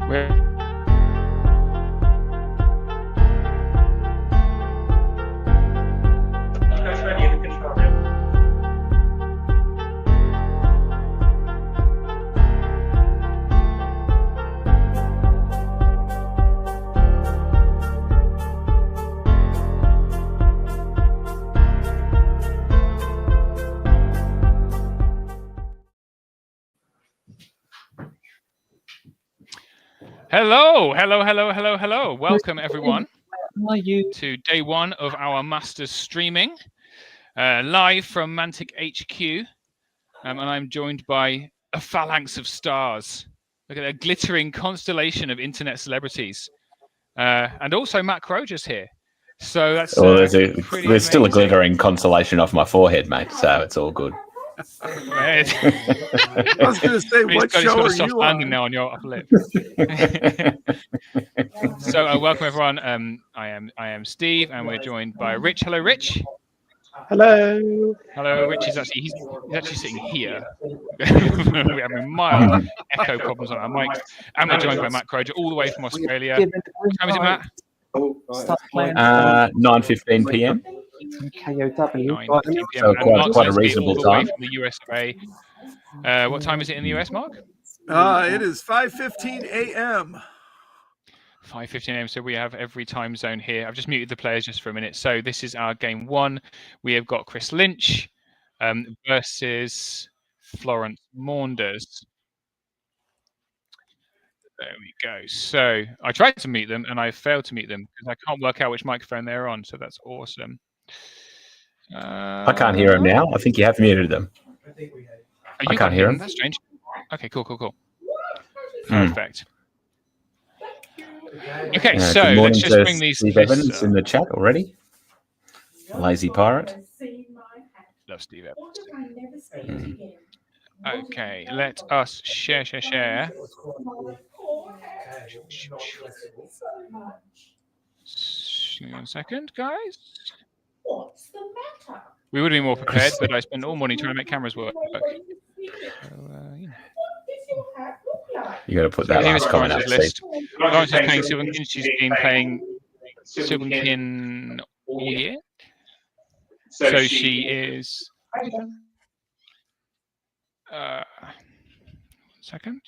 Hello. Welcome, everyone, to day one of our Masters streaming, live from Mantic HQ. And I'm joined by a phalanx of stars. Look at a glittering constellation of internet celebrities. And also Matt Croger's here. So that's there's still a glittering constellation off my forehead, mate, so it's all good. I was going to say, what show he's got are a soft you landing on? now on your upper lip. So welcome everyone. I am Steve, and we're joined by Rich. Hello, Rich. Hello. Hello, Rich. He's actually sitting here. We're having mild echo problems on our mics, and we're joined by Matt Croger all the way from Australia. What time is it, Matt? 9:15 p.m. KOW. 9:15 p.m. So and quite a Mark's reasonable all the way time. from the US of A. What time is it in the US, Mark? It is 5:15 a.m. 5:15 a.m. So we have every time zone here. I've just muted the players just for a minute. So this is our game one. We have got Chris Lynch versus Florence Maunders. There we go. So I tried to mute them and I failed to mute them because I can't work out which microphone they're on. So that's awesome. I can't hear them now. I think you have muted them. I can't hear them. That's strange. Okay, cool. Perfect. Okay, so let's just bring these. Steve Evans in the chat already. Lazy Pirate. Love Steve Evans. Okay, let us share. Give me 1 second, guys. What's the matter? We would have been more prepared, but I spent all morning trying to make cameras work. So, You got to put that last comment up, Steve. Florence is playing Sylvan Kin. She's been playing Sylvan Kin all year. So she is. 1 second.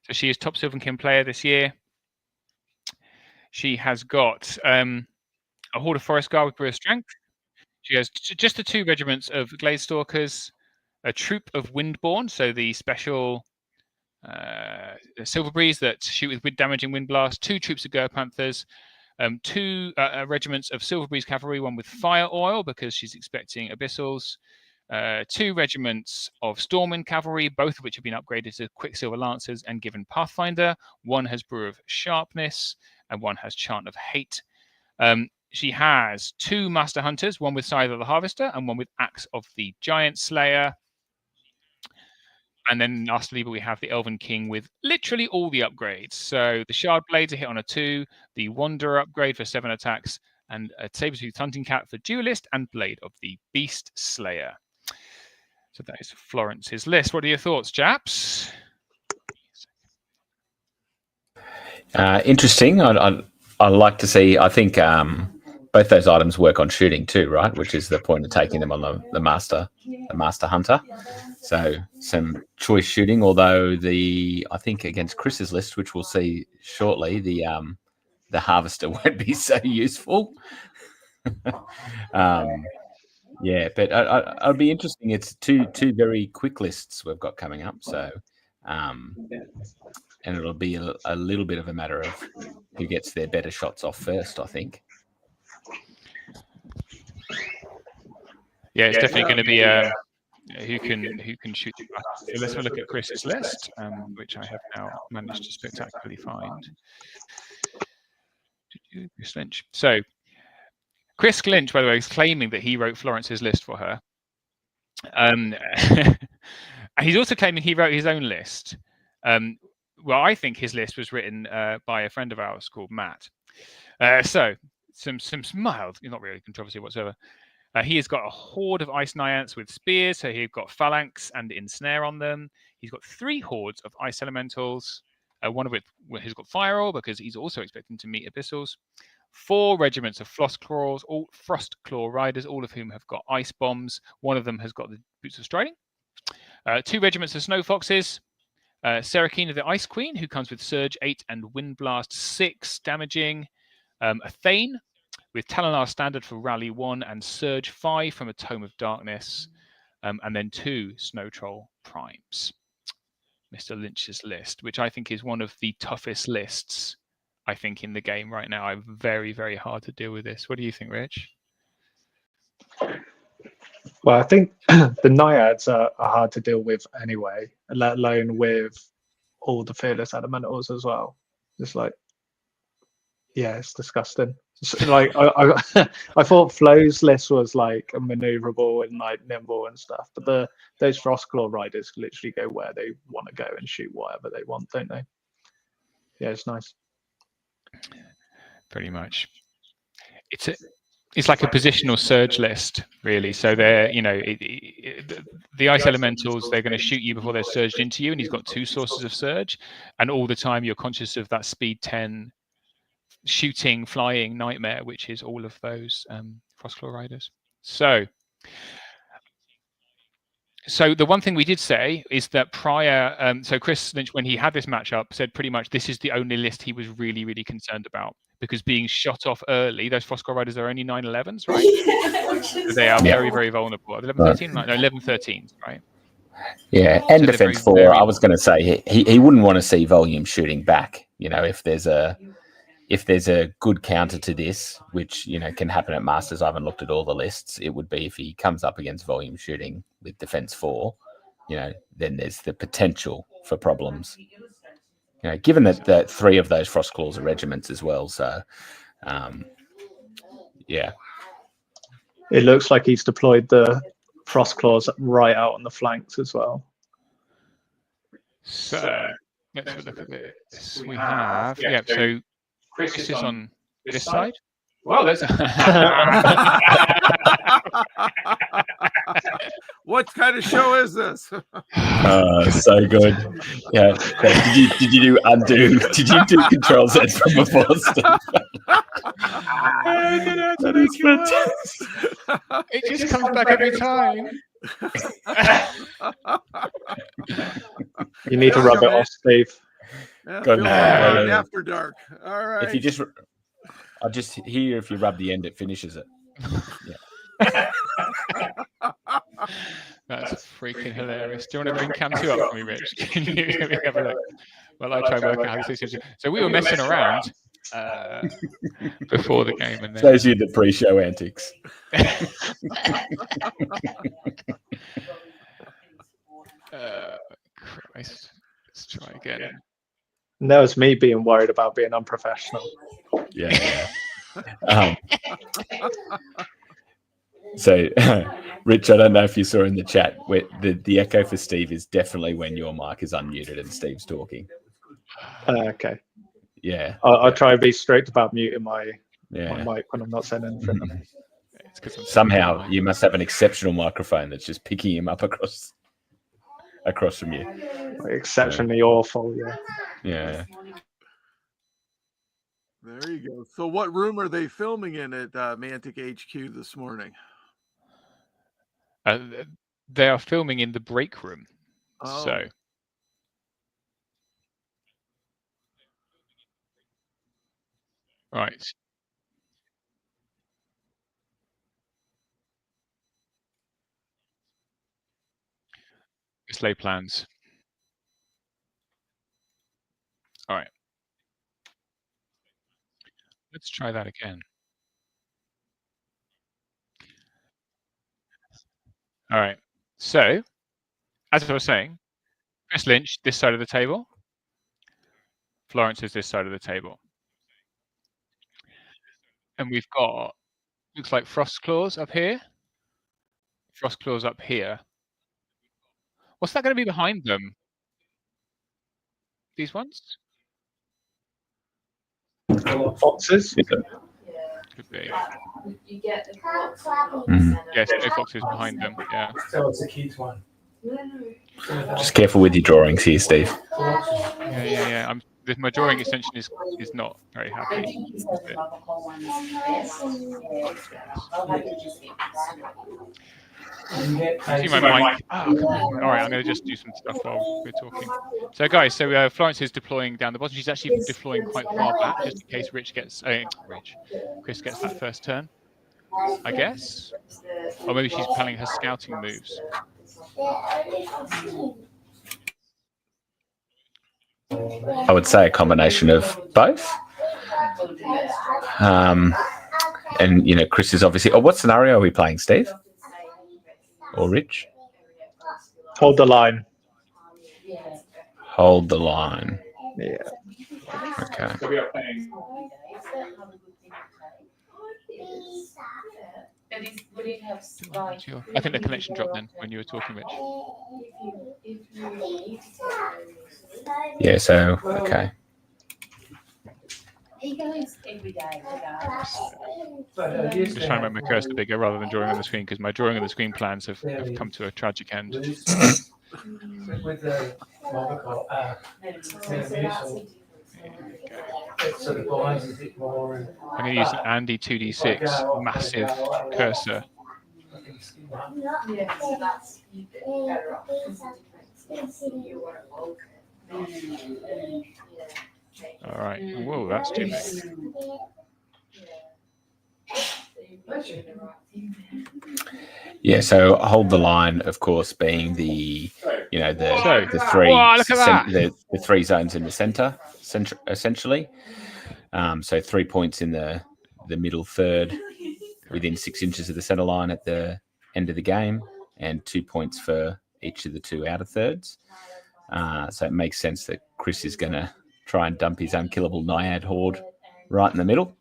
So she is top Sylvan Kin player this year. She has got a Horde of Forest Guard with Brew of Strength. She has just the 2 regiments of Gladestalkers, a troop of Windborn, so the special Silver Breeze that shoot with damaging Wind Blast, 2 troops of Gur Panthers, 2 regiments of Silver Breeze Cavalry, 1 with Fire Oil because she's expecting Abyssals, 2 regiments of Stormwind Cavalry, both of which have been upgraded to Quicksilver Lancers and given Pathfinder. 1 has Brew of Sharpness and 1 has Chant of Hate. She has 2 Master Hunters, 1 with Scythe of the Harvester and 1 with Axe of the Giant Slayer. And then lastly, we have the Elven King with literally all the upgrades. So the Shard Blades are hit on a 2, the Wanderer upgrade for 7 attacks, and a Sabertooth Hunting Cat for Duelist, and Blade of the Beast Slayer. So that is Florence's list. What are your thoughts, chaps? Interesting. I'd like to see. I think both those items work on shooting too, right? Which is the point of taking them on the Master Hunter. So some choice shooting. Although I think against Chris's list, which we'll see shortly, the Harvester won't be so useful. Yeah, but it'll be interesting. It's two very quick lists we've got coming up. So. And it'll be a little bit of a matter of who gets their better shots off first, I think. Yeah, it's definitely going to be who can shoot. So let's have a look at Chris's list, which I have now managed to spectacularly find. Chris Lynch. So Chris Lynch, by the way, is claiming that he wrote Florence's list for her. He's also claiming he wrote his own list. Well, I think his list was written by a friend of ours called Matt. So some mild, not really controversy whatsoever. He has got a horde of Ice Naiants with spears, so he's got Phalanx and Ensnare on them. He's got 3 hordes of Ice Elementals, one of which has got Fireall because he's also expecting to meet Abyssals. 4 regiments of Frostclaws, all Frostclaw riders, all of whom have got Ice Bombs. One of them has got the Boots of Striding. 2 regiments of Snow Foxes. Serakina the Ice Queen, who comes with Surge 8 and Wind Blast 6 damaging. A Thane with Talonar Standard for Rally 1 and Surge 5 from a Tome of Darkness. And then 2 Snow Troll Primes. Mr. Lynch's list, which I think is one of the toughest lists, I think, in the game right now. I'm very, very hard to deal with this. What do you think, Rich? Well, I think the Naiads are hard to deal with anyway, let alone with all the Fearless Elementals as well. It's like, yeah, it's disgusting. Like I thought Flo's list was like maneuverable and like nimble and stuff, but those Frostclaw riders literally go where they want to go and shoot whatever they want, don't they? Yeah, it's nice. Pretty much. It's like a positional surge list, really. So they're, the Ice Elementals, they're going to shoot you before they're surged into you, and he's got 2 sources of surge, and all the time you're conscious of that speed 10 shooting, flying nightmare, which is all of those Frostclaw riders. So the one thing we did say is that prior, so Chris Lynch, when he had this matchup, said pretty much this is the only list he was really, really concerned about, because being shot off early, those Frostclaw riders are only 911s, right? So they are very, very vulnerable. 11-13? No, 11-13s, right? Yeah, and so defense 4, I was going to say he wouldn't want to see volume shooting back. If there's a good counter to this, which can happen at Masters, I haven't looked at all the lists. It would be if he comes up against volume shooting with defense 4, then there's the potential for problems. Given that the 3 of those Frostclaws are regiments as well, so yeah. It looks like he's deployed the Frostclaws right out on the flanks as well. So let's have a look at this. We have, so Chris is on this side. Well, that's what kind of show is this? So good. Yeah. Did you do undo? Did you do Control Z from before? That is fantastic. It just comes back every time. You need to rub it off, Steve. Yeah, after dark. All right. If you I'll just hear if you rub the end, it finishes it. Yeah. That's freaking hilarious. Do you want to bring Cam 2 up for me, Rich? Can you have a look? Well, I try and work out how this is. So we were messing around before the game, and then shows you the pre-show antics. Christ. Let's try again. And that was me being worried about being unprofessional. Yeah. So, Rich, I don't know if you saw in the chat, where the echo for Steve is definitely when your mic is unmuted and Steve's talking. Okay. Yeah. I'll try and be strict about muting my mic when I'm not saying anything. Somehow you must have an exceptional microphone that's just picking him up across from you. Exceptionally awful, yeah. Yeah. There you go. So what room are they filming in at Mantic HQ this morning? They are filming in the break room. Oh. So right. Display plans. All right. Let's try that again. All right. So, as I was saying, Chris Lynch, this side of the table. Florence is this side of the table. And we've got, looks like Frostclaws up here. Frostclaws up here. What's that going to be behind them? These ones? Foxes? Could be. You get the Yes, no foxes behind them. Yeah. So it's a cute one. Just careful with your drawings here, Steve. Yeah. my drawing extension is not very happy. See my mic. Oh, come on. All right, I'm going to just do some stuff while we're talking. So, guys, Florence is deploying down the bottom. She's actually deploying quite far back, just in case Chris gets that first turn, I guess. Or maybe she's planning her scouting moves. I would say a combination of both. And, you know, Chris is obviously... Oh, what scenario are we playing, Steve? Or Rich? Hold the line. Hold the line. Yeah. Okay. So we are playing. I think the connection dropped then when you were talking, Rich. Yeah, so, okay. He goes every day. I'm just trying to make my cursor bigger rather than drawing on the screen, because my drawing on the screen plans have come to a tragic end. With the sort of binds it more. I'm going to use an Andy 2D6 massive cursor. Yeah, so that's you better off. All right. Whoa, that's too big. Yeah, so hold the line, of course, being the, you know, the three Whoa, look at that. the three zones in the center essentially. So 3 points in the middle third, within 6 inches of the center line at the end of the game, and 2 points for each of the two outer thirds. So it makes sense that Chris is going to try and dump his unkillable Naiad horde right in the middle.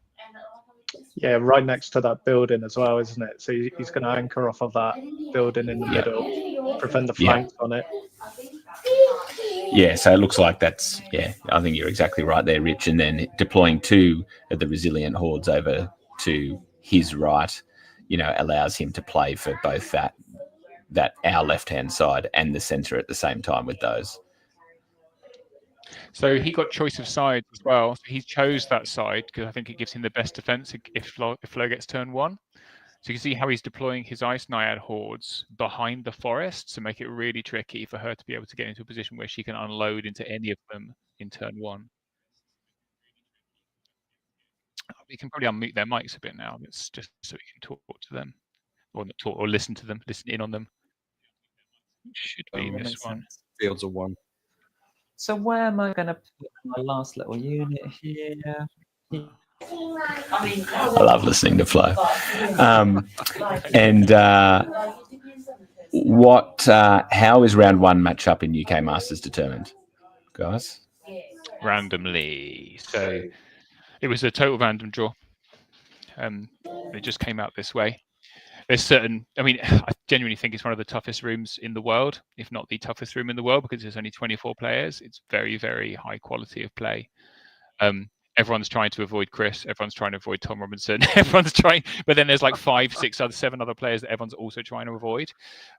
Yeah, right next to that building as well, isn't it? So he's going to anchor off of that building in the middle, prevent the flanks on it. Yeah, so it looks like that's, yeah, I think you're exactly right there, Rich. And then deploying two of the resilient hordes over to his right, you know, allows him to play for both that our left-hand side and the center at the same time with those. So he got choice of sides as well. So he chose that side because I think it gives him the best defense if Flo gets turn 1. So you can see how he's deploying his Ice Naiad hordes behind the forest to make it really tricky for her to be able to get into a position where she can unload into any of them in turn 1. We can probably unmute their mics a bit now. It's just so we can talk to them, or not talk, or listen to them, listen in on them. Should be this one. Fields of 1. So where am I going to put my last little unit here? I love listening to Flo. How is round 1 matchup in UK Masters determined, guys? Randomly. So it was a total random draw. It just came out this way. There's certain, I mean, I genuinely think it's one of the toughest rooms in the world, if not the toughest room in the world, because there's only 24 players. It's very, very high quality of play. Everyone's trying to avoid Chris. Everyone's trying to avoid Tom Robinson. Everyone's trying, but then there's like 7 other players that everyone's also trying to avoid.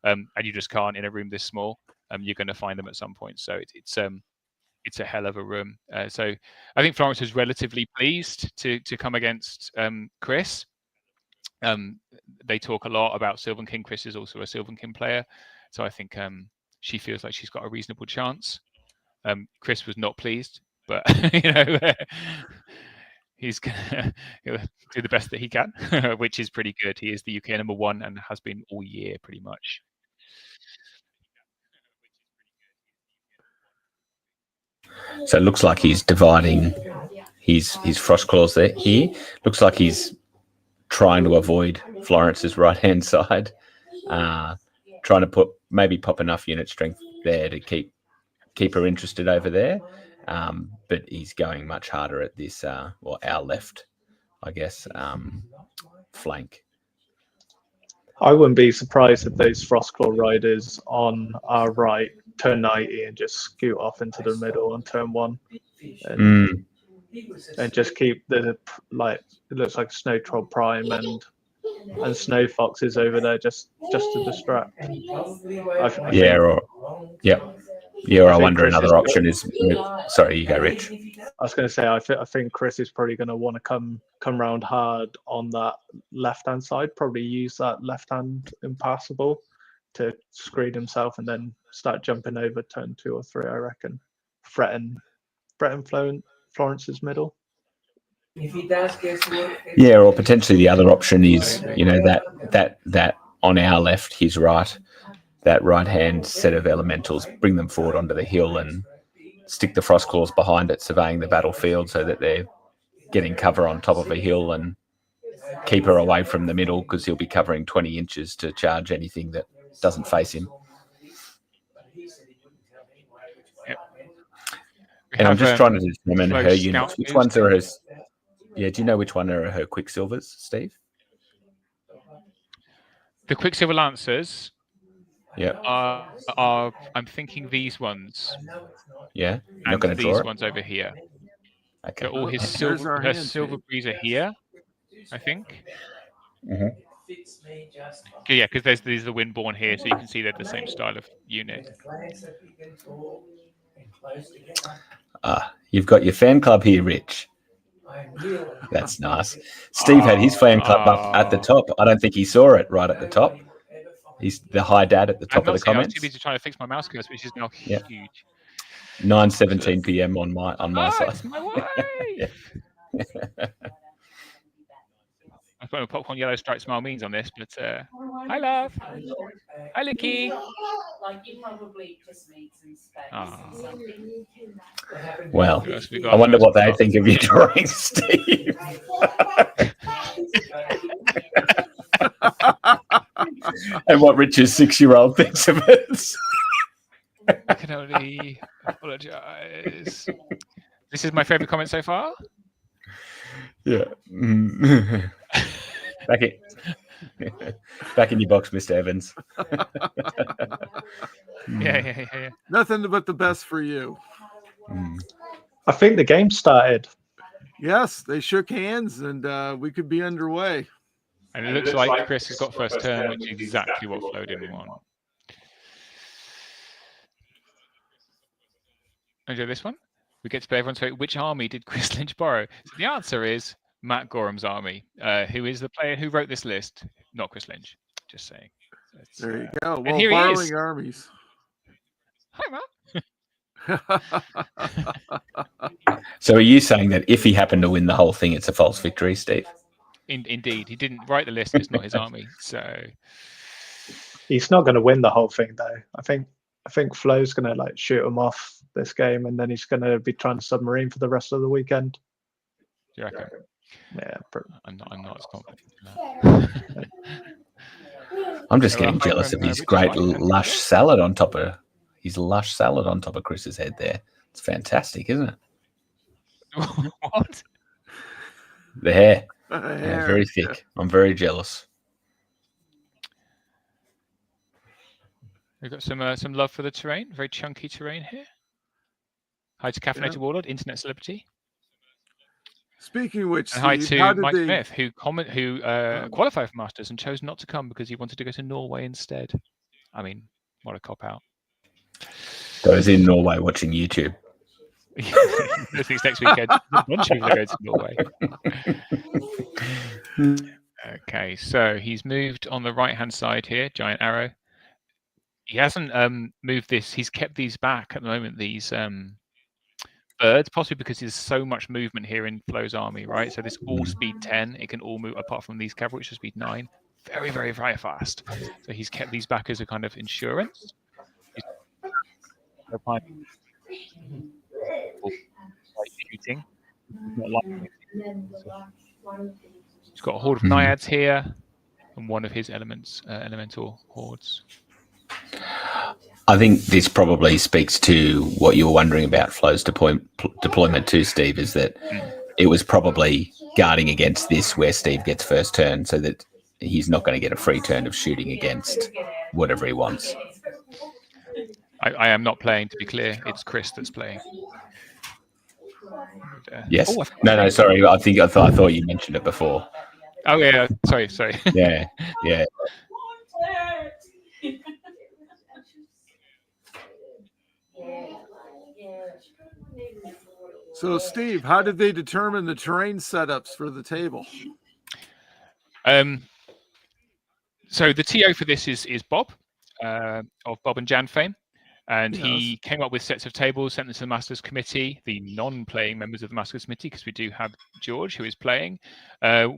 And you just can't in a room this small. You're going to find them at some point. So it's a hell of a room. So I think Florence was relatively pleased to come against Chris. They talk a lot about Sylvan King. Chris is also a Sylvan King player. So I think she feels like she's got a reasonable chance. Chris was not pleased, but you know, he's gonna do the best that he can, which is pretty good. He is the UK number 1 and has been all year pretty much. So it looks like he's dividing his frost claws there. Here looks like he's trying to avoid Florence's right-hand side, trying to pop enough unit strength there to keep her interested over there. But he's going much harder at this, our left, I guess, flank. I wouldn't be surprised if those Frostclaw riders on our right turn 90 and just scoot off into the middle on turn 1. And just keep the, like, it looks like Snow Troll Prime and Snow Foxes over there just to distract. I I wonder another option is. Sorry, you go, Rich. I was going to say, I think Chris is probably going to want to come round hard on that left hand side. Probably use that left hand impassable to screen himself, and then start jumping over turn 2 or 3. I reckon. Threaten Florence's middle. If he does get to work, Yeah, or potentially the other option is, that on our left, his right, that right-hand set of elementals, bring them forward onto the hill and stick the frost claws behind it, surveying the battlefield so that they're getting cover on top of a hill, and keep her away from the middle because he'll be covering 20 inches to charge anything that doesn't face him. And I'm just trying to determine her units. Which ones are hers? Yeah, do you know which one are her Quicksilvers, Steve? The Quicksilver Lancers Yeah. are I'm thinking these ones. Yeah. You're not And going to these draw it? ones over here. Okay. So all his There's silver, our her hand, silver Steve. breeze are here, I think. Mhm. fits me just fine. Yeah, because these are the Windborn here, so you can see they're the same style of unit. The flags are big and tall and close together. You've got your fan club here, Rich. I'm really That's nice. Steve had his fan club up at the top. I don't think he saw it right at the top. He's the high dad at the I've top of not the seen it. I was comments. too busy trying to fix my mouse cursor, which is now Yeah. huge. 9:17 p.m. on my side. It's my wife! I don't know what popcorn yellow stripe smile means on this, but hi, love. Hi, Licky. Like you probably just need some space Ah. or something. Well, Who else we I got? wonder Who else what we they got? think of your drawing, Steve. And what Richard's 6-year-old thinks of it. I can only apologize. This is my favorite comment so far. Yeah. Back in your box, Mr. Evans. Yeah. Nothing but the best for you. Mm. I think the game started. Yes, they shook hands, and we could be underway. And it looks like Chris has got first turn, which is exactly what Flo didn't want. Enjoy this one. We get to play everyone. So, which army did Chris Lynch borrow? So the answer is Matt Gorham's army, who is the player who wrote this list, not Chris Lynch. Just saying. So it's, There you go. and Well, here he is. borrowing armies. Hi, Matt. So are you saying that if he happened to win the whole thing, it's a false victory, Steve? Indeed, he didn't write the list. It's not his army. So He's not going to win the whole thing, though. I think Flo's going to like shoot him off this game, and then he's going to be trying to submarine for the rest of the weekend. do you reckon? Yeah, I'm not as confident in that. I'm just So, getting jealous of his great lush salad on top of Chris's head there. It's fantastic, isn't it? What? The hair. Hair. Very thick. I'm very jealous. We've got some love for the terrain. Very chunky terrain here. Hi to Caffeinated Warlord, internet celebrity, Speaking of which, and hi Steve, how to did Mike they? Smith, who qualified for Masters and chose not to come because he wanted to go to Norway instead. I mean, what a cop out. Those in Norway watching YouTube. I think next weekend a bunch of people are going to Norway. Okay, so he's moved on the right-hand side here, giant arrow. He hasn't moved this. He's kept these back at the moment, these birds, possibly because there's so much movement here in Flo's army, right? So this all speed 10, it can all move apart from these cavalry, which is speed 9. Very, very, very fast. So he's kept these back as a kind of insurance. Shooting. He's got a horde of naiads here, and one of his elemental hordes. I think this probably speaks to what you were wondering about Flo's deployment too, Steve, is that it was probably guarding against this where Steve gets first turn so that he's not going to get a free turn of shooting against whatever he wants. I am not playing, to be clear. It's Chris that's playing. Yes. Oh, No, sorry. I thought you mentioned it before. Oh, yeah. Sorry. Yeah. So, Steve, how did they determine the terrain setups for the table? So the TO for this is Bob, of Bob and Jan fame. And he came up with sets of tables, sent them to the Masters Committee, the non-playing members of the Masters Committee, because we do have George, who is playing.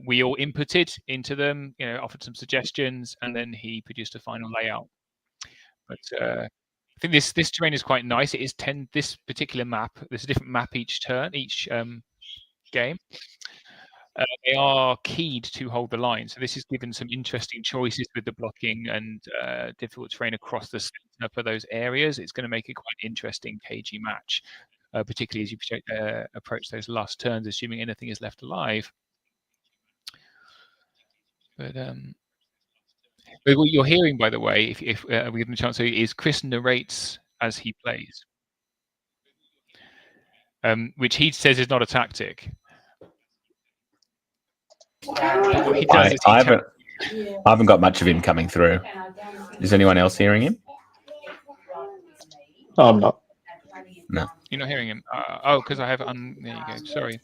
We all inputted into them, offered some suggestions, and then he produced a final layout. But I think this terrain is quite nice. It is this particular map. There's a different map each turn, each game. They are keyed to hold the line. So this has given some interesting choices with the blocking and difficult terrain across the center for those areas. It's going to make it quite an interesting cagey match, particularly as you approach those last turns, assuming anything is left alive. But what you're hearing, by the way, if we give him a chance, is Chris narrates as he plays, which he says is not a tactic. What he does is I haven't got much of him coming through. Is anyone else hearing him? Oh, I'm not. No. You're not hearing him? Oh, because I have there you go. Sorry.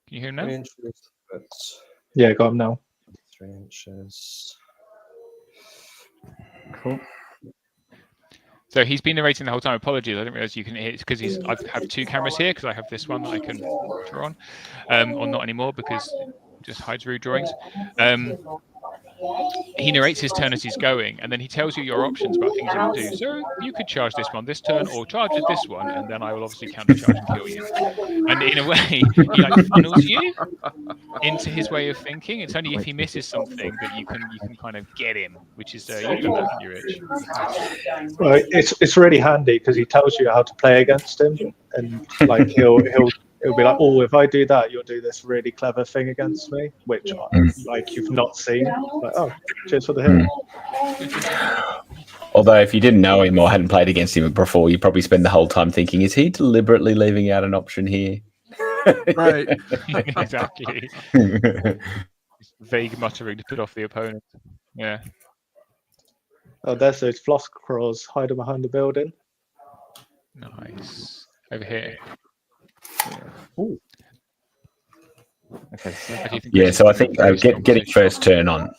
Can you hear him now? Yeah, got him now. 3 inches. Cool. So he's been narrating the whole time. Apologies, I didn't realize you can hear it because I have 2 cameras here because I have this one that I can draw on, or not anymore because it just hides rude drawings. He narrates his turn as he's going, and then he tells you your options about things you can do. So you could charge this one this turn, or charge it this one, and then I will obviously counter-charge and kill you. And in a way, he funnels you into his way of thinking. It's only if he misses something that you can kind of get him, which is you've done that, haven't you, Rich? Well, it's really handy because he tells you how to play against him, and like he'll be like, oh, if I do that, you'll do this really clever thing against me, which like you've not seen. Like, oh, cheers for the hit. Although if you didn't know him or hadn't played against him before, you probably spend the whole time thinking, is he deliberately leaving out an option here? Right. Exactly. Vague muttering to put off the opponent. Yeah. Oh, there's those floss crawls hiding behind the building. Nice. Over here. Ooh. Okay. So I think getting first turn on,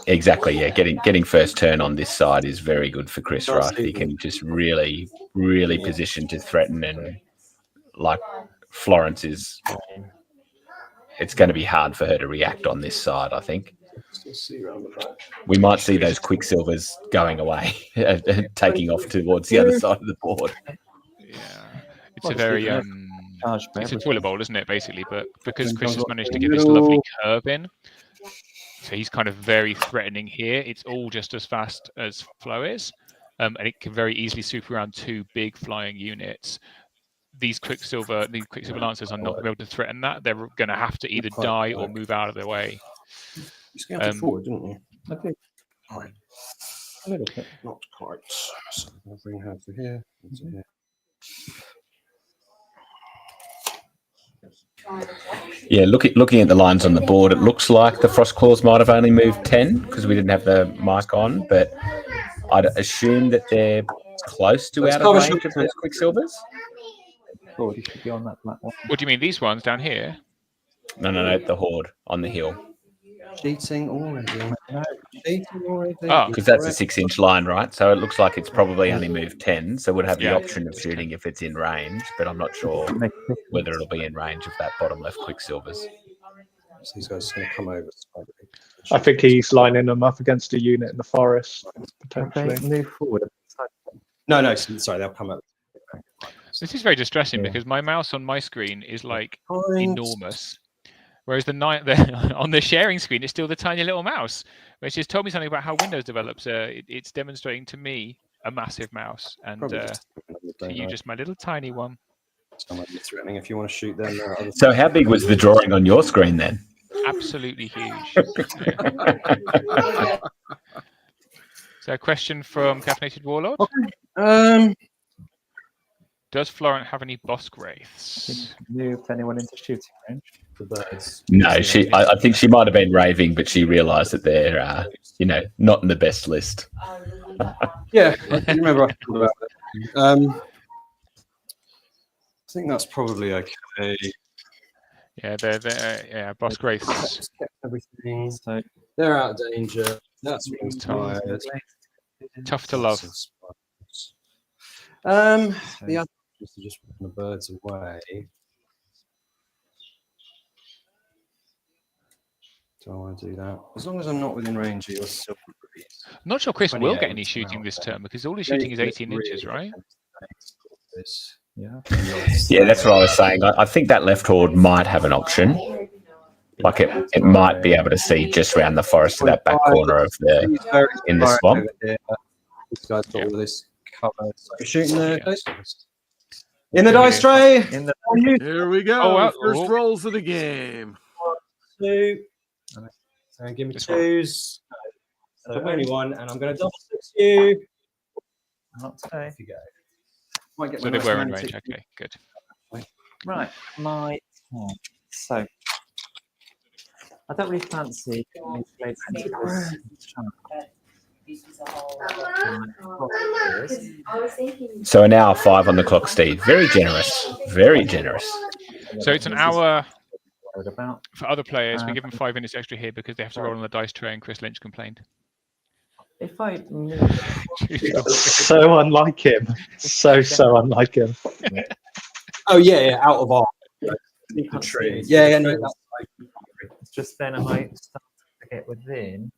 exactly. Yeah, getting first turn on this side is very good for Chris, right? He can just really, really position to threaten, and like Florence is, it's going to be hard for her to react on this side. I think we might see those Quicksilvers going away, taking off towards the other side of the board. Yeah, it's a very it's a toilet bowl, isn't it, basically? But because Chris has managed to get this lovely curve in, so he's kind of very threatening here. It's all just as fast as Flo is, and it can very easily swoop around 2 big flying units. These Quicksilver Lancers are not going to be able to threaten that. They're going to have to either die or move out of their way. You scouted forward, didn't you? Okay. Right. A little bit. Not quite. So I'll bring her to here. To here. Yeah, looking at the lines on the board, it looks like the Frost Claws might have only moved 10 because we didn't have the mic on, but I'd assume that they're close to out of range of those Quicksilvers. Cool, you should be on that black one. What do you mean, these ones down here? No, the Horde on the hill. Cheating already. No, cheating already. Oh, Because that's a 6-inch line, right? So it looks like it's probably only moved 10, so we'd have the option of shooting if it's in range, but I'm not sure whether it'll be in range of that bottom left Quicksilvers. So these guys are going to come over. I think he's lining them up against a unit in the forest, potentially. Okay, move forward. No, sorry, they'll come up. This is very distressing because my mouse on my screen is like enormous. Whereas on the sharing screen, it's still the tiny little mouse, which has told me something about how Windows develops. It's demonstrating to me a massive mouse, and to you just my little tiny one. Threatening if you want to shoot them. So how big was the drawing on your screen then? Absolutely huge. So a question from Caffeinated Warlord. Does Florent have any Bosk Wraiths? Moved anyone into shooting range? The birds. No, I think she might have been raving, but she realised that they're, not in the best list. Yeah, I can remember I thought about it. I think that's probably okay. Yeah, yeah, Boss Grace. Just kept everything. So They're out of danger. That's Tough. required. Tough to love. The other is to just put the birds away. Do I want to do that? As long as I'm not within range of your silver breeze. I'm not sure Chris will get 28 any shooting this out term because all his shooting is 18 inches, Really right? this. yeah. Yeah, that's what I was saying. I think that left horde might have an option. Like it might be able to see just around the forest to that back corner of the in the swamp. This guy's got all this cover. So we're shooting the Yeah. dice. In the dice tray. In the Here we go. Oh, wow. First Oh. rolls of the game. 2. So give me This one. 2s. So only one, and I'm going to double 6 you. not today. Off you go. Might get So my they nice were in romantic- range. Okay, good. Right, my turn. So I don't really fancy going to play this chunk. This is a whole. I was thinking. So an hour 5 on the clock, Steve. Very generous. Very generous. So it's an hour Worried about. for other players. We give them 5 minutes extra here because they have to roll on the dice tray and Chris Lynch complained. If I move, So unlike him. So unlike him. Oh, yeah, out of our you can't see any Yeah, no, surges. that's It's just then if I start to get within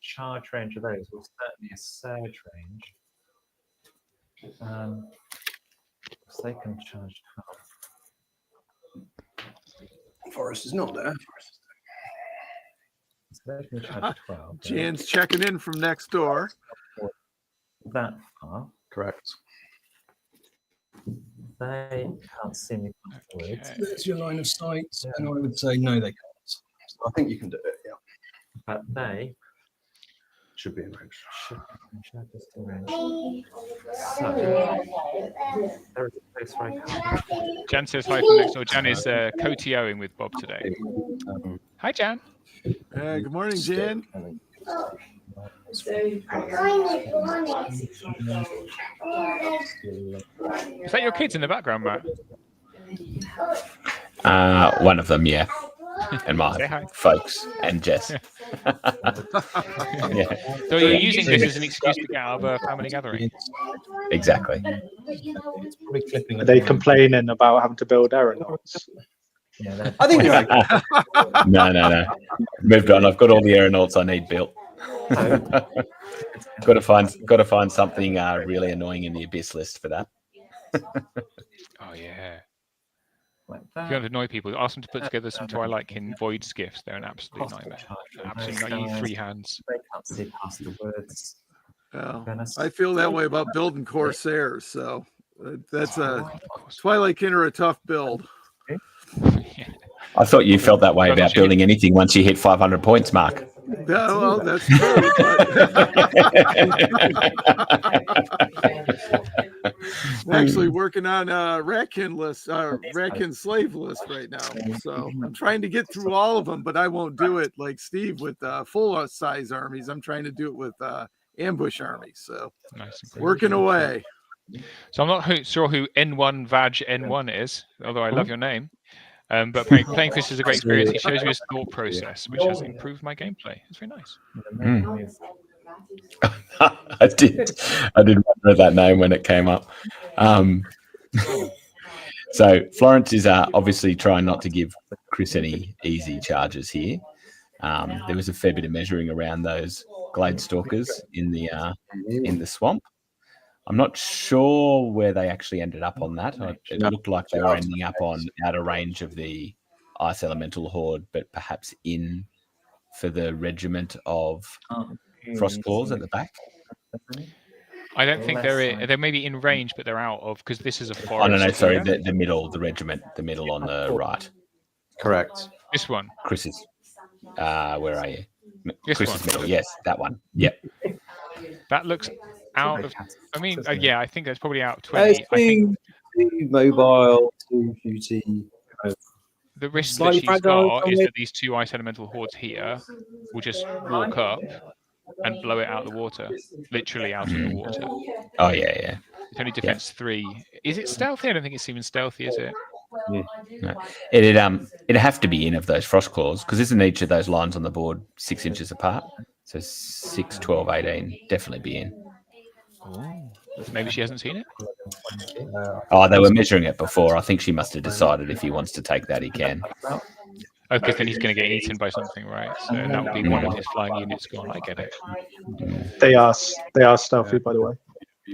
charge range of those, or certainly a surge range. So they can charge 12. Forest is not there. So they can charge 12. yeah. Jan's checking in from next door. That far. Correct. They can't see me afterwards. Okay. There's your line of sight, and I would say no, they can't. So I think you can do it. Yeah, But they should be in range. should just in range. So there is a place where I can. Jan says hi from next door. Jan is co-TOing with Bob today. Hi, Jan. Good morning, Jan. Is that your kids in the background, Matt? One of them, yeah. And Say hi. my folks and Jess. Yeah, So you're using this as an excuse to get out of a family gathering? exactly. It's probably clipping. Are they complaining about having to build aeronauts? Yeah, they're- I think you're No. Moved on. I've got all the aeronauts I need built. got to find something really annoying in the abyss list for that. Oh, yeah. like If you want that. to annoy people, ask them to put together some Twilight Kin void skiffs. They're an absolute Hostile nightmare. charge range. Absolutely not. You need 3 hands. They can't see past the words. Well, Goodness. I feel that way about building Corsairs, so that's a Of course. Twilight Kin are a tough build. I thought you felt that way Well, about actually- building anything once you hit 500 points, Mark. Yeah, well, that's true. I'm actually working on a Ratkin list, Ratkin slave list right now. So I'm trying to get through all of them, but I won't do it like Steve with full size armies. I'm trying to do it with ambush armies. So Nice. and quick. working away. So I'm not sure who N1 Vag N1 is, although I love your name. But playing Chris is a great experience. He shows you his thought process, which has improved my gameplay. It's very nice. I did remember that name when it came up. So Florence is obviously trying not to give Chris any easy charges here. There was a fair bit of measuring around those glade stalkers in the swamp. I'm not sure where they actually ended up on that. It looked like they were ending up on outer range of the ice elemental horde, but perhaps in for the regiment of frost claws at the back. I don't think they're maybe in range, but they're out of because this is a forest. Oh no, sorry, area. the middle, the regiment, the middle on the right. Correct. This one. Chris's. Where are you? This Chris's one. middle. Yes, that one. Yep. That looks out of. I mean, yeah, I think that's probably out of It's 20. I think too mobile, too duty. the risk that slightly she's fragile got from is it. that these 2 ice elemental hordes here will just walk up and blow it out of the water, literally out of the water. Oh yeah. It's only defense 3. Is it stealthy? I don't think it's even stealthy, is it? No. It'd have to be in of those frost claws because isn't each of those lines on the board 6 inches apart? So 6, 12, 18, definitely be in. Maybe she hasn't seen it. Oh, they were measuring it before. I think she must have decided if he wants to take that, he can. Oh, because then he's going to get eaten by something, right? So that would be one of his flying units gone. I get it. They are stealthy, by the way.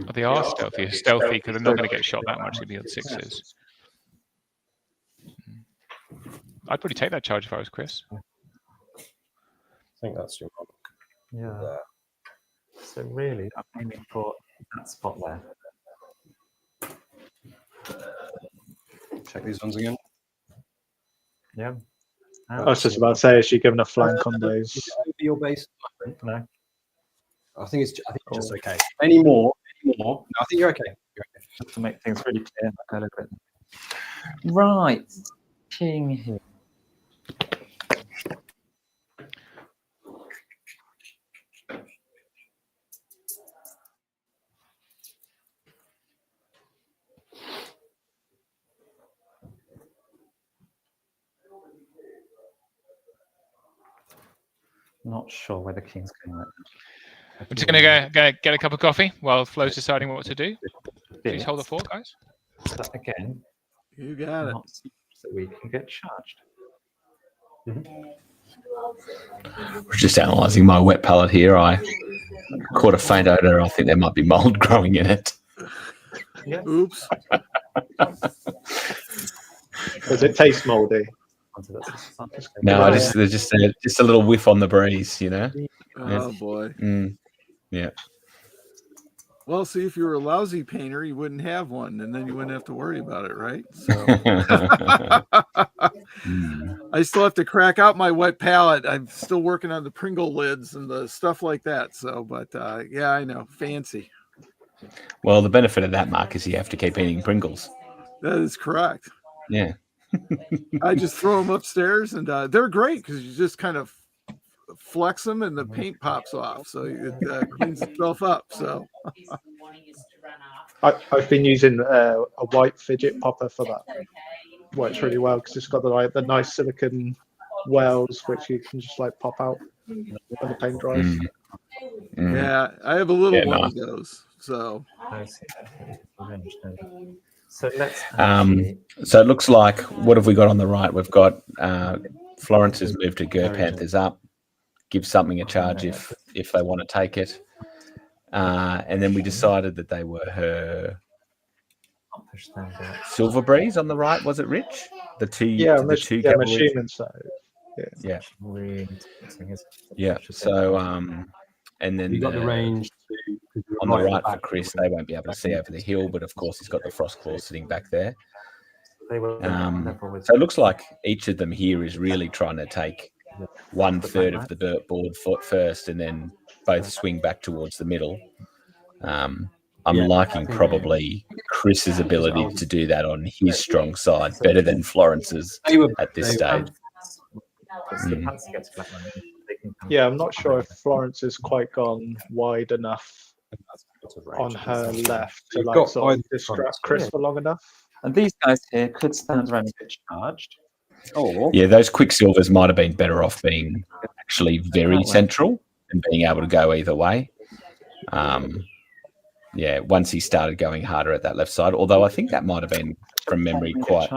Oh, they are stealthy. Stealthy because they're not going to get shot that much with the other 6s. I'd probably take that charge if I was Chris. I think that's your mark. Yeah. So really, I'm aiming for that spot there. Check these ones again. Yeah. I was just about to say, is she giving a flank on those? Over your base. No. I think it's just okay. Any more? No, I think you're okay. You're okay. Just to make things really clear. I'll go a bit. Right. King here. Not sure where the king's going right now. We're just going to go get a cup of coffee while Flo's deciding what to do. Please hold the fort, guys. So again, You got it. not so that we can get charged. We're just analysing my wet palette here. I caught a faint odour. I think there might be mould growing in it. Oops. Does it taste mouldy? No, there's just a little whiff on the breeze, you know. Oh boy. Yeah. Well, see, if you were a lousy painter, you wouldn't have one, and then you wouldn't have to worry about it, right? So I still have to crack out my wet palette. I'm still working on the Pringle lids and the stuff like that. So, but yeah, I know, fancy. Well, the benefit of that, Mark, is you have to keep eating Pringles. That is correct. Yeah. I just throw them upstairs, and they're great because you just kind of flex them, and the paint pops off, so it cleans itself up. So I've been using a white fidget popper for that. Works really well because it's got the nice silicon wells which you can just like pop out when the paint dries. yeah, I have a little one no. of those. So So let's So it looks like, what have we got on the right? We've got Florence has moved to Ger Panthers up. Give something a charge if they want to take it. And then we decided that they were her Silver Breeze on the right, was it, Rich? The two cavalry. Machine so. Yeah. really interesting, isn't it? Yeah. So and then You got the range on the right for Chris, they won't be able to see over the hill, but of course he's got the frost claw sitting back there. They were So it looks like each of them here is really trying to take 1/3 of the dirt board first, and then both swing back towards the middle. I'm liking probably Chris's ability to do that on his strong side better than Florence's at this stage. Yeah, I'm not sure if Florence has quite gone wide enough on her left to like sort of distract Chris for long enough. And these guys here could stand around and get charged. Or Yeah, those Quicksilvers might have been better off being actually very central and being able to go either way. Yeah, once he started going harder at that left side, although I think that might have been from memory quite.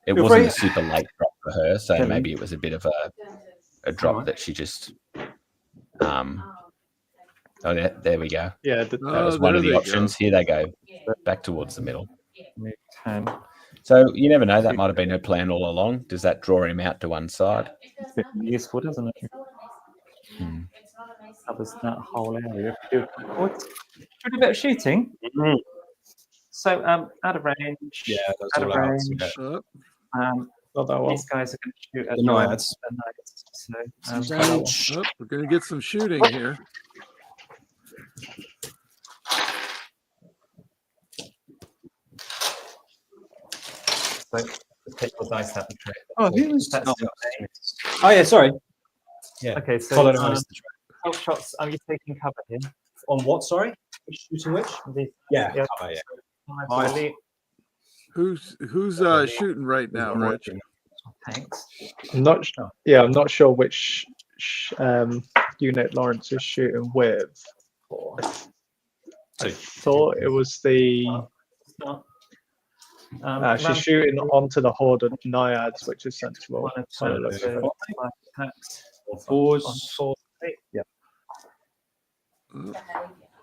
It wasn't a super late drop for her, so maybe it was a bit of a drop that she just. Oh, there we go. Yeah, That was one of the options. Here they go, back towards the middle. 10. So you never know. That might have been her plan all along. Does that draw him out to one side? It's a bit useful, doesn't it? Covers that whole area. Should we do a bit of shooting? So out of range. Yeah, that's out of all out. range. Yeah. not that one. These guys are going to shoot at The Naiads. So we're going to get some shooting here. so take your dice out the tray. Oh, who's That's Oh, yeah, sorry. Yeah. Okay, so Colonized the 12 shots. Are you taking cover here? On what? Sorry, which shooting which? Yeah, Yeah. cover, yeah. Five, elite. Who's shooting right now, Rich? Thanks. I'm not. Yeah, I'm not sure which unit Lawrence is shooting with. I thought it was the. She's shooting onto the horde of naiads, which is sensible. One Kind of looks good. attacks. Fours. Yeah.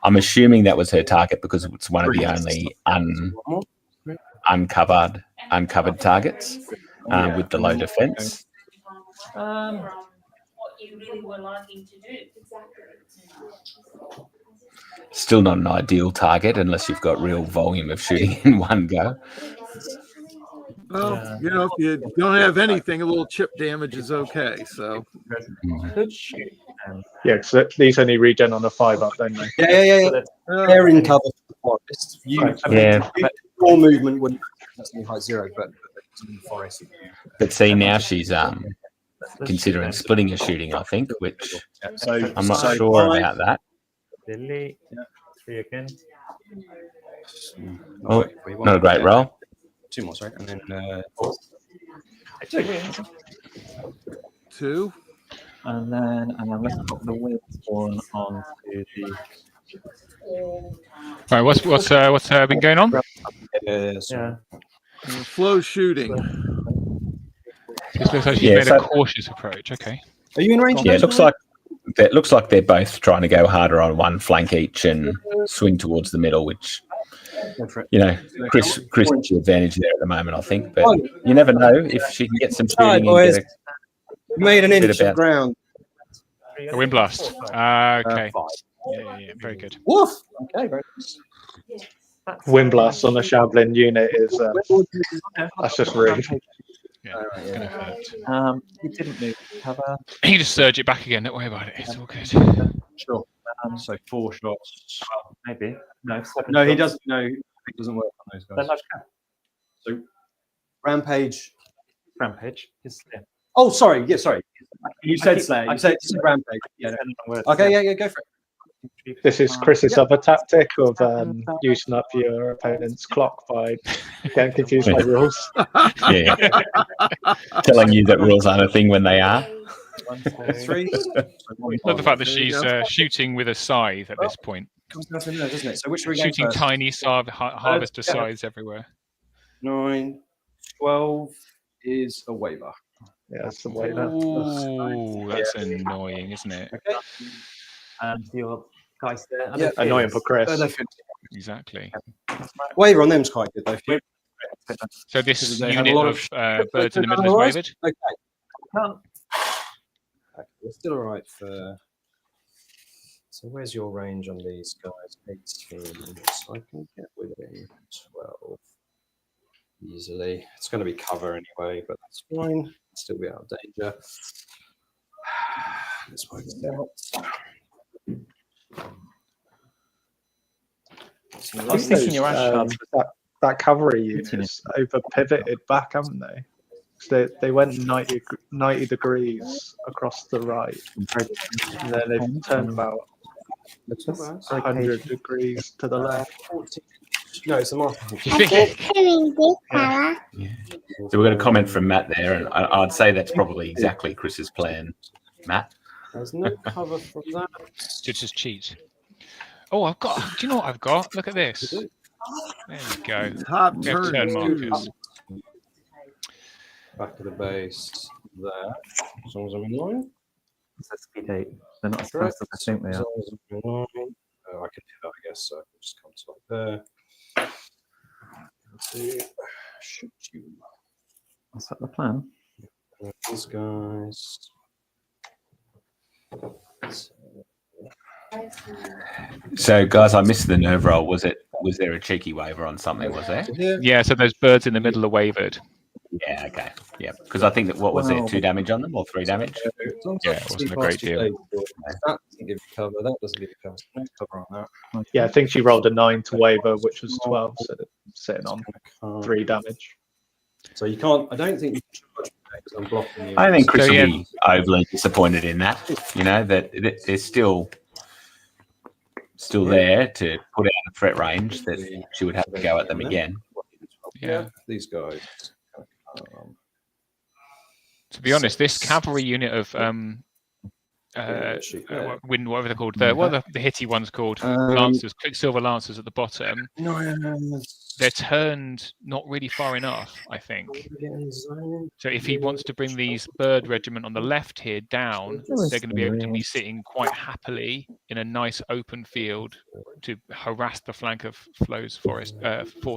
I'm assuming that was her target because it's one of the only uncovered targets with the low defense. What you really were liking to do. Still not an ideal target unless you've got real volume of shooting in one go. Well, you know, if you don't have anything, a little chip damage is okay. So Good shoot. Yeah, because these only regen on a 5-up, don't they? Yeah. They're in cover for the forest. Yeah. Your movement wouldn't that's only height 0, but in the forest. But see, now she's considering splitting her shooting, I think, which So I'm not sure about that. Delete. 3 again. Oh, not a great roll. 2 more, sorry, and then 2. And then let's put the Windsborn onto the. Right, what's been going on? Yeah. Flow shooting. This looks like she's Yeah, made a so- cautious approach. Okay. are you in range? Yeah, it looks like they're both trying to go harder on one flank each and swing towards the middle, which Go for it. you know, Chris has the advantage there at the moment, I think. But you never know if she can get some shooting and get You made an bit inch about- of ground. A wind blast. Okay. 5. Yeah. Very good. Woof. Okay, very nice. Wind blast on a Shablin unit is that's just rude. Yeah. It's gonna hurt. You didn't move cover. You just surge it back again. Don't worry about it. It's all good. Sure. So 4 shots. Maybe. No, 7 No, he shots. doesn't. No, it doesn't work on those Then guys. large cap. So rampage. Rampage is there. Oh, sorry. Yeah, sorry. You I said keep- Slayer. I You said keep- rampage. Yeah. Yeah. Okay. Yeah. Go for it. This is Chris's other tactic of using up your opponent's clock by getting confused by rules. yeah, telling you that rules aren't a thing when they are. 3. Love the fact that There you she's go. shooting with a scythe at this point. Comes down to there, doesn't it? So which are we going Shooting first? tiny harvester yeah. scythes everywhere. 9, 12 is a waiver. Yeah, that's the way that. Ooh, that's annoying, isn't it? Okay. And your guys there. Yeah. Annoying for Chris. No, 50. Exactly. Waiver on them's quite good though. So this They have a unit lot of of- birds in the middle is wavered. Okay. Okay, we're still all right for. So where's your range on these guys? 18. So I can get within 12 easily. It's going to be cover anyway, but that's fine. Still be out of danger. Let's work it out. I was thinking your ash shards. That cavalry units over pivoted back, haven't they? 'Cause they went 90 degrees across the right, and then they've turned about 100 degrees to the left. No, it's the mark. So we've got a comment from Matt there, and I'd say that's probably exactly Chris's plan, Matt. There's no cover from that. Just cheat. Oh, I've got. Do you know what I've got? Look at this. There you go. Top We have turn. turn too. markers. Back of the base there. As long as I'm in line. It's a speed 8. They're not as fast as I think they As are. long as I'm in line. I can do that, I guess. So I can just come to like there. To shoot you. Is that the plan? These guys. So, guys, I missed the nerve roll. Was there a cheeky waiver on something? Was there? Here. Yeah, so those birds in the middle are wavered. Yeah. Okay. Yeah. Because I think that what was there? 2 damage on them or 3 damage? Yeah, it wasn't a great deal. That doesn't give you cover. That doesn't give you cover. No cover on that. Yeah, I think she rolled a 9 to waver, which was 12, so they're sitting on 3 damage. So you can't. I don't think you can too much because I'm blocking you. I think Chris So, will yeah. be overly disappointed in that. You know that they're still there to put out a threat range that she would have to go at them again. Yeah. These guys. To be honest, this cavalry unit of whatever they're called, what are the hitty ones called? Lancers, Quicksilver Lancers at the bottom. They're turned not really far enough, I think. So if he wants to bring these Bird Regiment on the left here down, they're going to be able to be sitting quite happily in a nice open field to harass the flank of Flo's force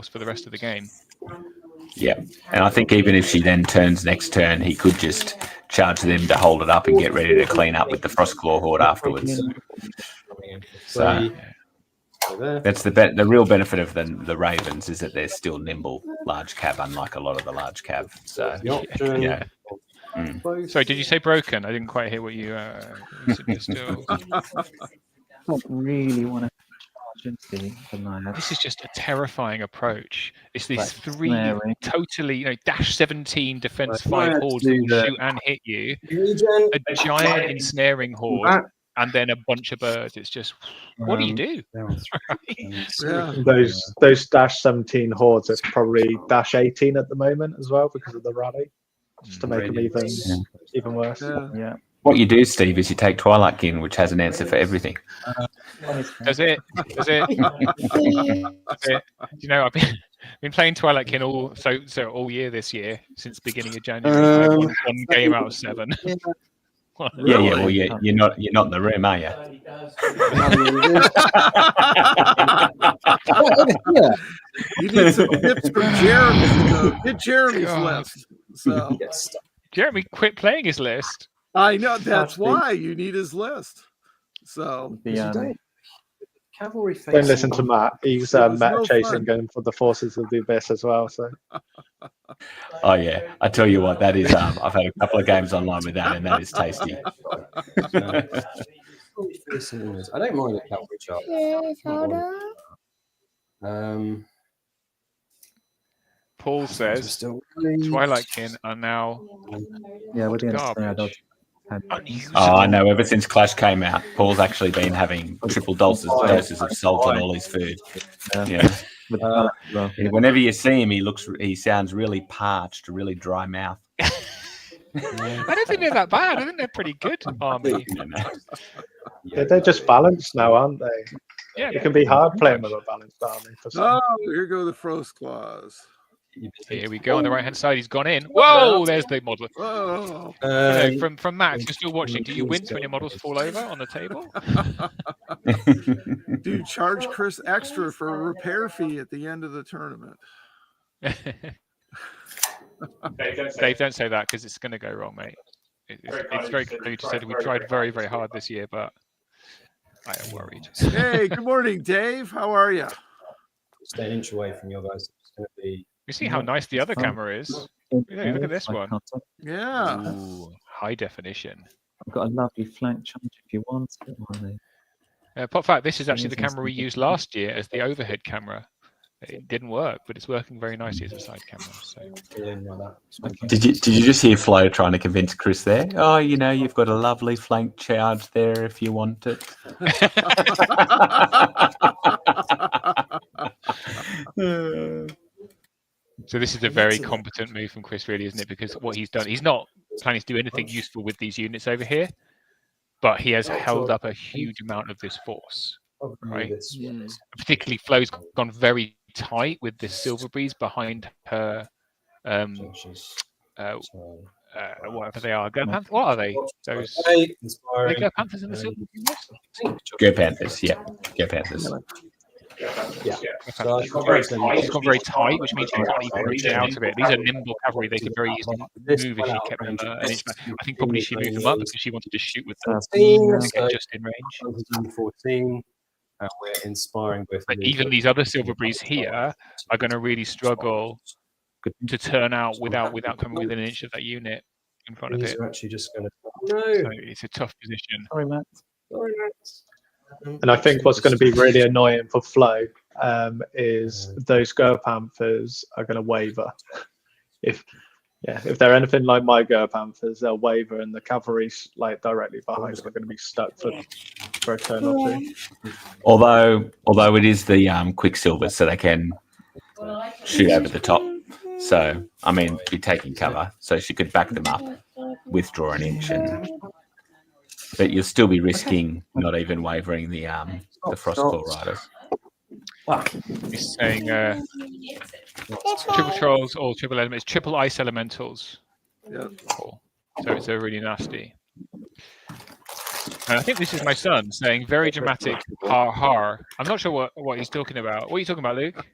for the rest of the game. Yeah, and I think even if she then turns next turn, he could just charge them to hold it up and get ready to clean up with the Frostclaw Horde afterwards. So that's the real benefit of the Ravens is that they're still nimble, large cab, unlike a lot of the large cab. So yeah. Sorry, did you say broken? I didn't quite hear what you said. You're still... don't really want to charge into the Naiad. This is just a terrifying approach. It's these Like three snaring. totally, dash 17 defense Right, 5 hordes that do will the- shoot and hit you. Regen. A giant ensnaring horde, and then a bunch of birds. It's just, what do you do? Yeah. Those dash 17 hordes are probably dash 18 at the moment as well because of the rally, just to make them even worse. Yeah. What you do, Steve, is you take Twilight Kin, which has an answer for everything. Does it? Does it? You know, I've been playing Twilight Kin all year this year since the beginning of January. I won one game out of 7. Yeah, well, you're not in the room, are you? You need some tips from Jeremy. Get Jeremy's list. So Jeremy quit playing his list. I know that's why you need his list. So Cavalry Don't listen to Matt. He's It was meta no chasing, fun. going for the forces of the abyss as well. So Oh yeah, I tell you what, that is. I've had a couple of games online with that, and that is tasty. I don't mind a cavalry chart. Paul says Twilight Kin are now Yeah, we're doing garbage. Oh, I know. Ever since Clash came out, Paul's actually been having triple doses of salt on all his food. Yeah. Whenever you see him, he sounds really parched, really dry mouth. I don't think they're that bad. I think they're pretty good, Army. yeah, they're just balanced now, aren't they? Yeah, It can be hard playing with a balanced army. For some. oh, here go the Frost Claws. here we go on the right hand side. He's gone in. Whoa, there's the model. Oh, From Max, you're still watching. Do you wince when your models fall over on the table? do you charge Chris extra for a repair fee at the end of the tournament? Dave, don't say that because it's going to go wrong, mate. It's very clear to say that we tried very, very hard this year, but I am worried. Hey, good morning, Dave. How are you? Stay an inch away from your guys. It's going to be. You see how nice the other camera is? Yeah, look at this one. Yeah. Ooh, high definition. I've got a lovely flank charge if you want it. Pop fact, this is actually the camera we used last year as the overhead camera. It didn't work, but it's working very nicely as a side camera. So Did you just hear Flo trying to convince Chris there? Oh, you've got a lovely flank charge there if you want it. So this is a very competent move from Chris, really, isn't it? Because what he's done, he's not planning to do anything useful with these units over here, but he has held up a huge amount of this force, right? Particularly, Flo's gone very tight with this Silver Breeze behind her. Whatever they are, Go Panthers. What are they? Those are they Go Panthers in the Silver Breeze? Go Panthers, yeah. Go Panthers. Yeah. He's gone very tight, which means he can't even reach out of it. These are nimble cavalry; they could very easily move if she kept them an inch back. I think probably she moved them up because she wanted to shoot with them to get just in range. 14. We're inspiring both. But even these other Silver Breeze here are going to really struggle to turn out without coming within an inch of that unit in front of These it. are actually just going to. So it's a tough position. Sorry, Matt. And I think what's going to be really annoying for Flo is those Go Panthers are going to waver. if they're anything like my Gur Panthers, they'll waver, and the cavalry's like directly behind them are going to be stuck for a turn or two. Although it is the Quicksilver, so they can shoot over the top. So I mean, be taking cover, so she could back them up, withdraw an inch, but you'll still be risking not even wavering the Frostclaw Riders. He's saying triple trolls or triple elements, triple ice elementals. Yeah. Cool. So it's really nasty. And I think this is my son saying very dramatic har har. I'm not sure what he's talking about. What are you talking about, Luke?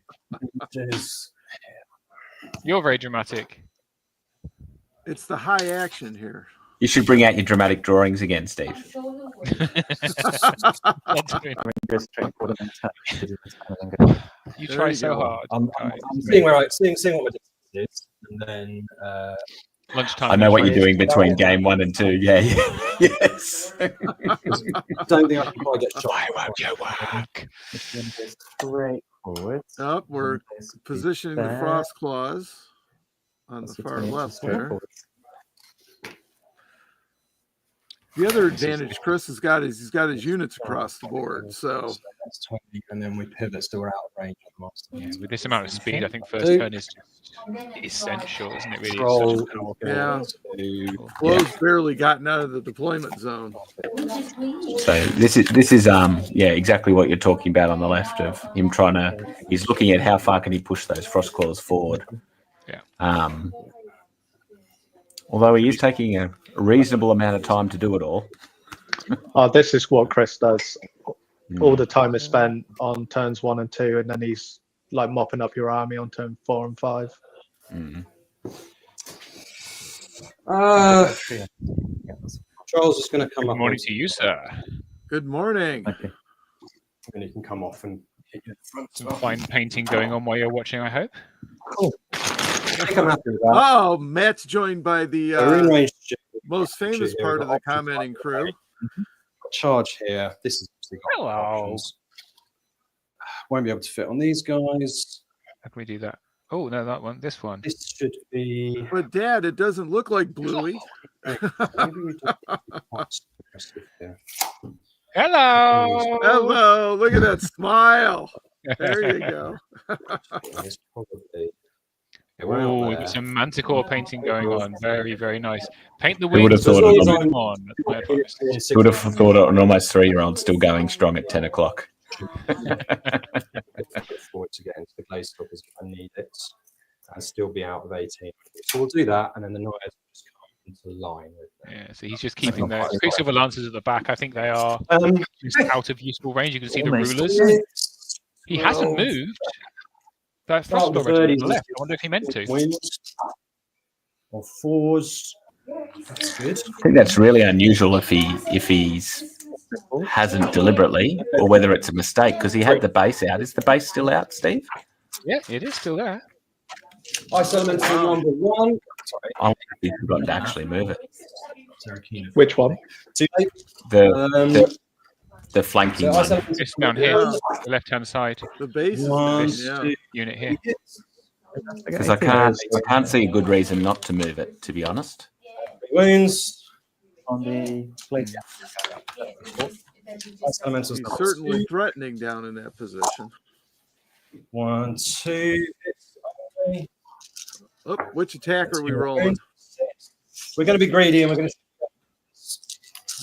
You're very dramatic. It's the high action here. You should bring out your dramatic drawings again, Steve. You try so hard. I'm seeing what my distance is, and then Lunchtime. I know what you're doing between game 1 and 2. Yeah. Yes. don't think I can quite get shot. Why won't you work? Straight forward. Up, we're positioning the Frost Claws on the far left there. The other advantage Chris has got is he's got his units across the board. So that's 20, and then we pivot, so we're out of range of the monster. Yeah, with this amount of speed, I think first turn is just essential, isn't it? Really. It's such a powerful- yeah, Yeah. Flo's barely gotten out of the deployment zone. So this is exactly what you're talking about on the left of him he's looking at how far can he push those Frostclaws forward. Yeah. Although he is taking a reasonable amount of time to do it all. Oh, this is what Chris does. All the time is spent on turns 1 and 2, and then he's like mopping up your army on turn 4 and 5. Charles is going to come Good up. morning to you, sir. Good morning. And you can come off and hit you in front. Some fine painting going on while you're watching, I hope. Cool. I think I'm happy with that. Oh, Matt's joined by We're in the range. most famous part of the commenting crew. Charge here. This is obviously got Hello. options. Won't be able to fit on these guys. How can we do that? Oh no, that one. This one. This should be. But Dad, it doesn't look like Bluey. Maybe we just here. Hello. Hello, look at that smile. There you go. It's probably. Okay, we're out Oh, there. there's some manticore painting going on. Very, very nice. Paint the Who would have wings. thought it? Come on. That's my advice. Who would have thought an almost 3-year-old still going strong at 10 o'clock? Look forward to getting to the glaze because I need it and still be out of 18. So we'll do that, and then the Naiads will just come into line with them. Yeah, so he's just keeping the Quicksilver Lancers at the back. I think they are just out of useful range. You can see the rulers. He hasn't moved. That Well, Frostclaw the Regiment on birdies the left. I wonder if he meant to. Wins or fours. That's good. I think that's really unusual if he's hasn't deliberately, or whether it's a mistake because he had the base out. Is the base still out, Steve? Yeah, it is still there. Ice Elemental number 1. Sorry. I wonder if he's forgotten to actually move it. Which one? Too late. The flanking So Ice one. Elemental It's down here, Yeah. the left-hand side The base is One, big, yeah. two, unit here. Because I can't see a good reason not to move it, to be honest. wounds. On the plate. Ice Elementals He's number certainly 2. threatening down in that position. 1, 2. Oh, which attacker are we rolling? We're going to be greedy and we're going to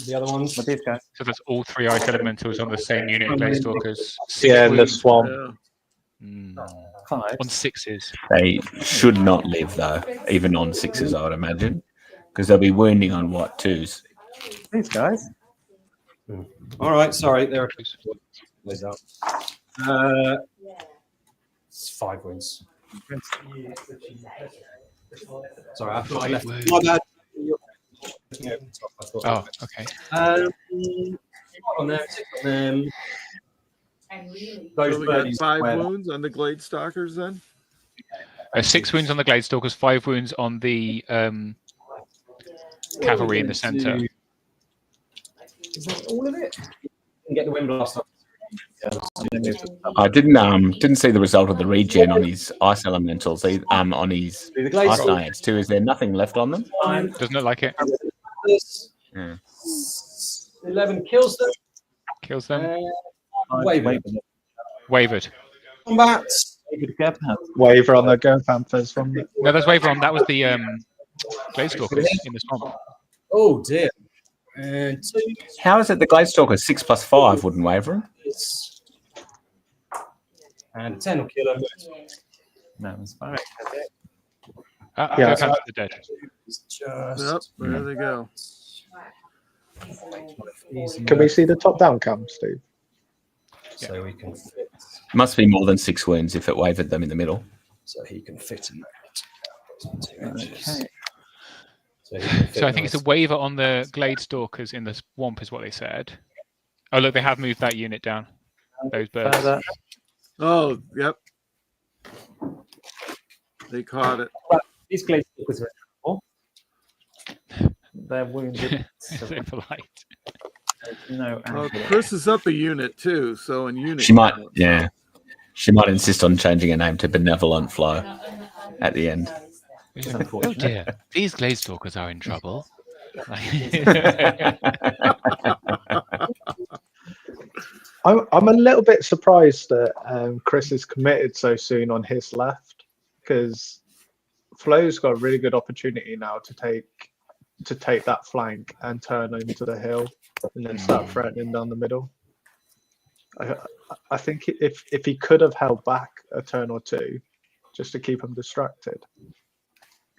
the other ones. What these guys? So that's all 3 Ice Elementals on the same unit, Glaystalkers. Yeah, in the swamp. Yeah. 5. On 6s. They should not live though, even on 6s, I would imagine, because they'll be wounding on what 2s. These guys. All right, sorry, there are those out. It's 5 wounds. Sorry, I thought I left. My bad. Oh, okay. On them, 6 on them. So Those we got birdies 5 where- wounds on the Glade Stalkers then? 6 wounds on the Gladstalkers, 5 wounds on the cavalry in the center. Is that all of it? You can get the wind blast up. I didn't see the result of the regen on his ice elementals. On his The Glade ice Stalker. naiads too. Is there nothing left on them? Doesn't look like it. This Yeah. 11 kills them. Kills them. Waver. Wavered. Combat. Waver on the Go Panthers from the No, that's Waver on. That was the Gladestalkers in the swamp. Oh dear. And two How is it the Gladestalker 6+5 wouldn't waver him? is. And 10 will kill him. No, it's fine. Yeah, Yeah, Go Panthers are dead. It's just. Yep, there they go. Can we see the top down cam, Steve? So we can fit. Must be more than 6 wounds if it wavered them in the middle. So he can fit in that. 2 inches. Okay. So, he can fit So I think it's a nice- Waver on the Gladestalkers in the swamp, is what they said. Oh, look, they have moved that unit down. Those birds. Further. Oh, yep. They caught it. These Gladestalkers are in trouble. They're wounded. So So polite. there's no Well, ambulance. Chris is up a unit too, so in unit. She might, count. yeah. She might insist on changing her name to Benevolent Flow at the end. It's Oh unfortunate. dear, these Gladestalkers are in trouble. I'm a little bit surprised that Chris is committed so soon on his left, because Flo's got a really good opportunity now to take that flank and turn into the hill and then start threatening down the middle. I think if he could have held back a turn or two just to keep him distracted.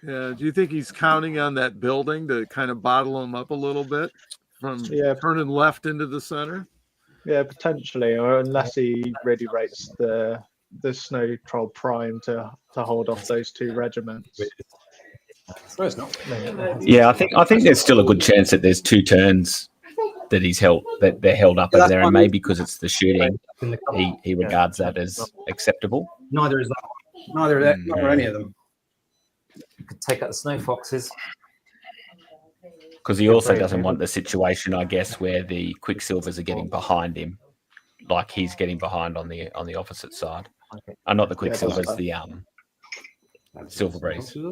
Yeah. Do you think he's counting on that building to kind of bottle him up a little bit from Yeah. turning left into the center? Yeah, potentially, or unless he really rates the Snow Troll Prime to hold off those 2 regiments. No, it's not. Yeah, I think there's still a good chance that there's 2 turns that they're held up over there, and maybe because it's the shooting, he regards that as acceptable. Neither is that one. Neither of that, nor any of them. You could take out the Snow Foxes. Because he also doesn't want the situation, I guess, where the Quicksilvers are getting behind him, like he's getting behind on the opposite side. Okay. Not the Quicksilvers, the Silver Breeze. It's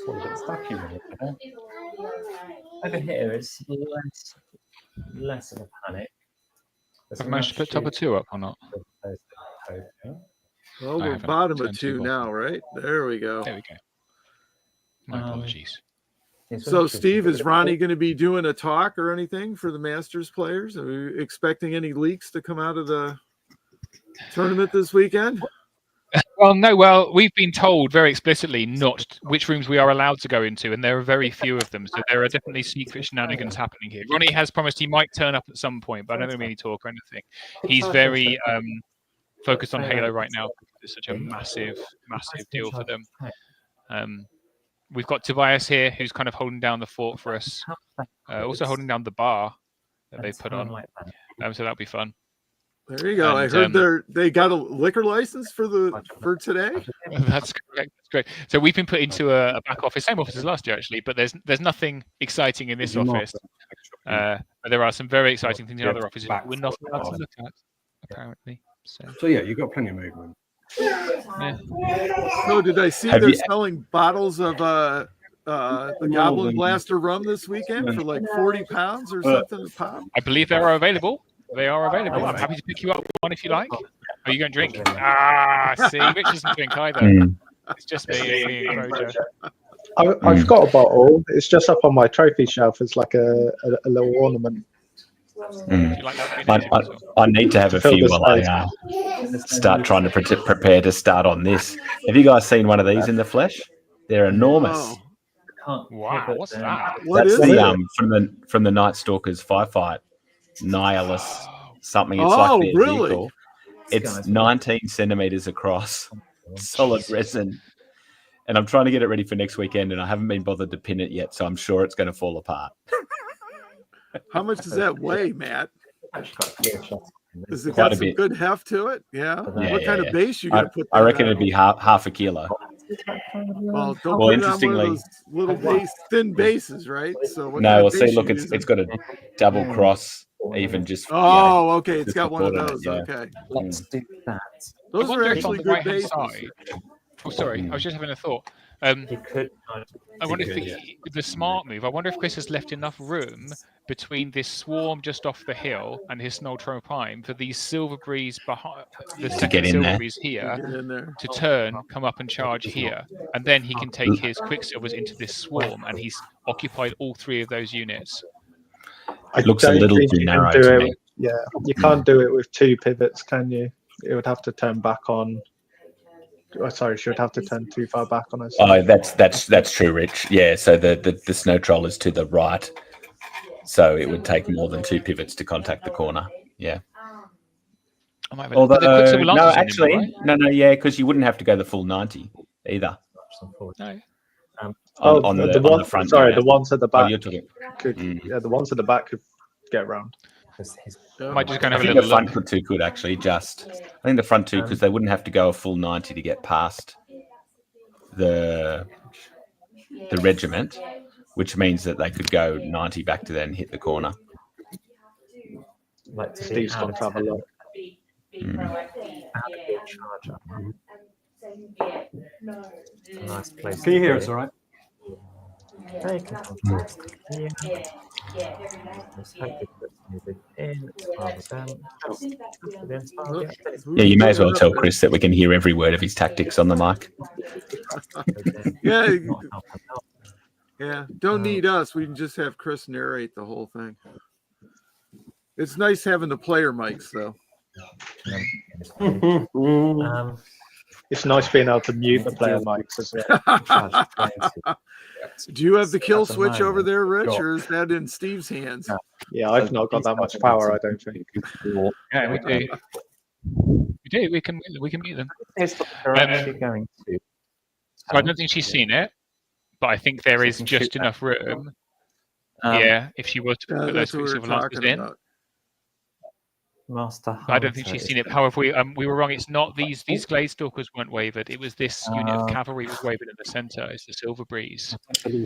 all a bit stucky with it. Over here, it's less of a panic. There's Have managed to put top of 2 up or not? Well, I we're haven't bottom of turned 2 2 now, right? There we go. There we go. My apologies. So, Steve, is Ronnie going to be doing a talk or anything for the Masters players? Are we expecting any leaks to come out of the tournament this weekend? Well, no. Well, we've been told very explicitly not which rooms we are allowed to go into, and there are very few of them. So there are definitely secret shenanigans happening here. Ronnie has promised he might turn up at some point, but I don't think we any talk or anything. He's very focused on Halo right now because it's such a massive deal for them. We've got Tobias here, who's kind of holding down the fort for us, also holding down the bar that they put on. So that'll be fun. There you go. And, I heard they got a liquor license for today. That's correct. That's great. So we've been put into a back office, same office as last year actually, but there's nothing exciting in this office. But there are some very exciting things in other offices we're not allowed to look at, apparently. So yeah, you've got plenty of movement. Yeah. So did I see they're selling bottles of the Goblin Blaster rum this weekend for like 40 pounds or something a pop? I believe they are available. They are available. I'm happy to pick you up one if you like. Are you going to drink? See, Rich doesn't drink either. It's just me and Roger. I've got a bottle. It's just up on my trophy shelf. It's like a little ornament. I need to have a few while I start trying to prepare to start on this. Have you guys seen one of these in the flesh? They're enormous. Wow, what's that? That's the from the Night Stalkers firefight. Nihilus something. It's like their vehicle. It's 19 centimeters across, solid resin. And I'm trying to get it ready for next weekend, and I haven't been bothered to pin it yet, so I'm sure it's going to fall apart. How much does that weigh, Matt? Does it Quite got a some bit. good heft to it? Yeah. What kind of base you I gonna put? I that reckon on? it'd be half a kilo. Well, don't Well, put it on one of interestingly- those little thin bases, right? So what kind No, of well, see, base look, you it's using? got a double cross even just. Oh, okay. It's just got one of recorded those. it, yeah. Okay. Let's do that. Those I are wonder if on actually the good right-hand bases. side. Oh, sorry. I was just having a thought. He could. I wonder if could, the smart move. I wonder if Chris has left enough room between this swarm just off the hill and his Snowtro Prime for these Silver Breeze behind the second get in Silver there. Breeze here Get in there. to turn, come up and charge here, and then he can take his Quicksilvers into this swarm, and he's occupied all 3 of those units. It looks a don't little think too you can narrow do to it. me. Yeah, you can't do it with 2 pivots, can you? It would have to turn back on. Oh, sorry, she would have to turn too far back on us. Oh, that's true, Rich. Yeah, so the snow troll is to the right, so it would take more than 2 pivots to contact the corner. Yeah. I might have but the Although Quicksilver no, Lancers in actually, them, right? no, yeah, because you wouldn't have to go the full 90 either. No. On the front. Sorry, unit. the ones at the Oh, back. you're talking. Could, yeah, the ones at the back could get around. Might just go and I have a think little the front look. could two could actually just. I think the front 2 because they wouldn't have to go a full 90 to get past the regiment, which means that they could go 90 back to then hit the corner. Like to Steve's gone to have a look. Nice place. Can you hear us all right? They can control here. Let's hope they put music in. Yeah, you may as well tell Chris that we can hear every word of his tactics on the mic. Yeah. Yeah. Don't need us. We can just have Chris narrate the whole thing. It's nice having the player mics, though. It's nice being able to mute the player mics as well. Do you have the kill At the switch over moment, there, Rich, sure. or is that in Steve's hands? Yeah, I've not got that much power, I don't think. Yeah, we do. We do. We can mute them. Here's what they're actually going to. So I don't think she's seen it, but I think there So you is can just shoot enough room. Um, Yeah, if she was to put those That's what we were Quicksilver Lancers talking in. about. I Master don't Hunter think she's is seen it. However, we were wrong. It's not these Glade Stalkers weren't wavered. It was this unit of cavalry was wavered in the centre. It's the Silver Breeze.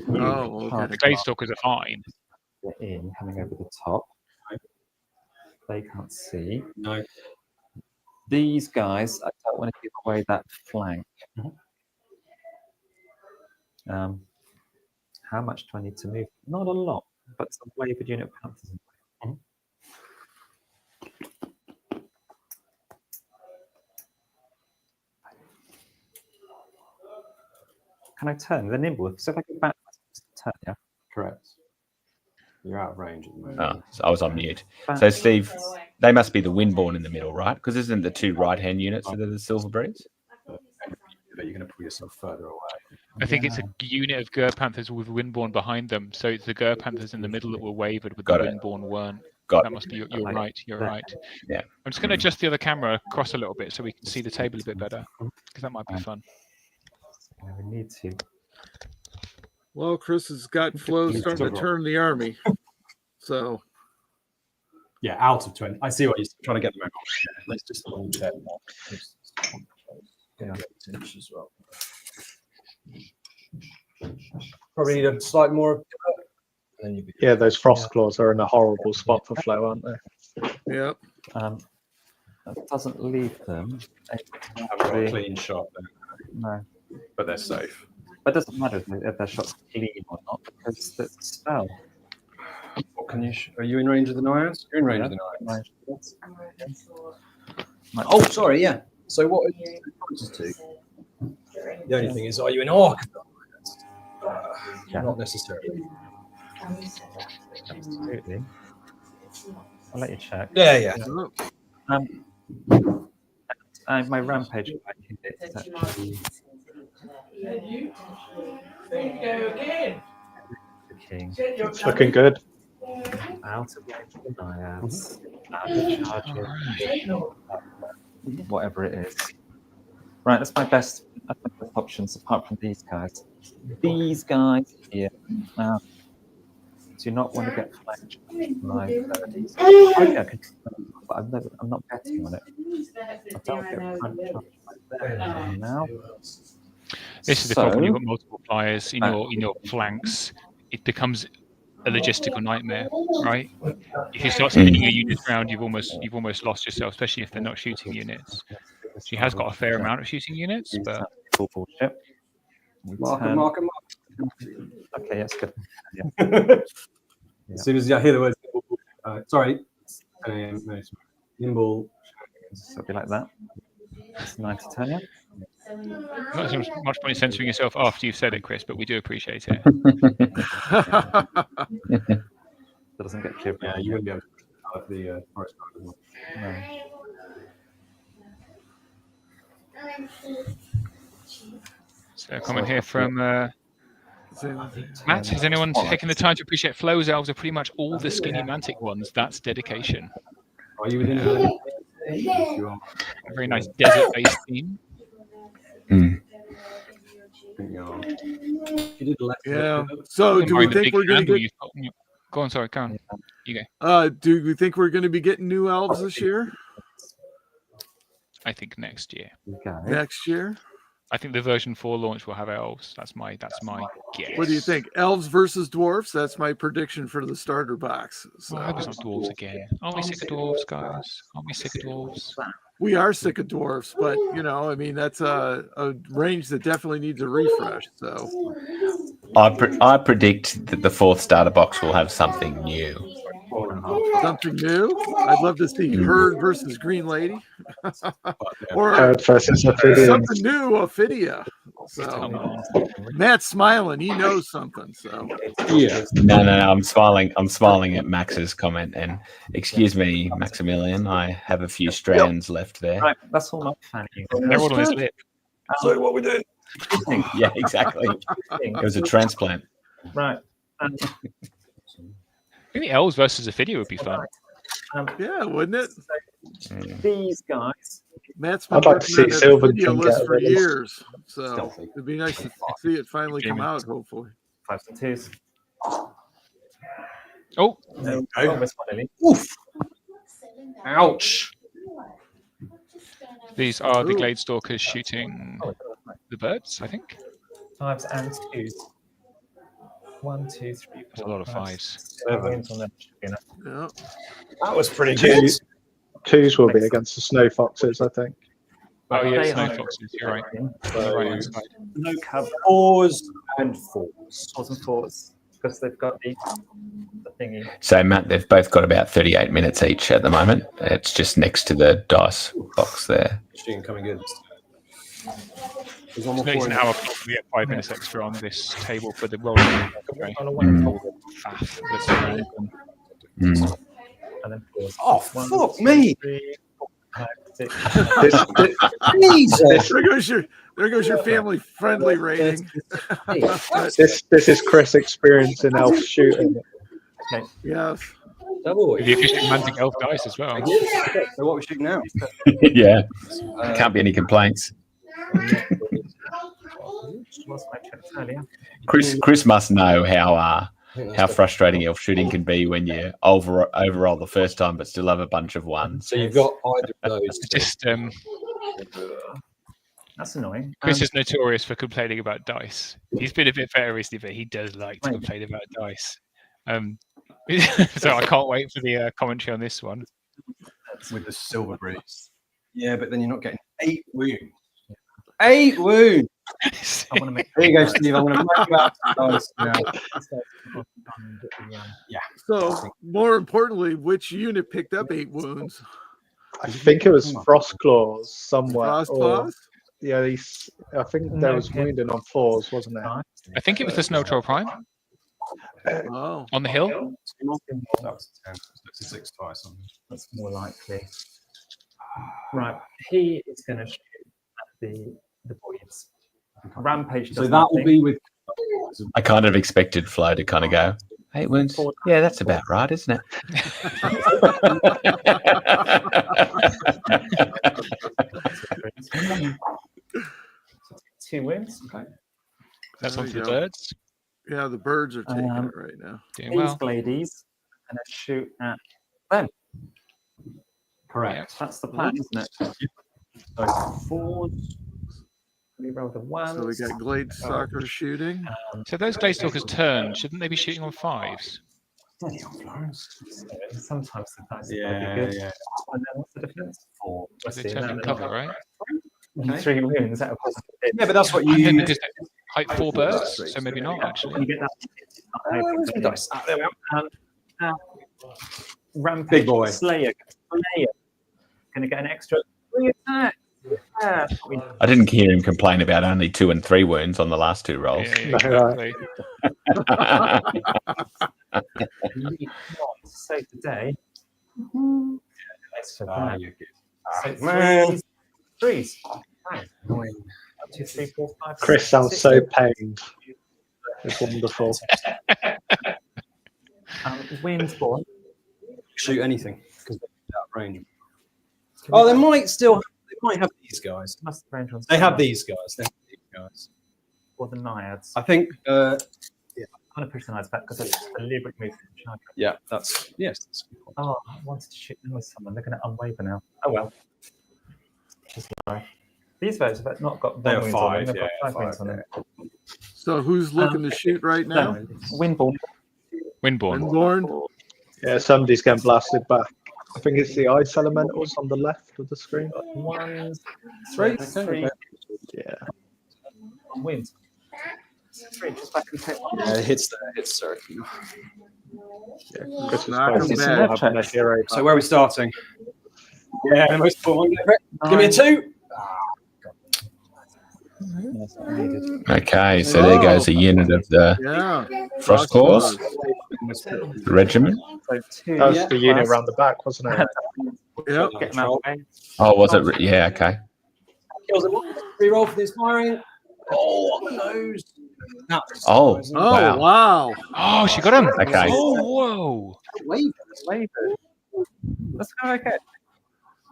Oh, okay. The Glade Stalkers are fine. Get in, coming over the top. They can't see. No. These guys, I don't want to give away that flank. How much do I need to move? Not a lot, but some wavered unit Panthers. Can I turn? They're nimble. So if I go back, turn, yeah. Correct. You're out of range at the moment. Oh, so I was on mute. So Steve, they must be the Windborn in the middle, right? Because isn't the 2 right-hand units that are the Silver Breeze? But you're going to pull yourself further away. I think it's a unit of Gur Panthers with Windborn behind them. So it's the Gur Panthers in the middle that were wavered, with Got the it. Windborn weren't. Got That must be. You're right. You're right. Yeah. I'm just going to adjust the other camera across a little bit so we can see the table a bit better, because that might be fun. We need to. Well, Chris has got Flo starting to turn the army. So, Yeah, out of 20. I see what you're trying to get them over. Yeah, let's just double check. Yeah. As well. Probably need a slight more. Then you'd be Yeah, those frost claws are in a horrible spot for Flo, aren't they? yeah. That doesn't leave them. I've got a clean shot there, No. but they're safe. But it doesn't matter if their shot's clean or not, because the spell. What can you? Are you in range of the Naiads? You're in range of the Naiads. Oh, sorry. Yeah. So what are you closest to? The only thing is, are you in Ark? Not necessarily. Absolutely. I'll let you check. Yeah. My rampage back in it is actually king. It's looking good. Out of range of the Naiads. Out of charge. Whatever it is. Right, that's my best options apart from these guys. These guys here. Now, do you not want to get flanked by 30s? I can, but I'm not betting on it. I don't get flanked by them now. This is the problem when you've got multiple flyers in your flanks. It becomes a logistical nightmare, right? If you start spinning your units around, you've almost lost yourself, especially if they're not shooting units. She has got a fair amount of shooting units, but Full ship. Mark Turn. and mark and Okay, that's good. mark. As soon as I hear the words, sorry, nimble. So it'll be like that. It's 9 to 10, yeah? not so much point in censoring yourself after you've said it, Chris, but we do appreciate it. That doesn't get clear. Yeah, you wouldn't be able to out the forest garden. No. So a comment here from Matt. Has anyone taken the time to appreciate Flo's elves are pretty much all the skinny mantic ones? That's dedication. Are you within the you are. A very nice desert-based theme. Mm. You did the left. Yeah. So do we The think big we're going to handle get? you- Go on, sorry, Karen. You go. Do we think we're going to be getting new elves this year? I think next year. Okay. Next year? I think the version 4 launch will have elves. That's my guess. What do you think? Elves versus dwarfs? That's my prediction for the starter box. So Well, I hope it's not dwarves again. Aren't we sick of dwarves, guys? Aren't we sick of dwarves? we are sick of dwarfs, but you know, I mean, that's a range that definitely needs a refresh. So I predict that the 4th starter box will have something new. something new. I'd love to see Herd versus Green Lady, or Herd versus Ophidian. something new, Ophidia. So Matt's smiling; he knows something. So Yeah. No, I'm smiling. I'm smiling at Max's comment. And excuse me, Maximilian, I have a few strands left there. Right, that's all my planning. They're all on his lip. So what we're doing? Yeah, exactly. It was a transplant. Right. Maybe elves versus Ophidia would be fun. yeah, wouldn't it? These guys. Matt's been I'd like working to on see that Sylvan video King list get for a release. years. So it'd be nice to see it finally come out. Hopefully. 5s and 2s. Oh, No, Okay. almost finally. Oof. Ouch. these are the Ooh. Glade Stalkers shooting the birds, I think. 5s and 2s. 1, 2, 3, 4. That's a lot of 5, fives. 7 on them. You know. Yeah. That was pretty good. Twos will be against the Snow Foxes, I think. Oh, yeah, They Snow are- Foxes. You're right. So, Right-hand side. No cover. 4s and 4s. 4s and 4s. Because they've got the thingy. So, Matt, they've both got about 38 minutes each at the moment. It's just next to the dice box there. Shooting coming good. There's one more It's four an in hour clock. We get 5 minutes extra on this table for the rolling okay. On a 1 and 4. faff that's around. Mm. And then 4s. Oh, 1, fuck 2, me. 3, 4, 5, 6. Jesus. There goes your family friendly rating. This is Chris experiencing elf shooting. Yes. Double. The efficient mantic elf dice as well. So what are we shooting now? Yeah, can't be any complaints. Lost my check earlier. Chris must know how frustrating elf shooting can be when you overroll the first time but still have a bunch of ones. So you've got either of those. It's just That's annoying. Chris is notorious for complaining about dice. He's been a bit better recently, but he does like to complain about dice. So I can't wait for the commentary on this one. With the silver breeze. Yeah, but then you're not getting 8 wounds. 8 wounds. I want to make There you go, Steve. I'm going to make you out dice now. So more importantly, which unit picked up 8 wounds? I think it was Frost Claws somewhere. Frost or- Claws? Yeah, I think there was wounding on 4s, wasn't there? I think it was the Snow Troll Prime Oh. on the hill. That's a 6 twice. That's more likely. Right, he is going to shoot at the boys. Rampage. So does that will nothing. be with. I kind of expected Flo to kind of go, 8 wounds? Yeah, that's about right, isn't it? 2 wins. Okay. That's There one you for the go. birds. Yeah, the birds are taking it right now. Doing These well. ladies and then shoot at them. Correct. That's the plan, isn't it? So 4s. We roll the 1s. So we got Glade Stalker shooting. So those Glade Stalkers turn, shouldn't they be shooting on 5s? Steady on, Florence. Sometimes the dice are Yeah, really good. yeah. And then what's the difference? 4. They turned in cover, right? Okay. 3 wounds. That was Yeah, but that's what And then you. because they hype 4 birds, so maybe not You actually. get that. Where's my dice? Ah, there we are. Rampage Big boy. Slayer. Going to get an extra 3 attack. Yeah. I didn't hear him complain about only 2 and 3 wounds on the last 2 rolls. Yeah, exactly. Elite not to save the day. Extra Ah, that. you're good. So man. threes. Annoying. 1, 2, 3, 4, 5. Chris 6, sounds 6. so pained. It's wonderful. Windsborn. Shoot anything because they're out of range. Oh, they might still. They might have these guys. Must have range on. They have these guys. They have these guys. Or the Naiads. I think. I'm going to push the Naiads back because it's a deliberate move. Yeah, that's yes. That's a good point. Oh, I wanted to shoot them with someone. They're going to unwaver now. Oh well. Just lie. These votes have not got They one are wounds on them. 5. They've Yeah, got 5 5. wounds on them. So who's looking to shoot right now? Windborn. Windborn. Windborn? Yeah, somebody's getting blasted back. I think it's the ice elementals on the left of the screen. 1, 3. 3 Yeah. wins. 3 just back and take 1. Yeah, it hits circle. Chris is Knock 'em supposed to back. have a hero. So where are we starting? Yeah, the most important one. Give me a 2. Okay, so there goes a unit of the Yeah. Frost Claws regiment. So 2. That was the unit around the back, wasn't it? Yep. Get them out of the way. Oh, was it? Yeah, okay. Kills him. Reroll for the inspiring. Oh, on the nose. No. Oh, Oh, wow. wow. Oh, she got him. Okay. Oh, whoa. Wave. Let's go okay.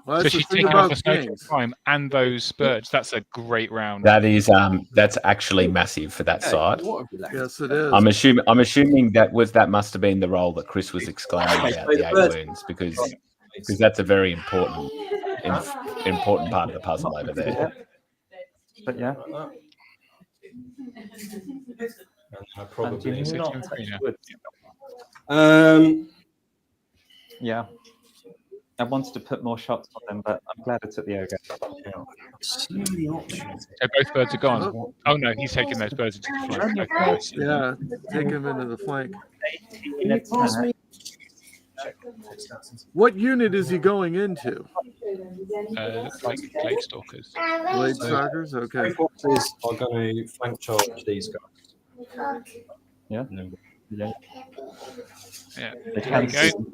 Well, So that's the she's thing taken off about the Snowflake Kings. Prime and those birds. That's a great round. That is that's actually massive for that side. What have we left? Yes, it is. I'm assuming that must have been the role that Chris was exclaiming about the 8 wounds because that's a very important part of the puzzle over there. But yeah. I And probably. do not Yeah. touch wood. Yeah. I wanted to put more shots on them, but I'm glad I took the ogre. So many options. So both birds are gone. Oh no, he's taking those birds into the flank. Okay, I see. Yeah, take him into the flank. Can you pass me? What unit is he going into? Looks like Plague Stalkers. Blade Stalkers? Okay. Three foxes are going to flank charge these guys. Yeah. And then Yeah. Yeah. They There we can go.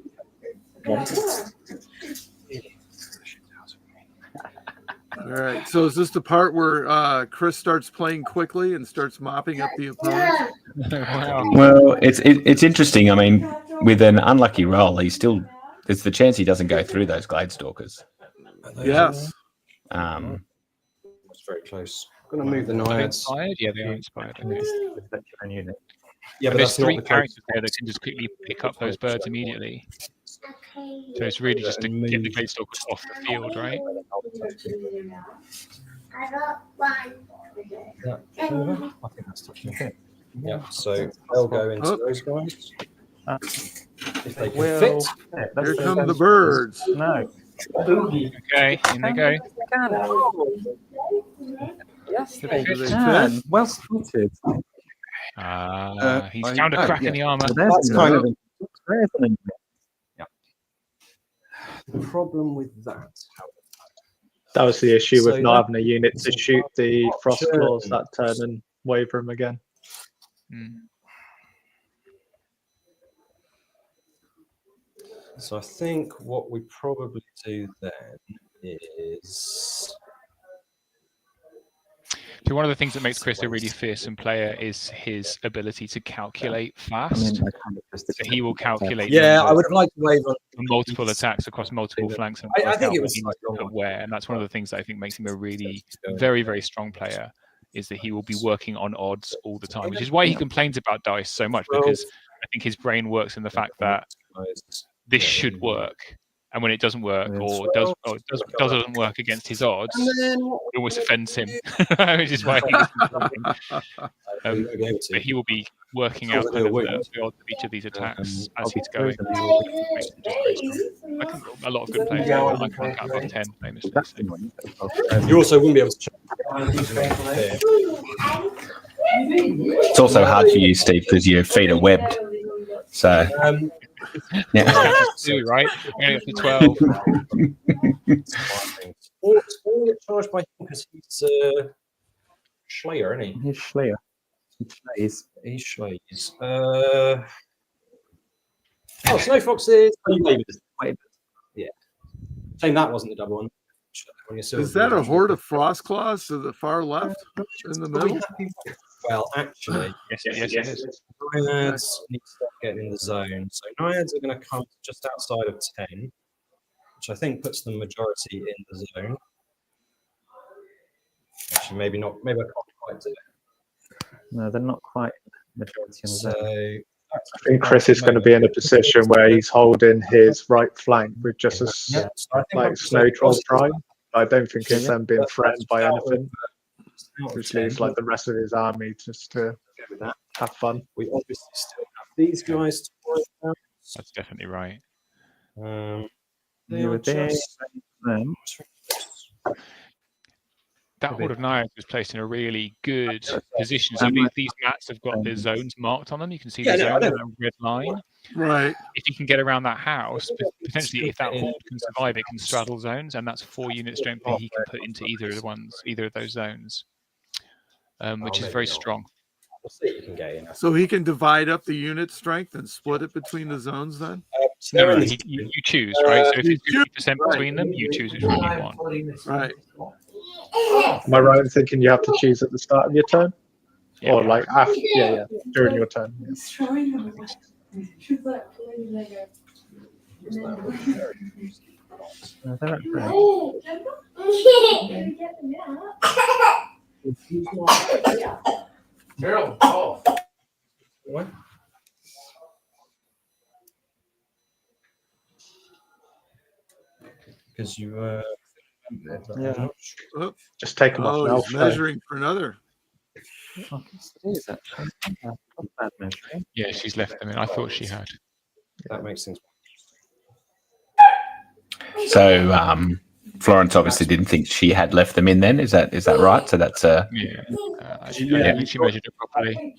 All right. So is this the part where Chris starts playing quickly and starts mopping up the opponent? Wow. Well, it's interesting. I mean, with an unlucky roll, there's the chance he doesn't go through those Glade Stalkers. Yes. It's very close. I'm going to move the Are they Naiads. inspired? Yeah, they are inspired. Okay. Unit. Yeah, And but there's that's not 3 the case. characters there that can just quickly pick up those birds immediately. So it's really just to get the Glade Stalkers off the field, right? Yeah. I think that's touching it. Yeah, so they'll go into Oh. those guys. If they can Will fit. Here come the birds. No. Okay, in they go. Yes, Did they they fit? can. Well spotted. He's found a crack in the armor. Well, That's kind of there's an the problem with that. That was the issue with So not that- having a unit to shoot the Frost Sure. Claws that turn and waver him again. Mm. So I think what we probably do then is So one of the things that makes Chris a really fearsome player is his ability to calculate fast. So he will calculate I numbers would have liked to wave on. for multiple attacks across multiple flanks. And I work think out it when was he's like long one. aware, and that's one of the things that I think makes him a really very, very strong player. Is that he will be working on odds all the time, which is why he complains about dice so much, because I think his brain works in the fact that this should work, and when it doesn't work doesn't work against his odds, And then it always offends him, which is why he but he will be working Sounds out like kind a of win. the odds of each of these attacks I'll as be he's going. frozen. Makes it just very strong. I think a lot of good players. I can't count above 10, famously. So. You also wouldn't be able to check. It's also hard for you, Steve, because your feet are webbed. So yeah. Two, right? We're going to get to 12. Or get charged by him because he's Schleyer, isn't he? Here's Schleyer. He's He's Schleys. Oh, Snow Foxes. Oh, you wavered. Yeah. Shame that wasn't the double one. Is that a horde of frost claws to the far left in the middle? Well, actually, Yes, it is. Naiads need to start getting in the zone. So Naiads are going to come just outside of 10, which I think puts the majority in the zone. Actually, maybe not. Maybe I can't quite do it. no, they're not quite majority in the So zone. I think Chris is going to be in a position where he's holding his right flank with just a yeah, so I think like I'm snow troll prime. I don't think it's Yeah. them being threatened by anything. out of Which 10. leaves like the rest of his army just to Go with that. have fun. We obviously still have these guys to worry about. That's definitely right. They You are were there. just That Horde of Naiads was placed in a really good position. So these mats have got the zones marked on them. You can see the zone on a red line. Right. If you can get around that house, potentially if that Horde can survive, it can straddle zones, and that's 4 unit strength that he can put into either of those zones, which is very strong. We'll see if you can get in. So he can divide up the unit strength and split it between the zones then? So they're in No, this- you choose, right? So if You it's 50% between them, you choose which one you want. Right. Am I right in thinking you have to choose at the start of your turn? Yeah. Or like after, during your turn? Yeah. No, they're at red. What? Because you Yeah. Oh, Just take them off oh now. he's measuring for another. Oh, yes, it is actually. Yeah, not bad measuring. Yeah, she's left them in. I thought she had. that makes things. So Florence obviously didn't think she had left them in. Then is that right? So that's Yeah. I don't think she measured it properly.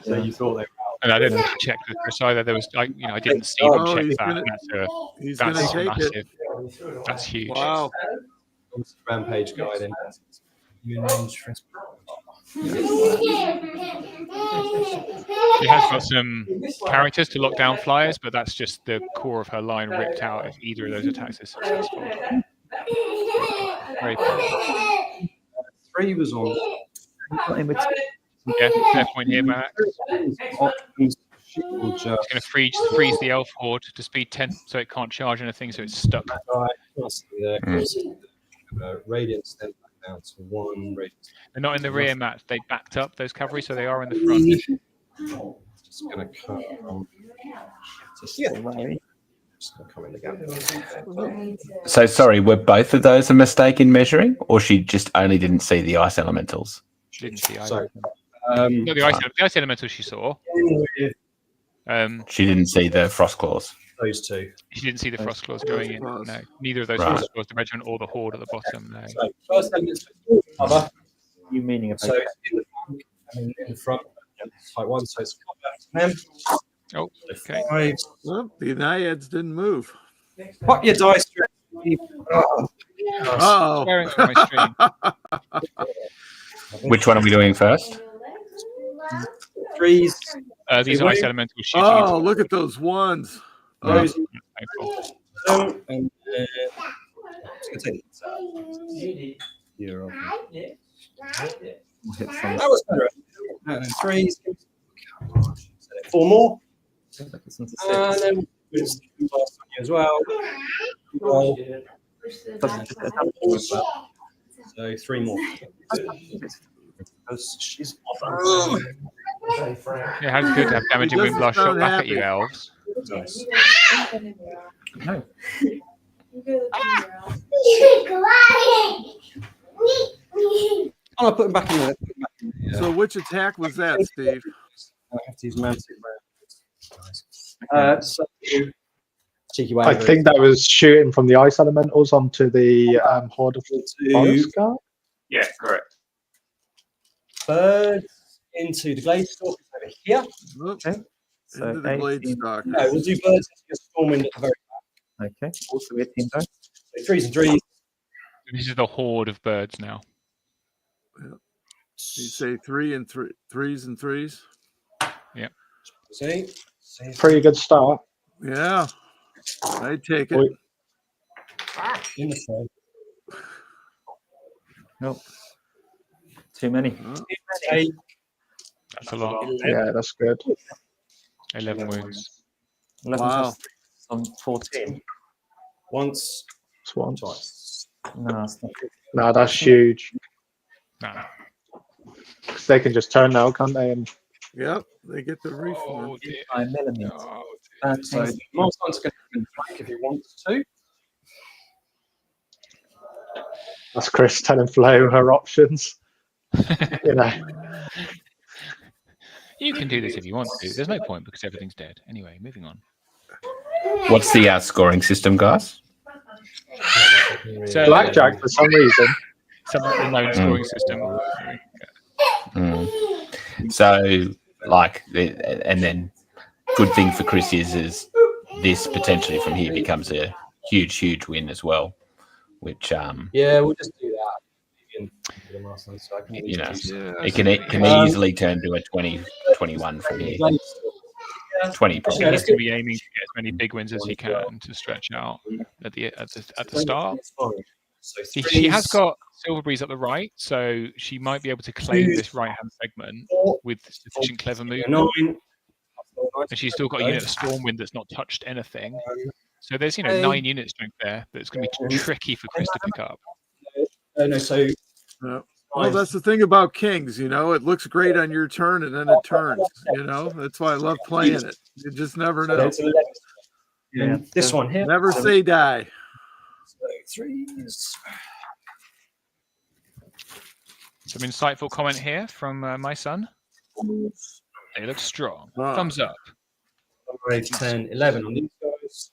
So you thought they were And I didn't check with Chris either. There was, I didn't see them Oh, check he's that. gonna- He's going That's to take massive. it. That's huge. Wow. Rampage guy then. You named Chris. She has got some characters to lock down flyers, but that's just the core of her line ripped out if either of those attacks is successful. Very powerful. 3 was on. Got in between. Yeah, fair point here, Max. Options. She will just. It's going to freeze the elf horde to speed 10, so it can't charge anything, so it's stuck. Can't see there. Can't see the, Radiance then back down to 1. Radiance. They're not in the rear, Matt. They backed up those cavalry, so they are in the front. Just going to come. Just Right. going to come in the gap. so. Sorry, were both of those a mistake in measuring, or she just only didn't see the ice elementals? Didn't see either. So, No, the ice elemental she saw. with She didn't see the frost claws. those 2. She didn't see the frost claws going in. No, neither of those Right. frost claws, the regiment or the horde at the bottom. No. So, first element's cover. You meaning of So, it's in the front, and in the front, type 1, so it's combat to them. Oh, So okay. 5. Well, the Naiads didn't move. Pop your dice. Oh. Swearing from my stream. Which one are we doing first? 3s. These ice elementals shooting Oh, into look at those ones. Oh, Those painful. 2, and it's going to take this out. You're off. That was better. And then 3s. 4 more. And then it's last on you as well. Well, so 3 more. Because she's off. Yeah, how good to have damaging wind blast shot back at you, elves. Nice. No. Oh, I'll put him back in there. so which attack was that, Steve? I have to use magic so cheeky way. I think that was shooting from the ice elementals onto the horde of forest guard. Yeah, correct. Birds into the glade stalkers over here. Oops, Okay. So into the glade 18. stalkers. No, we'll do birds into your stormwind at the very Okay. Also 18 dice. so threes and threes. This is the horde of birds now. You say threes and threes. See? Pretty good start. Yeah, I take it. Wait. In the front. Nope. Too many. Eight. That's a lot. Yeah, that's good. 11 wounds. 11 Wow. plus 3 on 14. Once, Once. twice. No, it's not good. No, that's huge. No. 'Cause they can just turn now, can't they? And Yep, they get the reform. Oh, dear. 5 millimeters. Oh, So Marston's going to come in flank if he wants to. that's Chris telling Flo her options. You know, you can do this if you want to. There's no point because everything's dead. Anyway, moving on. What's the scoring system, guys? So, blackjack for some reason. some unknown scoring system. So, like, and then good thing for Chris is this potentially from here becomes a huge win as well, which Yeah, we'll just do that. The Marston, so I can you know Yeah, it can easily turn to a 20-21 from here. 20 probably. He's going to be aiming to get as many big wins as he can to stretch out at the start. So She has got Silverbreeze up the right, so she might be able to claim this right-hand segment with sufficient clever movement. 9. And she's still got a unit of Stormwind that's not touched anything. So there's 9 unit strength there, but it's going to be tricky for Chris to pick up. No, so Yeah. Well, that's the thing about kings, it looks great on your turn and then it turns, That's why I love playing it. You just never know. it's 11. Yeah. This one here. Never say die. So threes. Some insightful comment here from my son. They look strong. Wow. Thumbs up. 5, 10, 11 on these guys.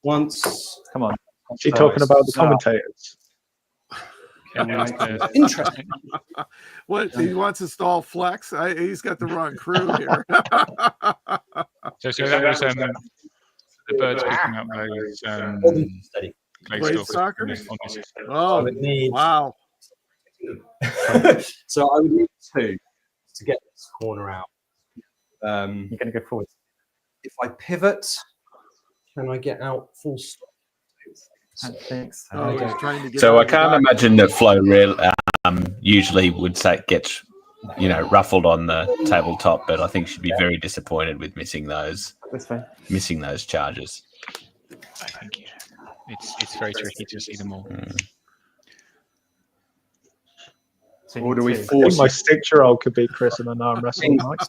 Once. Come on. She talking about the commentators. Interesting. What he wants to stall flex? He's got the wrong crew here. So that was the birds picking up those Steady. Glade stalkers? Oh, I would need. wow. So I would need 2 to get this corner out. You're going to go forward. If I pivot, can I get out full stop? I think so. Oh, he's trying to get So out I of the can't box. imagine that Flo usually would say gets ruffled on the tabletop, but I think she'd be very disappointed with missing those This way. charges. I think it's very tricky to see them all. So Or do we two. I think my 6-year-old could beat Chris in an arm wrestling match.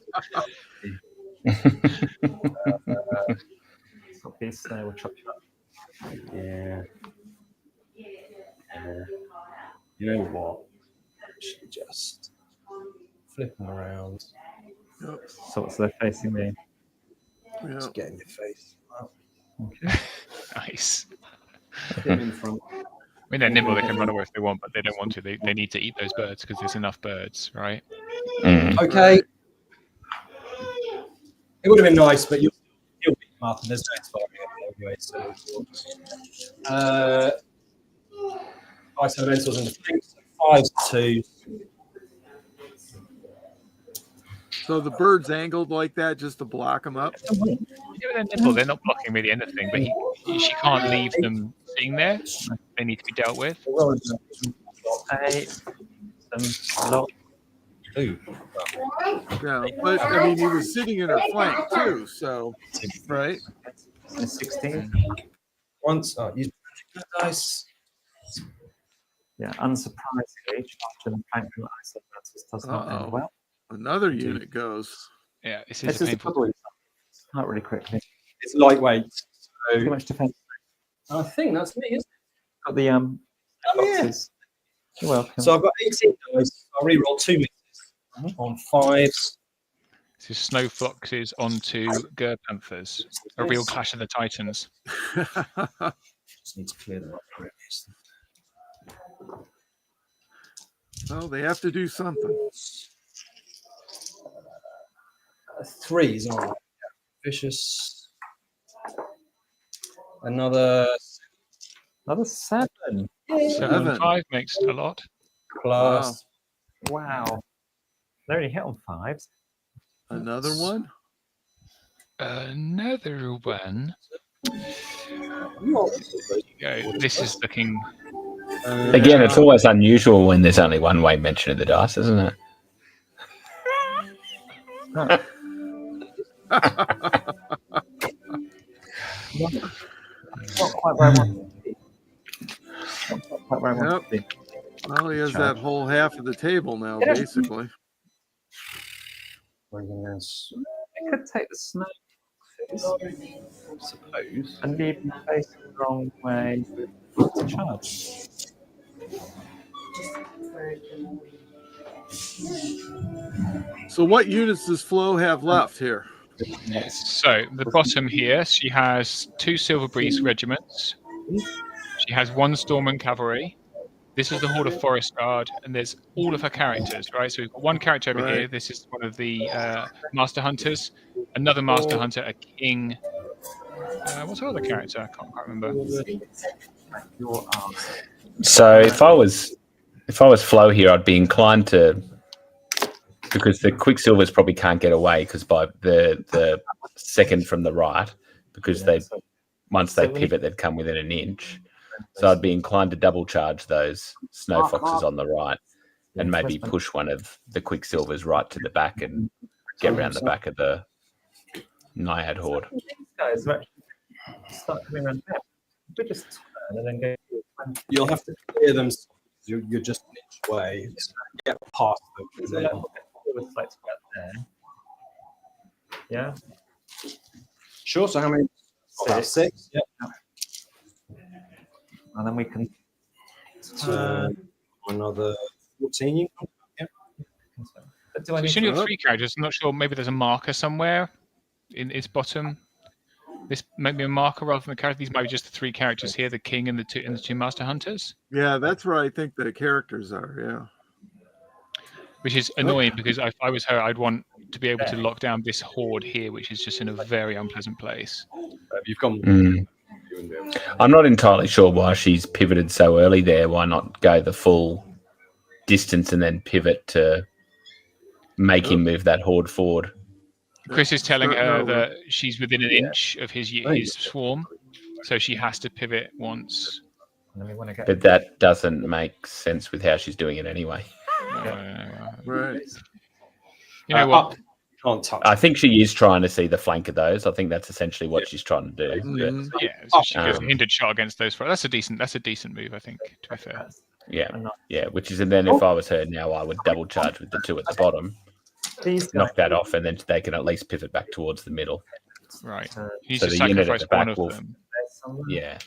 Got these, we'll chop you up. Yeah. You know what? Should just flip them around. So they're facing me. Yeah. Just get in your face. Nice. Get in front. I mean, they're nimble. They can run away if they want, but they don't want to. They need to eat those birds because there's enough birds, right? Okay. It would have been nice, but you'll beat them up, and there's no inspiring anyway. So, ice elementals in the flank. So 5 to 2. So the bird's angled like that just to block them up. Yeah, they're nimble. They're not blocking really anything, but she can't leave them sitting there. They need to be dealt with. 8. Some lot. Ooh. Yeah, but I mean, he was sitting in her flank too. So, right? 16. Once, use dice. Yeah, unsurprisingly, after the Franklin ice does not end well. Another unit goes. Yeah, this This is is painful. probably not really quickly. It's lightweight. Too So much defense. I think that's me, isn't it? Got the yeah. boxes. You're welcome. So I've got 18 dice. I'll re-roll 2 misses on 5s This is Snow Foxes onto Ger Panthers. A real clash of the titans. Just need to clear them up. Well, they have to do something. Threes, aren't they? Vicious. Another 7. 7 and Seven. 5 makes a lot. plus. Wow. They only hit on 5s. Another one. Another one. This is looking. Again, it's always unusual when there's only one way mention of the dice, isn't it? Not quite where I want it to be. Not quite where I want it to be. Well, he has that whole half of the table now, basically. I could take the snow, I suppose. and leave them facing the wrong way to charge. So, what units does Flo have left here? Yes. So the bottom here, she has 2 Silver Breeze regiments. She has 1 Stormman cavalry. This is the Horde of Forest Guard, and there's all of her characters, right? So we've got 1 character over here. This is one of the Master Hunters. Another Master Hunter, a King. What's her other character? I can't quite remember. So if I was Flo here, I'd be inclined to, because the Quicksilvers probably can't get away because by the second from the right, because once they pivot, they'd come within an inch. So I'd be inclined to double charge those Snow Foxes on the right and maybe push one of the Quicksilvers right to the back and get around the back of the Naiad Horde. Guys, start coming around there. We just turn and then go. You'll have to clear them. You're just an inch away. Get past them. Yeah. Sure. So how many? About 6. Yeah. And then we can Another 14. Yeah. But do I So need she only to got 3 characters. I'm not sure. Maybe there's a marker somewhere in its bottom. This might be a marker rather than the character. These might be just the 3 characters here: the King and the two Master Hunters. Yeah, that's where I think the characters are. Yeah. Which is annoying because if I was her, I'd want to be able to lock down this horde here, which is just in a very unpleasant place. You've gone. I'm not entirely sure why she's pivoted so early there. Why not go the full distance and then pivot to make him move that horde forward? Chris is telling her that she's within an inch of his swarm, so she has to pivot once. But that doesn't make sense with how she's doing it anyway. Right. You know what? Can't touch. I think she is trying to see the flank of those. I think that's essentially what she's trying to do. Mhm. But, Yeah, so she goes hindered shot against those. That's a decent move, I think. To be fair. yeah. Which is, and then if I was her now, I would double charge with the 2 at the bottom, knock that off, and then they can at least pivot back towards the middle. Right. You So just the unit at sacrifice the back one of will, them. yeah.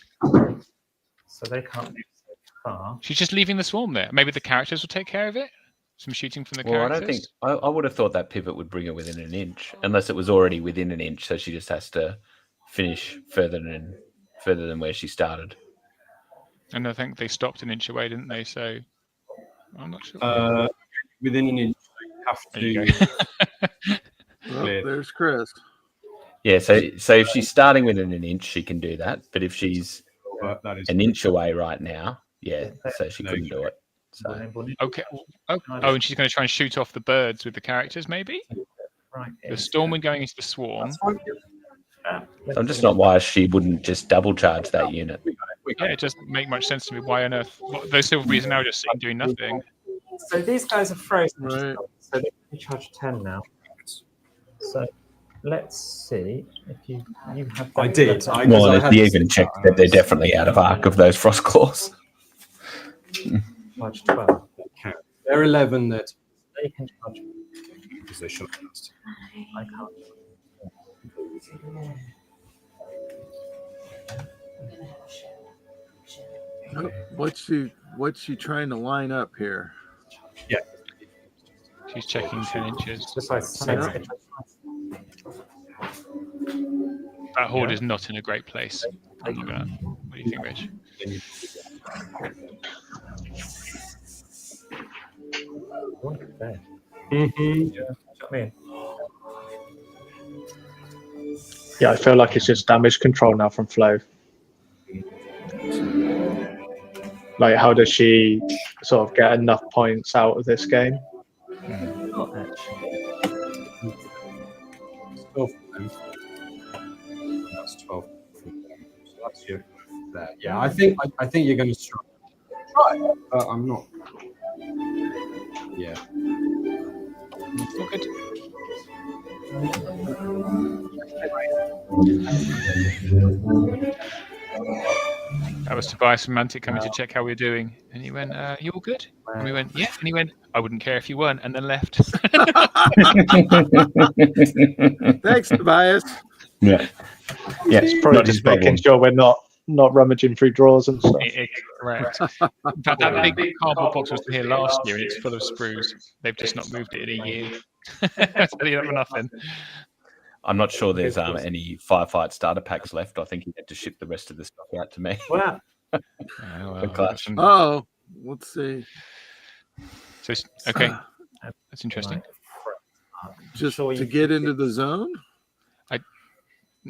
So they can't move so far. She's just leaving the swarm there. Maybe the characters will take care of it. Some shooting from the Well, characters. I don't think I would have thought that pivot would bring her within an inch, unless it was already within an inch. So she just has to finish further than where she started. And I think they stopped an inch away, didn't they? So I'm not sure. Within an inch, you have There you to. go. Well, there's Chris. Yeah. So if she's starting within an inch, she can do that. But if she's That is an inch away right now, so she couldn't do it. So Okay. Oh, and she's going to try and shoot off the birds with the characters, maybe? Right. The stormwind going into the swarm. I'm just not why she wouldn't just double charge that unit. Yeah, it doesn't make much sense to me. Why on earth? Those Silver Breeze are now just sitting doing nothing. So these guys are frozen, Right. so they can charge 10 now. So let's see if you have. I did. Well, you even checked that they're definitely out of arc of those frost claws. Charge 12. They're 11. That They can charge. because they should have passed. I can't. What's she trying to line up here? She's checking 10 inches. Just like That horde is not in a great place. I'm not gonna. What do you think, Rich? Yeah, I feel like it's just damage control now from Flo. Like, how does she sort of get enough points out of this game? Not actually. 12 for them. That's 12 for them. So that's your there. Yeah, I think you're going to try, but I'm not. Yeah. All good. That was Tobias from Mantic coming to check how we were doing, and he went, "You all good?" And we went, "Yeah." And he went, "I wouldn't care if you weren't," and then left. Thanks, Tobias. Yeah. Yeah. It's probably Not his just making problem. sure we're not rummaging through drawers and stuff. Correct. In fact, that big cardboard box was here last year, and it's full of sprues. They've just not moved it in a year. I'll tell you that for nothing. I'm not sure there's any Firefight starter packs left. I think you had to ship the rest of the stuff out to me. Wow. Well, The clash. Oh, let's see. So, okay, that's interesting. Just to get into the zone?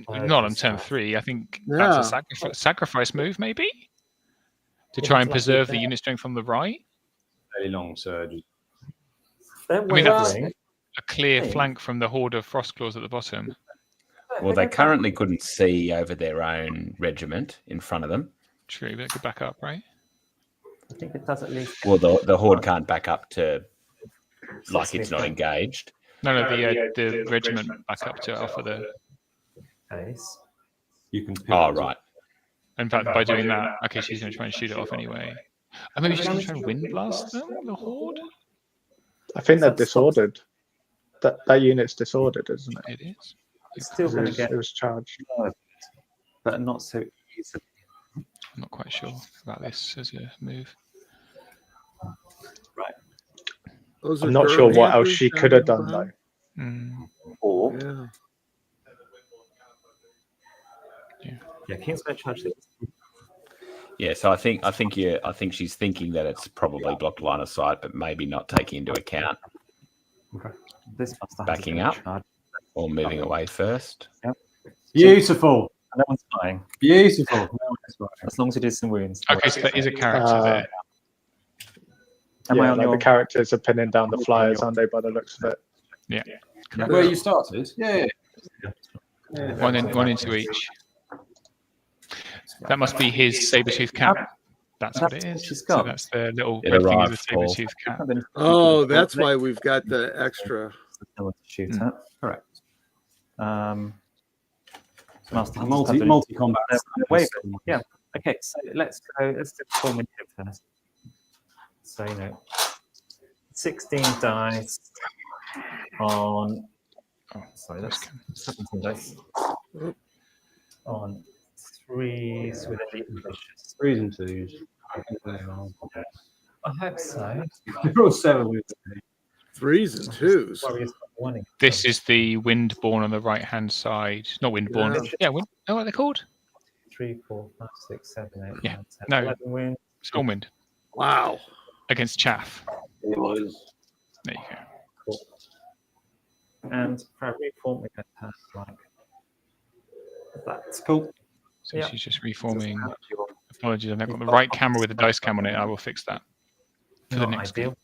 Not on turn 3. I think that's a sacrifice move, maybe? To try and preserve the unit strength on the right? Very long surge. I mean, that's a clear flank from the horde of Frostclaws at the bottom. Well, they currently couldn't see over their own regiment in front of them. True, but it could back up, right? I think it does at least. Well, the horde can't back up to like it's not engaged. No, the regiment back up to offer the Case. You can. Oh, right. In fact, by doing that, okay, she's going to try and shoot it off anyway. And maybe she's going to try and wind blast them, the horde? I think they're disordered. That unit's disordered, isn't it? It is. It's still going to get It was charged. but not so easily. I'm not quite sure about this as a move. Right. Those I'm are not sure what else Hampers she down could have there done though. behind? Or Yeah. yeah, King's going to charge this. Yeah, so I think she's thinking that it's probably blocked line of sight, but maybe not taking into account This must have backing up or moving away first. Yep. Beautiful. And that one's fine. Beautiful. As long as it is some wounds. Okay, so there is a character there. Am I Yeah, on like your... the characters are pinning down the flyers, aren't they, by the looks of it? Yeah. Where you started? Yeah. One into each. That must be his saber-tooth cap. That's what it is. She's So got. that's the little It red thing is a arrived full. saber-tooth cap. Oh, that's why we've got the extra. Shoot at. Correct. Master Multi combat. Wait, yeah. Okay, so let's go. Let's do the full minute first. So 16 dice on. Oh, sorry, that's 17 dice on 3s with elite and vicious. 3s and 2s. I hope so. They're all 7 with 3s and 2s. Sorry, it's got one in. This is the Windborn on the right-hand side. Not Windborn. Yeah, what are they called? 3, 4, 5, 6, 7, 8, Yeah. 9, 10, No. 11 wins. Stormwind Wow. against Chaff. It was. There you go. Cool. And for a reform, we're going to have like that's cool. So Yeah. she's just reforming. Apologies, I've not got the right camera with the dice cam on it. I will fix that for the Not next ideal.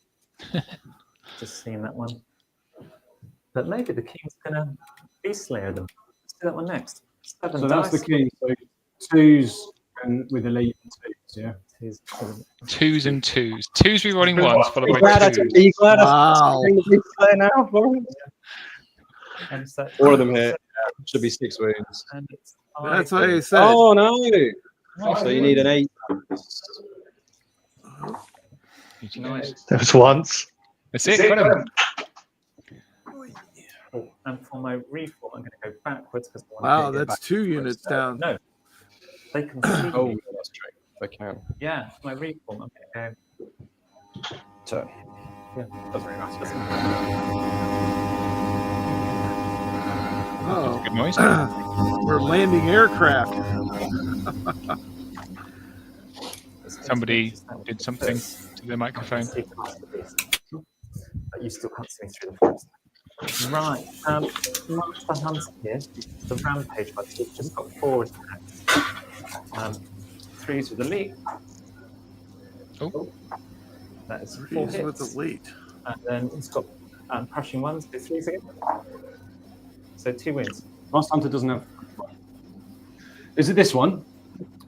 Just seeing that one. But maybe the king's going to beast slayer them. Let's do that one next. 7 So dice. that's the key. So 2s and with elite and 2s, yeah. Twos and twos. Twos rerolling ones, followed by twos. Wow. And so, Four of them hit. Should be 6 wounds. and it's That's five. why I said. Oh no! So you need an 8. Nice. There was once. That's it. Got him. Cool. And for my reform, I'm going to go backwards because Wow, that's 2 units down. No, they can see Oh, me. that's true. They can. Yeah, for my reform, I'm going to Turn. Yeah. Doesn't really matter. go. Oh, Good noise. we're landing aircraft. Somebody did something to the microphone. But you still can't see me through the forest. Right. Master Hunter here. The rampage button. It's just got 4 attacks. 3s with the leap. Oh. That is 4 Freeze hits. with the lead. And then it's got crushing ones. So 3s again. So 2 wins. Master Hunter doesn't have. Is it this one?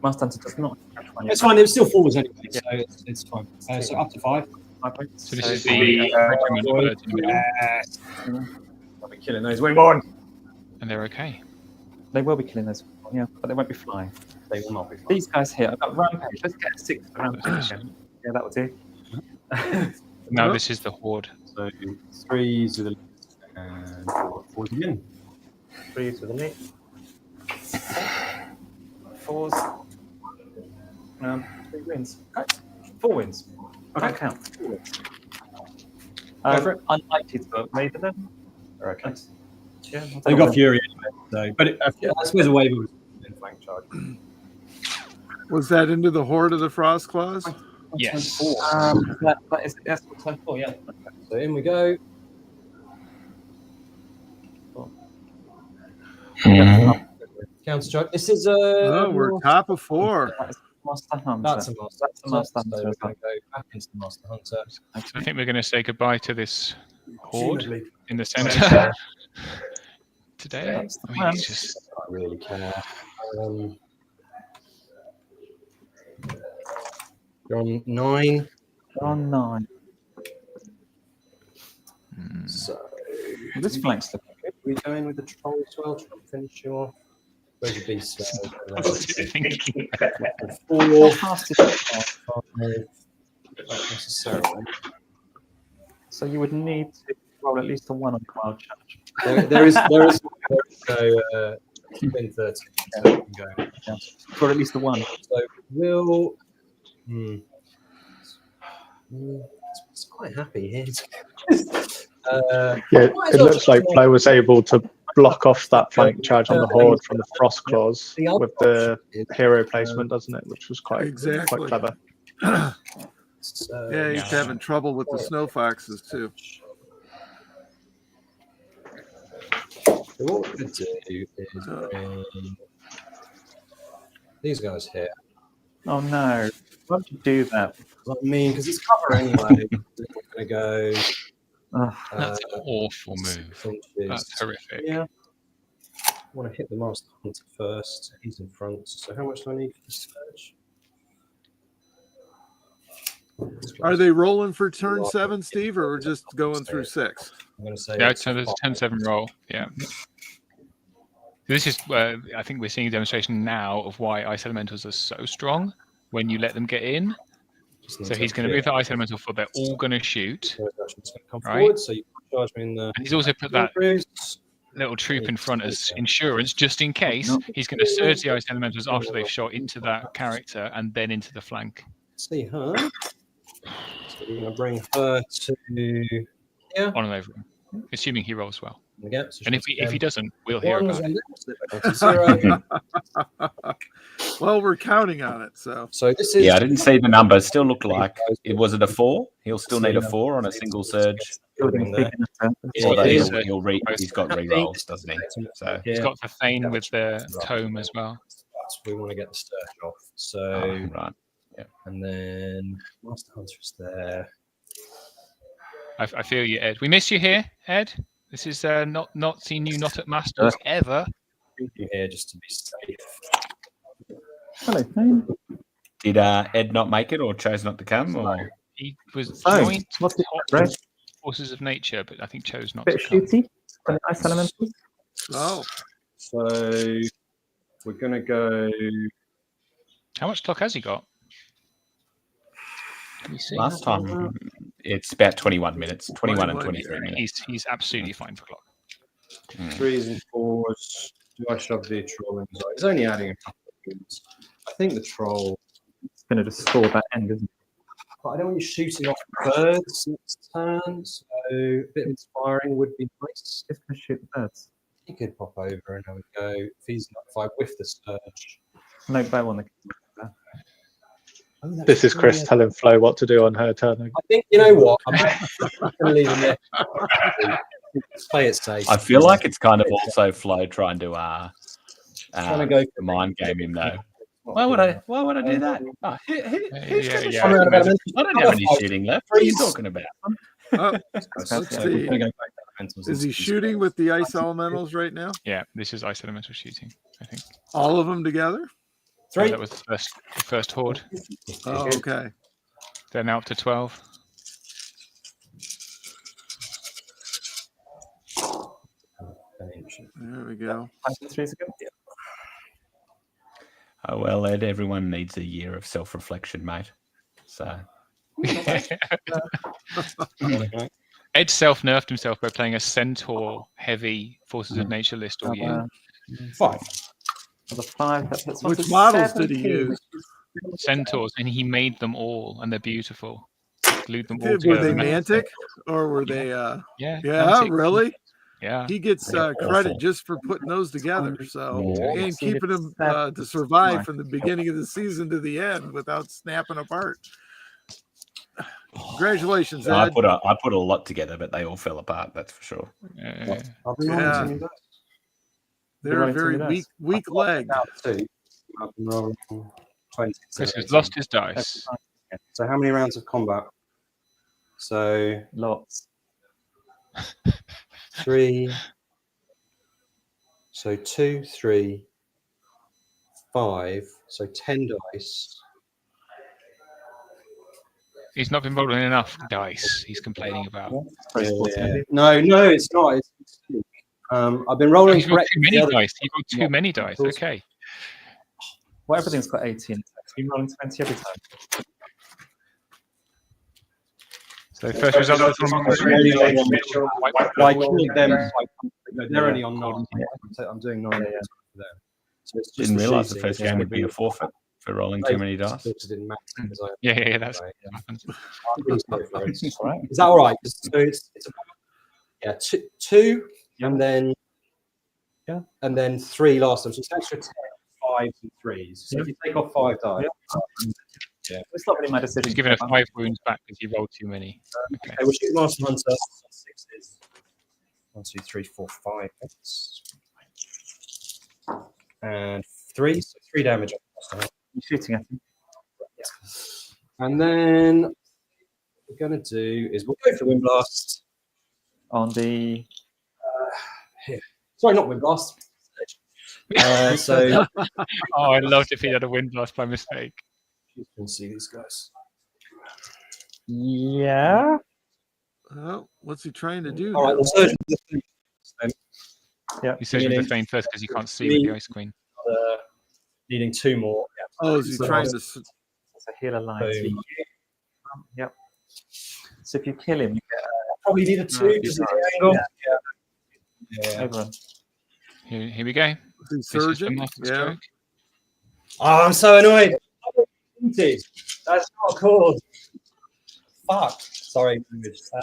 Master Hunter does not crush one. It's fine. It was still forwards anyway, so it's fine. So up to 5. 5 points. So this is the regiment of birds in the middle, Yes. I'll be killing those wingborn. and they're okay. They will be killing those, yeah, but they won't be flying. They will not be fine. These guys here, I've got rampage. Let's get a 6 for rampage. Yeah, that will do. Now this is the horde. So 3s with a and 4s again. 3s with a leap. 4s. 3 wins. Okay. 4 wins. Okay. Don't count. 4 wins. Go for it. Unlikely to vote either them. They're okay. Yeah, They got Fury anyway, so, but I suppose a waiver was in flank charge. Was that into the horde of the Frost Claws? Yes. That's turn 4, yeah. So in we go. Counter charge. This is Oh, we're top of 4. Master Hunter. That's a Master That's a Master Hunter. So Hunter. we're going to go back into the Master Hunter. I think we're going to say goodbye to this horde Presumably, in the centre today. That's the I mean, plan. it's just I really care. You're on 9. On 9. So This flank's looking good. we go in with the troll as well. Try and finish you off. Where's your beast? positive thinking. 4. How fast is it? 5. Not necessarily. So you would need to roll at least a 1 on the wild charge. There is so spin 30. So we can go. For at least a 1. So we'll. It's quite happy here. Yeah, might as it well looks just like try- Flo was able to block off that flank charge on the horde from the Frost Claws The other with the option is, hero placement, doesn't it? Which was quite Exactly. clever. So, Yeah, he's having trouble with the snow foxes too. So what we're going to do is bring these guys here. Oh no. Why would you do that? I mean, because it's cover anyway. We're going to go. That's an awful move. That's horrific. Yeah. I want to hit the Master Hunter first. He's in front. So how much do I need for this surge? Are they rolling for turn 7, Steve, or we're just going through 6? I'm going to say. Yeah, so there's a 10-7 roll. Yeah. This is, I think we're seeing a demonstration now of why Ice Elementals are so strong when you let them get in. So he's going to move the Ice Elemental foot. They're all going to shoot. Come Right. forward, so you charge me in the. And he's also put that little troop in front as insurance, just in case. He's going to surge the Ice Elementals after they've shot into that character and then into the flank. See her. So we're going to bring her to here. On and over him, assuming he rolls well. Again, so And if he doesn't, we'll hear ones about it. and zero. Well, we're counting on it. So So this is. Yeah, I didn't see the number. Still looked like was it a 4? He'll still need a 4 on a single surge. Building big enough. Although it is he's got re-rolls, doesn't he? So He's got the Thane with the tome as well. We want to get the sturge off. So right. and then Master Hunter is there. I feel you, Ed. We miss you here, Ed. This is not seen you not at Masters ever. You here just to be safe. Hello, Thane. Did Ed not make it or chose not to come? Or? He was Oh, joined what's it, top Red? Forces of Nature, but I think chose not Bit to of come. shooty from the Ice Elementals. oh, So we're going to go. How much clock has he got? Can we see? Last time it's about 21 minutes, 21 and 23 minutes. He's absolutely fine for clock. 3s and 4s. Do I shove the troll in? It's only adding a couple of units. I think the troll. It's going to just score that end, isn't it? But I don't want you shooting off birds next turn, so a bit of inspiring would be nice. It's going to shoot the birds. He could pop over and have a go. If he's not, if I whiff the surge. No bow on the. Oh, that's This is true, Chris yeah. telling Flo what to do on her turn. I think, you know what? I'm going to leave him there. Let's play it safe. I feel like it's kind of also Flo trying to Trying to go for mind game him though. Why would I do that? Oh, who's got the yeah. I'm around about I don't have any shooting left. What are you talking about? Oh, let's Yeah, see. We're gonna go back to elementals Is and he see- shooting with the ice elementals right now? Yeah, this is ice elemental shooting, I think. All of them together? Three. That was the first horde. Oh, okay. They're now up to 12. There we go. Oh well, Ed. Everyone needs a year of self-reflection, mate. So Ed self-nerfed himself by playing a centaur-heavy Forces of Nature list all year. 5. The 5. That puts us Which at models did he 17. use? Centaurs, and he made them all, and they're beautiful. Glued them all Were together. they Mantic or were they? Yeah. Yeah, Mantic. really. Yeah. He gets credit just for putting those together. So and keeping them to survive from the beginning of the season to the end without snapping apart. Congratulations, I Ed. put a lot together, but they all fell apart. That's for sure. Yeah. Yeah. They're a very weak leg. I've been rolling 20. Chris has lost his dice. So how many rounds of combat? So Lots. 3. So 2, 3, 5. So 10 dice. He's not been rolling enough dice. He's complaining about. No, it's not. It's I've been rolling He's rolled correct. too many dice. He rolled too many dice. Okay. Well, everything's got 18. It's been rolling 20 every time. So first result of the I killed them. They're only on 9. I'm doing 9 for them. So it's just Didn't the realise the shooting. first game would be a forfeit for rolling too many dice. Didn't matter because I- Yeah, that's Right, what happens. I'm really sorry for it. Is that all right? So it's two, and then 3 last time. So it's an extra 10, 5s and 3s. So if you take off 5 dice, It's not really my decision. He's given us 5 wounds back because he rolled too many. Okay. okay, we'll shoot Master Hunter. 6s. 1, 2, 3, 4, 5. And 3, so 3 damage. You're shooting at him. And then what we're going to do is we'll go for Wind Blast. On the. Here. Sorry, not Wind Blast. So Oh, I'd love if he had a wind blast by mistake. you can see these guys. Yeah. Oh, what's he trying to do? All right, now? the surgeon of the Fleet, Yeah. He's searching for the flame first because he can't see with the Ice Queen. needing 2 more. Oh, is he trying to? It's a healer line. So Boom. yep. So if you kill him, you get Probably need a 2 because of the angle. everyone. Here we go. Is he This is the surgeon? Master Yeah. Stroke. Oh, I'm so annoyed. That's not cool. Fuck. Sorry. Master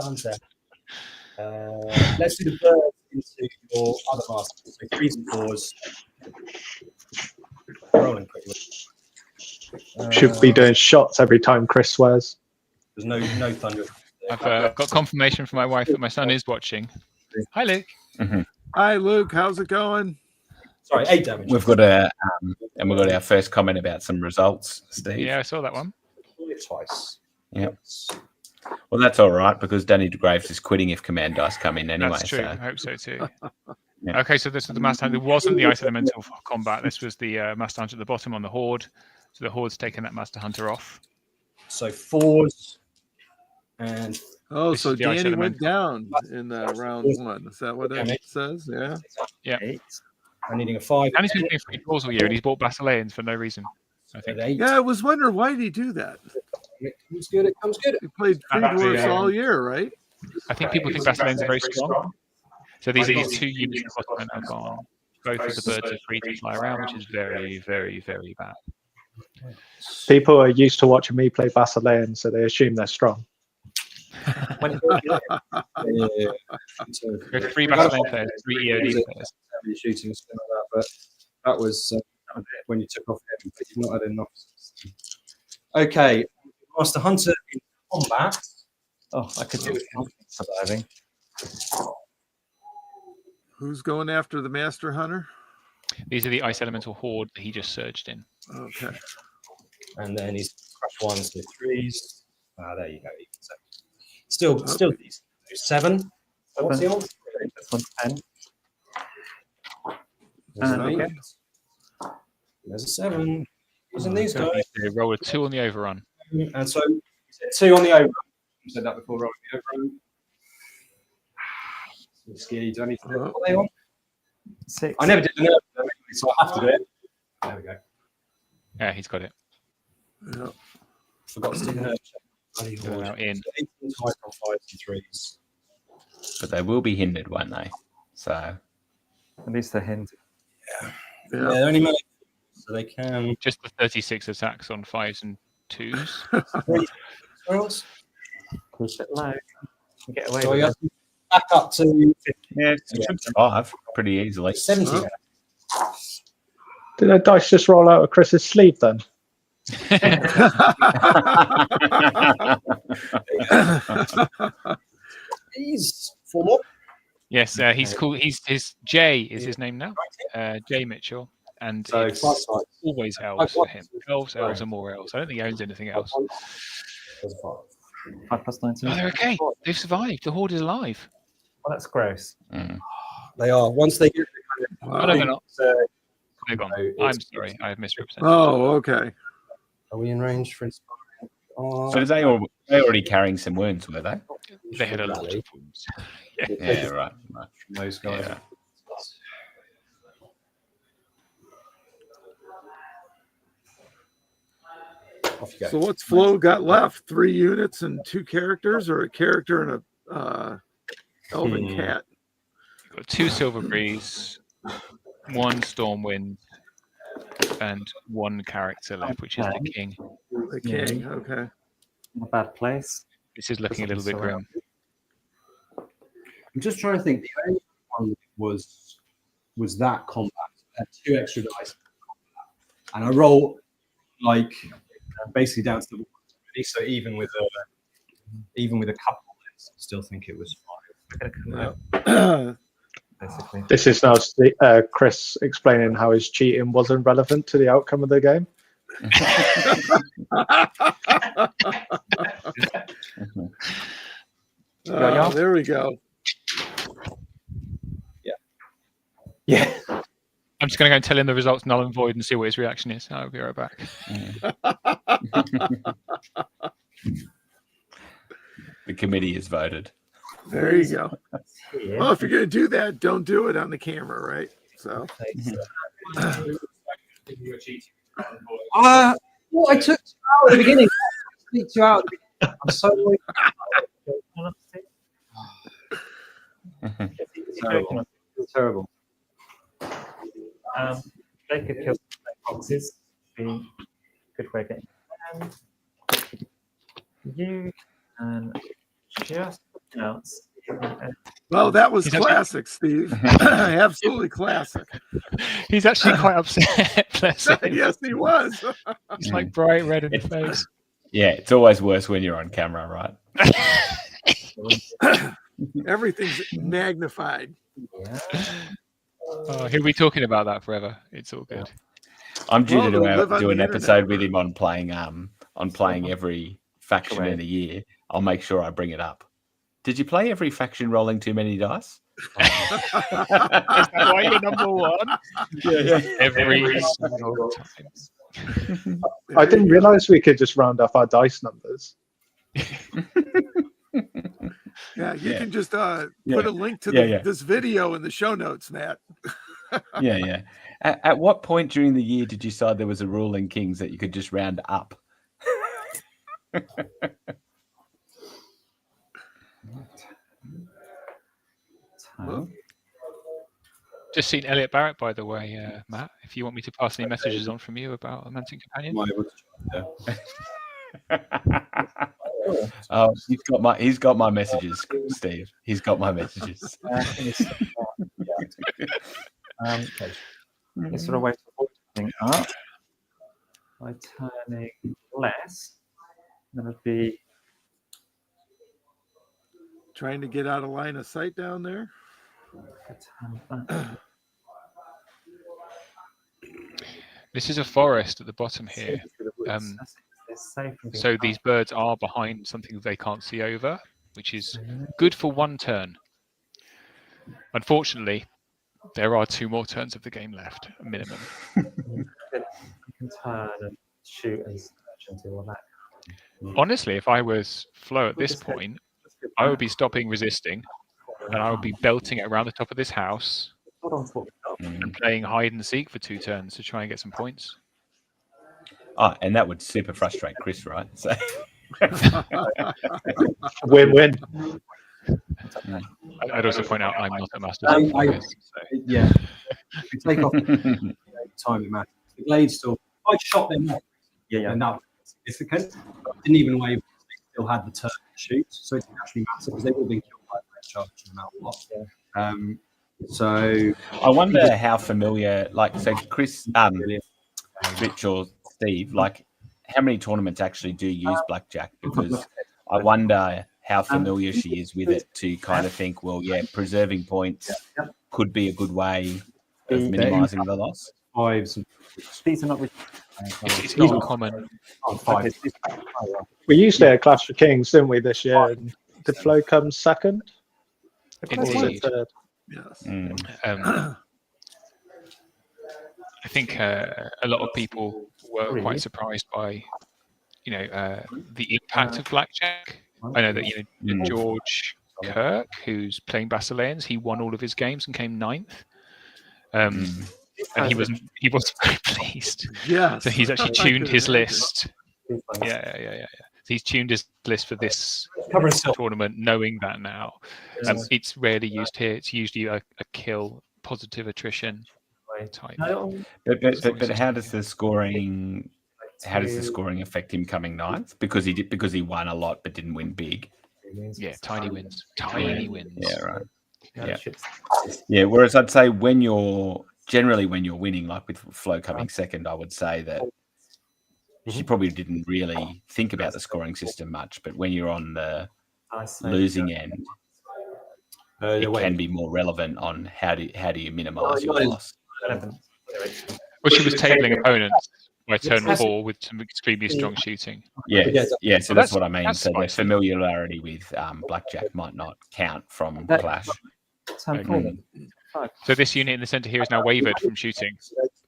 Hunter. Let's do the bird into your other master. So 3s and 4s. Rolling quickly. Should be doing shots every time Chris swears. There's no thunder. I've got confirmation from my wife that my son is watching. Hi, Luke. Hi, Luke. How's it going? Sorry, 8 damage. We've got our first comment about some results, Steve. Yeah, I saw that one. Twice. Yep. Well, that's all right because Danny DeGraves is quitting if command dice come in anyway. That's true. I So hope so too. Yeah. Okay, so this was the Master Hunter. It wasn't the Ice Elemental combat. This was the Master Hunter at the bottom on the Horde. So the Horde's taken that Master Hunter off. So 4s and Oh, This so is the Ice Danny went Elemental. down in round 1. Is that what it says? Yeah. 8. I'm needing a 5. And he's been playing free draws all year, and he's bought Basileans for no reason. I think. 8. Yeah, I was wondering why did he do that? It comes good. It comes good. He played free dwarfs all year, right? I think people think Basileans are very strong. So these are these 2 units of bottom are now gone. Both of the birds are free to fly around, which is very, very, very bad. People are used to watching me play Basilean, so they assume they're strong. When Yeah. So, We have 3 Battle Lane players, 3 EOD players. heavy shooting and stuff like that, but that was when you took off him, but you've not had enough. Okay, Master Hunter in combat. oh, I could do with surviving. Who's going after the Master Hunter? These are the Ice Elemental Horde that he just surged in. Okay. And then he's crush 1s to 3s. Ah, there you go. So still decent. 7. What's the old? This one's 10. There's And an 8. again. There's a 7. Using these guys. They roll a 2 on the overrun. And so you said 2 on the overrun. You said that before rolling the overrun. Scary. Do I need to do it? What are they on? 6. I never did the nerve, so I have to do it. There we go. Yeah, he's got it. Yeah. Forgot to do the nerve check. Bloody They're horde. now in. So 18 twice on 5s and 3s. But they will be hindered, won't they? So At least they're hinted. Yeah, Yeah. they're only melee, so they can. Just the 36 attacks on 5s and 2s. Girls. Push it low. Get away So with you it. have to back up to yeah, it should survive pretty easily. 70. Oh. Did that dice just roll out of Chris's sleeve then? He's 4 more. Yes, he's cool. His Jay is his name now. Jay Mitchell, and So it's 5 sides. always elves for him. Elves, and more elves. I don't think he owns anything else. There's 5. 5 plus 19. Oh, they're okay. They've survived. The horde is alive. Well, that's gross. Mm. They are. Once they get Oh, no, they're not. uh, They're gone. No, I'm it's- sorry. I have misrepresented. Oh, okay. are we in range for inspiring? Oh, So they already carrying some wounds, were they? They had a lot Rally. of wounds. Yeah, right. right. from those guys. Yeah. Off you go. So what's Flo got left? 3 units and 2 characters, or a character and a elven cat? Got 2 Silver Breeze, 1 Stormwind, and 1 character left, which is the King. The king. Okay. In a bad place. This is looking a little bit grim. I'm just trying to think. The only one was that combat. I had 2 extra dice, and I roll like basically down to the wall. So even with a couple, I still think it was fine. Basically. This is now Chris explaining how his cheating wasn't relevant to the outcome of the game. There we go. Yeah. I'm just going to go and tell him the results null and void and see what his reaction is. I'll be right back. The committee has voted. There you go. Well, if you're going to do that, don't do it on the camera, right? So. Well, I took 2 out at the beginning. I took 2 out. I'm so worried. Terrible. Terrible. They could kill boxes. Be a good way of getting them. You can just announce. Well, that was He's actually- classic, Steve. Absolutely classic. He's actually quite upset. Bless him. Yes, he was. He's like bright red in the face. Yeah, it's always worse when you're on camera, right? Everything's magnified. Yeah. Oh, he'll be talking about that forever. It's all good. I'm due Well, to they'll live on do the an internet. episode with him on playing every faction in a year. I'll make sure I bring it up. Did you play every faction rolling too many dice? Is that why you're number 1? Yeah. Every single time. I didn't realize we could just round up our dice numbers. Yeah, you Yeah. can just Yeah. put a link to Yeah. this video in the show notes, Matt. Yeah. At what point during the year did you decide there was a rule in Kings that you could just round up? Well, Just seen Elliot Barrett, by the way, Matt. If you want me to pass any messages on from you about a Mantic Companion. Am I able to try? Yeah. Oh, he's got my messages, Steve. He's got my messages. Okay. Is there a way to avoid turning up by turning less? Then it'd be Trying to get out of line of sight down there. This is a forest at the bottom here. So these birds are behind something they can't see over, which is good for one turn. Unfortunately, there are 2 more turns of the game left, a minimum. You can turn and shoot and search and do all that. Honestly, if I was Flo at this point, I would be stopping resisting, and I would be belting it around the top of this house and playing hide and seek for 2 turns to try and get some points. Oh, and that would super frustrate Chris, right? So Win-win. I'd also point out I'm not a master. Yeah. If you take off the time it matters. The glade still, I shot them off. Yeah. And that was significant. Didn't even wave. They still had the turn to shoot. So it didn't actually matter because they've all been killed by the charge no matter what. So I wonder how familiar, so Chris, Rich or Steve, how many tournaments actually do use blackjack? Because I wonder how familiar she is with it to kind of think, well, yeah, preserving points could be a good way of minimising the loss. Fives. These are not. It's not common. We used it at Clash of Kings, didn't we, this year? And did Flo come second? Or was it Indeed. third? Yes. I think a lot of people were quite surprised by, the impact of blackjack. I know that George Kirk, who's playing Basileans, he won all of his games and came 9th. And he was very pleased. Yeah. So he's actually tuned his list. Yeah. So he's tuned his list for this tournament, knowing that now. It's rarely used here. It's usually a kill, positive attrition type. But how does the scoring affect him coming 9th? Because he won a lot but didn't win big. Yeah, tiny wins. Tiny wins. Yeah, right. Yeah. Whereas I'd say when you're winning, like with Flo coming second, I would say that she probably didn't really think about the scoring system much. But when you're on the losing end, it can be more relevant on how do you minimise your loss. Well, she was tabling opponents by turn 4 with some extremely strong shooting. Yeah. So that's what I mean. So their familiarity with blackjack might not count from Clash. So this unit in the centre here is now wavered from shooting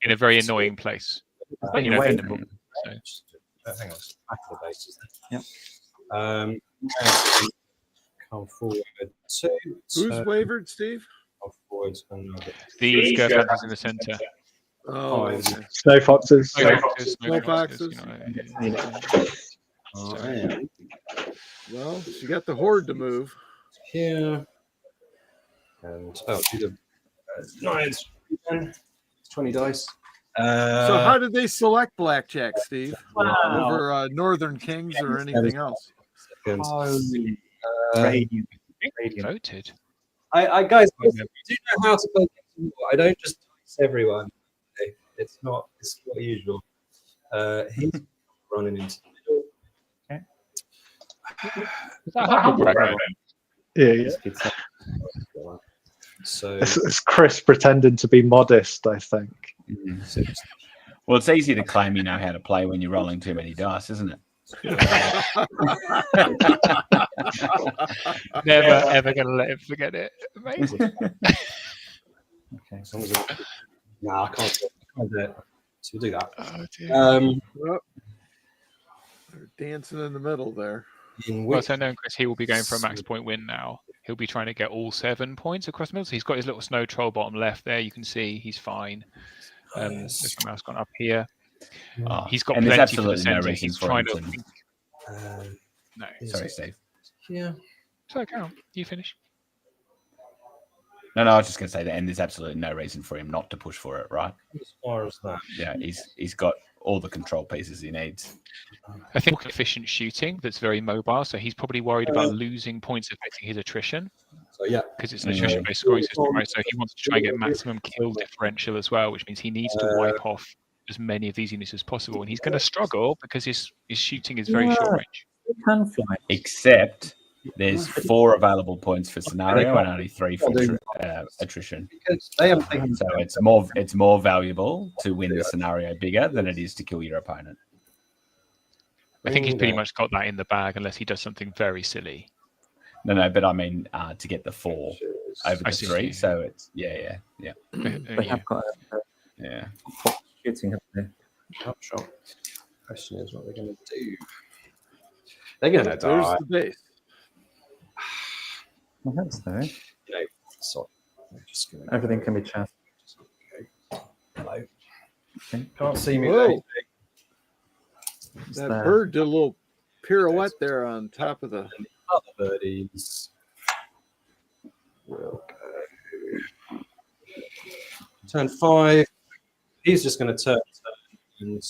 in a very annoying place. Defendable. I think it's back to the bases. Yep. Come forward 2. Who's wavered, Steve? Come forward another. The Skerfans in the centre. Oh, okay. Snow foxes. Snow foxes. Well, she got the horde to move. Here. And do the 9s. 20 dice. So how did they select blackjack, Steve? Over Northern Kings or anything else? Radiant. Voted. I guys, I do know how to play Kings of War. I don't just dice everyone. It's not usual. He's running into the middle. Yeah. So It's Chris pretending to be modest, I think. Well, it's easy to claim you know how to play when you're rolling too many dice, isn't it? Never ever going to let him forget it. Amazing. Okay, as long as I can't do it. So we'll do that. Oh, dear. Well, they're dancing in the middle there. Well, so knowing Chris, he will be going for a max point win now. He'll be trying to get all 7 points across the middle. So he's got his little snow troll bottom left there. You can see he's fine. There's someone else gone up here. He's got and plenty there's for the absolutely no centre. reason He's for trying him to. No. Sorry, Steve. Yeah. So, Carol, you finish. No, I was just going to say that, and there's absolutely no reason for him not to push for it, right? As far as that. Yeah, he's got all the control pieces he needs. I think efficient shooting that's very mobile, so he's probably worried about losing points affecting his attrition. So yeah, Because it's an attrition-based scoring system, right? So he wants to try and get maximum kill differential as well, which means he needs to wipe off as many of these units as possible. And he's going to struggle because his shooting is very short range. It can fly. Except there's 4 available points for scenario and only 3 for attrition. because they haven't taken. So it's more valuable to win the scenario bigger than it is to kill your opponent. I think he's pretty much got that in the bag unless he does something very silly. No, but I mean to get the 4 over I the see. 3. So it's yeah. They have got Yeah. shooting, haven't they? Oh, sure. Question is what they're going to do. They're going to There's die. the base. I hope so. You know, sorry. I'm just gonna Everything can be chat. Hello. Okay. Can't see me. Whoa. Daisy. It's That there. bird did a little pirouette there on top of the. Other birdies will go. Turn 5. He's just going to turn and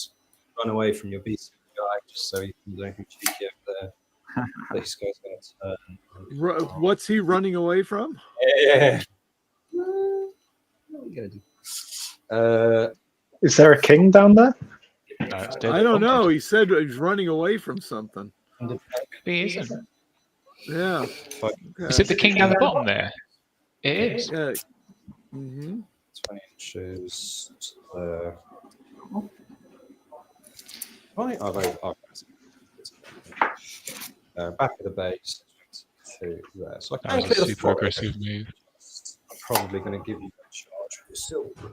run away from your beast guy just so he can do anything cheeky over there. This guy's going to turn. What's he running away from? Yeah. What are you going to do? Is there a king down there? No, it's dead. I don't know. He said he's running away from something. He isn't. Yeah. Is it the king down the bottom there? It is. Yeah. Mm-hmm. 20 inches. Right. Back of the base. To there. So I That can was a clear the super forest. aggressive move. I'm probably going to give you a charge with silver.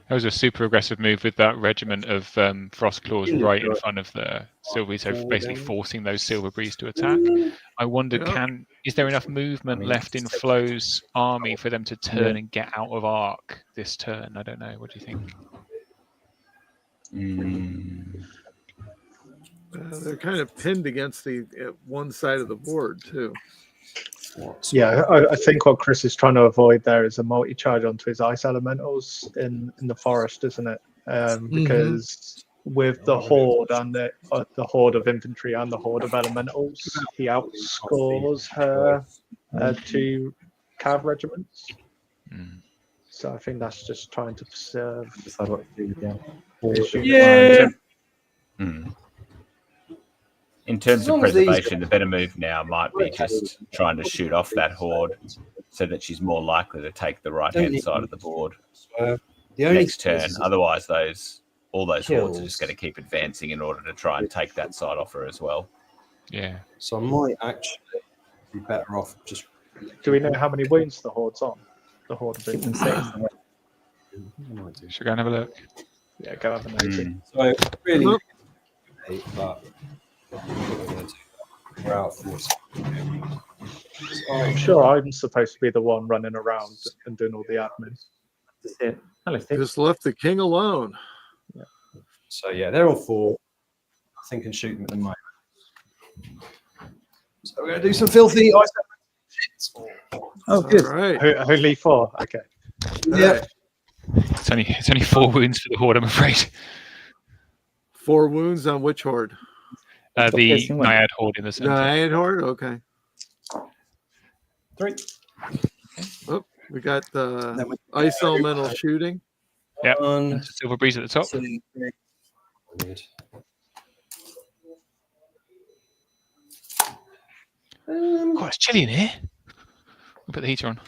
That was a super aggressive move with that regiment of frost claws right in front of the silver, so basically forcing those silver breeze to attack. I wonder, is there enough movement left in Flo's army for them to turn and get out of arc this turn? I don't know. What do you think? They're kind of pinned against the one side of the board too. Yeah, I think what Chris is trying to avoid there is a multi-charge onto his ice elementals in the forest, isn't it? Because with the horde and the horde of infantry and the horde of elementals, he outscores her 2 cav regiments. So I think that's just trying to preserve. Decide what to do with them. In terms As of long as these preservation, the better move now might be just trying to shoot off that horde so that she's more likely to take the right-hand side of the board The only next turn. Otherwise, all those hordes are just going to keep advancing in order to try and take that side off her as well. Yeah. So I might actually be better off just. Do we know how many wounds the horde's on? The horde of infantry. Should we go and have a look? Yeah, go have a nosy. So really, but we're out for. I'm sure I'm supposed to be the one running around and doing all the admin. That's it. Hello, Steve. Just left the king alone. So yeah, they're all 4. I think can shoot them at the moment. So we're going to do some filthy ice. Oh, good. All right. Only 4. Okay. Yeah. It's only 4 wounds for the horde, I'm afraid. 4 wounds on which horde? The Piercing one. Naiad horde in the center. Naiad horde. Okay. 3. Oh, we got the ice elemental shooting. Yep. 1, Silver breeze at the top. 2, 3. God, it's chilly in here. We'll put the heater on.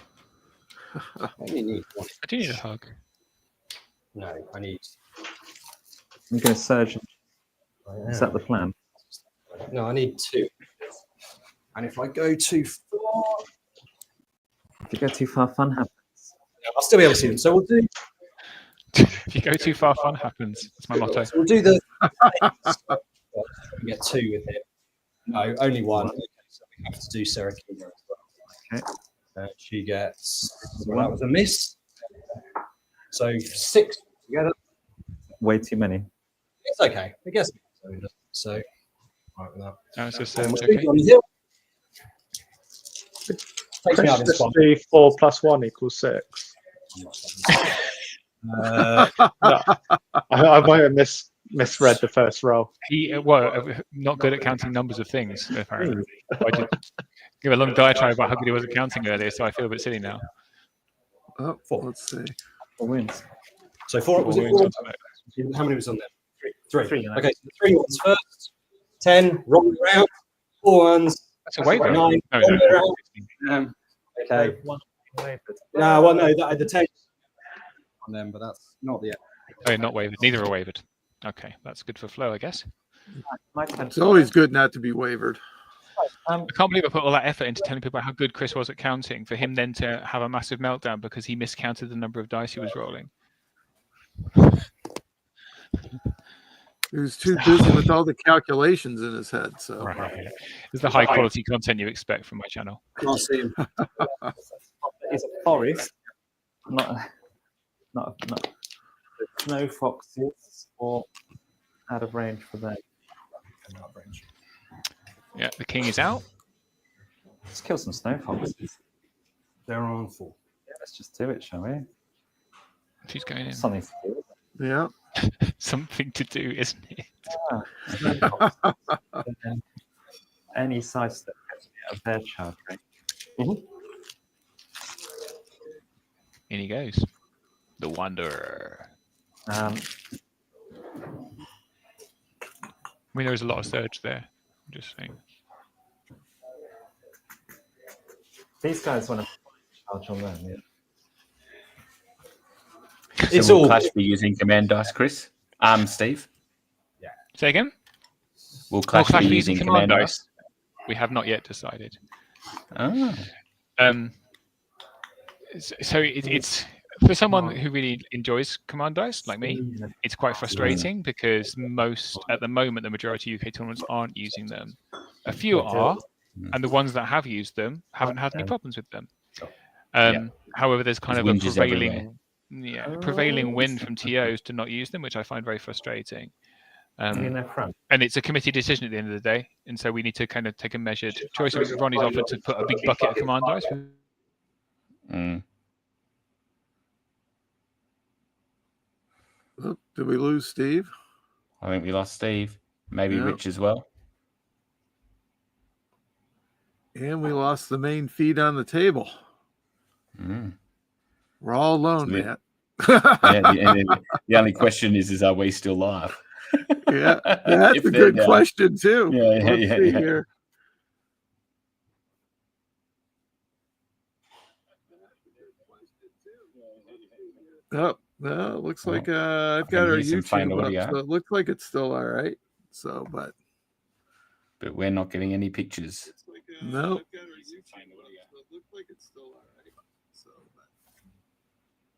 I only need 1. I do need a hug. No, I need. I'm going to surge. Is that the plan? No, I need 2. And if I go too far, If you go too far, fun happens. I'll still be able to see them. So we'll do. If you go too far, fun happens. That's my motto. So we'll do the. We get 2 with him. No, only 1. Okay, so we have to do Sarah Kina as well. Okay. She gets. Well, that was a miss. So 6 together. Way too many. It's okay. I guess. So. Right with that. No, it's just And we'll okay. speak on the hill. Takes me Chris, out of this just one. do 4 + 1 = 6. Uh, No, I might have misread the first roll. He not good at counting numbers of things. Apparently, I did give a long diatribe about how good he was at counting earlier, so I feel a bit silly now. Oh, Four. let's see. 4 wins. so four. Was it Wounds four? on select. How many was on there? Three. Three, yeah. Okay, so the 3 ones first. 10. Rolling around. 4 ones. That's a waiver. 9. No, rolling no. around. Okay. One wavered. No, well, no, the 10 on them, but that's not the. Oh, not wavered. Neither are wavered. Okay, that's good for flow, I guess. My 10. It's always good not to be wavered. I can't believe I put all that effort into telling people how good Chris was at counting, for him then to have a massive meltdown because he miscounted the number of dice he was rolling. He was too busy with all the calculations in his head. So Right. It's the high quality content you expect from my channel. Can't see him. It's a forest, not snow foxes or out of range for them. Yeah, the king is out. Let's kill some snow foxes. They're on 4. Yeah, let's just do it, shall we? She's going in. Something to do. yeah. Something to do, isn't it? Snow foxes. And then any size that gets me out of their charge range. In he goes. The Wanderer. We know there's a lot of surge there. I'm just saying. These guys want to charge on them, yeah. So It's will all- Clash be using command dice, Chris? Steve? Say again? Will Clash, Clash be be using using command command dice? We have not yet decided. Oh. So it's for someone who really enjoys command dice like me, it's quite frustrating because at the moment the majority of UK tournaments aren't using them. A few are, and the ones that have used them haven't had any problems with them. However, there's kind of a Whinges everywhere. prevailing wind from TOs to not use them, which I find very frustrating. In their front. And it's a committee decision at the end of the day, and so we need to kind of take a measured choice. Ronnie's offered to put a big bucket of command dice. Mm. Oh, did we lose Steve? I think we lost Steve. Maybe Yeah. Rich as well. And we lost the main feed on the table. Mm. We're all alone, So the- Matt. The only question is are we still live? Yeah, that's If a they're good down. question too. Yeah, Let's yeah, see yeah. here. Oh, no, it looks like I've I got can our hear some faint YouTube audio. up, so it looks like it's still all right. So, but But we're not getting any pictures. no.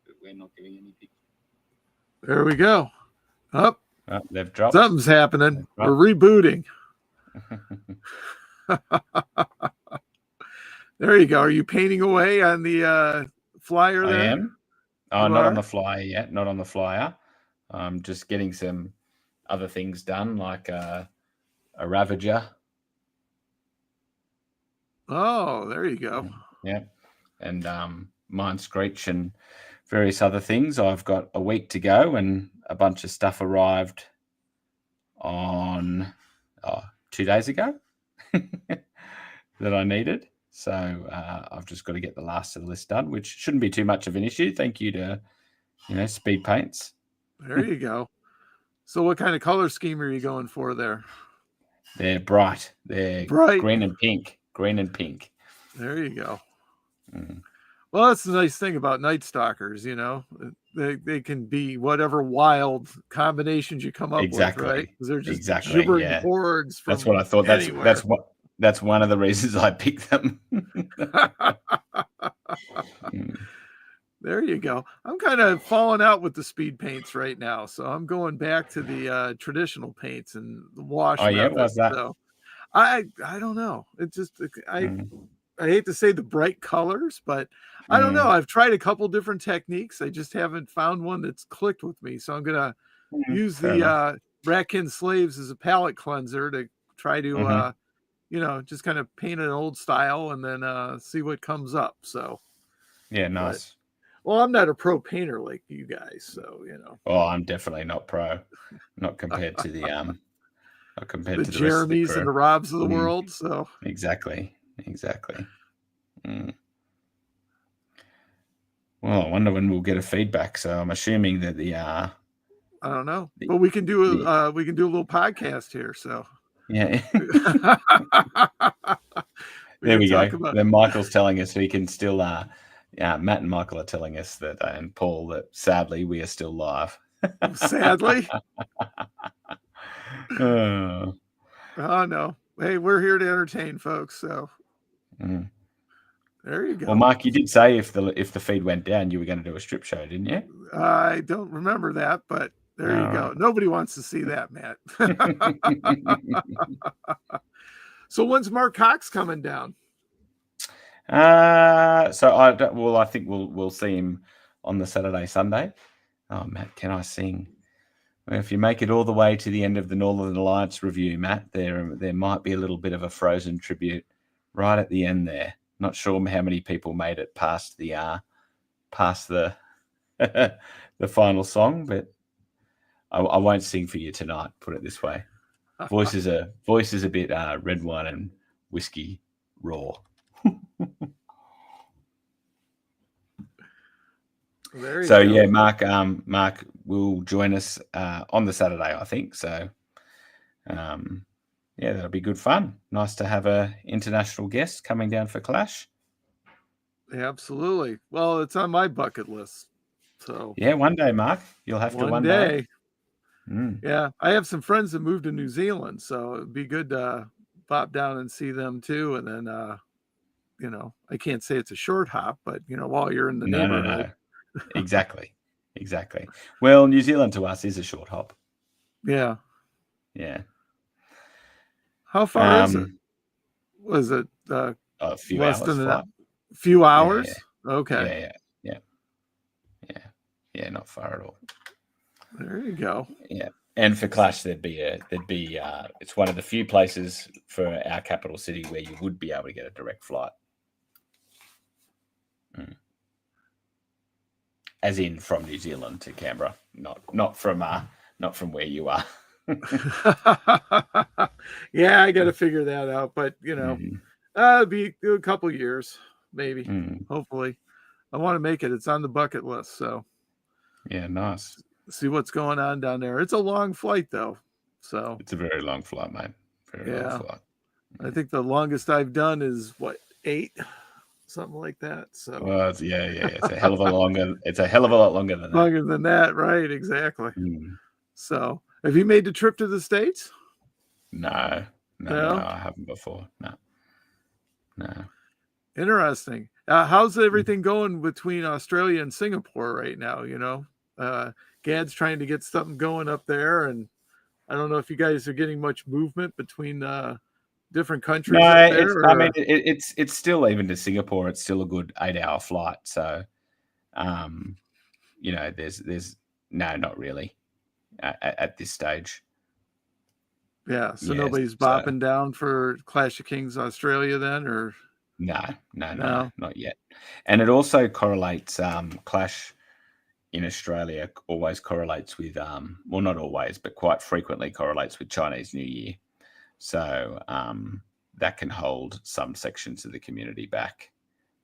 But we're not getting any pictures. There we go. Up, Oh, they've dropped. something's happening. Right. We're rebooting. There you go. Are you painting away on the flyer I there? am. Oh, You not are? on the flyer yet. Not on the flyer. I'm just getting some other things done, like a Ravager. Oh, there you go. Yeah. And Mind Screech and various other things. I've got a week to go, and a bunch of stuff arrived on 2 days ago that I needed. So I've just got to get the last of the list done, which shouldn't be too much of an issue. Thank you to, Speed Paints. There you go. So, what kind of color scheme are you going for there? They're bright. They're Bright. green and pink. Green and pink. There you go. Mm. Well, that's the nice thing about Night Stalkers, they can be whatever wild combinations you come up Exactly. with, right? 'Cause they're just Exactly, gibbering yeah. hordes. From That's what I thought. anywhere. That's one of the reasons I picked them. Mm. There you go. I'm kind of falling out with the speed paints right now, so I'm going back to the traditional paints and the wash. Oh, yeah? method. What's that? So I don't know. It just I hate to say the bright colors, but I don't know. I've tried a couple different techniques. I just haven't found one that's clicked with me. So I'm gonna use fair the enough. Ratkin Slaves as a palette cleanser to try to just kind of paint an old style and then see what comes up. So Yeah, nice. Well, I'm not a pro painter like you guys, so you know. Oh, I'm definitely not pro, not compared to the not compared The to the rest of the Jeremys crew. and the Robs of the Mm. world. So Exactly. Mm. Well, I wonder when we'll get a feedback. So I'm assuming that the I don't know, but we can do a little podcast here. So yeah. We There can we go. talk about- Then Michael's telling us we can still. Matt and Michael are telling us that, and Paul, that sadly we are still live. Sadly. Oh. Oh no. Hey, we're here to entertain folks. So Mm. there you go. Well, Mark, you did say if the feed went down, you were going to do a strip show, didn't you? I don't remember that, but there you go. Alright. Nobody wants to see that, Matt. So when's Mark Cox coming down? I think we'll see him on the Saturday, Sunday. Oh, Matt, can I sing? Well, if you make it all the way to the end of the Northern Alliance review, Matt, there might be a little bit of a Frozen tribute right at the end there. Not sure how many people made it past the the final song, but I won't sing for you tonight. Put it this way. Voice is a bit red wine and whiskey raw. So yeah, Mark will join us on the Saturday, I think. So yeah, that'll be good fun. Nice to have a international guest coming down for Clash. Absolutely. Well, it's on my bucket list. So yeah, one day, Mark, you'll have to one day. Yeah, I have some friends that moved to New Zealand, so it'd be good to pop down and see them too. And then, I can't say it's a short hop, but while you're in the neighborhood. No. Exactly. Well, New Zealand to us is a short hop. Yeah. Yeah. How far is it? Was it a few less hours? than a few hours? Yeah. Okay. Yeah, not far at all. There you go. Yeah. And for Clash, it's one of the few places for our capital city where you would be able to get a direct flight. As in from New Zealand to Canberra, not from where you are. Yeah, I got to figure that out, but it'll be a couple years, maybe. Hopefully, I want to make it. It's on the bucket list. So yeah, nice. See what's going on down there. It's a long flight though, so it's a very long flight, mate. Very long flight. I think the longest I've done is 8, something like that. So well, it's a hell of a longer. It's a hell of a lot longer than that. Longer than that, right? Exactly. So, have you made the trip to the States? No, I haven't before. No. Interesting. How's everything going between Australia and Singapore right now? Gad's trying to get something going up there, and I don't know if you guys are getting much movement between different countries. No, up there, it's still, even to Singapore, it's still a good 8-hour flight. So, there's no, not really at this stage. Yeah, so nobody's bopping down for Clash of Kings Australia then, or no, not yet. And it also correlates. Clash in Australia always correlates with, well, not always, but quite frequently correlates with Chinese New Year. So that can hold some sections of the community back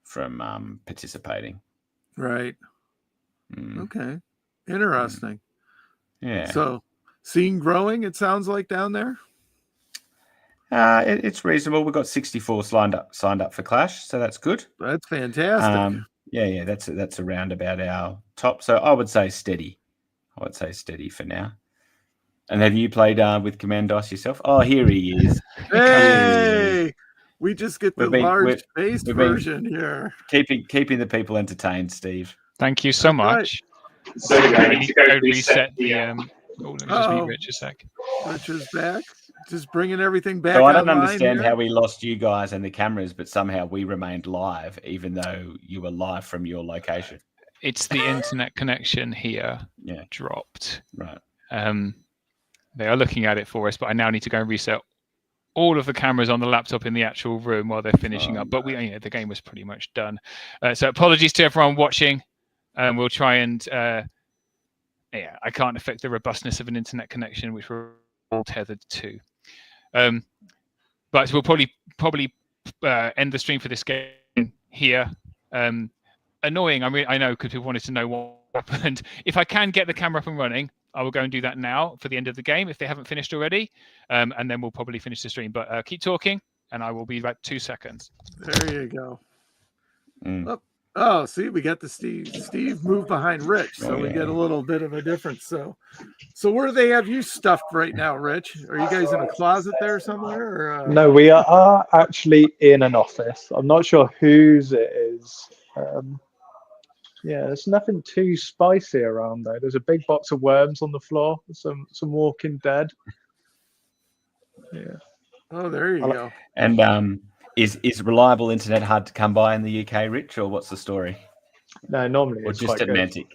from participating. Right. Okay. Interesting. Yeah. So scene growing, it sounds like down there? It's reasonable. We've got 64 signed up for Clash, so that's good. That's fantastic. Yeah, that's around about our top. So I would say steady. For now. And have you played with Commandos yourself? Oh, here he is. Hey, we just get the large-based version here. Keeping the people entertained, Steve. Thank you so much. Right. So I need to go reset the. Let me just meet Rich a sec. Rich is back. Just bringing everything back. So I don't understand how we lost you guys and the cameras, but somehow we remained live, even though you were live from your location. It's the internet connection here. Yeah, dropped. Right. They are looking at it for us, but I now need to go and reset all of the cameras on the laptop in the actual room while they're finishing up. But the game was pretty much done. So apologies to everyone watching. and we'll try and I can't affect the robustness of an internet connection, which we're all tethered to. But we'll probably end the stream for this game here. Annoying, I mean, I know, because people wanted to know what happened. If I can get the camera up and running, I will go and do that now for the end of the game if they haven't finished already, and then we'll probably finish the stream. But keep talking, and I will be about 2 seconds. There you go. Oh, see, we got the Steve moved behind Rich, so we get a little bit of a difference. So where do they have you stuffed right now, Rich? Are you guys in a closet there somewhere? Or, No, we are actually in an office. I'm not sure whose it is. Yeah, there's nothing too spicy around though. There's a big box of worms on the floor. Some Walking Dead. Yeah. Oh, there you go. And is reliable internet hard to come by in the UK, Rich, or what's the story? No, normally Or it's just quite at good. Mantic?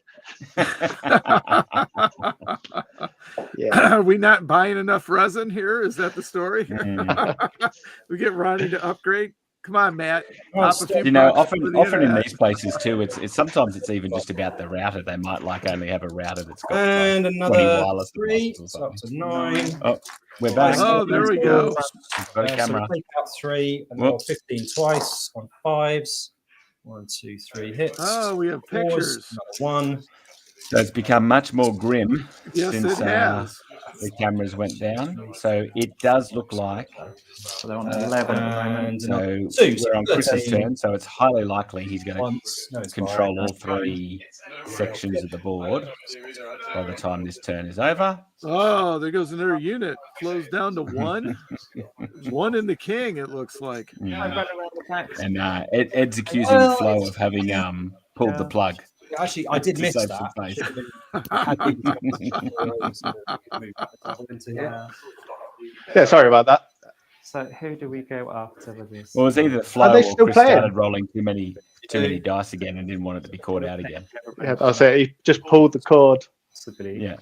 Yeah. Are we not buying enough resin here? Is that the story? Mm. We get Ronnie to upgrade. Come on, Matt. Well, Pop a few You know, bucks for often the in internet. these places too, it's sometimes it's even just about the router. They might like only have a router that's got And like 20 another wireless 3, devices or so up something. to 9. Oh, we're back. Oh, there we go. We've got a So camera. we take out 3 and roll Whoops. 15 twice on 5s. 1, 2, 3 hits. Oh, we have Fours, pictures. another 1. So it's become much more grim Yes, since it has. the cameras went down. So it does look like So they're on 11 at the moment. And so another 2. we're on Chris's 13 turn. So it's highly likely he's going to once. No, it's control fine. all 3 sections of the board by the time this turn is over. Oh, there goes another unit. Flows down to 1. 1 in the king, it looks like. Yeah. And Ed's accusing Flo of having pulled the plug. Actually, I did To miss save that. some face. Yeah, sorry about that. So who do we go after with this? Well, it was either Flo they or still Chris playing? started rolling too many dice again and didn't want it to be caught out again. Yeah, I say he just pulled the cord. Possibly. Yeah.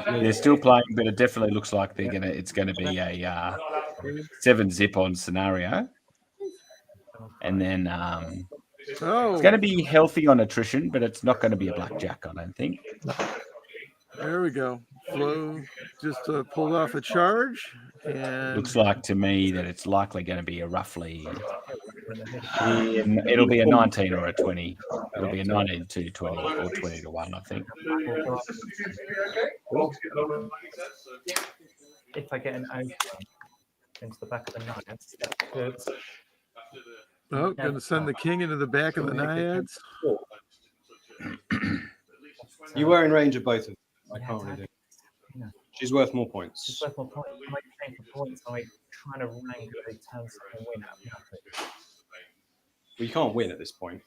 They're still playing, but it definitely looks like it's gonna be a 7 zip on scenario. And then it's going to be healthy on attrition, but it's not going to be a blackjack, I don't think. There we go. Flo just pulled off a charge. And Looks like to me that it's likely going to be a roughly. It'll be a 19 or a 20. It'll be a 19 to 20 or 20 to 1, I think. If I get an open into the back of the nine, that's good. oh, going to send the king into the back of the naiads. You were in range of both of them. I can't really do. Yeah. She's worth more points. It's worth more points. I might pay for points. I'm trying to rank the turns and win out. Well, you can't win at this point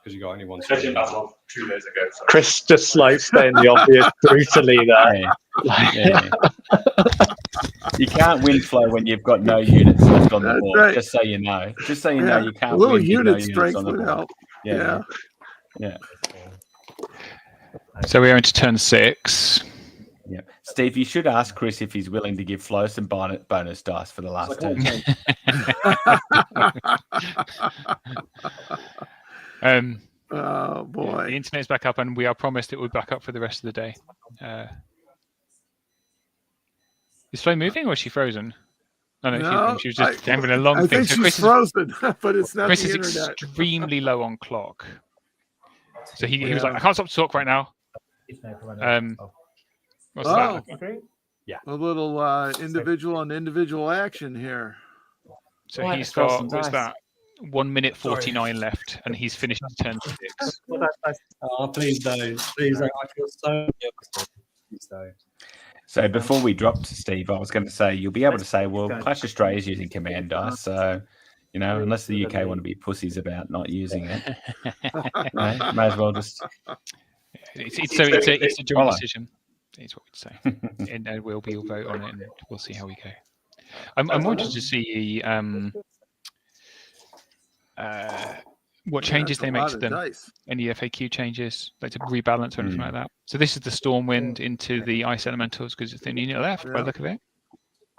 because you got only one. Especially that one 2 days ago. So. Chris just like saying the obvious brutally there. Yeah. You can't win, Flo, when you've got no units left on the That's board. right. Just so you know. Just so you know, you can't a little win with no unit units strength on the would board. help. Yeah. So we're into turn 6. Yeah. Steve, you should ask Chris if he's willing to give Flo some bonus dice for the last turn. Oh boy. The internet's back up, and we are promised it will be back up for the rest of the day. Is Flo moving, or is she frozen? Oh, no, she was just having a long I thing. think So she's Chris frozen, but it's not Chris the is internet. extremely low on clock. So he was like, I can't stop to talk right now. What's that? Yeah. A little individual on individual action here. So Well, he's it's got got, some what's dice. that? 1 minute 49 left, and he's finished turn 6. Oh, please don't. Please don't. I feel so guilty. Please don't. So before we drop to Steve, I was going to say you'll be able to say, well, Clash Australia is using command dice, so unless the UK want to be pussies about not using it, may as well just. It's a joint decision. Is what we'd say, and we'll vote on it, and we'll see how we go. I'm more interested to see what changes they make to them. Any FAQ changes, like to rebalance or anything like that. So this is the Stormwind into the Ice Elementals because it's the only unit left by the look of it.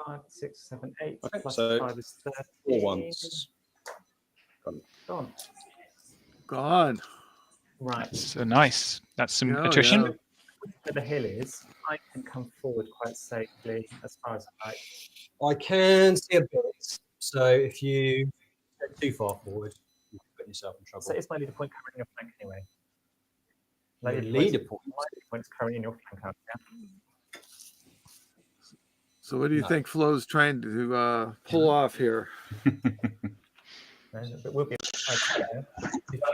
5, 6, 7, 8. Okay, Plus so 5 is 13. 4 ones. Gone. Gone. Right. So nice. That's some Yeah, attrition. yeah. Where the hill is, I can come forward quite safely as far as I like. I can see a bit. So if you go too far forward, you put yourself in trouble. So is my leader point currently in your flank anyway? Your Leader leader point. My leader point's currently in your flank, yeah? So what do you think Flo's trying to pull off here? But we'll be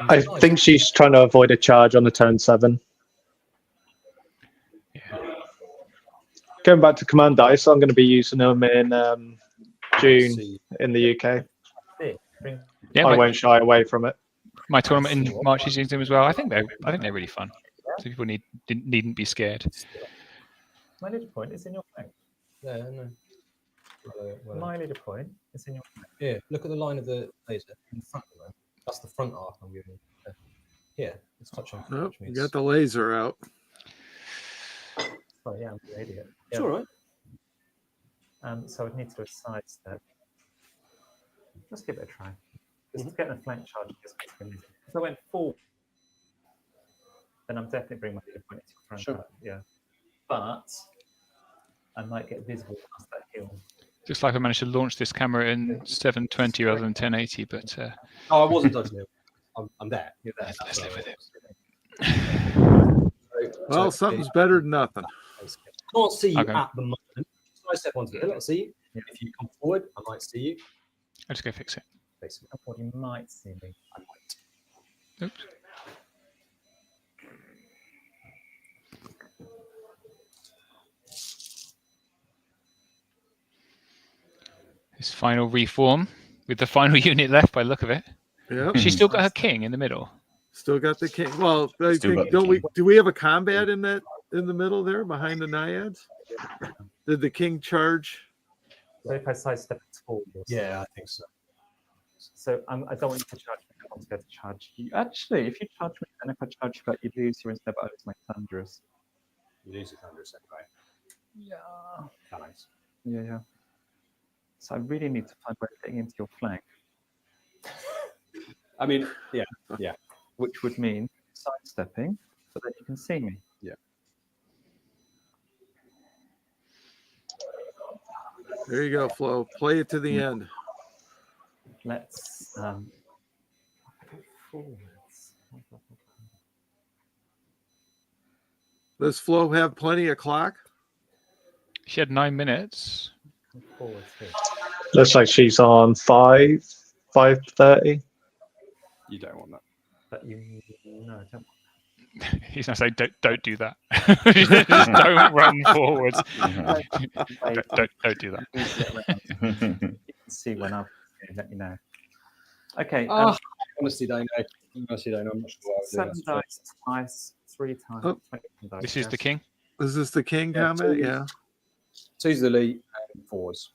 I think she's trying to avoid a charge on the turn 7. Going back to command dice, I'm going to be using them in June in the UK. Yeah, I won't shy away from it. My tournament in March is using them as well. I think they're really fun. So people needn't be scared. My leader point is in your flank. Yeah, no. My leader point is in your flank. Yeah, look at the line of the laser in the front of them. That's the front arc I'm giving. Here, it's touching. Nope, you got the laser out. Oh yeah, I'm an idiot. It's all right. So I'd need to do a side step. Let's give it a try. Just getting a flank charge is amazing. If I went forward, then I'm definitely bringing my leader point into front. Sure. Yeah. But I might get visible past that hill. Looks like I managed to launch this camera in 720 rather than 1080, but Oh, I wasn't touching it. I'm there. You're there. let's live with it. Well, something's better than nothing. Can't see you Okay. at the moment. So I step onto the hill, I'll see you. If you come forward, I might see you. I'll just go fix it. Basically, I thought you might see me. I might. Oops. This final reform with the final unit left by the look of it. Yeah. She's still got her king in the middle. Still got the king. Well, I Still got think, the don't we? king. Do we have a combat in the middle there behind the naiads? Did the king charge? So if I sidestep forward, Yeah, I think so. So I don't want you to charge me. I want to go to charge you. Actually, if you charge me, and if I charge you back, you lose your instead, but I lose my thunderous. You lose it under a second, right? Yeah. Nice. Yeah. So I really need to find a way of getting into your flank, I mean, yeah. which would mean sidestepping so that you can see me. There you go, Flo. Play it to the end. Let's go forwards. Does Flo have plenty of clock? She had 9 minutes. Come forwards here. Looks like she's on 5:30. You don't want that. But you no, I don't. He's not saying don't do that. Just don't run forwards. Don't do that. You can see when I'm let me know. Okay. Honestly, don't know. Honestly, don't know. I'm not sure what I 7 would do. dice twice, 3 times. Oh. 20 dice, This is the yes. king. Is this the king Yeah, combat? two. Yeah. Two's the lead and fours.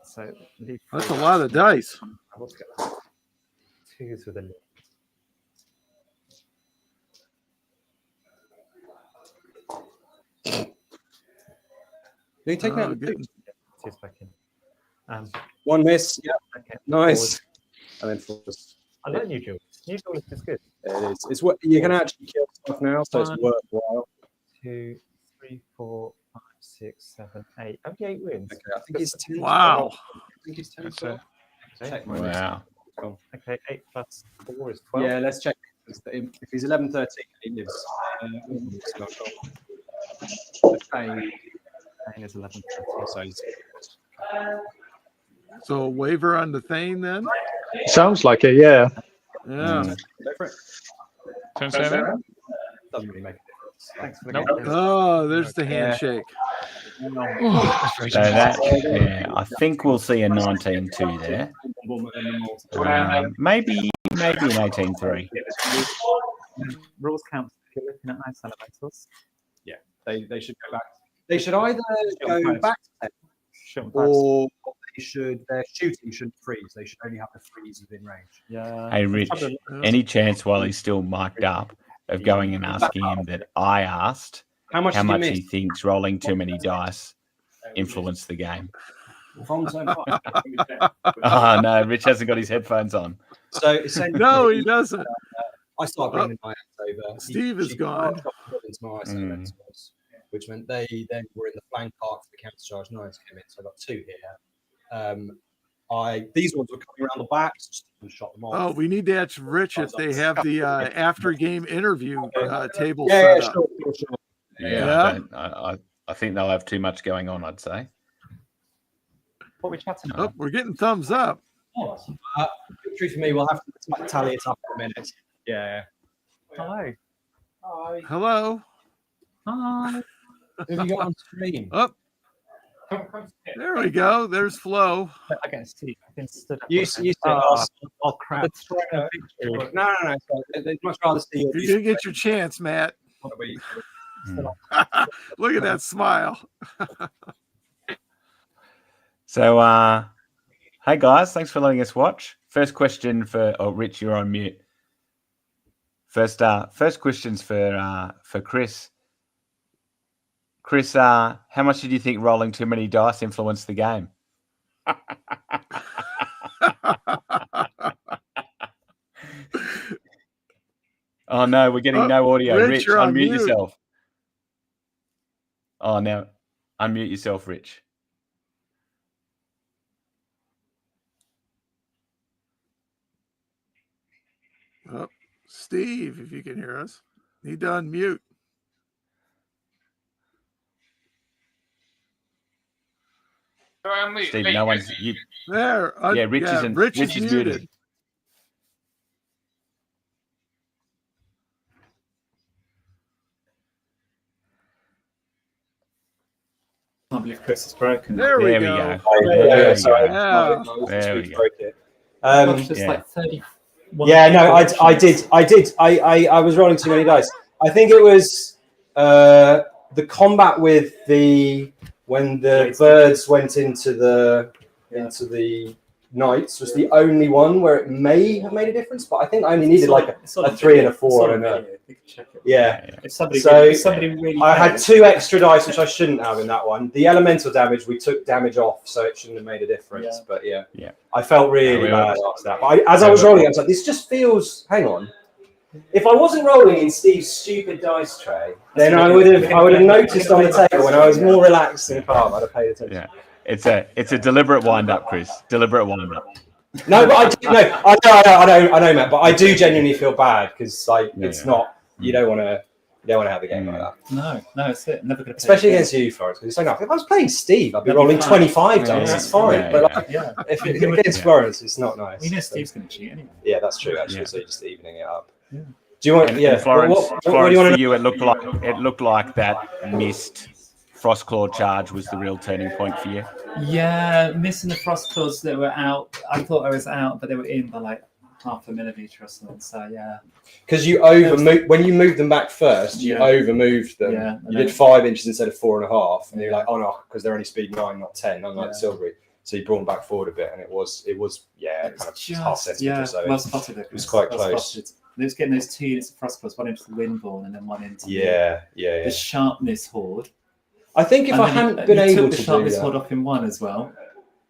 So lead That's a forward. lot of dice. Let's get that. 2s with a lead. You take Oh, out getting- 2's back in. one miss. Yeah, Okay. nice. And then fours. I like new duels. New duels is good. It is. It's what you can actually kill stuff now, so it's One. worthwhile. 2, 3, 4, 5, 6, 7, 8. Only 8 wins. Okay, I think it's 10. Wow. I think it's 10. That's Okay. Check my list. Wow. Okay, 8 plus 4 is 12. Yeah, let's check. If he's 11-13, he lives. Pain is 11. So he's So waiver on the Thane then? Sounds like it, yeah. Yeah. go for it. Turn 7. Doesn't really make a difference. Thanks for the Nope. game. Oh, there's the handshake. That's very So generous. that, yeah, I think we'll see a 19-2 there. Maybe an 18-3. Rules count if you're looking at nice elementals. Yeah, they should go back. They should either go back to 10, Shouldn't or they should their shooting shouldn't freeze. They should only have to freeze within range. Yeah. Hey, Rich, any chance while he's still mic'd up of going and asking him that I asked How much? how did you much he miss? thinks rolling too many dice influenced the game? Phone's on fire. Oh no, Rich hasn't got his headphones on. So essentially, No, he doesn't. I started bringing my hands over. Steve is gone. Into my ice which meant they then were in the flank arc for the counter charge. Knights came in, so I got 2 here. These ones were coming around the back, so just shot them off. Oh, we need to ask Rich if they have the after game interview table Yeah, set up. sure. Yeah, I think they'll have too much going on, I'd say. What are we chatting Oh, about? we're getting thumbs up. Victory for me. We'll have to tally it up in a minute. Yeah. Hello. Hi. Hello. Hi. Who have you got on stream? Oh, there we go. There's Flo. I get Steve. I've been stood up. You see, oh crap. No. They'd much rather see you. You're gonna get your chance, Matt. Look at that smile. So, hey guys, thanks for letting us watch. First question for Rich, you're on mute. First questions for Chris. Chris, how much did you think rolling too many dice influenced the game? Oh no, we're getting no audio. Rich, unmute yourself. Oh, now unmute yourself, Rich. Oh, Steve, if you can hear us, need to unmute. Steve, no one's you. There. Yeah, Rich is muted. I can't believe Chris is broken. There we go. There we go. Just like 30. Yeah, no, I did. I was rolling too many dice. I think it was the combat with when the birds went into the knights was the only one where it may have made a difference, but I think I only needed like a 3 and a 4. Yeah. If somebody really I had 2 extra dice, which I shouldn't have in that one. The elemental damage, we took damage off, so it shouldn't have made a difference. Yeah. But yeah, Yeah. I felt really bad after that. But as I was rolling, I was like, this just feels. Hang on. If I wasn't rolling in Steve's stupid dice tray, then I would have noticed on the table when I was more relaxed and calm. I'd have paid attention. Yeah, it's a deliberate wind up, Chris. Deliberate wind up. No, but I know, Matt. But I do genuinely feel bad because it's not. You don't want to have a game like that. No, it's it. Never gonna. Especially against you, Florence, because it's like, if I was playing Steve, I'd be rolling 25 dice. That's fine. But if against Florence, it's not nice. We know Steve's going to cheat anyway. Yeah, that's true. Actually, so you're just evening it up. Yeah. Do you want? Florence, what do Florence you want for to you, it looked like that missed Frostclaw charge was the real turning point for you. Yeah, missing the frost claws that were out. I thought I was out, but they were in by like half a millimeter or something. So yeah. Because you when you moved them back first, you overmoved them. Yeah, you did 5 inches instead of 4.5, and you're like, oh no, because they're only speed 9, not 10, unlike Silvery. So you brought them back forward a bit, and it was kind of half centimetre or so. Well spotted. It was quite close. It was getting those 2 units of frost claws, one into the Windborn and then one into the sharpness horde. I think if I hadn't been able to the sharpness do horde that, off in one as well.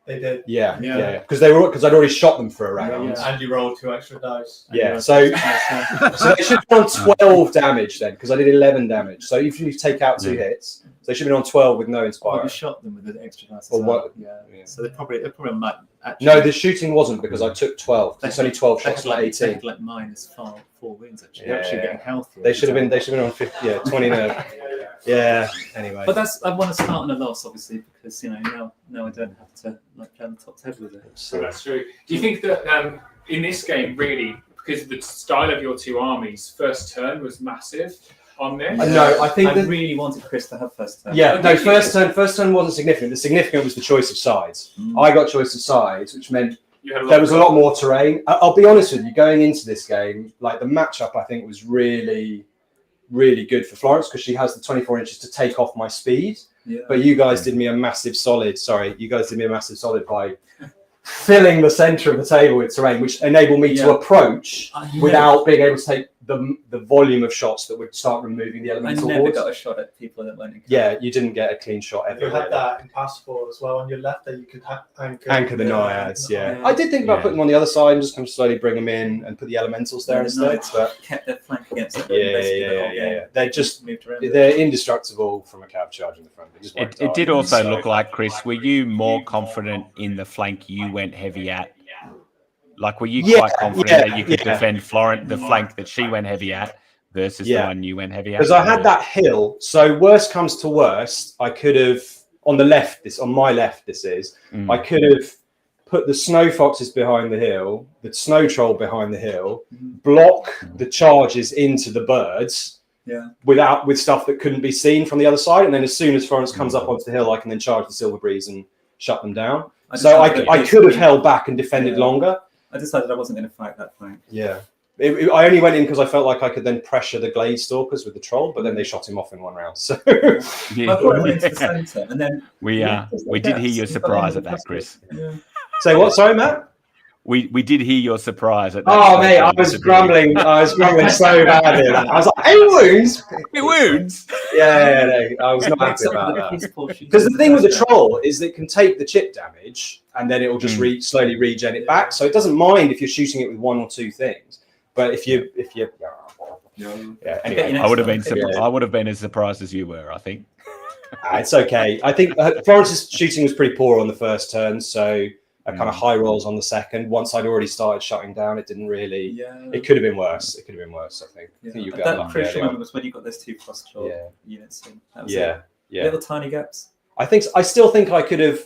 They did. Yeah. Because I'd already shot them for a round. And you rolled 2 extra dice. Yeah, so they should be on 12 damage then, because I did 11 damage. So if you take out 2 hits, they should be on 12 with no inspire. Well, we shot them with the extra dice. Or what? Yeah. So they're probably might actually. No, the shooting wasn't because I took 12. It's only 12 shots, not 18. Like minus 4 wounds actually. Yeah. They're actually getting healthier. They should have been on 50. Yeah, 20 now. Yeah. Anyway. But I want to start on a loss, obviously, because now I don't have to play on the top table with it. So that's true. Do you think that in this game, really, because of the style of your 2 armies, first turn was massive on this? No, I think I really wanted Chris to have first turn. Yeah, no, first turn wasn't significant. The significant was the choice of sides. I got choice of sides, which meant there was a lot more terrain. I'll be honest with you, going into this game, like the matchup, I think was really, really good for Florence because she has the 24 inches to take off my speed. Yeah. But you guys did me a massive solid. You guys did me a massive solid by filling the center of the table with terrain, which enabled me to approach without being able to take the volume of shots that would start removing the I elemental never hordes. got a shot at people that weren't in cover. Yeah, you didn't get a clean shot ever. You had really. that in Passport as well. On your left there, you could Anchor the naiads, yeah. Yeah. I did think about putting them on the other side and just kind of slowly bring them in and put the elementals there The instead. Knights But kept their flank against it. yeah. They just moved around. they're indestructible from a cav charge in the front. They just won't It die. did also So- look like, Chris, were you more confident in the flank you went heavy at? Like, were you quite confident that you could defend Florent, the flank that she went heavy at, versus the one you went heavy at? Because I had that hill. So worst comes to worst, I could have on the left. On my left, I could have put the snow foxes behind the hill, the snow troll behind the hill, block the charges into the birds. Yeah. With stuff that couldn't be seen from the other side, and then as soon as Florence comes up onto the hill, I can then charge the Silver Breeze and shut them down. So I could have held back and defended longer. I decided I wasn't going to fight that flank. Yeah. I only went in because I felt like I could then pressure the Glade Stalkers with the troll, but then they shot him off in one round. So I thought I went into the centre, and then we did hear your surprise at that, Chris. Yeah. Say what? Sorry, Matt. We did hear your surprise at that. Oh, mate, I was grumbling. I was grumbling so badly at that. I was like, "Hey, wounds! Hey, wounds!" Yeah, no, I was not happy about that. Because the thing with the troll is that it can take the chip damage, and then it will just slowly regen it back. So it doesn't mind if you're shooting it with one or two things. But if you anyway, I would have been as surprised as you were, I think. It's okay. I think Florence's shooting was pretty poor on the first turn, so kind of high rolls on the second. Once I'd already started shutting down, it didn't really. Yeah. It could have been worse. I think. I think you got that crucial moment was when you got those two Frostclaw units in. That was little tiny gaps. I still think I could have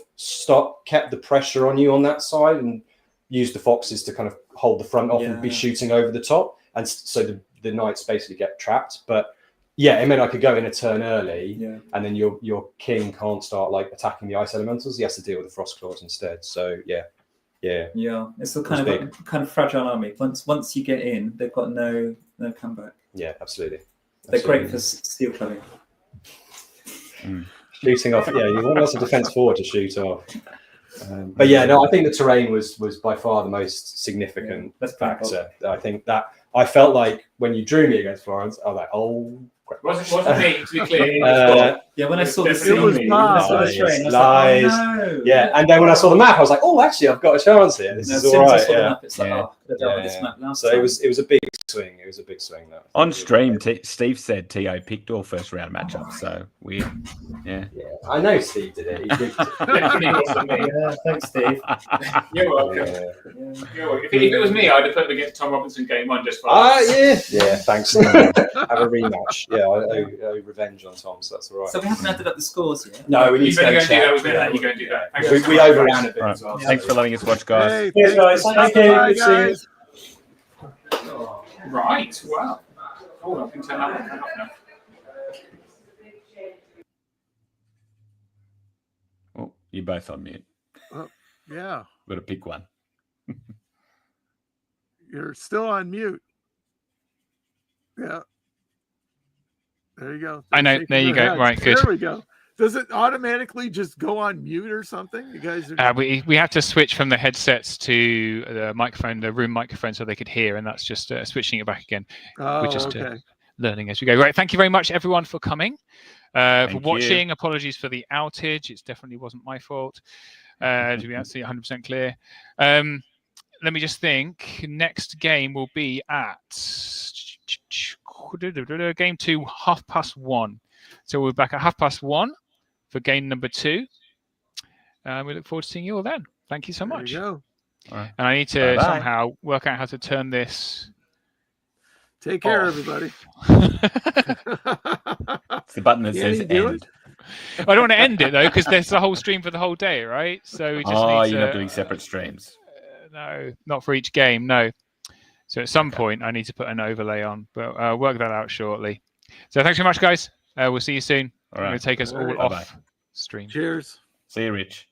kept the pressure on you on that side and used the foxes to kind of hold the front off and be shooting over the top, and so the knights basically get trapped. But yeah, it meant I could go in a turn early, and then your king can't start like attacking the ice elementals. He has to deal with the frost claws instead. So yeah. It's a kind of fragile army. Once you get in, they've got no comeback. Yeah, absolutely. They're great for steel clubbing. Shooting off. Yeah, you want lots of defense forward to shoot off. But yeah, no, I think the terrain was by far the most significant factor. I think that I felt like when you drew me against Florence, I was like, oh. Wasn't me, to be clear. When I saw the scene, lies. No. Yeah, and then when I saw the map, I was like, oh, actually, I've got a chance here. This is all right. Yeah. So it was a big swing. It was a big swing. Though. On stream, Steve said TO picked all first round matchups. So weird. Yeah. I know Steve did it. He did. Thanks, Steve. You're welcome. You're welcome. If it was me, I'd have put them against Tom Robinson game one just for yeah, thanks. Have a rematch. Yeah, I owe revenge on Tom, so that's all right. So we haven't added up the scores yet. No, we need to go and do that. check. You go and do that. We overran a bit as well. Thanks for letting us watch, guys. Hey, Cheers, guys. Thank you. Bye, guys. Right. Wow. Oh, I can turn that one off now. Oh, you're both on mute. Yeah, Got to pick one. you're still on mute. Yeah. There you go. I know. There you go. Right. Good. There we go. Does it automatically just go on mute or something? You guys are. We have to switch from the headsets to the microphone, the room microphone, so they could hear, and that's just switching it back again. We're just learning as we go. Right. Thank you very much, everyone, for coming, for watching. Apologies for the outage. It definitely wasn't my fault. To be absolutely 100% clear. Let me just think. Next game will be at game 2, 1:30. So we're back at 1:30 for game number 2. We look forward to seeing you all then. Thank you so much. There you go. Right. And I need to somehow work out how to turn this. Take care, everybody. It's the button that says end. I don't want to end it though, because there's the whole stream for the whole day, right? So we just need you're not doing separate streams. No, not for each game. No. So at some point, I need to put an overlay on, but I'll work that out shortly. So thanks very much, guys. We'll see you soon. All right. I'm going to take us all off stream. Cheers. See you, Rich.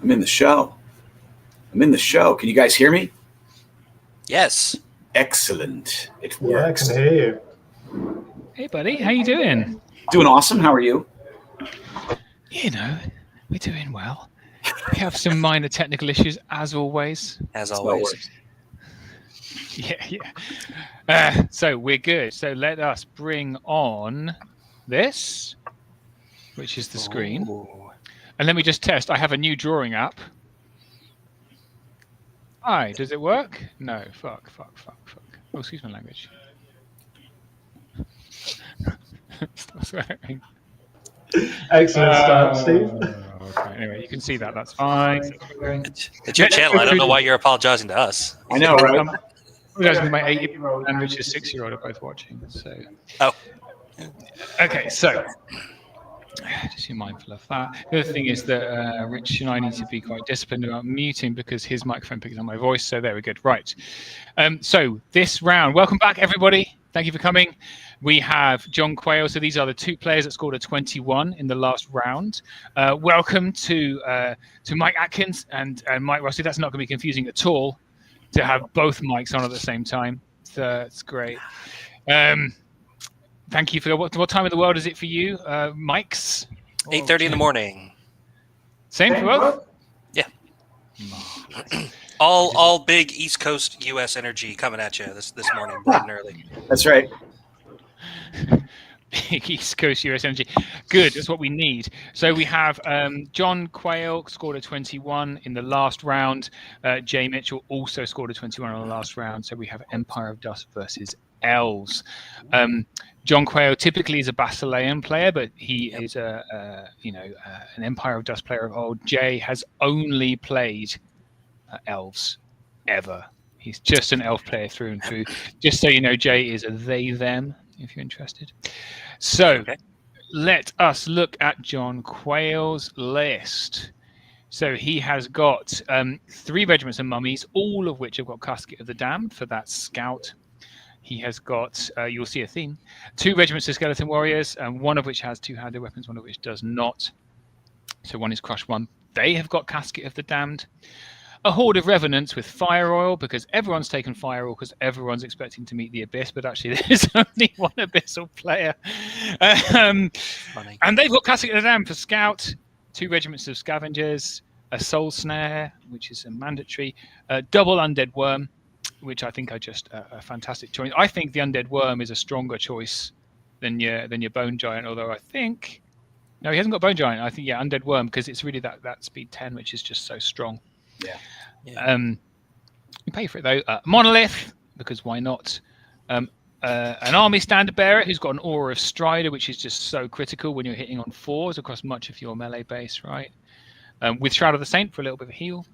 I'm in the show. Can you guys hear me? Yes. Excellent. It Yeah, I works. can hear you. Hey, buddy, how you doing? Doing awesome. How are you? You know, we're doing well. We have some minor technical issues, as always. As That's always. what Yeah. So we're good. So let us bring on this, which is the screen. Ooh. And let me just test. I have a new drawing app. Hi, does it work? No. Fuck. Oh, excuse my language. Stop swearing. Excellent start, Steve. Okay. Anyway, you can see that. That's fine. It's your channel. I don't know why you're apologizing to us. I know, right? My 8-year-old and Rich's 6-year-old are both watching. So. Oh. Okay, so just be mindful of that. The other thing is that Rich and I need to be quite disciplined about muting because his microphone picks up my voice. So there we're good. Right. So this round, welcome back, everybody. Thank you for coming. We have John Quayle. So these are the two players that scored a 21 in the last round. Welcome to Mike Atkins and Mike Rossi. That's not going to be confusing at all to have both mics on at the same time. So it's great. Thank you for what time of the world is it for you, Mike's? 8:30 in the morning. Same for both? Yeah. all big East Coast U.S. energy coming at you this morning, bright and early. That's right. Big East Coast US Energy. Good, that's what we need. So we have John Quayle scored a 21 in the last round. Jay Mitchell also scored a 21 in the last round. So we have Empire of Dust versus Elves. John Quayle typically is a Basilean player, but he is an Empire of Dust player of old. Jay has only played Elves ever. He's just an elf player through and through. Just so you know, Jay is a they, them, if you're interested. So let us look at John Quayle's list. So he has got 3 regiments of mummies, all of which have got Casket of the Damned for that scout. He has got, you'll see a theme, 2 regiments of skeleton warriors, one of which has 2-handed weapons, one of which does not. So one is Crush 1. They have got Casket of the Damned. A horde of revenants with fire oil, because everyone's taken fire oil because everyone's expecting to meet the abyss, but actually there's only one abyssal player. And they've got Casket of the Damned for scout, 2 regiments of scavengers, a soul snare, which is a mandatory, double undead worm, which I think are just a fantastic choice. I think the undead worm is a stronger choice than your bone giant, although I think no, he hasn't got bone giant. I think undead worm, because it's really that speed 10, which is just so strong. Yeah. You pay for it though. Monolith, because why not? An army standard bearer who's got an aura of Strider, which is just so critical when you're hitting on 4s across much of your melee base, right? With Shroud of the Saint for a little bit of a heal.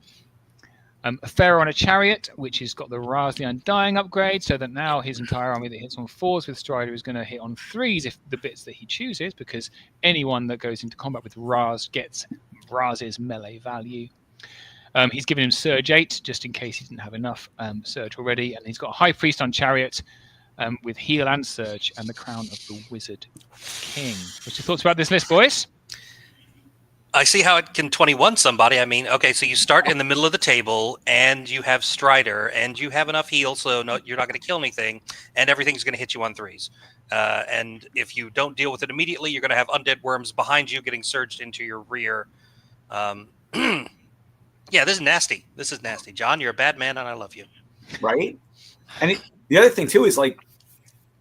A Pharaoh on a Chariot, which has got the Raz the Undying upgrade, so that now his entire army that hits on 4s with Strider is going to hit on 3s if the bits that he chooses, because anyone that goes into combat with Raz gets Raz's melee value. He's given him Surge 8, just in case he didn't have enough Surge already, and he's got a High Priest on Chariot with Heal and Surge and the Crown of the Wizard King. What's your thoughts about this list, boys? I see how it can 21 somebody. I mean, okay, so you start in the middle of the table, and you have Strider, and you have enough heal, so no, you're not going to kill anything, and everything's going to hit you on 3s. And if you don't deal with it immediately, you're going to have undead worms behind you getting surged into your rear. Yeah, this is nasty. This is nasty. John, you're a bad man, and I love you. Right? And the other thing, too, is like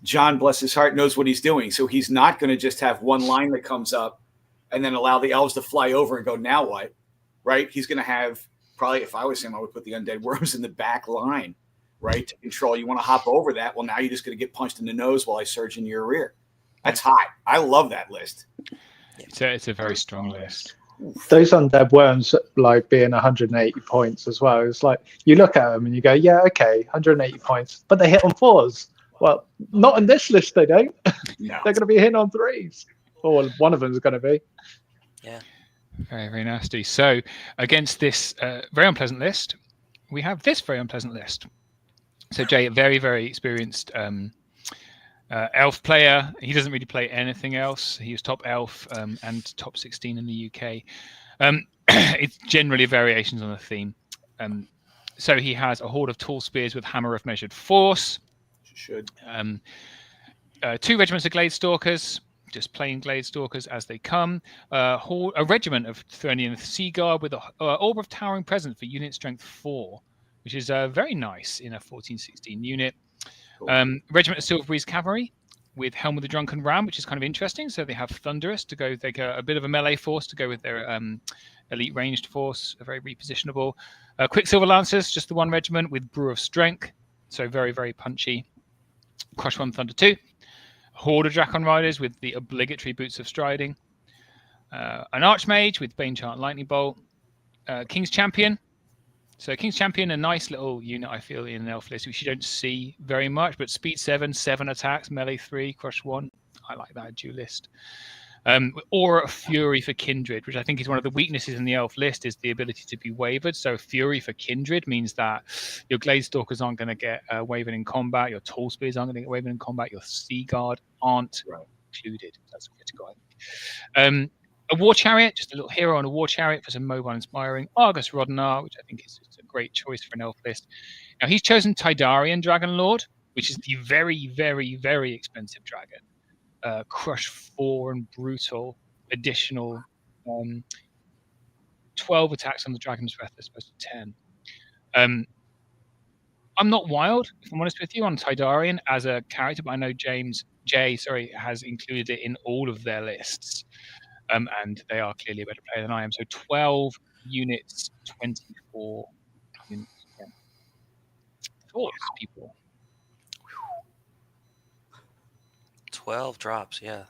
John, bless his heart, knows what he's doing. So he's not going to just have one line that comes up and then allow the elves to fly over and go, now what? Right? He's going to have, probably if I was him, I would put the undead worms in the back line, right? To control. You want to hop over that. Well, now you're just going to get punched in the nose while I surge into your rear. That's hot. I love that list. It's a very strong list. Those undead worms like being 180 points as well. It's like you look at them and you go, yeah, okay, 180 points, but they hit on 4s. Well, not in this list, they don't. No. They're going to be hitting on 3s, or one of them is going to be. Yeah. Very, very nasty. So against this very unpleasant list, we have this very unpleasant list. So Jay, a very, very experienced Elf player. He doesn't really play anything else. He was top elf and top 16 in the UK. It's generally variations on the theme. So he has a horde of tall spears with hammer of measured force. Should. 2 regiments of Gladestalkers, just plain Gladestalkers as they come. A regiment of Threnian Sea Guard with an Orb of Towering Presence for unit strength 4, which is very nice in a 14-16 unit. Cool. Regiment of Silverbreeze Cavalry with Helm of the Drunken Ram, which is kind of interesting. So they have Thunderous to go, they go a bit of a melee force to go with their elite ranged force, very repositionable. Quicksilver Lancers, just the 1 regiment with Brew of Strength, so very, very punchy. Crush 1 Thunder 2. Horde of Drakon Riders with the obligatory Boots of Striding. An Archmage with Banechant Lightning Bolt. King's Champion. So King's Champion, a nice little unit, I feel, in an elf list, which you don't see very much, but speed 7, 7 attacks, melee 3, crush 1. I like that duelist. Or a Fury for Kindred, which I think is one of the weaknesses in the elf list, is the ability to be wavered. So Fury for Kindred means that your Gladestalkers aren't going to get wavered in combat, your Tall Spears aren't going to get wavered in combat, your Sea Guard aren't included. That's critical, I think. A War Chariot, just a little hero on a War Chariot for some mobile inspiring. Argus Rodnar, which I think is a great choice for an elf list. Now he's chosen Tidarian Dragon Lord, which is the very, very, very expensive dragon. Crush 4 and brutal, additional 12 attacks on the Dragon's Breath as opposed to 10. I'm not wild, if I'm honest with you, on Tidarian as a character, but I know Jay has included it in all of their lists. And they are clearly a better player than I am. So 12 units, 24 units. Yeah. Thoughts, people? 12 drops, yeah.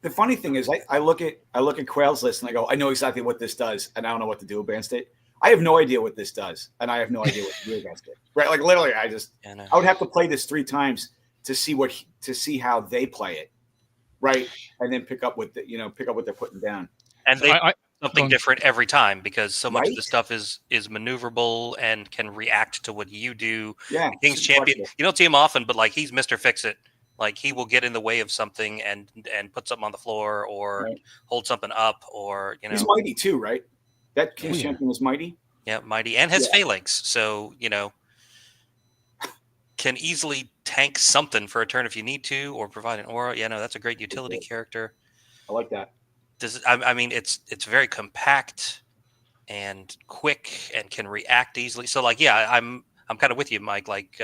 The funny thing is, I look at Quail's list and I go, I know exactly what this does, and I don't know what to do against it. I have no idea what this does, and I have no idea what to do against it. Right? Like literally, I would have to play this 3 times to see how they play it. Right, and then pick up what they're putting down, and they something different every time because so much of the stuff is maneuverable and can react to what you do. Yeah, King's Champion, you don't see him often, but like he's Mr. Fix-It. Like he will get in the way of something and put something on the floor or hold something up, or he's mighty too, right? That King's Champion is mighty. Yeah, mighty, and has phalanx, so can easily tank something for a turn if you need to, or provide an aura. Yeah, no, that's a great utility character. I like that. I mean, it's very compact and quick and can react easily. So, like, yeah, I'm kind of with you, Mike. Like,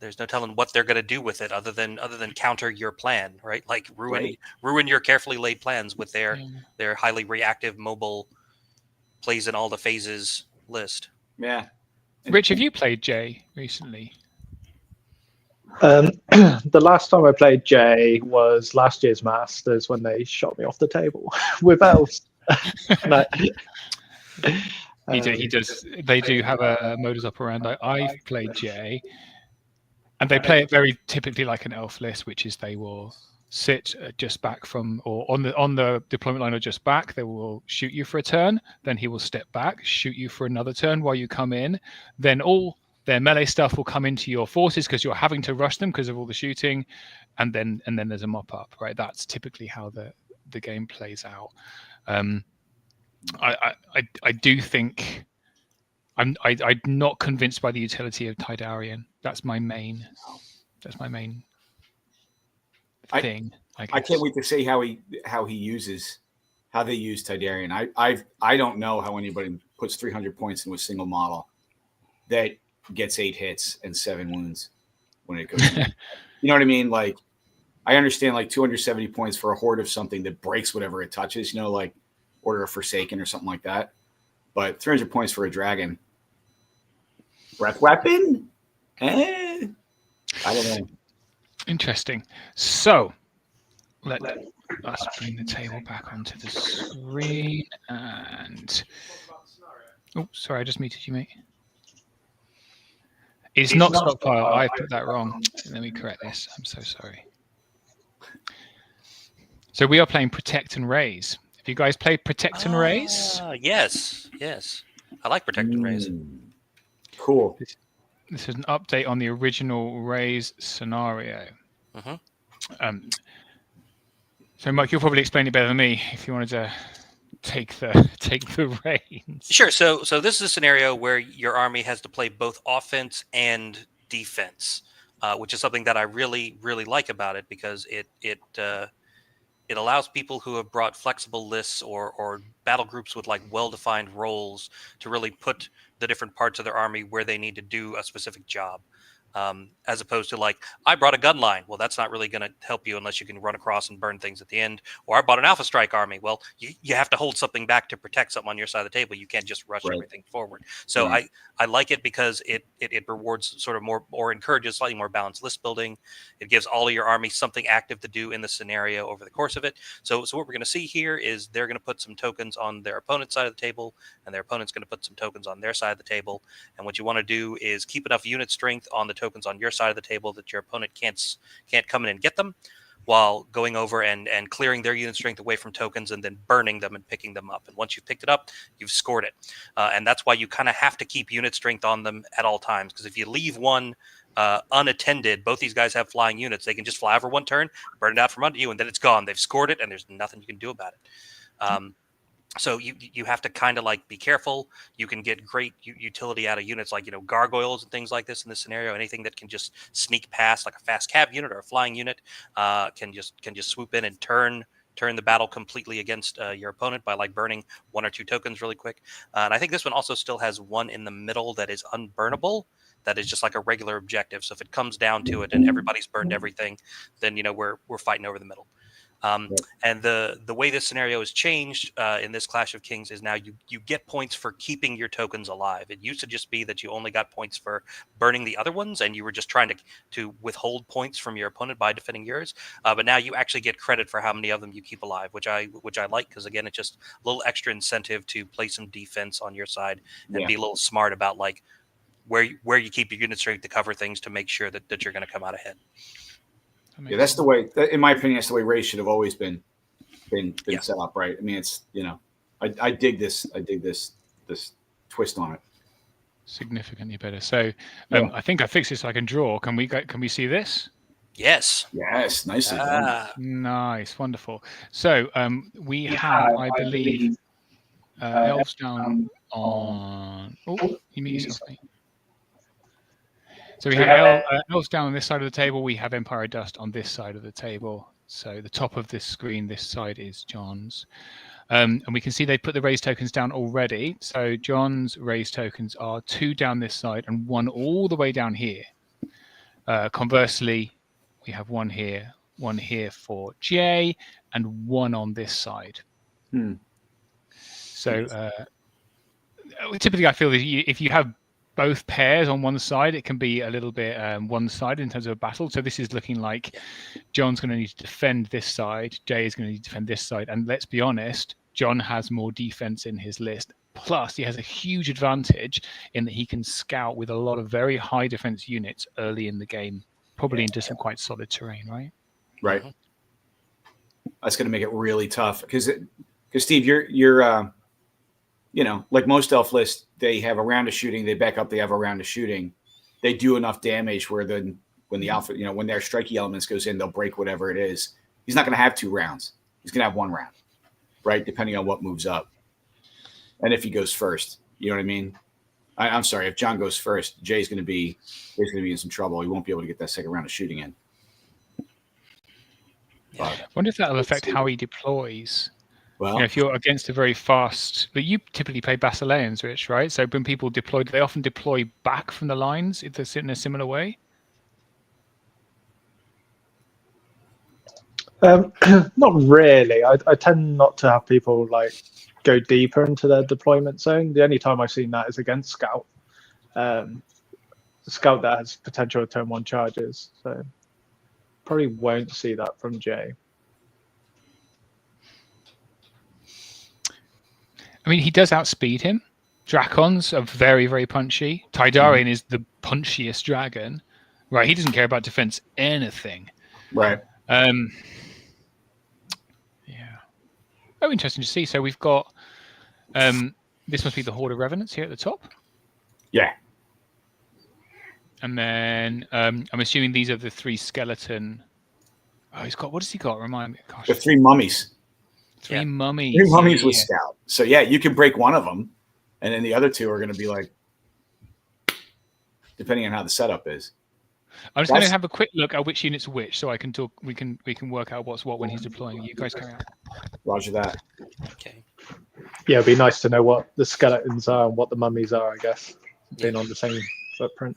there's no telling what they're going to do with it other than counter your plan, right? Like ruin your carefully laid plans with their highly reactive, mobile, plays in all the phases list. Yeah. Rich, have you played Jay recently? The last time I played Jay was last year's Masters when they shot me off the table with elves. No. He does. They do have a modus operandi. I've played Jay, and they play it very typically like an elf list, which is they will sit just back from, or on the deployment line or just back. They will shoot you for a turn, then he will step back, shoot you for another turn while you come in. Then all their melee stuff will come into your forces because you're having to rush them because of all the shooting, and then there's a mop up. Right, that's typically how the game plays out. I do think I'm not convinced by the utility of Tidarian. That's my main thing. I can't wait to see how they use Tidarian. I don't know how anybody puts 300 points into a single model that gets 8 hits and 7 wounds when it goes. You know what I mean? Like, I understand like 270 points for a horde of something that breaks whatever it touches. Like Order of Forsaken or something like that. But 300 points for a dragon. Breath weapon? I don't know. Interesting. So let us bring the table back onto the screen. And sorry, I just muted you, mate. It's not stockpile. I put that wrong. Let me correct this. I'm so sorry. So we are playing Protect and Raise. Have you guys played Protect and Raise? Yes. I like Protect and Raise. Cool. this is an update on the original Raise scenario. So, Mike, you'll probably explain it better than me if you wanted to take the reins. Sure. So this is a scenario where your army has to play both offense and defense, which is something that I really, really like about it, because it allows people who have brought flexible lists or battle groups with like well-defined roles to really put the different parts of their army where they need to do a specific job. As opposed to like, I brought a gun line. Well, that's not really going to help you unless you can run across and burn things at the end. Or I bought an Alpha Strike army. Well, you have to hold something back to protect something on your side of the table. You can't just rush everything forward. So I like it because it rewards sort of more or encourages slightly more balanced list building. It gives all of your army something active to do in the scenario over the course of it. So what we're going to see here is they're going to put some tokens on their opponent's side of the table, and their opponent's going to put some tokens on their side of the table. And what you want to do is keep enough unit strength on the tokens on your side of the table that your opponent can't come in and get them, while going over and clearing their unit strength away from tokens and then burning them and picking them up. And once you've picked it up, you've scored it. And that's why you kind of have to keep unit strength on them at all times, because if you leave one unattended, both these guys have flying units. They can just fly over one turn, burn it out from under you, and then it's gone. They've scored it, and there's nothing you can do about it. So you have to kind of like be careful. You can get great utility out of units like, gargoyles and things like this in this scenario. Anything that can just sneak past, like a fast cav unit or a flying unit, can just swoop in and turn the battle completely against your opponent by like burning one or two tokens really quick. And I think this one also still has one in the middle that is unburnable. That is just like a regular objective. So if it comes down to it and everybody's burned everything, then we're fighting over the middle. And the way this scenario has changed in this Clash of Kings is now you get points for keeping your tokens alive. It used to just be that you only got points for burning the other ones, and you were just trying to withhold points from your opponent by defending yours. But now you actually get credit for how many of them you keep alive, which I like, because again, it's just a little extra incentive to play some defense on your side and be a little smart about like where you keep your unit strength to cover things to make sure that you're going to come out ahead. Yeah, that's the way. In my opinion, that's the way Raise should have always been set up, right? I mean, it's I dig this. I dig this twist on it. Significantly better. So I think I fixed it so I can draw. Can we see this? Yes. Yes. Nicely done. Nice. Wonderful. So we have, I believe, elves down on. Oh, you meet yourself, mate. So we have elves down on this side of the table. We have Empire of Dust on this side of the table. So the top of this screen, this side is John's. And we can see they put the raise tokens down already. So John's raise tokens are 2 down this side and 1 all the way down here. Conversely, we have 1 here for Jay, and 1 on this side. So typically I feel that if you have both pairs on one side, it can be a little bit one-sided in terms of a battle. So this is looking like John's going to need to defend this side, Jay is going to need to defend this side, and let's be honest, John has more defense in his list. Plus, he has a huge advantage in that he can scout with a lot of very high defense units early in the game, probably into some quite solid terrain, right? Right. That's going to make it really tough because Steve, you're like most elf lists, they have a round of shooting, they back up, they have a round of shooting. They do enough damage where then when the alpha, when their striking elements goes in, they'll break whatever it is. He's not going to have 2 rounds. He's going to have 1 round, right? Depending on what moves up. And if he goes first, you know what I mean? I'm sorry, if John goes first, Jay's going to be in some trouble. He won't be able to get that second round of shooting in. I wonder if that'll affect how he deploys. Well, if you're against a very fast, but you typically play Basileans, Rich, right? So when people deploy, they often deploy back from the lines if they're in a similar way. Not really. I tend not to have people like go deeper into their deployment zone. The only time I've seen that is against Scout. Scout that has potential turn 1 charges. So probably won't see that from Jay. I mean, he does outspeed him. Drakons are very, very punchy. Tydarian is the punchiest dragon. Right, he doesn't care about defense anything. Right. Yeah. Oh, interesting to see. So we've got this must be the Horde of Revenants here at the top. Yeah. And then I'm assuming these are the 3 skeleton. Oh, he's got, what has he got? Remind me. Gosh. The 3 mummies. 3 mummies. 3 mummies with yeah. scout. So yeah, you can break one of them, and then the other 2 are going to be like, depending on how the setup is. I'm just going to have a quick look at which unit's which, so I can talk. We can work out what's what when he's deploying. You guys carry on. Roger that. Okay. Yeah, it'd be nice to know what the skeletons are and what the mummies are. I guess being on the same footprint.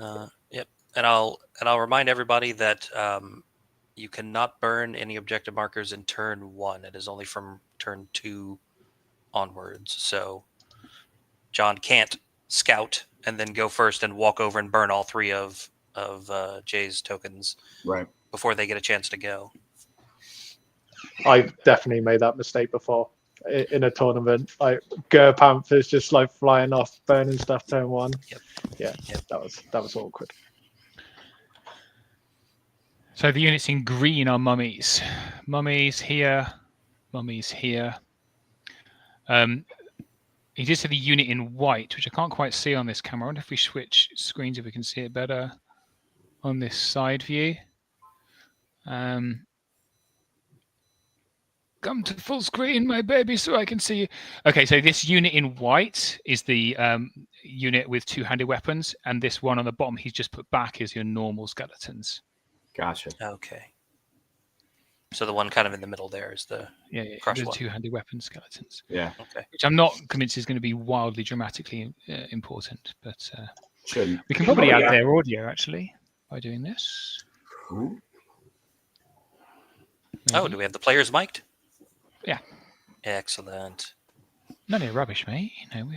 Yep. And I'll remind everybody that you cannot burn any objective markers in turn 1. It is only from turn 2 onwards. So John can't scout and then go first and walk over and burn all 3 of Jay's tokens right before they get a chance to go. I've definitely made that mistake before in a tournament. Like Gur Panthers just like flying off, burning stuff turn 1. Yep. Yeah, that was awkward. So the units in green are mummies. Mummies here. Mummies here. He did say the unit in white, which I can't quite see on this camera. I wonder if we switch screens if we can see it better on this side view. Come to full screen, my baby, so I can see you. Okay, so this unit in white is the unit with 2-handed weapons, and this one on the bottom he's just put back is your normal skeletons. Gotcha. Okay. So the one kind of in the middle there is the crush the one. 2-handed weapon skeletons. Yeah. Okay. Which I'm not convinced is going to be wildly dramatically important, but shouldn't. we can probably add their audio actually by doing this. Oh, do we have the players mic'd? Yeah. Excellent. None of your rubbish, mate. You know,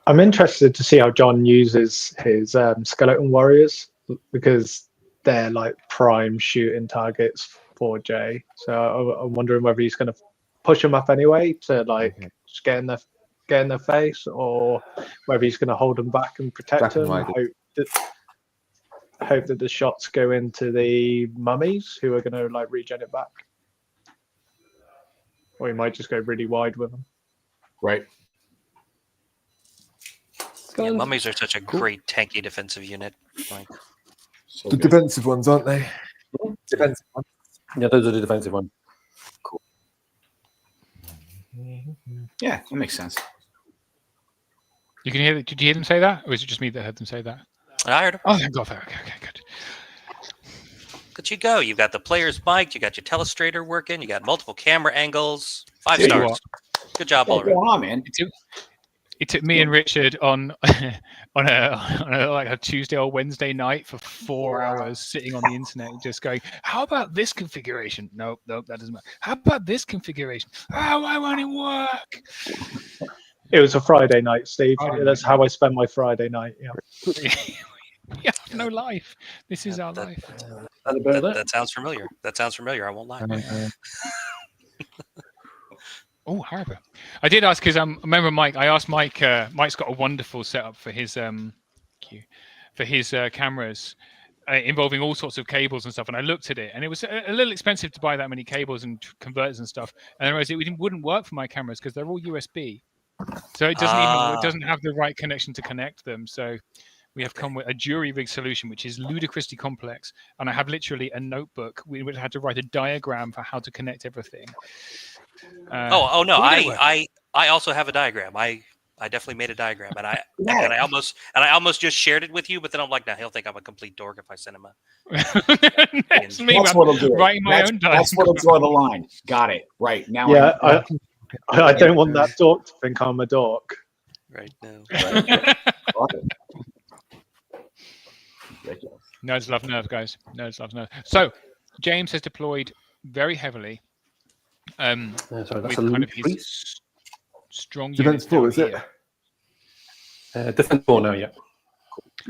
I'm interested to see how John uses his skeleton warriors because they're like prime shooting targets for Jay. So I'm wondering whether he's going to push them up anyway to like just get in their face, or whether he's going to hold them back and protect them. Hope that the shots go into the mummies who are going to like regen it back, or he might just go really wide with them. Right. Yeah, mummies are such a great tanky defensive unit. Like, the defensive ones, aren't they? Defensive ones. Yeah, those are the defensive ones. Cool. Yeah, that makes sense. You can hear. Did you hear them say that, or is it just me that heard them say that? I heard them. Oh, thank God. Okay, good. Look at you go. You've got the players mic'd. You got your telestrator working. You got multiple camera angles. 5 There you stars. are. Good job, What's already. going on, man? It took me and Richard on a Tuesday or Wednesday night for 4 hours sitting on the internet just going, how about this configuration? Nope, that doesn't matter. How about this configuration? Oh, why won't it work? It was a Friday night, Steve. Friday That's night. how I spend my Friday night. Yeah. We have no life. This is our life. That sounds familiar. That sounds familiar. I won't lie. Oh, Haribo. I did ask because I remember Mike. I asked Mike. Mike's got a wonderful setup for his cameras, involving all sorts of cables and stuff. And I looked at it, and it was a little expensive to buy that many cables and converters and stuff. And I realized it wouldn't work for my cameras because they're all USB. So it doesn't have the right connection to connect them. So we have come with a jury rig solution, which is ludicrously complex. And I have literally a notebook. We would have to write a diagram for how to connect everything. Oh no! I also have a diagram. I definitely made a diagram, and I almost just shared it with you. But then I'm like, nah, he'll think I'm a complete dork if I send him a. That's me. That's what'll do it. Writing my own diagram. That's what'll draw the line. Got it. Right now. Yeah, I don't want that dork to think I'm a dork. Right now. Nerds love nerves, guys. Nerds love nerves. So James has deployed very heavily. That's with a kind of his strong Defense units 4, down is it? here. Defense 4 now, yeah.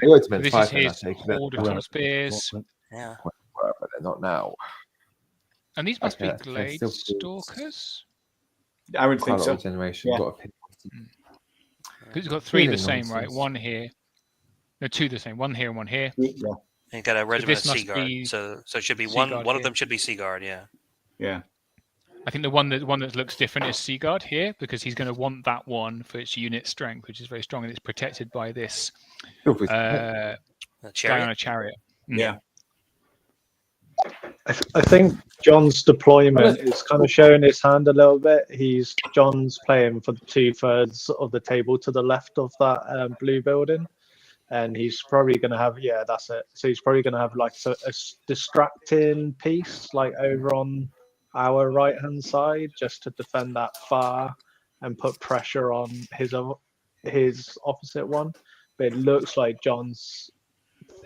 They were defense This 5 is then, I his think. horde of top spears. Yeah. But they're not now. And these must Okay, be Glade still- Stalkers. I would Quite think a so. lot of generation. Yeah. Got a pin. Because you've got 3 the Really same, right? nonsense. 1 here. No, 2 the same. 1 here and 1 here. Yeah. And you got a regiment this of must Seaguard. be So it should be Seaguard one of here. them should be Seaguard. Yeah. Yeah. I think the one that looks different is Seaguard here, because he's going to want that one for its unit strength, which is very strong, and it's protected by this guy on a chariot. Yeah. I think John's deployment is kind of showing his hand a little bit. John's playing for the 2/3 of the table to the left of that blue building, and he's probably going to have that's it. So he's probably going to have like a distracting piece like over on our right hand side just to defend that far and put pressure on his opposite one. But it looks like John's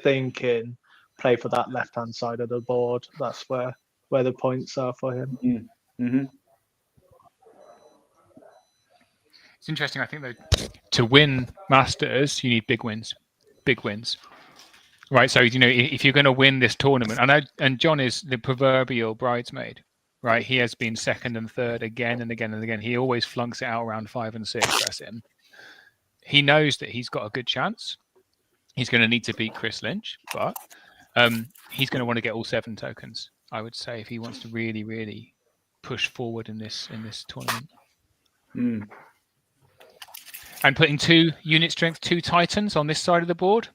thinking play for that left hand side of the board. That's where the points are for him. Mm-hmm. It's interesting. I think that to win Masters, you need big wins, right? So if you're going to win this tournament, and John is the proverbial bridesmaid, right? He has been second and third again and again and again. He always flunks it out around 5 and 6. That's him. He knows that he's got a good chance. He's going to need to beat Chris Lynch, but he's going to want to get all 7 tokens, I would say, if he wants to really, really push forward in this tournament. Mm. And putting 2 unit strength, 2 Titans on this side of the board,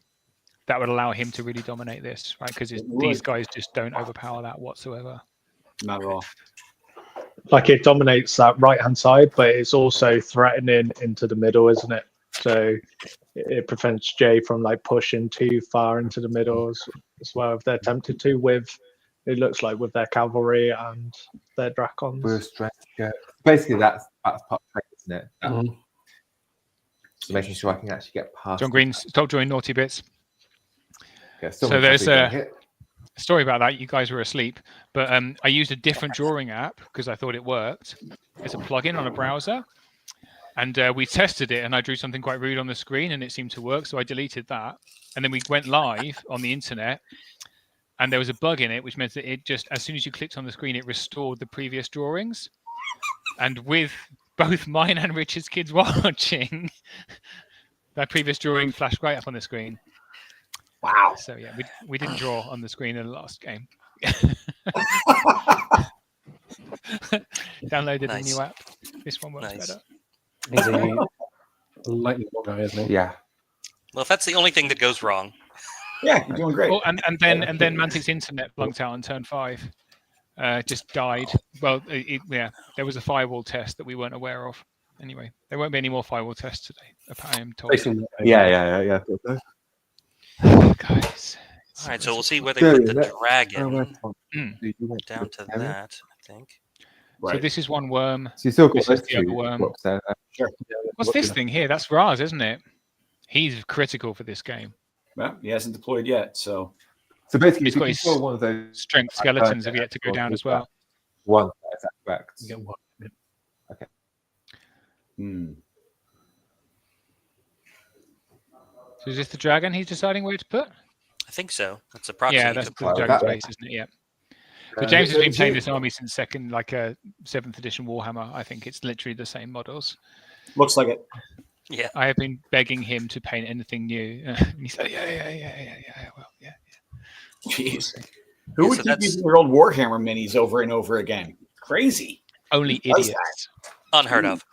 that would allow him to really dominate this, right? Because these guys just don't overpower that whatsoever. Not at all. Like it dominates that right hand side, but it's also threatening into the middle, isn't it? So it prevents Jay from like pushing too far into the middle as well if they're tempted to it looks like with their cavalry and their Dracons. Basically that's part of the trick, isn't it? So making sure I can actually get past. John Green, stop drawing naughty bits. Okay, so there's a story about that. You guys were asleep, but I used a different drawing app because I thought it worked. It's a plugin on a browser. And we tested it, and I drew something quite rude on the screen, and it seemed to work. So I deleted that, and then we went live on the internet, and there was a bug in it, which meant that it just, as soon as you clicked on the screen, it restored the previous drawings. And with both mine and Richard's kids watching, that previous drawing flashed right up on the screen. Wow! So yeah, we didn't draw on the screen in the last game. Downloaded a new app. This one works better. He's a lightning guy, isn't he? Yeah. Well, if that's the only thing that goes wrong. Yeah, you're doing great. Oh, and then Mantic's internet blunked out on turn 5. Just died. Well, there was a firewall test that we weren't aware of. Anyway, there won't be any more firewall tests today, I am told. Yeah. Guys. All right, so we'll see where they put the dragon down to that, I think. Right. So this is one worm. So you still got this is the other worm. Sure. What's this thing here? That's Raz, isn't it? He's critical for this game. Well, he hasn't deployed yet, so basically, he's got his one of those strength skeletons have yet to go down as well. One, is that correct? You get one. Okay. So is this the dragon he's deciding where to put? I think so. That's a proxy. Yeah, that's the dragon's base, isn't it? Yeah. So James has been playing this army since second, like a 7th edition Warhammer. I think it's literally the same models. Looks like it. Yeah. I have been begging him to paint anything new. And he said, yeah. Well, yeah. Jeez. Who would keep using their old Warhammer minis over and over again? Crazy. Only idiots. Unheard of.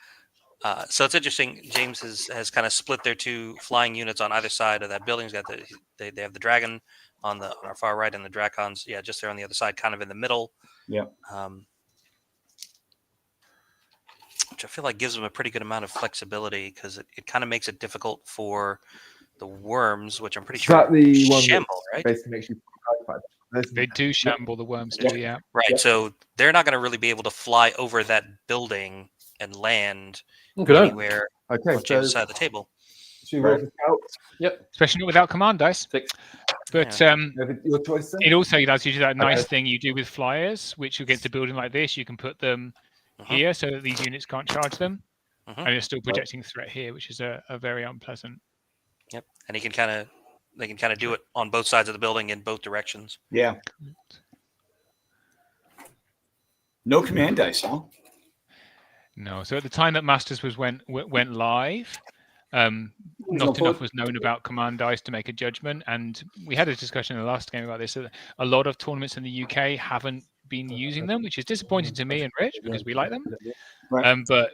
So it's interesting. James has kind of split their 2 flying units on either side of that building. They have the dragon on our far right and the Dracons, just there on the other side, kind of in the middle. Yeah. Which I feel like gives them a pretty good amount of flexibility because it kind of makes it difficult for the worms, which I'm pretty sure the one shamble, right? Basically makes you They do shamble the worms too, yeah. Right. Yep. So they're not going to really be able to fly over that building and land anywhere on the other side of the table. Yep. Especially not without command dice. But your choice, it also allows you to do that nice thing you do with flyers, which you get to building like this. You can put them here so that these units can't charge them. And it's still projecting threat here, which is a very unpleasant. Yep. And they can kind of do it on both sides of the building in both directions. Yeah. No command dice, huh? No. So at the time that Masters went live, not enough was known about command dice to make a judgment, and we had a discussion in the last game about this. A lot of tournaments in the UK haven't been using them, which is disappointing to me and Rich because we like them. Right. But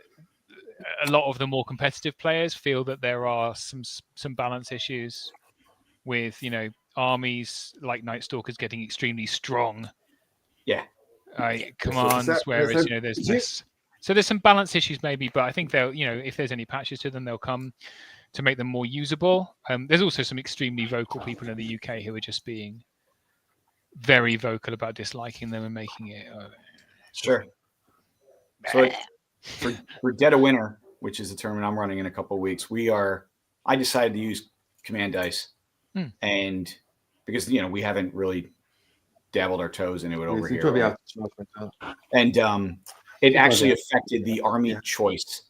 a lot of the more competitive players feel that there are some balance issues with, armies like Night Stalkers getting extremely strong. Yeah. Commands, whereas there's less. So there's some balance issues maybe, but I think they'll, if there's any patches to them, they'll come to make them more usable. There's also some extremely vocal people in the UK who are just being very vocal about disliking them and making it. Sure. So for Dead of Winter, which is a tournament I'm running in a couple of weeks, I decided to use command dice, and because we haven't really dabbled our toes into it over here, right? And it actually affected the army choice.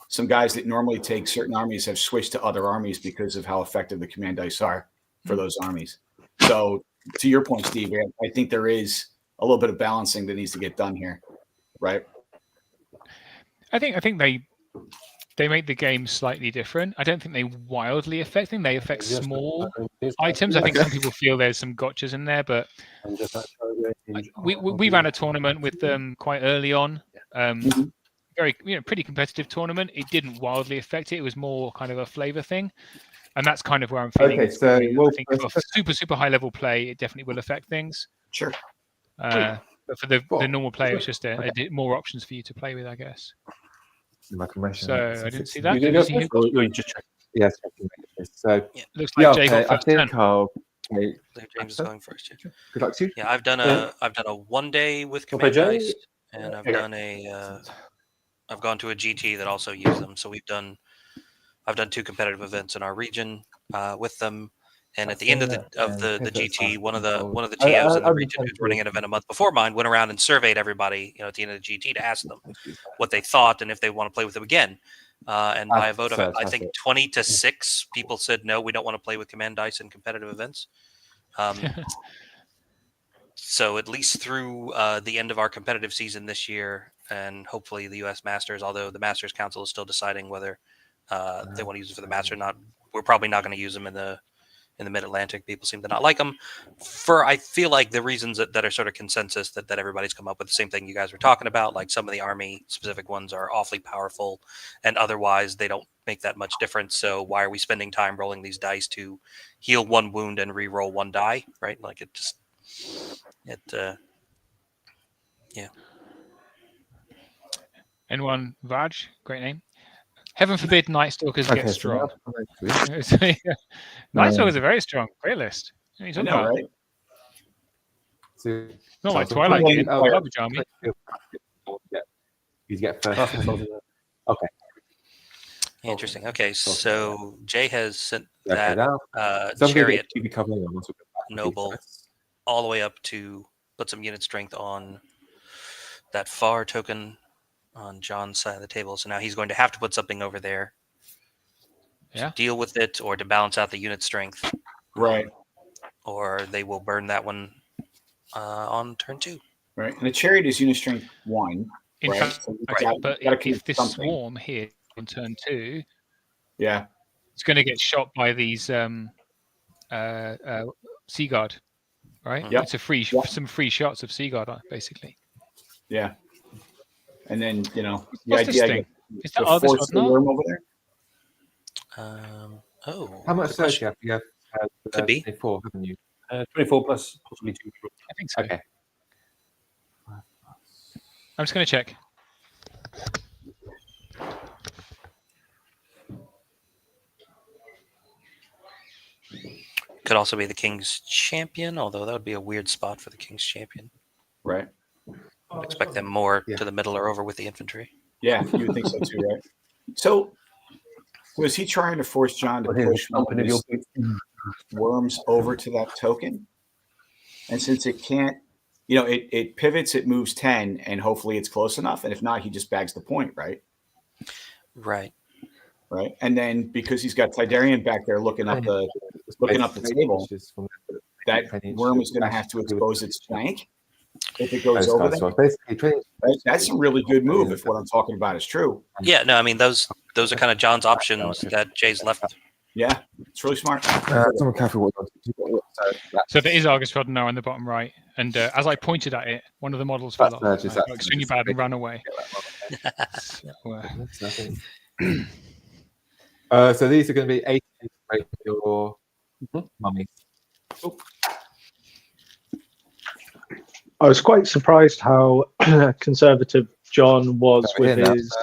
Some guys that normally take certain armies have switched to other armies because of how effective the command dice are for those armies. So to your point, Steve, I think there is a little bit of balancing that needs to get done here, right? I think they make the game slightly different. I don't think they wildly affect them. They affect small items. I think some people feel there's some gotchas in there, but we ran a tournament with them quite early on. Very pretty competitive tournament. It didn't wildly affect it. It was more kind of a flavor thing, and that's kind of where I'm feeling. Okay, so I think for super high level play, it definitely will affect things. Sure. But for the normal player, it's just more options for you to play with, I guess. So I didn't see that. Yes. So looks like Jay got I first turn. think I'll. James is going first. Yeah. Good luck to you. Yeah, I've done a 1 day with command dice, and I've done I've gone to a GT that also used them. So I've done 2 competitive events in our region with them. And at the end of the GT, one of the TOs in the region who's running an event a month before mine went around and surveyed everybody, at the end of the GT to ask them what they thought and if they want to play with them again. And by a vote of, I think 20-6, people said no, we don't want to play with command dice in competitive events. So at least through the end of our competitive season this year, and hopefully the U.S. Masters, although the Masters Council is still deciding whether they want to use it for the Masters or not, we're probably not going to use them in the Mid-Atlantic. People seem to not like them for, I feel like, the reasons that are sort of consensus that everybody's come up with. The same thing you guys were talking about, like some of the army specific ones are awfully powerful and otherwise they don't make that much difference. So why are we spending time rolling these dice to heal 1 wound and re-roll 1 die, right? Like yeah. Anyone? Vaj, great name. Heaven forbid Night Stalkers get strong. Night Stalkers are very strong. Great list. What are you talking about? Right? Not like Twilight King. Garbage Army. You get first. Okay. Interesting. Okay, so Jay has sent Okay, that Chariot Noble all the way up to put some unit strength on that far token on John's side of the table. So now he's going to have to put something over there to deal with it or to balance out the unit strength. Right. Or they will burn that one on turn 2. Right. And the Chariot is unit strength 1. In right? fact, So but if this swarm here on turn 2, it's going to get shot by these Sea Guard, right? Yep. It's some free shots of Sea Guard, basically. Yeah. And then, What's this thing? Is that Argus worm over there? How much search you have? Could be 24, haven't you? 24 plus possibly 2. I think so. Okay. I'm just going to check. Could also be the King's Champion, although that would be a weird spot for the King's Champion. Right. I'd expect them more to the middle or over with the infantry. Yeah, you would think so too, right? So was he trying to force John to push one of his worms over to that token? And since it can't, it pivots, it moves 10, and hopefully it's close enough. And if not, he just bags the point, right? Right. Right. And then because he's got Tidarian back there looking up the table, that worm is going to have to expose its flank if it goes over there. Right? That's a really good move if what I'm talking about is true. Yeah, no, I mean those are kind of John's options that Jay's left. Yeah. It's really smart. Someone careful what So there is Argus Rod now on the bottom right, and as I pointed at it, one of the models fell off. That's I got extremely bad and ran away. So these are going to be 80 for your mummies. Oh. I was quite surprised how conservative John was with his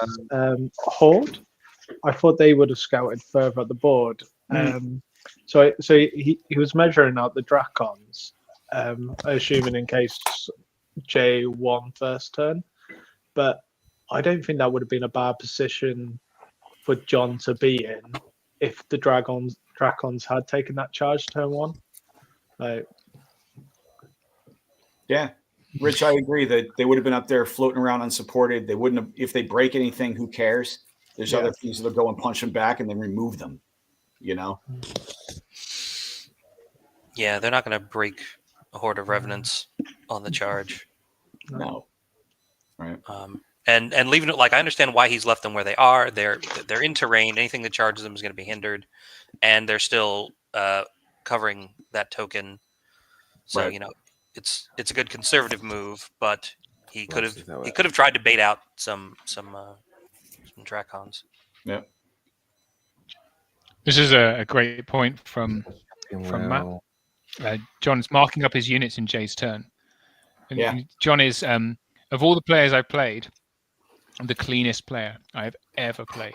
horde. I thought they would have scouted further up the board. So he was measuring out the Dracons, assuming in case Jay won first turn. But I don't think that would have been a bad position for John to be in if the Dracons had taken that charge turn one. Yeah, Rich, I agree that they would have been up there floating around unsupported. They wouldn't have, if they break anything, who cares? There's other things that'll go and punch them back and then remove them, you know? Yeah, they're not going to break a Horde of Revenants on the charge. No. Right. And leaving it, like, I understand why he's left them where they are. They're in terrain. Anything that charges them is going to be hindered. And they're still covering that token. So, you know, it's a good conservative move, but he could have tried to bait out some Dracons. Yeah. This is a great point from Matt. John's marking up his units in Jay's turn. And John is, of all the players I've played, the cleanest player I've ever played.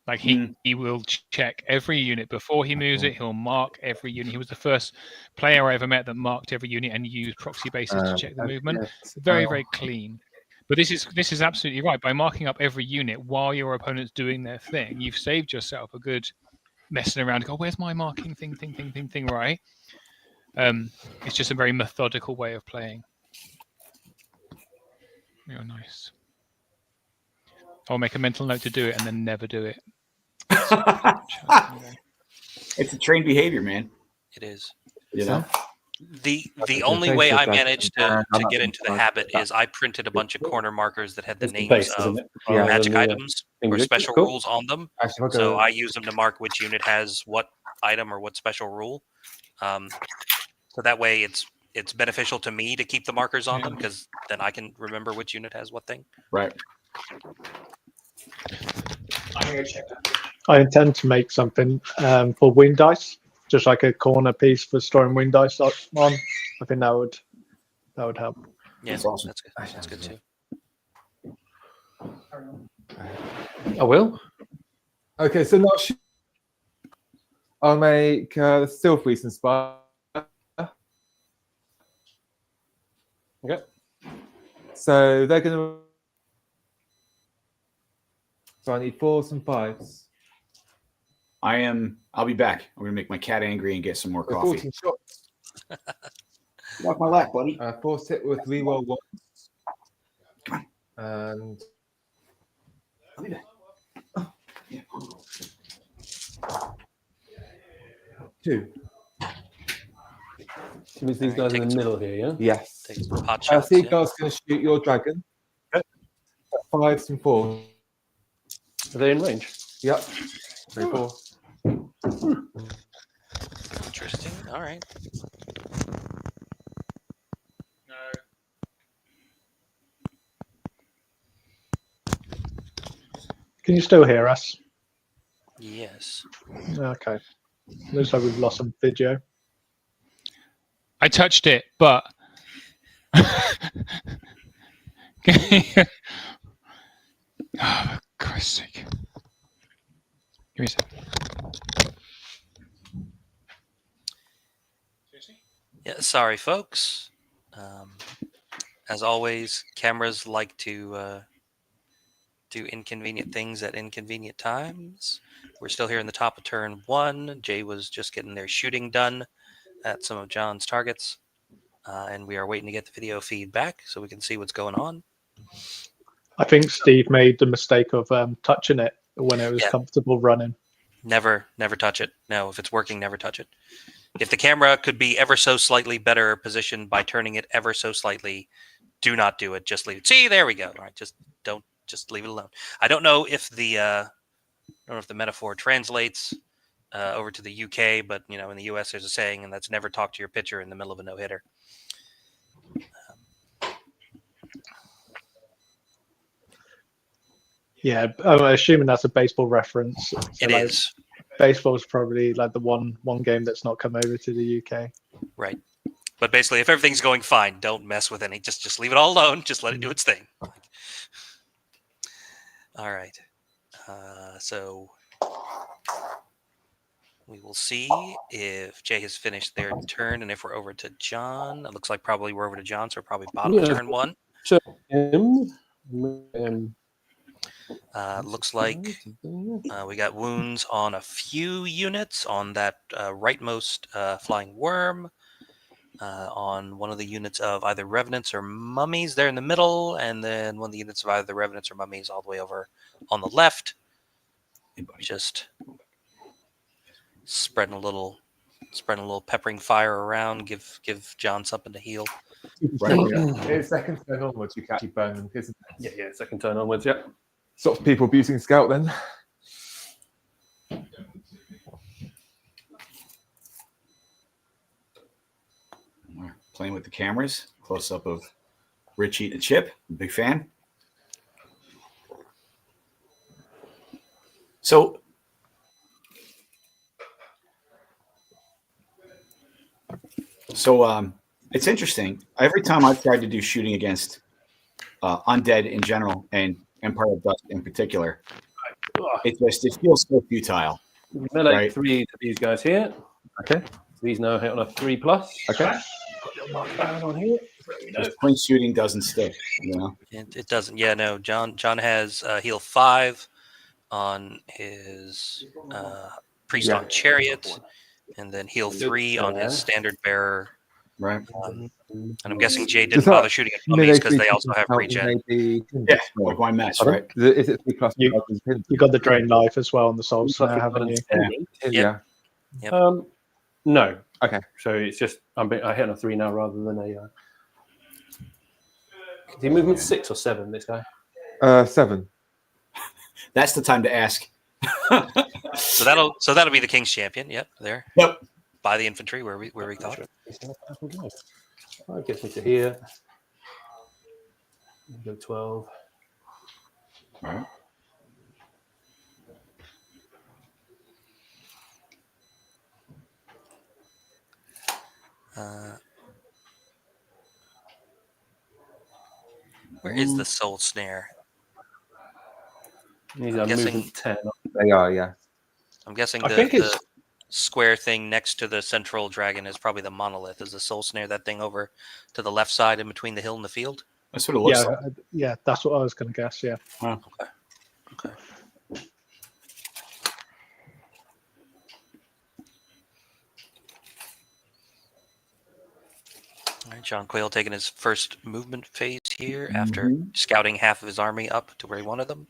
Like he will check every unit before he moves it. He'll mark every unit. He was the first player I ever met that marked every unit and used proxy bases to check the movement. Very, very clean. But this is absolutely right. By marking up every unit while your opponent's doing their thing, you've saved yourself a good messing around. Go, where's my marking thing, right? It's just a very methodical way of playing. Oh, nice. I'll make a mental note to do it and then never do it. It's a trained behavior, man. It is. You know? The only way I managed to get into the habit is I printed a bunch of corner markers that had the names of magic items or special rules on them. So I use them to mark which unit has what item or what special rule. So that way it's beneficial to me to keep the markers on them because then I can remember which unit has what thing. Right. I'm gonna check that. I intend to make something for wind dice, just like a corner piece for storing wind dice on. I think that would help. Yeah, that's awesome. That's good too. I will. Okay, so now I'll make the Stillfreeze Inspire. Okay. So they're going to. So I need 4s and 5s. I'll be back. I'm going to make my cat angry and get some more coffee. 14 shots. Get off my lap, buddy. 4 sit with reroll 1. Come on. And. I'll be back. Oh, yeah. 2. So these guys in the middle here, yeah? Yes. Pot shots, Seagull's going to shoot your dragon. 5s and 4s. Are they in range? Yep. 3, 4. Interesting. All right. Can you still hear us? Yes. Okay. Looks like we've lost some video. I touched it, but oh, for Christ's sake. Give me a second. Yeah, sorry, folks. As always, cameras like to do inconvenient things at inconvenient times. We're still here in the top of turn 1. Jay was just getting their shooting done at some of John's targets. And we are waiting to get the video feed back so we can see what's going on. I think Steve made the mistake of touching it when it was comfortable running. Never touch it. No, if it's working, never touch it. If the camera could be ever so slightly better positioned by turning it ever so slightly, do not do it. Just leave it. See, there we go. All right, just leave it alone. I don't know if the metaphor translates, over to the UK, but in the US there's a saying, and that's never talk to your pitcher in the middle of a no-hitter. Yeah, I'm assuming that's a baseball reference. So It is. Baseball's probably like the one game that's not come over to the UK. Right. But basically, if everything's going fine, don't mess with any. Just leave it all alone. Just let it do its thing. All right. So we will see if Jay has finished their turn, and if we're over to John. It looks like probably we're over to John, so probably bottom of turn one. Looks like we got wounds on a few units on that rightmost flying worm, on one of the units of either revenants or mummies there in the middle, and then one of the units of either the revenants or mummies all the way over on the left. Just spreading a little peppering fire around. Give John something to heal. It's second turn onwards, you can actually burn them, isn't it? Yeah, second turn onwards. Yep. Stops people abusing Scout then. We're playing with the cameras. Close up of Rich eating a chip. Big fan. So it's interesting. Every time I've tried to do shooting against undead in general and Empire of Dust in particular, it feels so futile. Melee right? 3 to these guys here. Okay. So these now hit on a 3+. Okay. On here. Just point shooting doesn't stick. It doesn't. Yeah, no. John has heal 5 on his priest on chariot, and then heal 3 on his standard bearer. Right. And I'm guessing Jay didn't bother shooting at mummies because they also have regen. Yeah, like why mess, right? Is it 3+? You got the drain life as well on the soul snare, haven't you? Yeah. Yep. No. Okay. So it's just I hit on a 3 now rather than a. Is he movement 6 or 7? This guy. 7. That's the time to ask. So that'll be the King's Champion. Yep, there. Yep. By the infantry, where we thought. That gets me to here. Go 12. All right. Where is the soul snare? These I'm are guessing- movement 10. They are, yeah. I'm guessing I think it's- the square thing next to the central dragon is probably the monolith. Is the soul snare that thing over to the left side in between the hill and the field? That's what it looks Yeah, like. yeah, that's what I was going to guess. Yeah. Okay. All right, John Quayle taking his first movement phase here after scouting half of his army up to where he wanted them.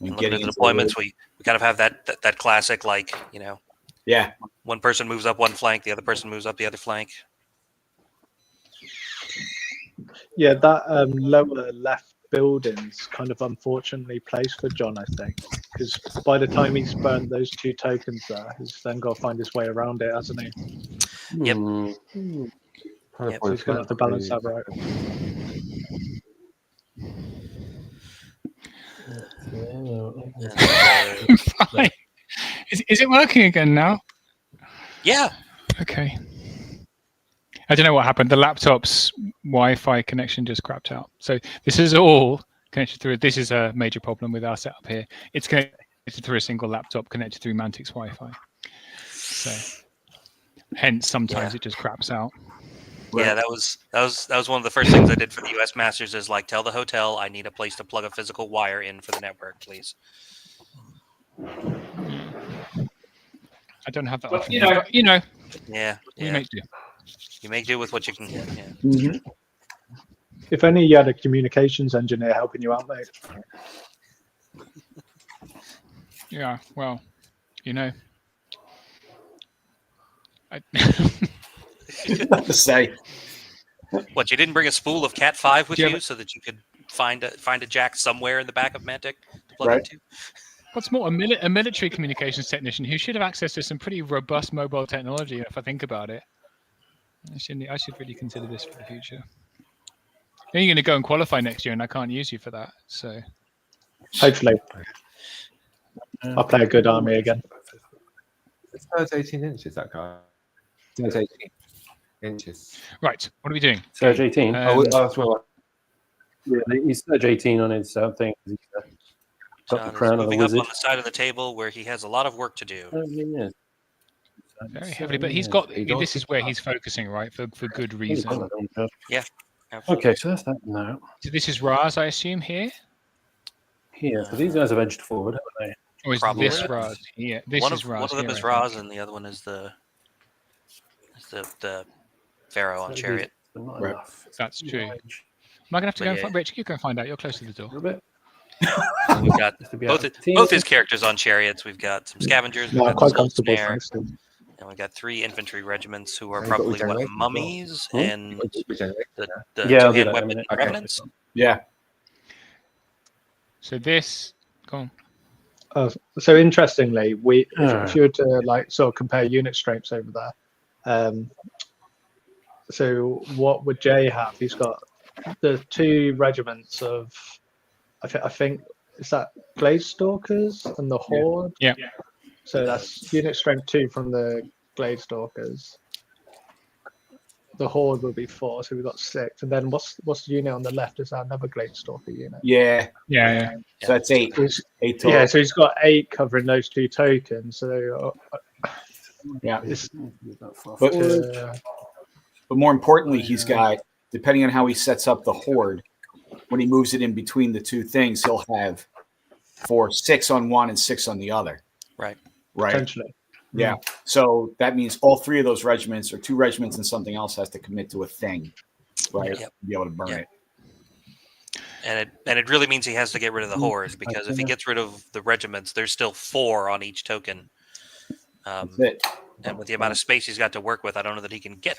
And looking at the deployments, we kind of have that classic, like, yeah, one person moves up one flank, the other person moves up the other flank. Yeah, that lower left building's kind of unfortunately placed for John, I think, because by the time he's burned those 2 tokens there, he's then got to find his way around it, hasn't he? Yep. So he's going to have to balance that right. Fine. Is it working again now? Yeah. Okay. I don't know what happened. The laptop's Wi-Fi connection just crapped out. So this is all connected through. This is a major problem with our setup here. It's connected through a single laptop connected through Mantix Wi-Fi. So hence sometimes it just craps out. Yeah, that was one of the first things I did for the US Masters is like tell the hotel I need a place to plug a physical wire in for the network, please. I don't have that. Well, often. you know. Yeah. Yeah. Make do. You make do with what you can get. Yeah. If only you had a communications engineer helping you out, mate. Yeah. Well, Not to say. What, you didn't bring a spool of Cat 5 with Yeah, you so that you could find a jack somewhere in the back of Mantic to plug Right. into. What's more, a military communications technician who should have access to some pretty robust mobile technology. If I think about it, I should really consider this for the future. Then you're going to go and qualify next year, and I can't use you for that. So Hopefully, I'll play a good army again. It's 18 inches, that guy. It's 18 inches. right, what are we doing? Surge 18. That's well. Yeah, he's Surge 18 on his thing. He's got John the is crown of the moving up wizard. on the side of the table where he has a lot of work to do. Very heavily, but he's got. This is where he's focusing, right, for good reason. Yeah. Absolutely. Okay, so that's that now. So this is Raz, I assume, here, Here, so these guys have edged forward, haven't they? or is Probably. this Raz? Yeah, this one is of, Raz. One of them here, is I Raz, think. and the other one is the Pharaoh on Chariot. Right. That's true. Am I gonna have to But go and yeah. find Rich? You go and find out. You're close to the door. And we've got Just to be out both of the team. both his characters on chariots. We've got some scavengers. No, We've I'm got quite the comfortable. snare, Thanks. and we've got 3 infantry regiments who are And you've got probably what regeneration as well. mummies Hmm? and Regeneration, the Yeah, I'll do two-hand that in a weapon minute. revenants. Yeah. So this, go on. So interestingly, Ah. if you were to like sort of compare unit strengths over there, so what would Jay have? He's got the 2 regiments of, I think, is that Gladestalkers and the Horde? Yeah. So that's unit strength 2 from the Gladestalkers. The Horde would be 4, so we've got 6. And then what's the unit on the left? Is that another Gladestalker unit? Yeah. Yeah. So that's 8. So he's- 8 total. yeah, so he's got 8 covering those 2 tokens. So Yeah. it's, But, uh, but more importantly, he's got, depending on how he sets up the horde, when he moves it in between the 2 things, he'll have 6 on one and 6 on the other. Right. Right. potentially. Yeah. So that means all 3 of those regiments or 2 regiments and something else has to commit to a thing, right? Yep. To be able to burn Yep. it. And it really means he has to get rid of the hordes, because if he gets rid of the regiments, there's still 4 on each token. That's it. And with the amount of space he's got to work with, I don't know that he can get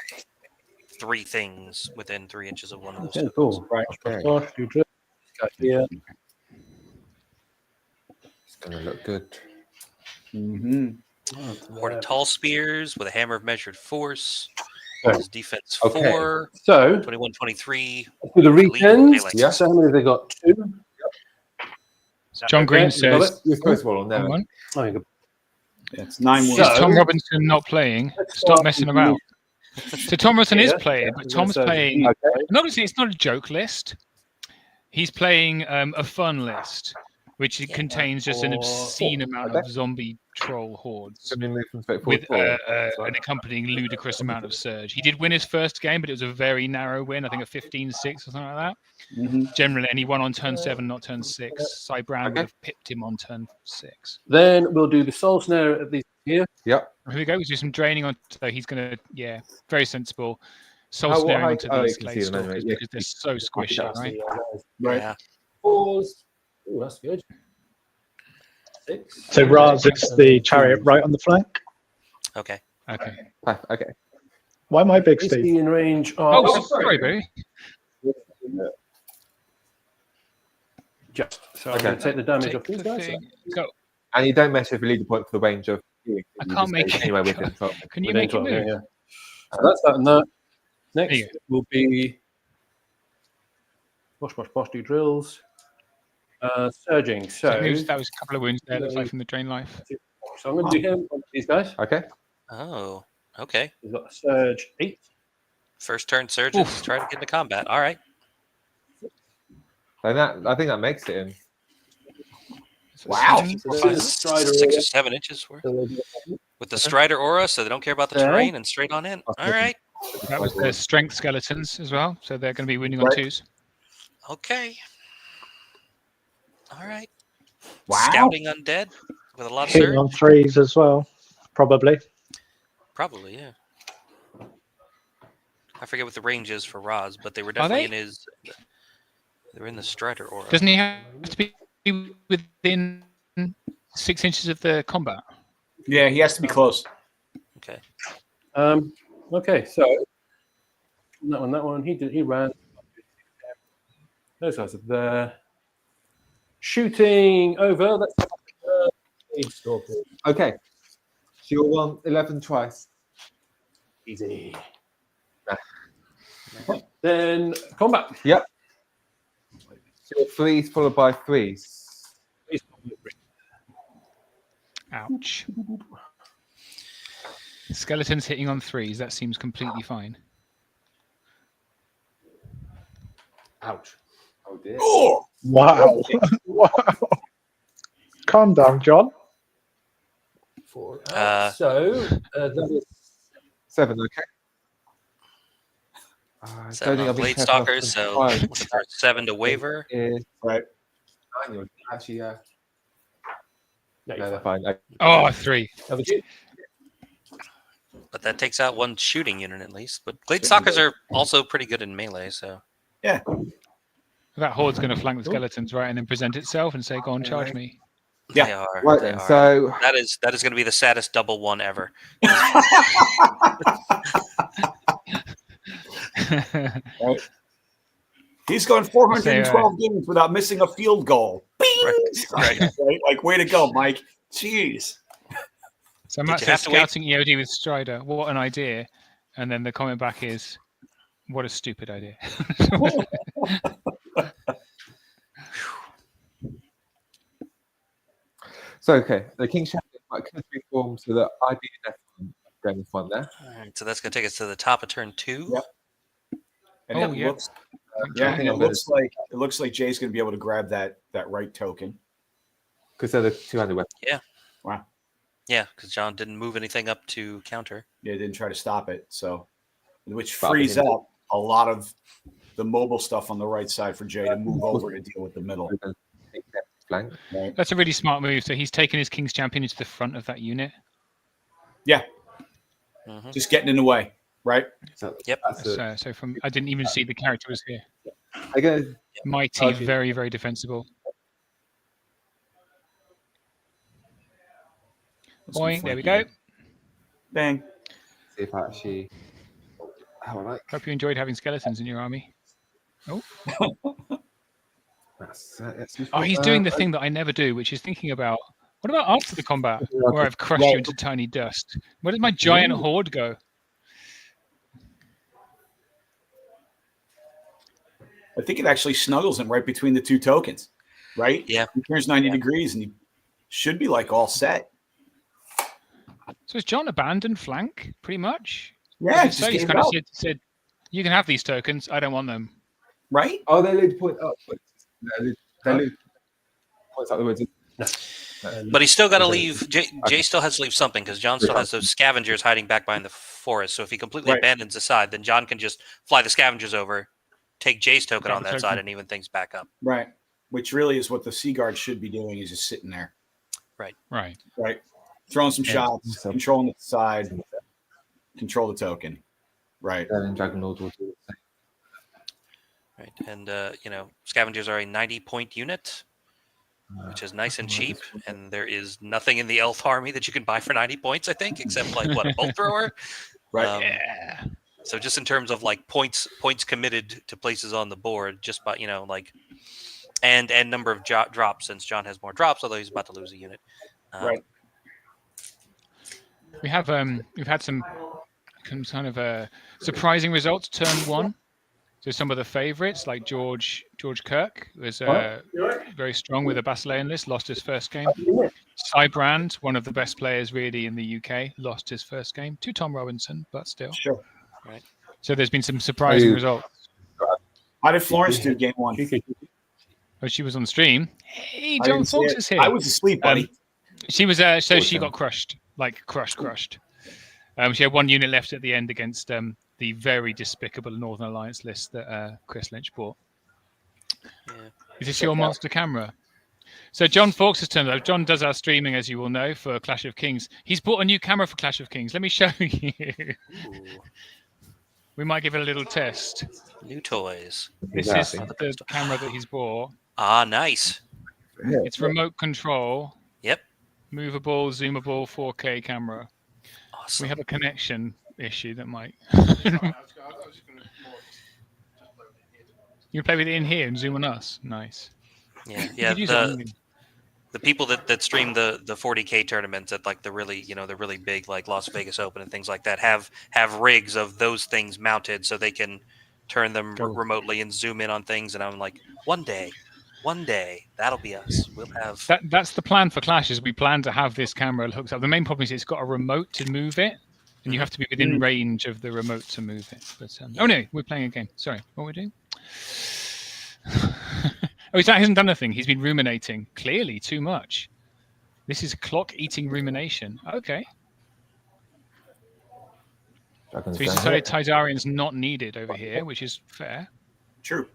3 things within 3 inches of one of those. Okay, cool. Right. Gosh, you drill. Yeah. It's going to look good. Mm-hmm. Horde of tall spears with a hammer of measured force. Okay. His defense Okay. 4, So, 21, 23. for the Elite regions, phalanx. yeah. So how many have they got? 2? John Green Okay, you got says. it? You're supposed to roll on there. Hang on. Oh, you got- It's 9 Is wounds. Tom Robinson not playing? Stop messing about. So Tom Robinson is Yeah, playing, yeah, but that's Tom's what I said. playing. Okay. I'm not going to say it's not a joke list. He's playing a fun list, which contains just an obscene amount of zombie troll hordes Can we move from straight with forward? an accompanying ludicrous amount of surge. He did win his first game, but it was a very narrow win. I think a 15-6 or something like that. Mm-hmm. Generally, and he won on turn 7, not turn 6. Cy Brown would Okay. have pipped him on turn 6. Then we'll do the soul snare at these here. Yep. Here we go. We do some draining on. So he's going to, very sensible. Soul What snaring height? onto Oh, these you can clay see them anyway. stalkers Yeah. because they're so squishy, right? Right. Yeah. Pause. Oh, that's good. 6. So Raz is the chariot right on the flank. Okay. Okay. Okay. Why am I big, Is Steve? he in range Oh, of... sorry, baby. Just. So Okay. I'm going to take the damage Take off these the guys. thing. Go. And you don't mess with the leader point for the range of healing. I You can't just make stay it anywhere go. within 12. Can you Within make it 12, move? yeah. So that's that and that. There you Next will be... Bosh, do drills. Surging. So So, that was a couple of wounds there. Looks like from the drain life. so I'm going to do him on these guys. Okay. Oh, okay. He's got a surge 8. First turn surges. Oof. Try to get into combat. All right. And I think that makes it in. Wow. So there's a strider 6 aura. or 7 inches worth. So With the Strider aura, so they don't care about the There. terrain and straight on in. All right. That was their strength skeletons as well. So they're going to be winning on Right. 2s. Okay. All right. Wow. Scouting undead with a lot of Hitting surge. on 3s as well, probably. Probably, yeah. I forget what the range is for Raz, but they were Are definitely they? in his. They were in the Strider aura. Doesn't he have to be within 6 inches of the combat? Yeah, he has to be close. Okay. Okay, so that one, he ran. Those guys are there. Shooting over. Let's Okay. So you're 11 twice. Easy. Then combat. Yep. So your 3s followed by 3s. Ouch. Skeletons hitting on 3s. That seems completely fine. Ouch. Oh dear. Oh! Wow. Wow. Calm down, John. So that is 7, okay. Seven on Blade Stalkers, so looking for 7 to waver. Right. 9, actually, no, they're fine. Oh, 3. But that takes out 1 shooting unit at least. But Blade Stalkers are also pretty good in melee, so. Yeah. That horde's going to flank the skeletons, right, and then present itself and say, "Go on, charge me." Yeah, they are. Right they then, are. so that is going to be the saddest double 1 ever. Right. He's gone 412 games without missing a field goal. Bing! Right. Like, way to go, Mike. Jeez. So Matt says scouting EOD with Strider. What an idea! And then the comment back is, "What a stupid idea." So okay, the King Champion might reform so that IBNF going in front there. All right, so that's going to take us to the top of turn 2. Yep. And Oh, it yeah. looks, and it looks like Jay's going to be able to grab that right token because they're the two-handed weapon. Yeah. Wow. Yeah, because John didn't move anything up to counter. Yeah, didn't try to stop it. So, which Stop frees it. up a lot of the mobile stuff on the right side for Jay to move over to deal with the middle. Flank. Right. That's a really smart move. So he's taken his King's Champion into the front of that unit. Yeah. Mm-hmm. Just getting in the way, right? So, Yep. So from I didn't even see the character was here. Again, Mighty, very, very defensible. Boing, there we go. Bang. See if I actually. How I like. Hope you enjoyed having skeletons in your army. Oh. That's Oh, he's doing the thing that I never do, which is thinking about what about after the combat, where I've crushed you into tiny dust? Where does my giant horde go? I think it actually snuggles him right between the 2 tokens, right? Yeah. He turns 90 degrees and he should be like all set. So has John abandoned flank pretty much? Yeah, So he's kind of said, "You can have these tokens. I don't want them." Right? Oh, they lead point up. They lead points up the woods. But he's still got to leave. Jay still has to leave something because John still has those scavengers hiding back behind the forest. So if he completely abandons the side, then John can just fly the scavengers over, take Jay's token on that side, and even things back up. Right. Which really is what the Sea Guard should be doing, is just sitting there. Right. Right. Right. Throwing some shots, controlling the side, control the token. Right. And Dragon Lord will do the same. Right. And, scavengers are a 90-point unit, which is nice and cheap. And there is nothing in the elf army that you can buy for 90 points, I think, except like a bolt thrower. Right. Yeah. So just in terms of like points committed to places on the board, just by, and number of drops, since John has more drops, although he's about to lose a unit. Right. We have we've had some kind of surprising results turn 1. So some of the favourites, like George Kirk, was very strong with a Basilean list, lost his first game. Cybrand, one of the best players really in the UK, lost his first game to Tom Robinson, but still. Sure. Right. So there's been some surprising results. How did Florence do game 1? Oh, she was on stream. Hey, I John didn't see Fox it. is here. I was asleep, buddy. She was she got crushed, like crushed. She had 1 unit left at the end against the very despicable Northern Alliance list that Chris Lynch bought. Yeah. Is this your monster camera? So John Fawkes has turned up. John does our streaming, as you will know, for Clash of Kings. He's bought a new camera for Clash of Kings. Let me show you. We might give it a little test. New toys. This is the camera that he's bought. Ah, nice. It's remote control. Yep. Movable, zoomable, 4K camera. Awesome. We have a connection issue that might. You can play with it in here and zoom on us. Nice. Yeah, You yeah. could use it, The people that stream the 40K tournaments at like the really big like Las Vegas Open and things like that have rigs of those things mounted so they can turn them remotely and zoom in on things. And I'm like, one day that'll be us. We'll have that's the plan for Clash. Is we plan to have this camera hooked up. The main problem is it's got a remote to move it, and you have to be within range of the remote to move it. But oh no, we're playing a game. Sorry, what are we doing? Oh, he hasn't done anything. He's been ruminating. Clearly, too much. This is clock-eating rumination. Okay. So he's decided Tizarian's not needed over here, which is fair. True.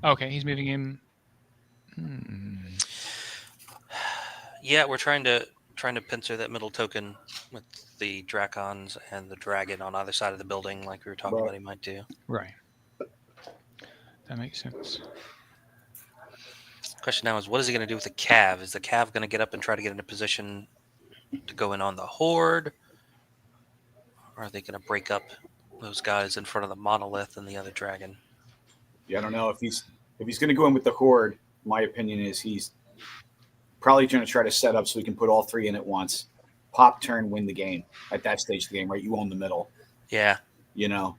Okay, he's moving him. Yeah, we're trying to pincer that middle token with the Dracons and the Dragon on either side of the building, like we were talking about he might do. Right. That makes sense. Question now is, what is he going to do with the Cav? Is the Cav going to get up and try to get into position to go in on the Horde? Or are they going to break up those guys in front of the Monolith and the other Dragon? Yeah, I don't know if he's going to go in with the Horde. My opinion is he's probably going to try to set up so he can put all three in at once. Pop, turn, win the game. At that stage of the game, right? You own the middle. Yeah. You know.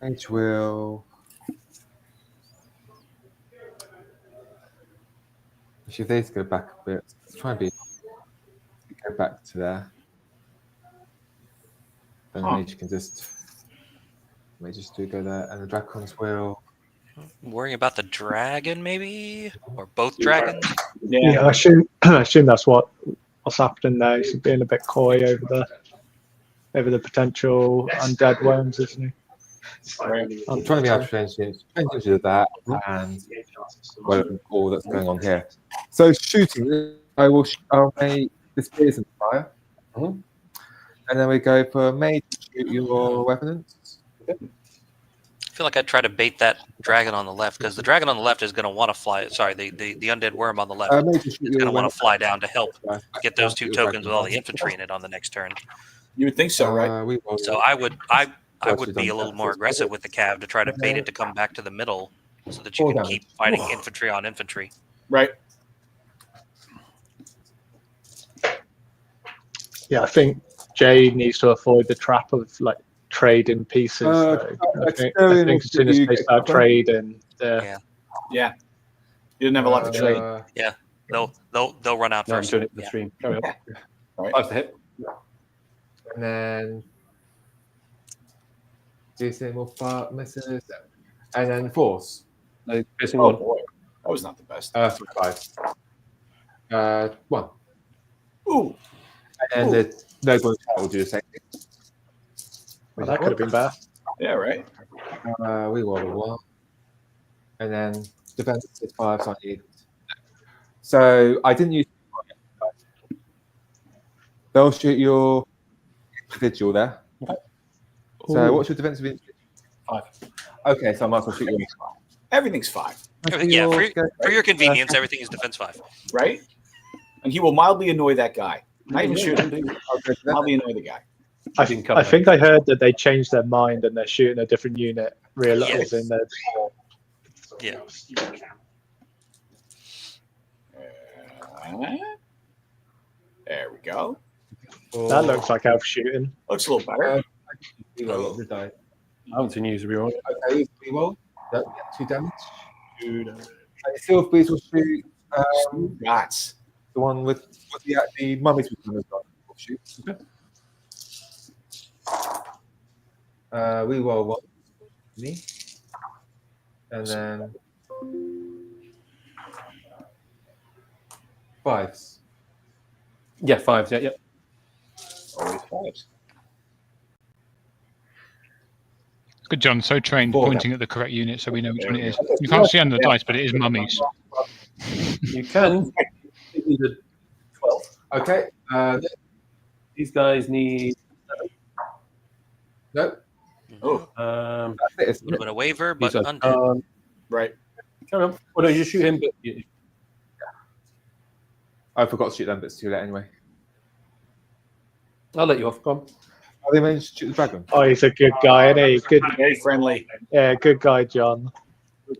Mage will. Actually, if they go back a bit, let's try and go back to there. Then Mage can just. Mages do go there, and the Dracons will. Worrying about the Dragon, maybe, or both Dragons. Yeah, I assume that's what's happening there. He's being a bit coy over the potential undead worms, isn't he? I'm trying to be able to change of that and all that's going on here. So shooting, I'll make the spears and fire, and then we go for Mage to shoot your weapons. I feel like I'd try to bait that Dragon on the left, because the Dragon on the left is going to want to fly. Sorry, the undead worm on the left is going to want to fly down to help get those two tokens with all the infantry in it on the next turn. You would think so, right? So I would be a little more aggressive with the Cav to try to bait it to come back to the middle, so that you can keep fighting infantry on infantry. Right. Yeah, I think Jay needs to avoid the trap of like trading pieces. I think as soon as they start trading, yeah, you didn't have a lot to trade. Yeah, they'll run out first. I'm doing it the stream. Carry on. All right. That's the hit. And then do some more fire misses, and then force. No, piercing Oh one. boy, that was not the best. 5. 1. Ooh. And then the Noble will do the same thing. Well, that could have been bad. Yeah, right. We roll a 1. And then defense is 5, so I need. So I didn't use. They'll shoot your individual there. Okay. So Ooh. what's your defensive individual? 5. Okay, so I might as well shoot you. Everything's 5. Yeah, for your convenience, everything is defense 5. Right? And he will mildly annoy that guy. Not even shoot him. Mildly annoy the guy. I think I heard that they changed their mind and they're shooting a different unit. Realizing that. Yeah. There we go. That looks like elf shooting. Looks a little better. I haven't seen you, to be honest. Okay, we roll. 2 damage. 2 damage. And Silver Beast will shoot Rats. the one with the mummies with them as well. Will shoot. We roll 1. Me. And then 5s. Yeah, 5s. Yeah, yeah. Always 5s. Good, John. So trained, pointing at the correct unit, so we know which one it is. You can't see under the dice, but it is mummies. You can. You need a 12. Okay. These guys need. No. Oh. With a waiver, but These are- undead. Right. Carry on. Well, no, you shoot him, but I forgot to shoot them, but it's too late anyway. I'll let you off. Come on. Are they managed to shoot the dragon? Oh, he's a good guy, isn't he? Good, Very friendly. yeah, good guy, John.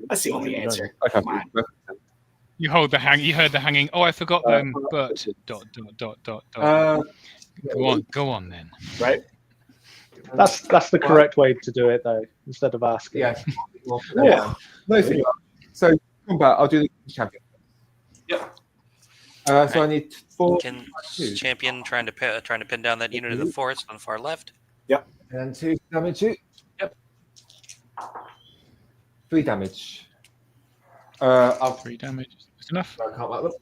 That's the only answer. Okay. Come on. You hold the hang. You heard the hanging. Oh, I forgot them. But ... Go on then. Right. That's the correct way to do it, though. Instead of asking. Yeah. Yeah. No, so combat. I'll do the champion. Yep. So I need 4. King's champion trying to pin down that unit of the forest on the far left. Yep. And 2 damage. Yep. 3 damage. I'll 3 damage. That's enough. I can't like them.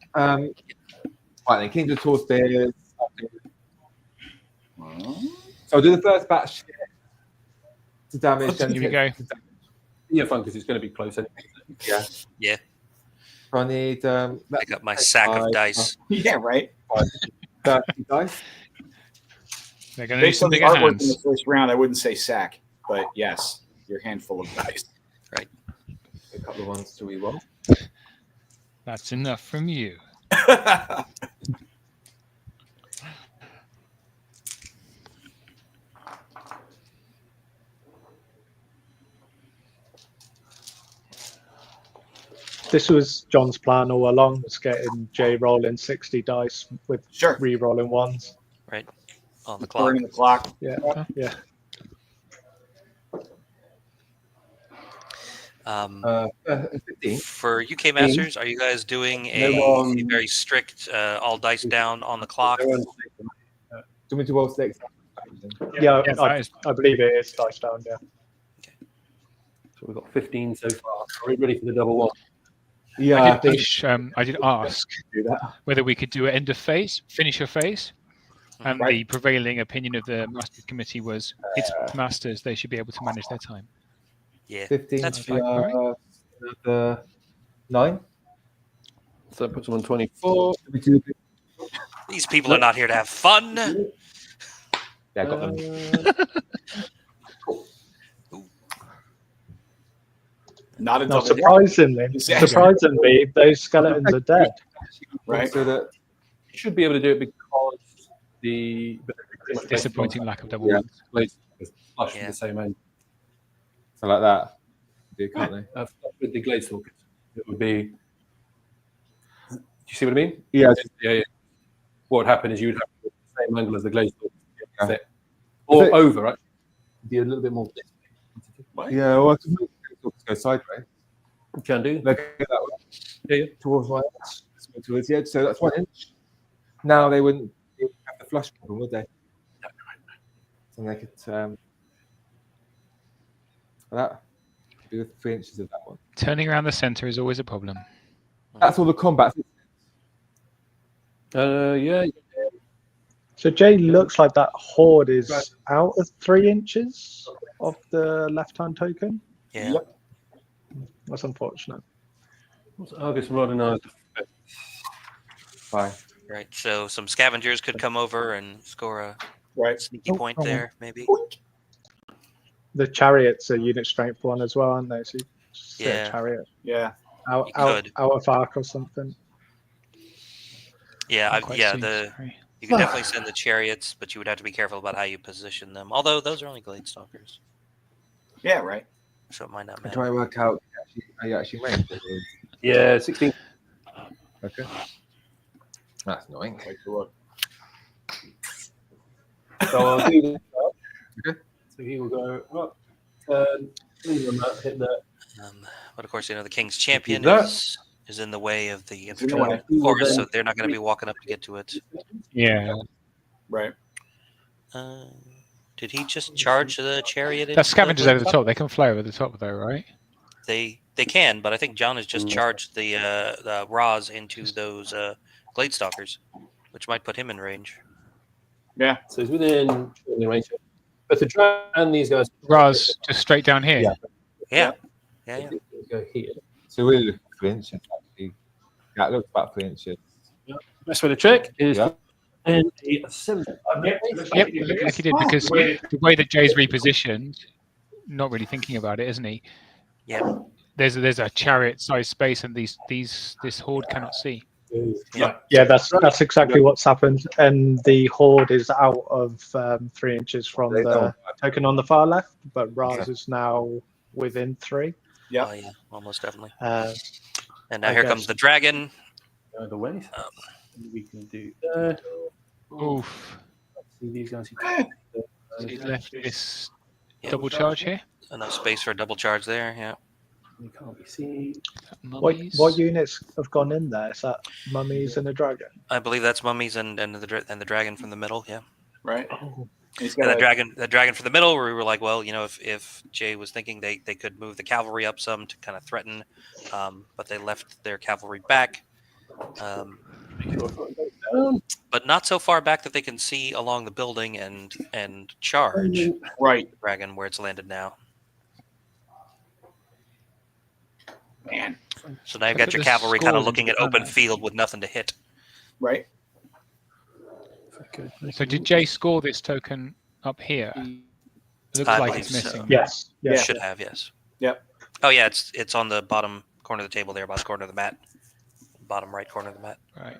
Right then, Kingdom of Tall Spears. So I'll do the first batch to damage. Here we go. Yeah, fun because it's going to be close. Yeah. Yeah. So I need. I got my sack of dice. Yeah, right. 30 dice. They're going to need Based some on the bigger artwork in the hands. first round, I wouldn't say sack, but yes, your handful of dice. Right. A couple of ones to reroll. That's enough from you. This was John's plan all along, was getting Jay rolling 60 dice with re-rolling ones. Right. On the clock. Burning the clock. Yeah, yeah. For UK Masters, are you guys doing a very strict all dice down on the clock? Do you want to roll 6? Yeah, I believe it is dice down, yeah. So we've got 15 so far. Are we ready for the double one? Yeah, I did ask whether we could do an end of phase, finish a phase, and the prevailing opinion of the Masters Committee was it's Masters, they should be able to manage their time. Yeah, 15. that's fine. Another 9. So that puts them on 24. These people are not here to have fun. Yeah, I got them. Not a No, double. surprisingly, those skeletons are dead. Right. So that you should be able to do it because the Disappointing lack of double yeah, ones. blades flush with the same end. So like that. Do you, can't they? With the Gladestalkers, it would be. Do you see what I mean? Yeah. Yeah. What would happen is you would have the same angle as the Gladestalkers. Yeah. Or over, right? Be a little bit more. Yeah, well, to make it go sideways. You can do. They go that way. Yeah. Towards my edge. Towards the edge. So that's 1 inch. Now they wouldn't have the flush problem, would they? So they could that do 3 inches of that one. Turning around the center is always a problem. That's all the combat. Yeah. So Jay looks like that horde is out of 3 inches of the left-hand token. Yeah. Yep. That's unfortunate. What's Argus modernized? Fine. Right. So some scavengers could come over and score a sneaky point there, maybe. The chariot's a unit strength one as well, aren't they? So you just say a Yeah. chariot. Yeah. Out could. of arc or something. Yeah, Not quite yeah. soon, The sorry. you could definitely send the chariots, but you would have to be careful about how you position them. Although those are only Gladestalkers, Yeah, right. so it might not I'm matter. trying to work out how you actually make it. Yeah, 16. Okay. That's annoying. Take a look. So I'll do this. Okay. So he will go up. Leave him out, hit that. But of course, the King's champion that. is in the way of the in the infantry way. of course, so they're not going to be walking up to get to it. Yeah. Right. Did he just charge the chariot? That's into scavengers the over the top. They can fly over the top though, right? They can, but I think John has just charged the Raz into those Gladestalkers, which might put him in range. Yeah. So he's within range. But to try and these guys. Raz, just straight down here. Yeah. Go here. So we're looking for 3 inches. Actually. Yeah, it looks about 3 inches. Best way to check is Yeah. and a 7. Yep, it looked like he did because the way that Jay's repositioned, not really thinking about it, isn't he? Yeah. There's a chariot-sized space, and this horde cannot see. Yeah, that's exactly what's happened. And the horde is out of 3 inches from the token on the far left, but Raz is now within 3. Yeah. Oh, yeah, almost definitely. Uh, And now I here guess- comes the dragon. The way we can do. Oof. See these guys. He's left this double charge here. Enough space for a double charge there. Yeah. You can't be seen. What units have gone in there? Is that mummies and a dragon? I believe that's mummies and the dragon from the middle. Yeah. Right. Oh. He's And got the dragon from the middle, where we were like, well, if Jay was thinking they could move the cavalry up some to kind of threaten, but they left their cavalry back, but not so far back that they can see along the building and charge. Right. The dragon where it's landed now. Man. So now you've got your cavalry kind of looking at open field with nothing to hit. Right. So did Jay score this token up here? It looks I like believe it's missing. so. Yes. It should have, yes. Yep. Oh yeah, it's on the bottom corner of the table there, bottom corner of the mat. Bottom right corner of the mat. Right.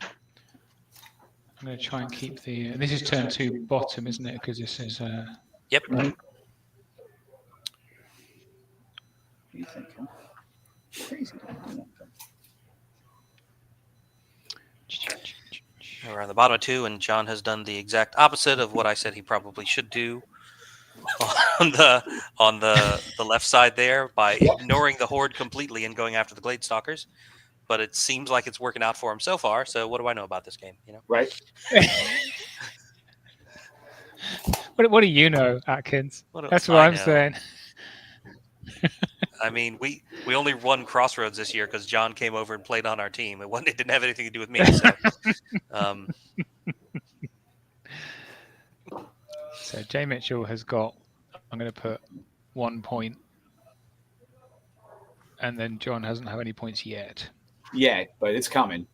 I'm going to try and keep the. This is turn 2 bottom, isn't it? Because this is. Yep. What are you thinking? Crazy. We're on the bottom of 2, and John has done the exact opposite of what I said he probably should do on the left side there by ignoring the horde completely and going after the glade stalkers. But it seems like it's working out for him so far. So what do I know about this game? Right. What do you know, Atkins? That's what I I'm know. saying. I mean, we only won Crossroads this year because John came over and played on our team. It didn't have anything to do with me. So, So Jay Mitchell has got. I'm going to put 1 point, and then John hasn't have any points yet. Yeah, but it's coming.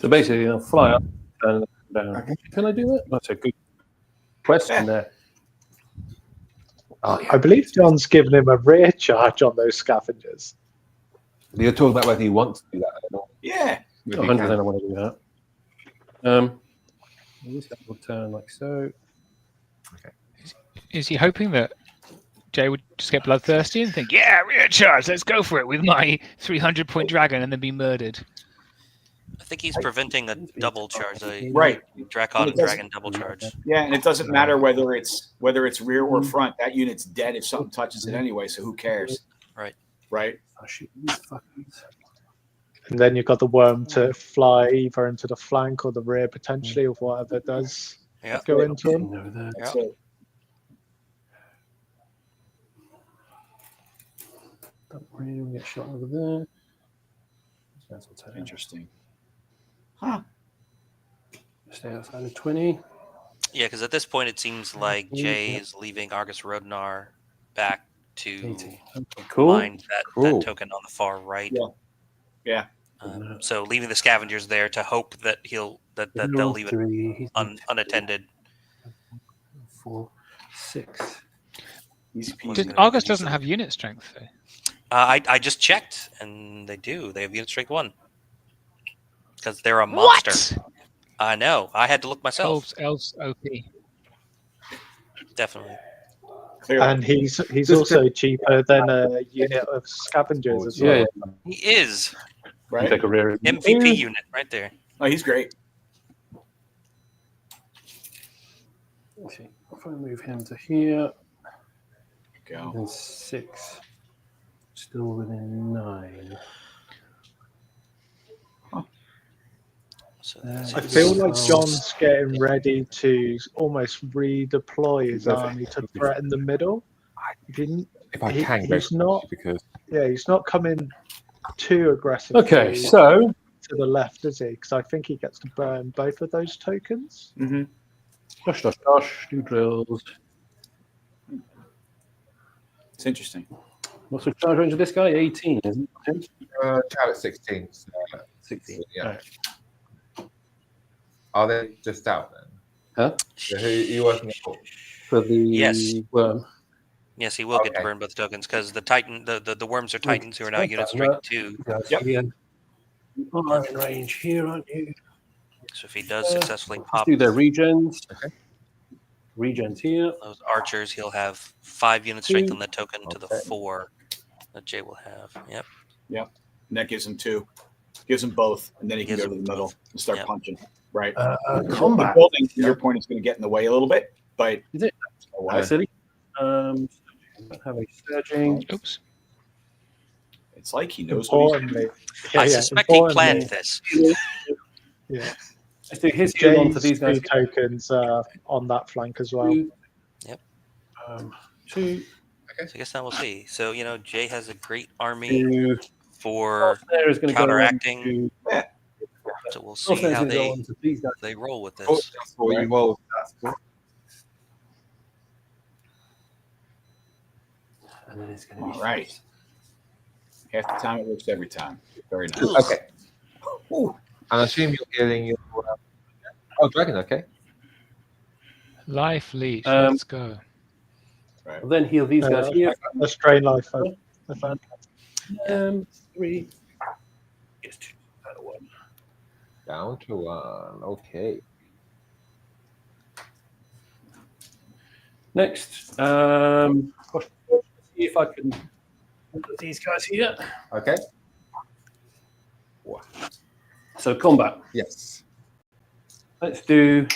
So basically, I'll fly up and down. Can I do that? That's a good question there. Oh, yeah. I believe John's given him a rear charge on those scavengers. You're talking about whether he wants to do that or not. Yeah. 100% I want to do that. We'll turn like so. Is he hoping that Jay would just get bloodthirsty and think, "Yeah, rear charge, let's go for it with my 300-point dragon," and then be murdered? I think he's preventing a double charge, a Right. Dracon and Dragon double charge. Yeah, and it doesn't matter whether it's rear or front. That unit's dead if something touches it anyway. So who cares? Right. Right. Oh, shoot, these fuckers. And then you've got the worm to fly either into the flank or the rear potentially of whatever does go into him. That's it. Don't worry, we'll get shot over there. That's interesting. Huh. Stay outside of 20. Yeah, because at this point it seems like Jay is leaving Argus Rodnar back to Cool. mine that token on the far right. Yeah. So leaving the scavengers there to hope that they'll leave it unattended. 4, 6. Argus doesn't have unit strength, though. I just checked, and they do. They have unit strength 1 because they're a monster. What? I know. I had to look myself. Elves OP. Definitely. And he's also cheaper than a unit of scavengers as well. Yeah. He is. Right. Take a rear. MVP unit right there. Oh, he's great. Okay. If I move him to here. Go. And 6. Still within 9. So I feel like John's getting ready to almost redeploy his army to threaten the middle. If I can, he's not. because He's not coming too aggressively. Okay, so to the left, is he? Because I think he gets to burn both of those tokens. Mm-hmm. Dosh, do drills. It's interesting. What's the charge range of this guy? 18, isn't it? Chad at 16. 16. Yeah. Right. Are they just out then? Huh? So who are you working for? For the Yes. worm. Yes, he will get to burn both tokens because the Titan, the worms are Titans who are now unit strength 2. Yep. Are in range here, aren't you? So if he does successfully Let's pop do their regens. Okay. Regens here. those archers, he'll have 5 unit strength on the token to the 4 that Jay will have. Yep. Yep. And that gives him 2. Gives him both, and then he can go to the middle and start punching. Right. Combat. The building, to your point, is going to get in the way a little bit, but is it? Silly. Have a surging. Oops. It's like he knows what he's doing. I suspect he planned this. Yeah. Let's do his heal on to Jay's these guys. 2 tokens on that flank as well. Yep. 2. So I guess now we'll see. So Jay has a great army for There is going to counteracting. Yeah. So we'll see how they roll with this. You roll. That's cool. And then it's going to All be right. Half the time it works every time. Very nice. Okay. Ooh. And I assume you're healing your. Dragon. Okay. Life leech. Let's go. Right. Well, then heal these guys here. Let's drain life. 3. Yes, 2. Down to 1. Okay. Next, see if I can put these guys here. Okay. So combat. Yes. Let's do.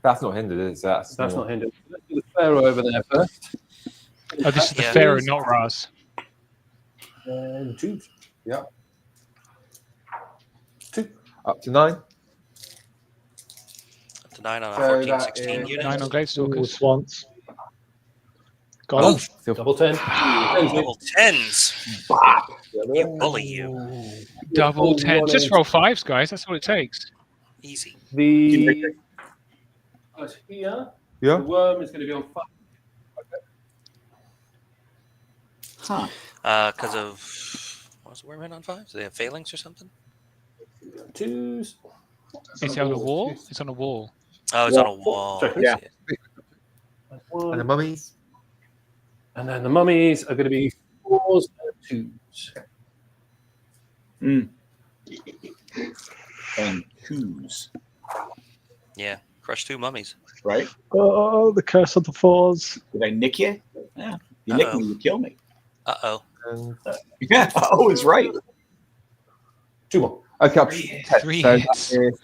That's not hindered, is that? That's not hindered. Let's do the Pharaoh over there first. Oh, this is the Pharaoh, not Raz. And 2. Yeah. 2. Up to 9. Up to 9 on a So 14, that 16 is- unit. 9 on Gladestalkers. Once. Got Oh, him. Double 10. Double 10s. You bully you. Double 10. Just roll 5s, guys. That's all it takes. Easy. The guys here. Yeah. The worm is going to be on 5. Because of what's the worm hit on 5? Do they have failings or something? 2s. Is it on a wall? It's on a wall. Oh, it's on a wall. Sorry. Yeah. And the mummies. And then the mummies are going to be 4s and 2s. And 2s. Yeah, crush 2 mummies. Right? Oh, the curse of the 4s. Did I nick you? Yeah. You nick me, you kill me. Uh-oh. Yeah. Oh, it's right. 2 more. Okay, up to 10. 3 So hits. that is-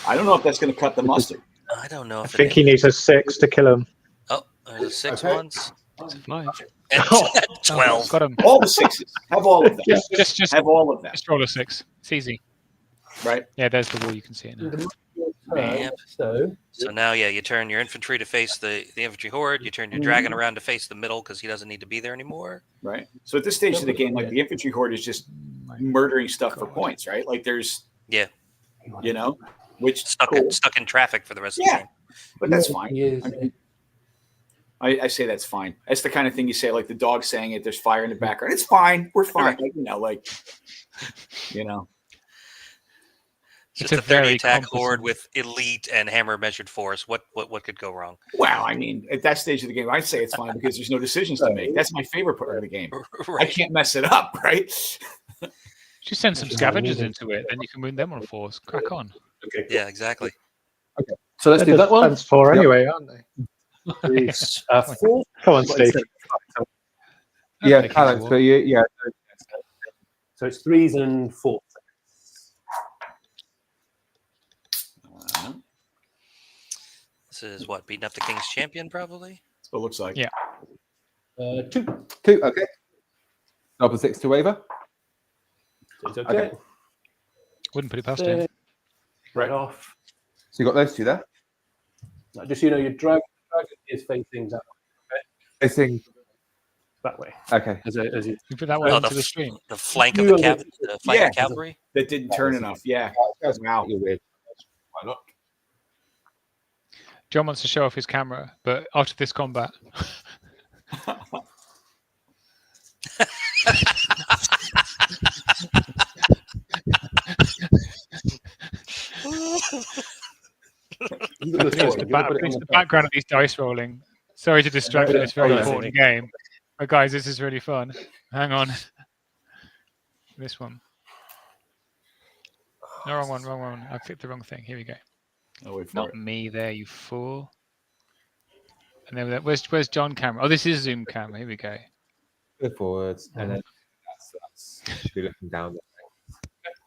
I don't know if that's going to cut the mustard. I don't know I if think he needs a 6 to kill him. Oh, there's a 6 Okay. ones. It's a 5. And Oh, 12. got him. All the 6s. Have all of them. Just Have all of them. just roll a 6. It's easy. Right? Yeah, there's the wall. You can see it now. Yep. So So now, you turn your infantry to face the infantry horde. You turn your dragon around to face the middle because he doesn't need to be there anymore. Right. So at this stage of the game, like the infantry horde is just murdering stuff for points, right? Like there's, Yeah. Which Stuck in traffic for the rest of the Yeah. game. but that's fine. he is. I mean, I say that's fine. That's the kind of thing you say, like the dog saying it. There's fire in the background. It's fine. We're fine. Like, Just It's a a very 30 attack cumbersome- horde with elite and hammer measured force. What could go wrong? wow. I mean, at that stage of the game, I'd say it's fine because there's no decisions to make. That's my favorite part of the game. I Right. can't mess it up, right? Just send some scavengers into it, then you can win them on 4s. Crack on. Okay. Yeah, exactly. So let's do that one. Defense 4 anyway, aren't they? It's 4. Come on, Steve. Yeah, Okay, Alex, cool. but yeah. So it's 3s and 4s. This is what, beating up the King's champion, probably? That's what it looks like. Yeah. 2. 2, okay. Double 6 to waver. So it's okay. Okay. Wouldn't put it past him. Right off. So you got those 2 there. Now, just so you know, your dragon is facing Facing. that way. Okay. As you You put that one Oh, into the stream. The flank of the flank Yeah. of cavalry. That didn't turn enough. Yeah. That's Wow. you're weird. Why not? John wants to show off his camera, but after this combat, It's the background of these dice rolling. Sorry to distract from this very important game. But guys, this is really fun. Hang on. This one. No, wrong one. I clicked the wrong thing. Here we go. Oh, wait for Not it. me there, you fool. And then where's John camera? Oh, this is zoom camera. Here we go. Go forwards, and then that's should be looking down.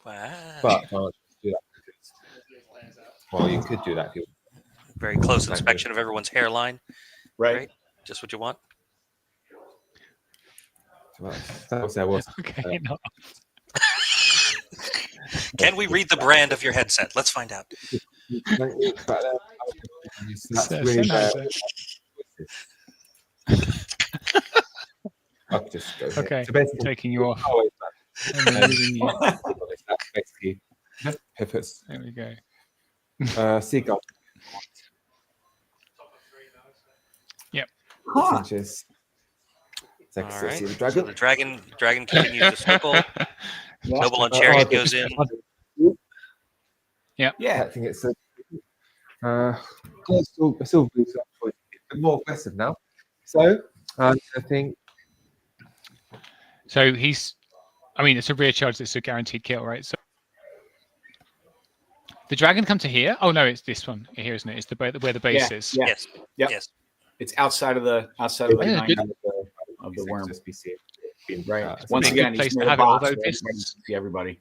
Wow. But I want to do that because, well, you could do that if you Very close inspection of everyone's hairline. Right. Just what you want. Well, that was there was. Okay, no. Can we read the brand of your headset? Let's find out. That's really bad. I'll just go here. Okay, So basically, taking you off. always And then moving you. basically pivots. There we go. Seagull. Yep. Inches. All right. See the So dragon. the dragon continues to circle. Noble on chariot goes in. Yeah. Yeah. I think it's still a bit more aggressive now. So I think. So it's a rear charge that's a guaranteed kill, right? So the dragon come to here. Oh no, it's this one here, isn't it? It's where the base is. Yeah. Yes. Yep. Yes. It's outside of the Yeah, good. of the worm. Right. Right. Once a again, good place he's to near the have it, box, although right? this- Right, you see everybody.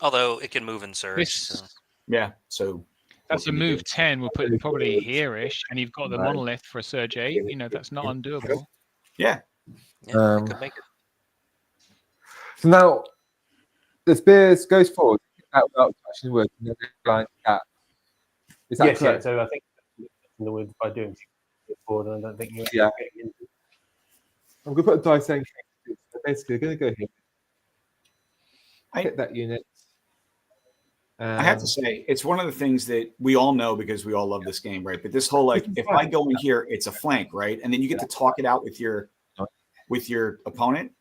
Although it can move and surge. This- So. Yeah. So That's a move 10. We'll put it probably here-ish, and you've got the Right. monolith for a surge 8. That's not undoable. yeah. Yeah, it could make it. So now the spears goes forward without touching the wood, and then line gap. Is that Yes, yeah. correct? So I think in the wood by doing it forward, and I don't think you're Yeah. getting into. I'm going to put a dice saying so basically they're going to go here. I- Hit that unit. I have to say, it's one of the things that we all know because we all love this game, right? But this whole like, if I go in here, it's a flank, right? And then you get to talk it out with your opponent.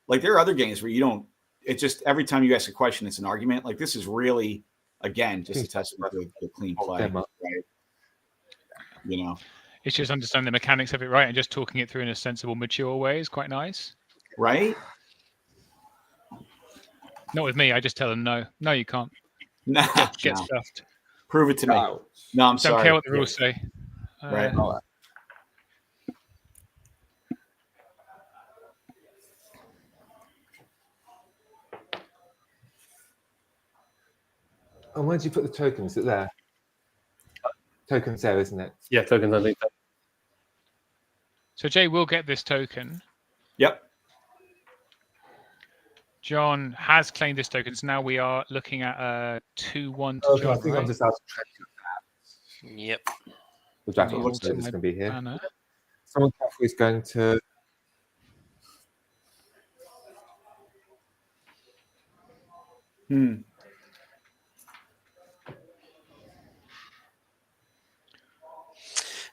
Like there are other games where you don't. It just every time you ask a question, it's an argument. Like this is really, again, just a testament to the clean play, right? You know, It's just understanding the mechanics of it right and just talking it through in a sensible, mature way is quite nice. right? Not with me. I just tell them no. No, you can't. Nah, Get no. stuffed. Prove it to me. Ouch. No, I'm Don't sorry. care what the rules say. Right. And where do you put the tokens? Is it there? Tokens there, isn't it? Yeah, tokens underneath that. So Jay will get this token. Yep. John has claimed this token. So now we are looking at a 2-1 to Okay, John. I think right? I'm just out of track. Yep. The dragon Yeah, looks like it's my going to be here. banner. Someone careful is going to.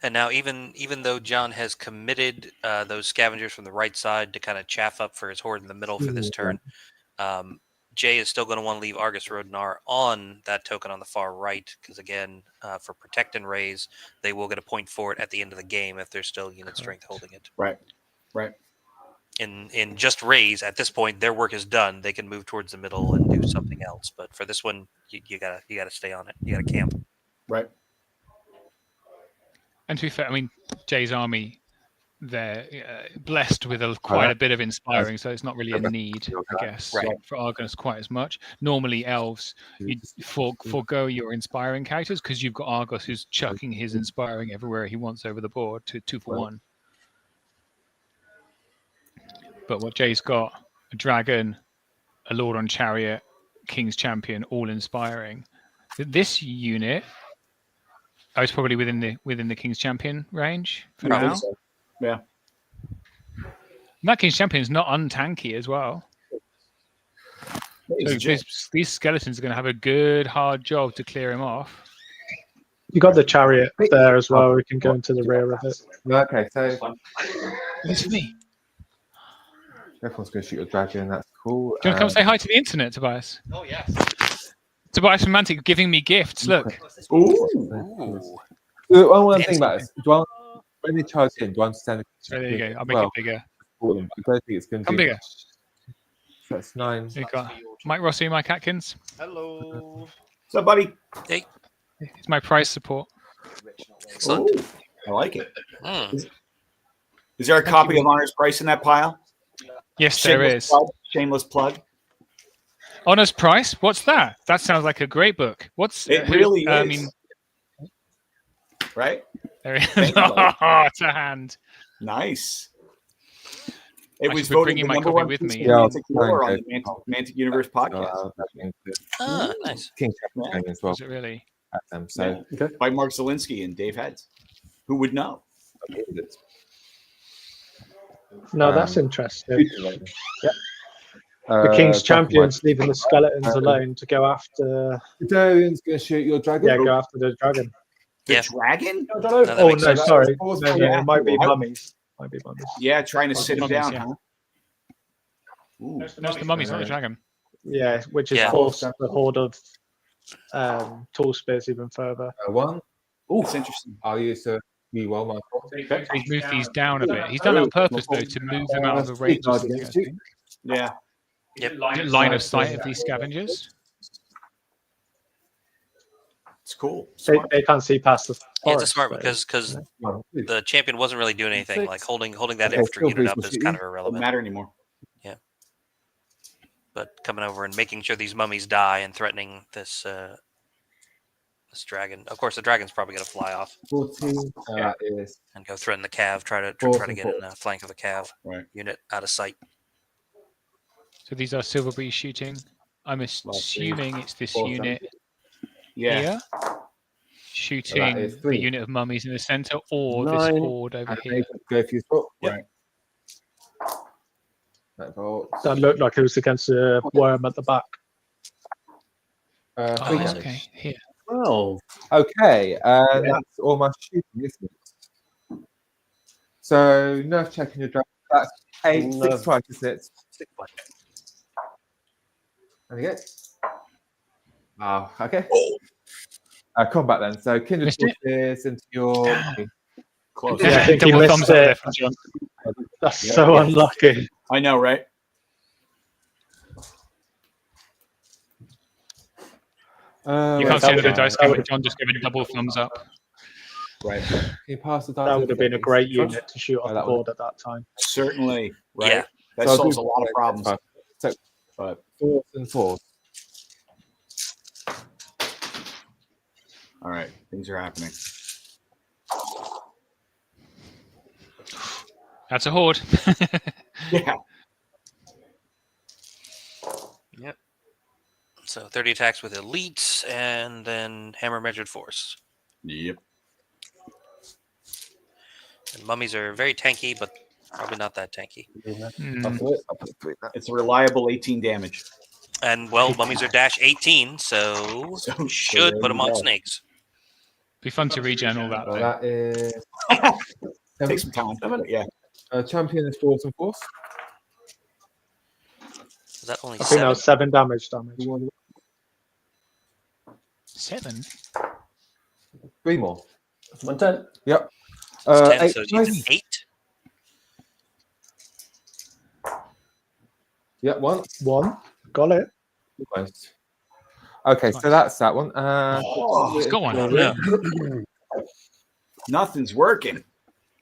And now, even though John has committed those scavengers from the right side to kind of chaff up for his horde in the middle for this turn, Jay is still going to want to leave Argus Rodnar on that token on the far right because, again, for protect and raise, they will get a point for it at the end of the game if there's still unit strength holding it. Right. Right. In just raise at this point, their work is done. They can move towards the middle and do something else. But for this one, you gotta stay on it. You gotta camp. Right. And to be fair, I mean, Jay's army, they're blessed with quite a bit of inspiring, so it's not really a need, I guess, for Argus quite as much. Normally, elves, you forego your inspiring characters because you've got Argus who's chucking his inspiring everywhere he wants over the board to 2 for 1. But what Jay's got, a dragon, a lord on chariot, king's champion, all inspiring. This unit, I was probably within the King's Champion range for now. So. Yeah. And that King's Champion is not untanky as well. So these skeletons are going to have a good hard job to clear him off. You got the chariot there as well. We can go into the rear of it. Okay, so it's me. Everyone's going to shoot a dragon. That's cool. Do you want to come say hi to the internet, Tobias? Oh yes. Tobias from Mantic giving me gifts. Look. Ooh. One more thing about this. When they charge in, do I understand? So there you go. I'll make it bigger. I don't think it's going to Come do bigger. much. So that's 9. You got Mike Rossi, Mike Atkins. Hello. What's up, buddy? Hey. It's my price support. Excellent. Ooh, I like it. Mm. Is there a copy of Honor's Price in that pile? Yes, there Shameless is. plug? Shameless plug. Honest Price? What's that? That sounds like a great book. What's It really I is. mean, Right? there it is. Thank you, bud. Oh, it's a hand. Nice. I It was should be voted bringing the my number copy one with piece me. of Mantic lore on the Mantic Universe podcast. Ah, nice. King Chapter as well. Is it really? At them. So By Mark Zelinsky and Dave Heads. Who would know? No, that's interesting. Yeah. The King's Champions leaving the skeletons alone to go after. Darian's going to shoot your dragon. Yeah, go after the dragon. The dragon? Oh no, sorry. No, it might be mummies. Might be mummies. Yeah, trying to sit him Mummies, down, yeah. huh? Ooh. No, it's the mummies, not the dragon. Yeah, which is forced the horde of tall spears even further. One. That's interesting. I'll use a well, Michael. He's moved these down a bit. He's done that on purpose, though, to move them out of the range. Of something, I think. Yeah. Yep. Line of sight of these scavengers. It's cool. They can't see past the forest. Yeah, it's a smart though. because the champion wasn't really doing anything. Like holding that Okay, infantry still unit up please is proceed. kind of Doesn't irrelevant. matter anymore. Yeah. But coming over and making sure these mummies die and threatening this this dragon. Of course, the dragon's probably going to fly off 14. That is and go threaten the cav. Try to Fourth get and in fourth. the flank of the cav unit out of sight. So these are Silver Breeze shooting. I'm assuming it's this Awesome. unit Yeah. here shooting is the 3. unit of mummies in the center, or 9, this horde over and here. they go for your spot. Right. That vote. That looked like it was against a worm at the back. 3 Oh, damage. okay, here. Oh, Okay, that's all my shooting, isn't it? So, nerf checking your dragon. That's 8, 6 twice, isn't it? 6 points. There we go. Oh, okay. Combat then. So, Kindred Missed it? Forces into your. Close. Yeah, I think he Double missed thumbs up it. there from John. That's so unlucky. I know, right? You can't see the dice cam, but John just gave a double thumbs up. Right. Can you pass the dice? That would have been a great Trust? unit to shoot off Oh, the that would- board at that time. Certainly. Right. Yeah. That So I'll solves do a lot of problems. So, But 4 and 4. all right, things are happening. That's a horde. Yeah. Yep. So 30 attacks with elites and then hammer measured force. Yep. And mummies are very tanky, but probably not that tanky. It's a reliable 18 damage. And well, mummies are dash 18, so should put them on snakes. Be fun to regen all that. So Though. that is. Take some time. But yeah. Champion is 4 and 4. Is that only I think that 7? was 7 damage. 7. 3 more. 110. Yep. 10, 8 so it's twice. 8. Yep, 1. 1. Got it. Almost. Okay, so that's that one. He's got one. Yeah. Nothing's working.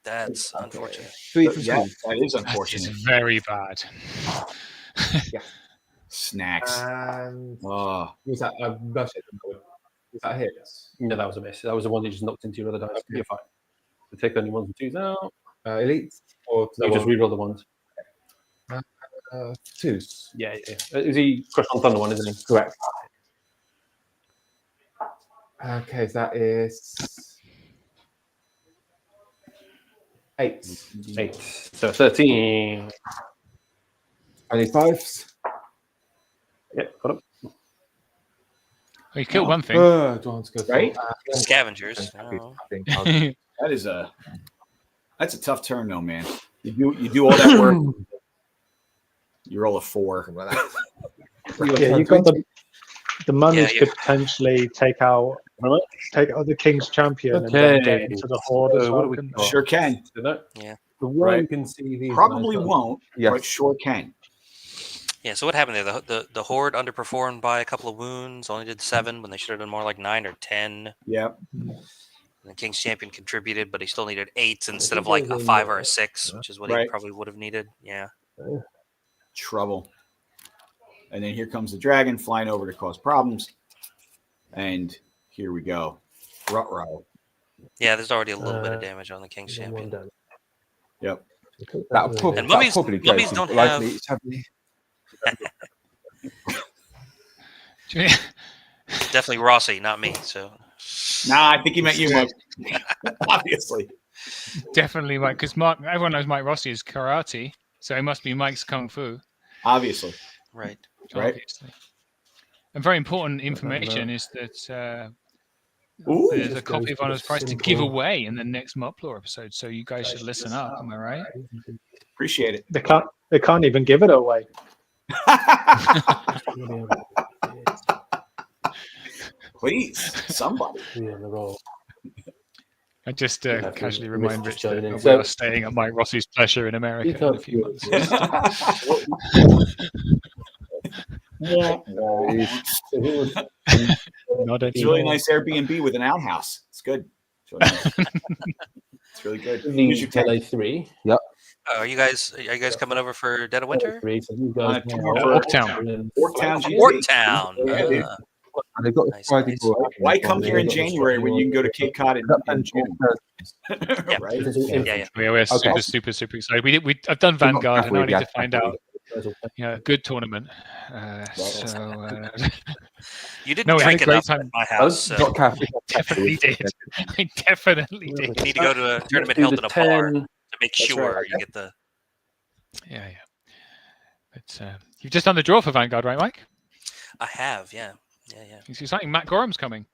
That's unfortunate. 3 for Yeah, 2. that is That is unfortunate. very bad. Snacks. And Oh. was that a rush it? Was that a hit? No, that was a miss. That was the one that just knocked into your other dice. You're fine. So take only 1s and 2s out. Elite? Or No, just reroll the ones. 2s? Yeah. Is he crushed on thunder one, isn't he? Correct. Okay, so that is 8. 8. So 13. 25s. Yeah, got it. Oh, you killed one thing. Do I want to go for Right? Scavengers. That is that's a tough turn though, man. You do all that work. You roll a 4. Yeah, you got the mummies Yeah, could potentially take out take out the King's Champion and then get into the Horde as well. Sure can. Yeah. The one Right. can see these. Probably nice won't, but sure can. Yeah, so what happened there? The Horde underperformed by a couple of wounds, only did 7 when they should have done more like 9 or 10. Yep. And the King's Champion contributed, but he still needed 8 instead of like a 5 or a 6, which is what he Right. probably would have needed. Yeah. Trouble. And then here comes the dragon flying over to cause problems. And here we go. Ruh-roh. Yeah, there's already a little bit of damage on the King's Champion. Yep. And mummies don't have. Definitely Rossi, not me. So. Nah, I think he meant you, Mike. Obviously. Definitely Mike, because everyone knows Mike Rossi is karate, so it must be Mike's kung fu. Obviously. Right. Right. Obviously. And very important information is that Ooh, there's a copy of Honor's Prize to give away in the next Muplore episode, so you guys should listen up. Am I right? Appreciate it. They can't even give it away. Please, somebody. I just casually remind Rich that we So- are staying at Mike Rossi's pleasure in America in a few months. Not It's really anymore. nice Airbnb with an outhouse. It's good. It's really, nice. It's really good. The Here's your take. LA3. Yep. Are you guys coming over for Dead of Winter? So you guys Orktown. Orktown. Orktown. Yeah, dude. And they've got the Nice, Friday nice. Boy. Why come here in January when you can go to Cape Cod in June? Yeah. Right? Yeah. We're super excited. I've done Vanguard, and now I need to find out. Yeah. A good tournament. You didn't No, we had a drink great enough time. at my house. So Not cafe. Definitely did. I definitely did. you need to go to a tournament do held the in a bar 10. to make sure you get the. Yeah. But you've just done the draw for Vanguard, right, Mike? I have, yeah. He's exciting. Matt Gorham's coming.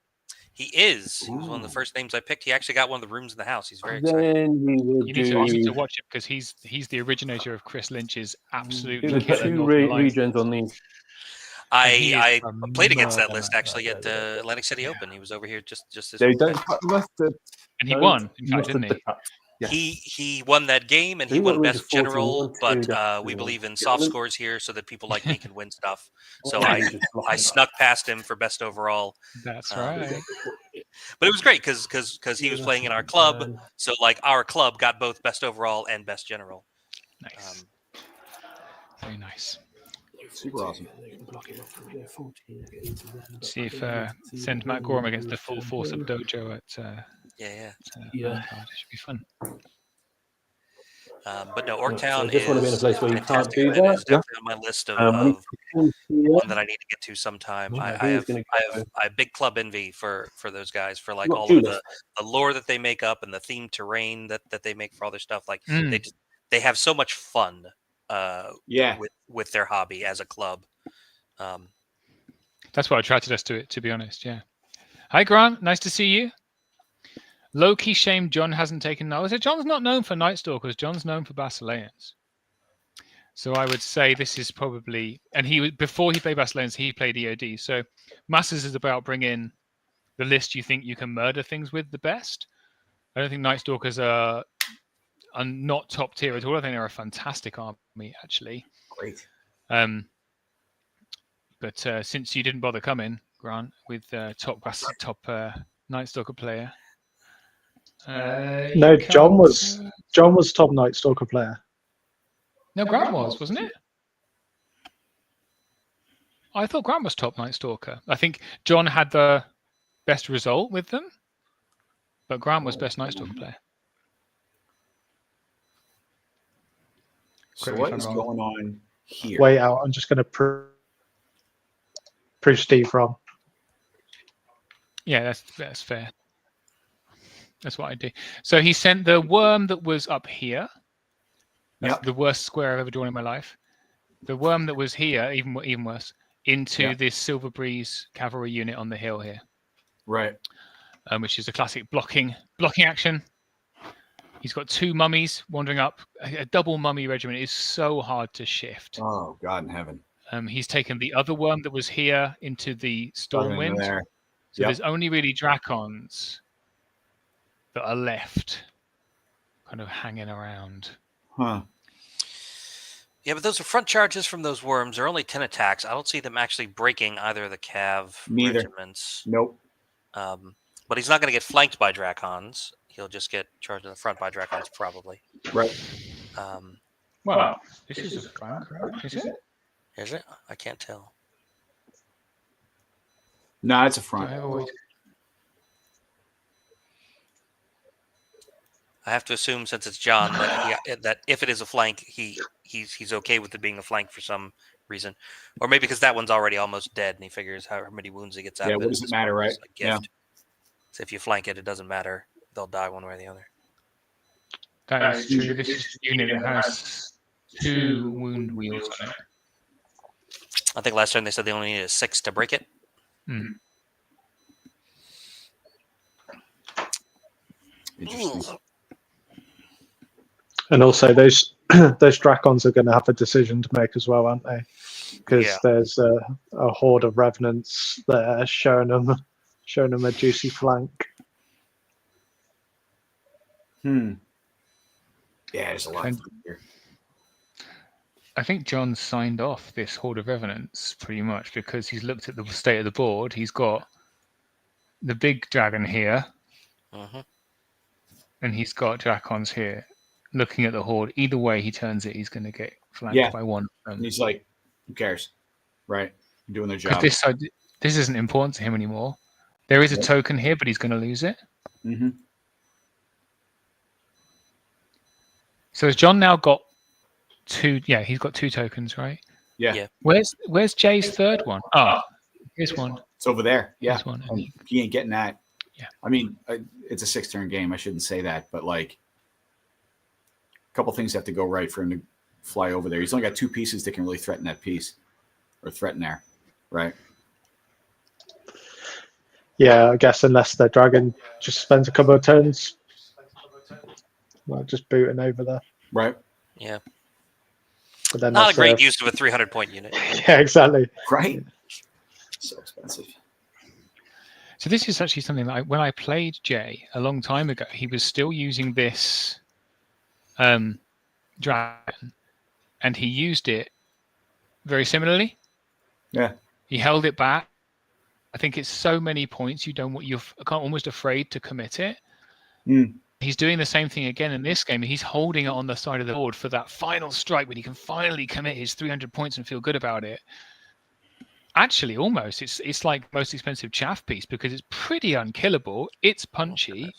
He is. He was one of the first names I picked. He actually got one of the rooms in the house. He's very excited. Then we will You need to do watch it because he's the originator of Chris Lynch's absolutely the killer 2 Northern Alliance. regions on these. He I is a played against that murder. list actually at the Atlantic City Open. He was over here just this They don't weekend. cut the mustard. And he Don't won, in fact, mustard didn't the he? cut. Yes. He won that game and he He won went with best the 14, general, 1, but 2, we yeah. believe in soft scores here so that people like me can win stuff. So Well, I you just block I him snuck past him for best overall. That's Um, right. But it was great because he was playing in our club, so like our club got both best overall and best general. Nice. Very nice. Super awesome. See if send Matt Gorham against the full force of Dojo at Yeah. Vanguard. It should be fun. But no, So Orktown I just want to be in a is place where you can't fantastic. do It is that. definitely on my list of We can see one that I need to get to sometime. Yeah, I who's have gonna I have big club envy for those guys for like Look, all of Judas. the lore that they make up and the themed terrain that they make for all their stuff. Like Mm. they have so much fun Yeah. with their hobby as a club. That's what attracted us to it, to be honest. Yeah. Hi, Grant. Nice to see you. Low-key shame John hasn't taken Night. So John's not known for Night Stalkers. John's known for Basileans. So I would say this is probably, and before he played Basileans, he played EOD. So Masters is about bringing the list you think you can murder things with the best. I don't think Night Stalkers are not top tier at all. I think they're a fantastic army, actually. Great. But since you didn't bother coming, Grant, with top Night Stalker player. No, John was top Night Stalker player. No, Grant wasn't it? I thought Grant was top Night Stalker. I think John had the best result with them, but Grant was best Night Stalker player. So what is going on here? Wait out. I'm just going to prove Steve wrong. Yeah, that's fair. That's what I do. So he sent the worm that was up here. That's the worst square I've ever drawn in my life. The worm that was here, even worse, into this Silver Breeze cavalry unit on the hill here. Right. Which is a classic blocking action. He's got 2 mummies wandering up. A double mummy regiment is so hard to shift. Oh, God in heaven. He's taken the other worm that was here into the Stormwind. So there's only really Dracons that are left kind of hanging around. Huh. Yeah, but those are front charges from those worms. They're only 10 attacks. I don't see them actually breaking either of the Cav Neither. regiments. Nope. But he's not going to get flanked by Dracons. He'll just get charged in the front by Dracons, probably. Right. Well, this is a flank, right? Is it? Is it? I can't tell. No, it's a front. I have to assume, since it's John, that if it is a flank, he's okay with it being a flank for some reason, or maybe because that one's already almost dead, and he figures how many wounds he gets out of it. What does it matter, right? Like gift. So if you flank it, it doesn't matter. They'll die one way or the other. That is true. This is the unit that has 2 wound wheels on it. I think last time they said they only needed 6 to break it. Interesting. And also, those Dracons are going to have a decision to make as well, aren't they? Because there's a horde of revenants there showing them a juicy flank. Yeah, there's a lot here. I think John signed off this horde of revenants pretty much because he's looked at the state of the board. He's got the big dragon here, and he's got Dracons here. Looking at the horde, either way he turns it, he's going to get flanked by one. And he's like, who cares? Right? Doing their job. This isn't important to him anymore. There is a token here, but he's going to lose it. So has John now got 2? Yeah, he's got 2 tokens, right? Yeah. Where's Jay's third one? Oh, here's one. It's over there. Yeah. Here's one. He ain't getting that. Yeah. I mean, it's a 6-turn game. I shouldn't say that, but like, a couple things have to go right for him to fly over there. He's only got 2 pieces that can really threaten that piece, or threaten there, right? Yeah, I guess unless the dragon just spends a couple of turns, like just booting over there. Right. Yeah. But then Not a great use of a 300-point unit. Yeah, exactly. Right. So expensive. So this is actually something that when I played Jay a long time ago, he was still using this dragon, and he used it very similarly. Yeah. He held it back. I think it's so many points you're almost afraid to commit it. He's doing the same thing again in this game. He's holding it on the side of the board for that final strike when he can finally commit his 300 points and feel good about it. Actually, almost it's like most expensive chaff piece because it's pretty unkillable. It's punchy.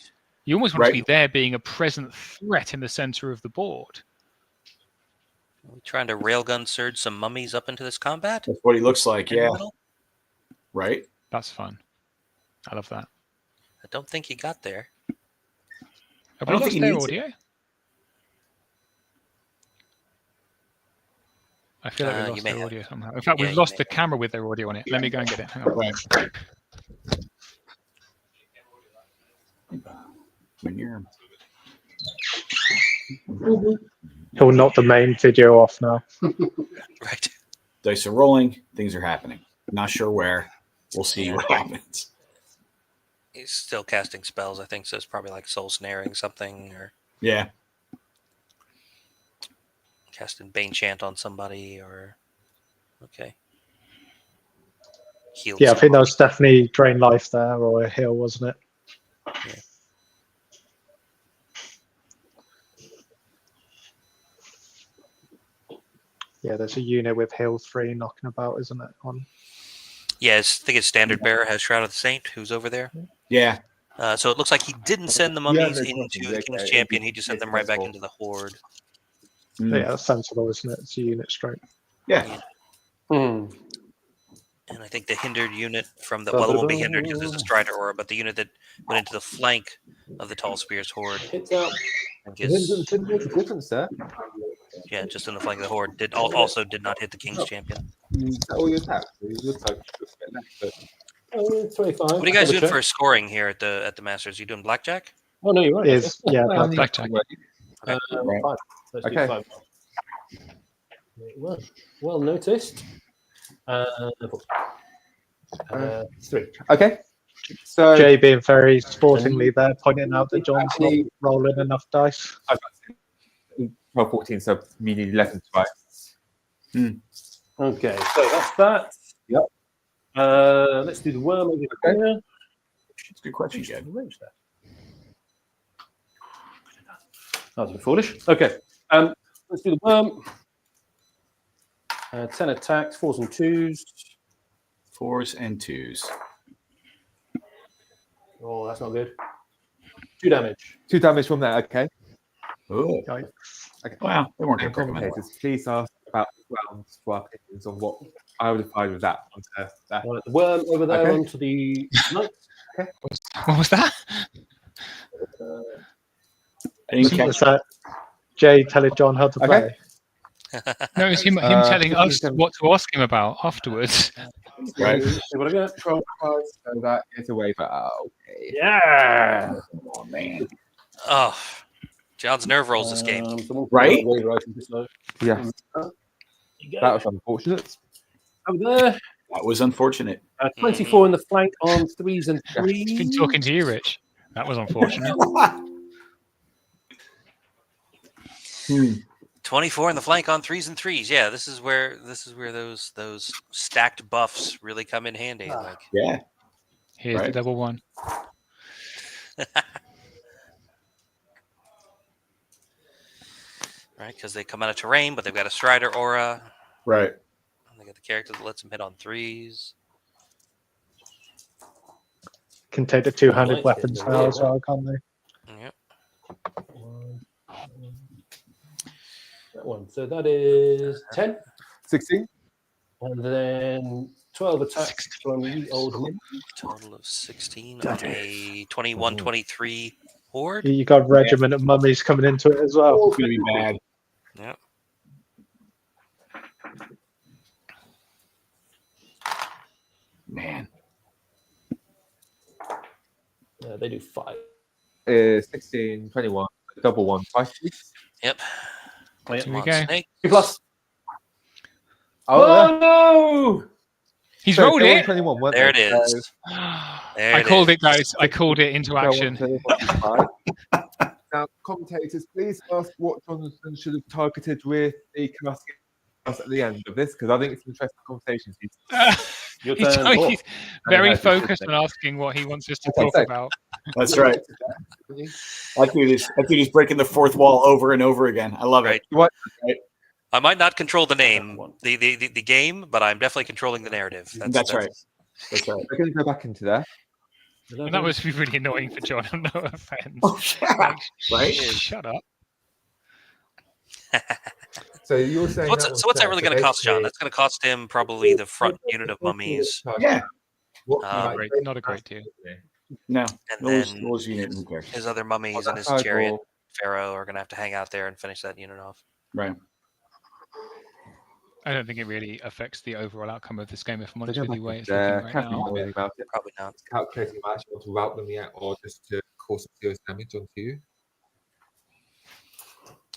You almost want to be there being a present threat in the center of the board. Are we trying to railgun surge some mummies up into this combat? That's what he looks like, yeah. Right? That's fun. I love that. I don't think he got there. Have we lost their audio? I feel like we lost their audio somehow. In fact, we've lost the camera with their audio on it. Let me go and get it. Hang on. He'll knock the main video off now. Right. Dice are rolling. Things are happening. Not sure where. We'll see what happens. He's still casting spells, I think, so it's probably like soul snaring something, or casting Bane Chant on somebody, or heal. Yeah, I think that was definitely Drain Life there, or a heal, wasn't it? Yeah. Yeah, there's a unit with heal 3 knocking about, isn't it? Yes, I think his standard bearer has Shroud of the Saint, who's over there. Yeah. So it looks like he didn't send the mummies into the King's Champion. He just sent them right back into the Horde. Yeah, that's sensible, isn't it? It's a unit strength. Yeah. And I think the hindered unit from the... Well, it won't be hindered because there's a Strider Aura, but the unit that went into the flank of the Tall Spears Horde... Didn't make a difference there. Yeah, just in the flank of the Horde. Also did not hit the King's Champion. All your attacks. $25. What are you guys doing for scoring here at the Masters? You doing blackjack? Oh no, you're right. Blackjack. Okay. Well noticed. 3. Okay. So Jay being very sportingly there, pointing out that John's not rolling enough dice. I've got 12, 14, so we need 11 twice. Okay, so that's that. Yep. Let's do the worm over here. It's a good question, Jed. That was a bit foolish. Okay, let's do the worm. 10 attacks, 4s and 2s. 4s and 2s. Oh, that's not good. 2 damage. 2 damage from that, okay. Oh. Okay. Wow, they weren't And going to commentators, please ask about the grounds for our opinions on what I would have applied with that onto that. Right, the worm over there Okay. onto the knight. Okay. What was that? Was that Jay telling John how to play? No, it was him telling us what to ask him about afterwards. Right. So what I got? 12 cards, so that is a waiver. Okay. Yeah. Oh, man. Oh, John's nerve rolls this game. Right? Yeah. That was unfortunate. Over there. That was unfortunate. 24 in the flank on 3s and 3s. He's been talking to you, Rich. That was unfortunate. 24 in the flank on 3s and 3s. Yeah, this is where those stacked buffs really come in handy. Like, Yeah. Here's the double one. right, because they come out of terrain, but they've got a Strider aura. Right. And they got the character that lets them hit on 3s. Can take the two-handed weapons now as well, can't they? Yep. That one. So that is 10. 16. And then 12 attacks from the old man. Total of 16 on a 21-23 horde. You got a regiment of mummies coming into it as well. It's going to be bad. Yep. Man. They do 5. 16, 21, double one, twice, please. Yep. Here Come we on, go. Snake. 2 plus. Oh, no! He's So rolled they were it. 21, weren't There it they? is. There I called it, guys. I called it into Go on action. to the five. Now, commentators, please ask what Jonathan should have targeted with the casting at the end of this, because I think it's an interesting conversation. Your He's, turn. Paul. he's very I know, focused it's on asking what he wants us to Okay, talk so- about. That's right. That dude is breaking the fourth wall over and over again. I love it. What? I might not control the name, the game, but I'm definitely controlling the narrative. That's right. That's right. We're going to go back into there. And that must be really annoying for John. No offense. Oh, yeah. Like, Right? Shut up. So you're saying So what's that really going to cost, John? That's going to cost him probably the front unit of mummies. Yeah. Not a great deal. No. And Those then unit, who cares? his other mummies and his Five chariot more. pharaoh are going to have to hang out there and finish that unit off. Right. I don't think it really affects the overall outcome of this game, if I'm So honest go with back you, way into it's there. looking right Can't now. do anything about it. Probably not. Calculating how much you want to route them yet, or just to cause some serious damage onto you.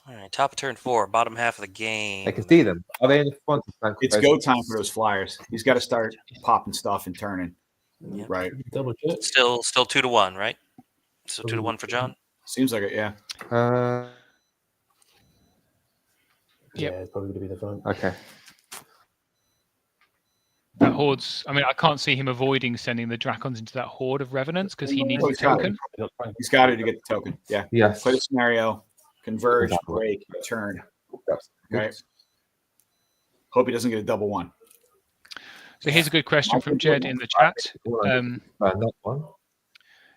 All right, top of turn 4, bottom half of the game. They can see them. Are they in the front of the It's go time for those flyers. He's got to start popping stuff and turning. Yep. Right. Double check. Still 2-1, right? So 2-1 for John. Seems like it, yeah. Yeah, it's probably going to be the front. Okay. That horde's. I mean, I can't see him avoiding sending the Dracons into that horde of revenants because he needs Oh, the he's got it. token. He's got it to get the token. Yeah. Yes. Play the scenario, converge, Exactly. break, turn. That's good. Right. Hope he doesn't get a double one. So here's a good question from Jed in the chat. Not one.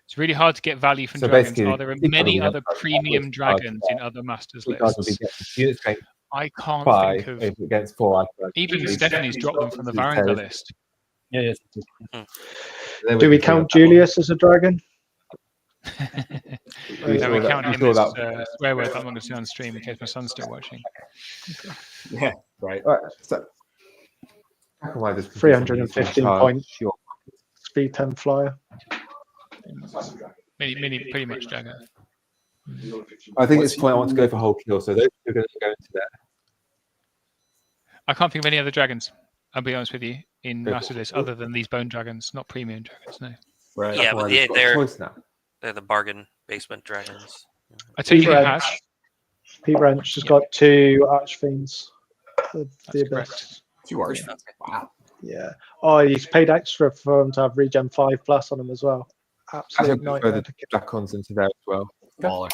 It's really hard to get value from So dragons. basically, Are there these many guys will other be premium dragons in other masters You guys will be lists? getting unit strength I can't 5 think of. against 4. Even Stephanie's dropped them from the Varanga list. Yeah, Do we count Julius as a dragon? No, we count him as a swear word that I'm going to say on stream in case my son's still watching. Yeah, right. All right. So, how come I just 315 charge points. your- Speed 10 flyer. Pretty much dragon. I think at this point I want to go for whole kill. So those two are going to go into there. I can't think of any other dragons. I'll be honest with you in Go master list other than these bone dragons, not premium dragons. No. Right. Yeah, Why but they've yeah, got a they're choice now. they're the bargain basement dragons. I tell you Pete who Wrench, has. Pete Wrench has got 2 Archfiends. The Abyss. correct. 2 Archfiends. Wow. Yeah. Oh, he's paid extra for him to have regen 5+ on him as well. I Absolute think we'll throw nightmare the to kill. Dracons into there as well. Baller.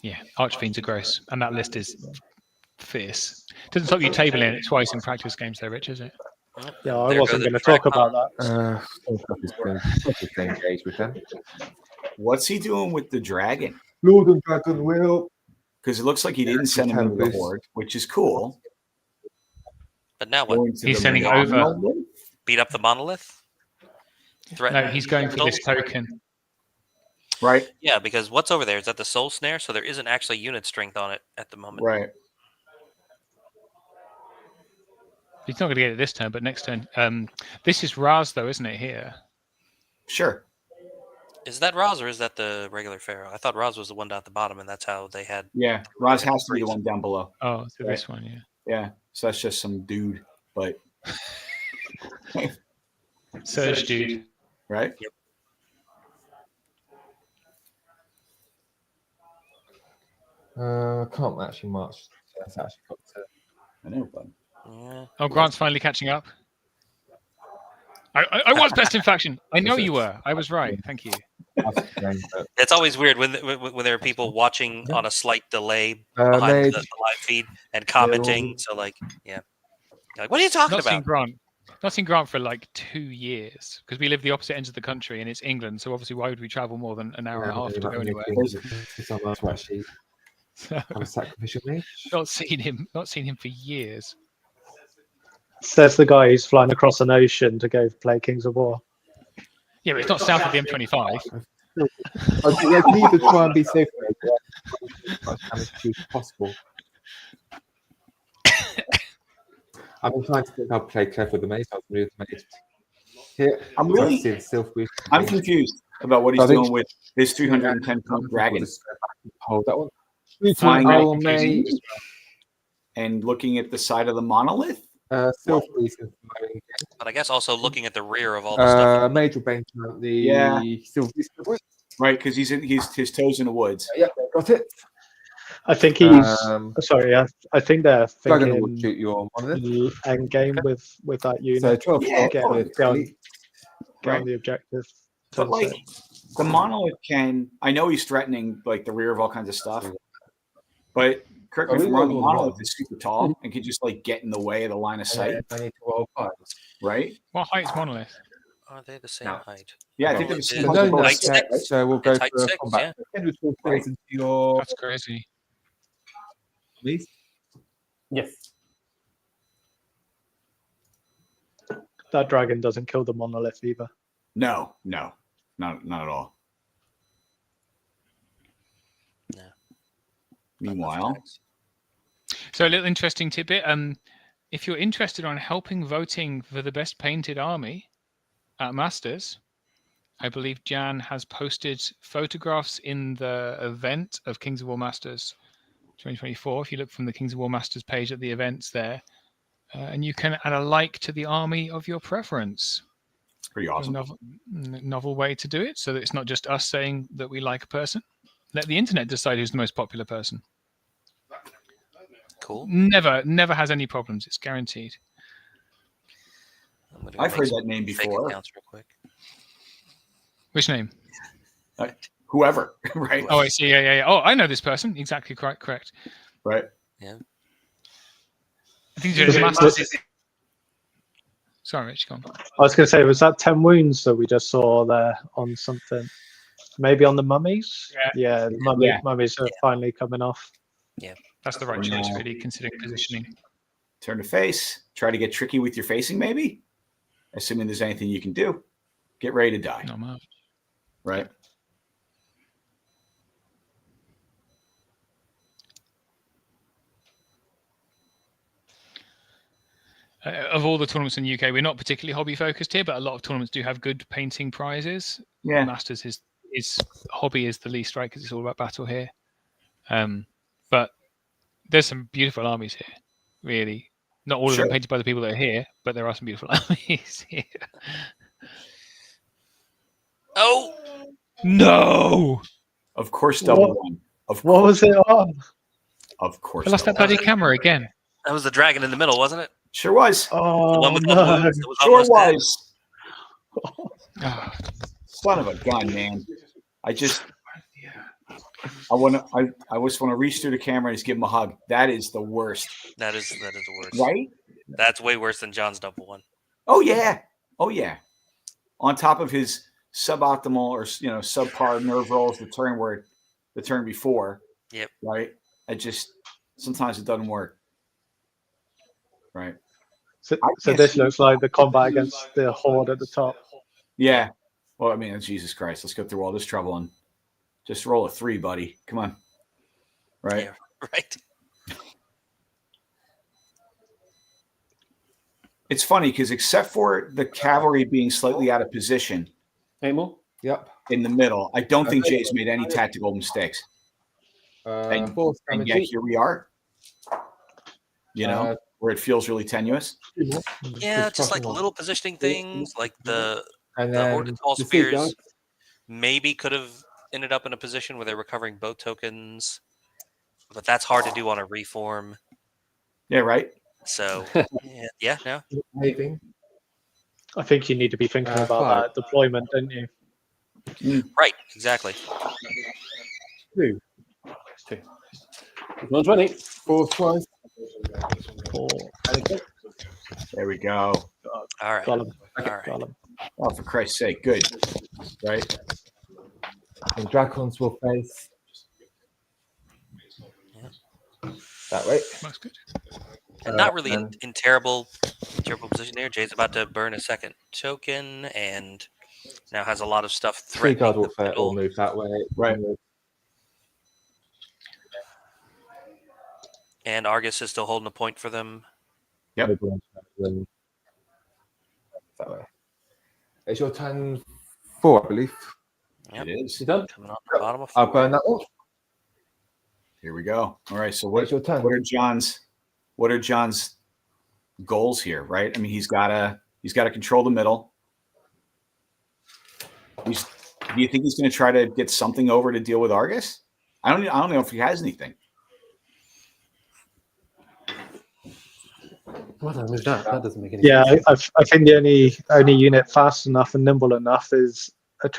Yeah, Archfiends are gross, and that list is fierce. Doesn't stop you tabling it twice in practice games, though, Rich, is it? Yeah, I There wasn't goes going to the talk about that. Some stuff is going to engage with them. What's he doing with the dragon? Lord and Dragon will. Because it looks like he didn't send him into the horde, which is cool. But now what? Going to He's the sending over. monolith? Beat up the monolith? No, he's going for this token. Right. Yeah, because what's over there? Is that the soul snare? So there isn't actually unit strength on it at the moment. Right. He's not going to get it this turn, but next turn. This is Raz, though, isn't it? Here. Sure. Is that Raz or is that the regular Pharaoh? I thought Raz was the one down at the bottom, and that's how they had. Yeah. Roz has to be the one down below. Oh, so this one, yeah. Yeah. So that's just some dude, but Surge dude. right? Yep. Can't actually march. That's actually got to. I know, but Yeah. Oh, Grant's finally catching up. I was best in faction. I know you were. I was right. Thank you. It's always weird when there are people watching on a slight delay Mage. behind the live feed and commenting. So like, yeah, You're like, what are you talking Not seen about? Grant. Not seen Grant for like 2 years because we live the opposite ends of the country and it's England. So obviously, why would we travel more than an hour and a half to go anywhere? Someone to actually have a sacrificial mage. Not seen him. Not seen him for years. Says the guy who's flying across an ocean to go play Kings of War. Yeah, but it's not south of the M25. I need to try and be safe as much damage as possible. I've been trying to think how to play clever with the mage. I'll move the mage here. I'm confused about what he's doing with his 310 pound dragon. Hold that one. Flying Owl out mage. and looking at the side of the monolith. But But I guess also looking at the rear of all the stuff. Major Bank the Yeah. Silver Right, because he's his toes in the woods. Yeah, got it. I think he's sorry. I think they're Dragon will thinking shoot your monolith. end game with that unit. So 12 get on Right. the objective. But like the monolith can, I know he's threatening like the rear of all kinds of stuff, but correct me if I'm wrong, the monolith is super tall and can just like get in the way of the line of sight. I need to roll 5. Right? What height's Monolith? Are they the same height? Yeah, I think they're the same It's height. height 6. So we'll go It's height for 6, combat. Right. Into your That's crazy. please. Yes. That dragon doesn't kill the monolith either. No, not at all. No. Meanwhile, So a little interesting tidbit. If you're interested on helping voting for the best painted army at Masters, I believe Jan has posted photographs in the event of Kings of War Masters 2024. If you look from the Kings of War Masters page at the events there, and you can add a like to the army of your preference. it's pretty awesome. Novel way to do it, so that it's not just us saying that we like a person. Let the internet decide who's the most popular person. Cool. Never has any problems. It's guaranteed. I've heard that name before. Accounts real quick. Which name? Whoever, right? Oh, I see. Yeah. Oh, I know this person. Exactly correct. Right. Yeah. I think it's Masters. Sorry, Rich, go on. I was going to say, was that 10 wounds that we just saw there on something? Maybe on the mummies? Yeah, the mummies are finally coming off. Yeah. That's the right choice, really, considering positioning. Turn to face. Try to get tricky with your facing, maybe. Assuming there's anything you can do. Get ready to die. Not much. Right. Of all the tournaments in the UK, we're not particularly hobby focused here, but a lot of tournaments do have good painting prizes. Yeah. Masters is hobby is the least, right? Because it's all about battle here. But there's some beautiful armies here, really. Not all of them painted by the people that are here, but there are some beautiful armies here. Oh No! Of course, double What? one. Of What was it on? Of course. I lost that bloody camera again. That was the dragon in the middle, wasn't it? Sure was. The Oh one with all the no! wounds that was Sure almost dead. was. Oh, Son of a gun, man. I just I just want to reach through the camera and just give him a hug. That is the worst. That is the worst. Right? That's way worse than John's double one. Oh yeah. Oh yeah. On top of his suboptimal or subpar nerve rolls the turn before. Yep. Right. Sometimes it doesn't work. Right. So this looks like the combat against the horde at the top. Yeah. Well, I mean, Jesus Christ. Let's go through all this trouble and just roll a 3, buddy. Come on. Right. Yeah, right. It's funny because except for the cavalry being slightly out of position, Amel? Yep. in the middle, I don't think Jay's made any tactical mistakes. And yet here we are. Where it feels really tenuous. Yeah, just like little positioning things, like the And Horde then of Tall the sea Spears guys. maybe could have ended up in a position where they're recovering both tokens, but that's hard to do on a reform. Yeah, right. So yeah, no. Maybe. I think you need to be thinking about five. that deployment, don't you? Right, exactly. 2. 120. 4 twice. There we go. All right. Got him. All right. Got him. Oh, for Christ's sake. Good. Right. And Dracons will face that way. that's good. And not really in terrible position there. Jay's about to burn a second token and now has a lot of stuff Sea threatening guard the will middle. move that way. Right. And Argus is still holding a point for them. Yep. That way. It's your turn 4, I believe. Yep. It is. You done? Coming off the bottom of I'll 4. burn that one. Here we go. All right. So It's your turn. what are John's goals here? Right. I mean, he's gotta control the middle. Do you think he's going to try to get something over to deal with Argus? I don't know if he has anything. Well, I moved out. That doesn't make any Yeah, sense. I think the only unit fast enough and nimble enough is a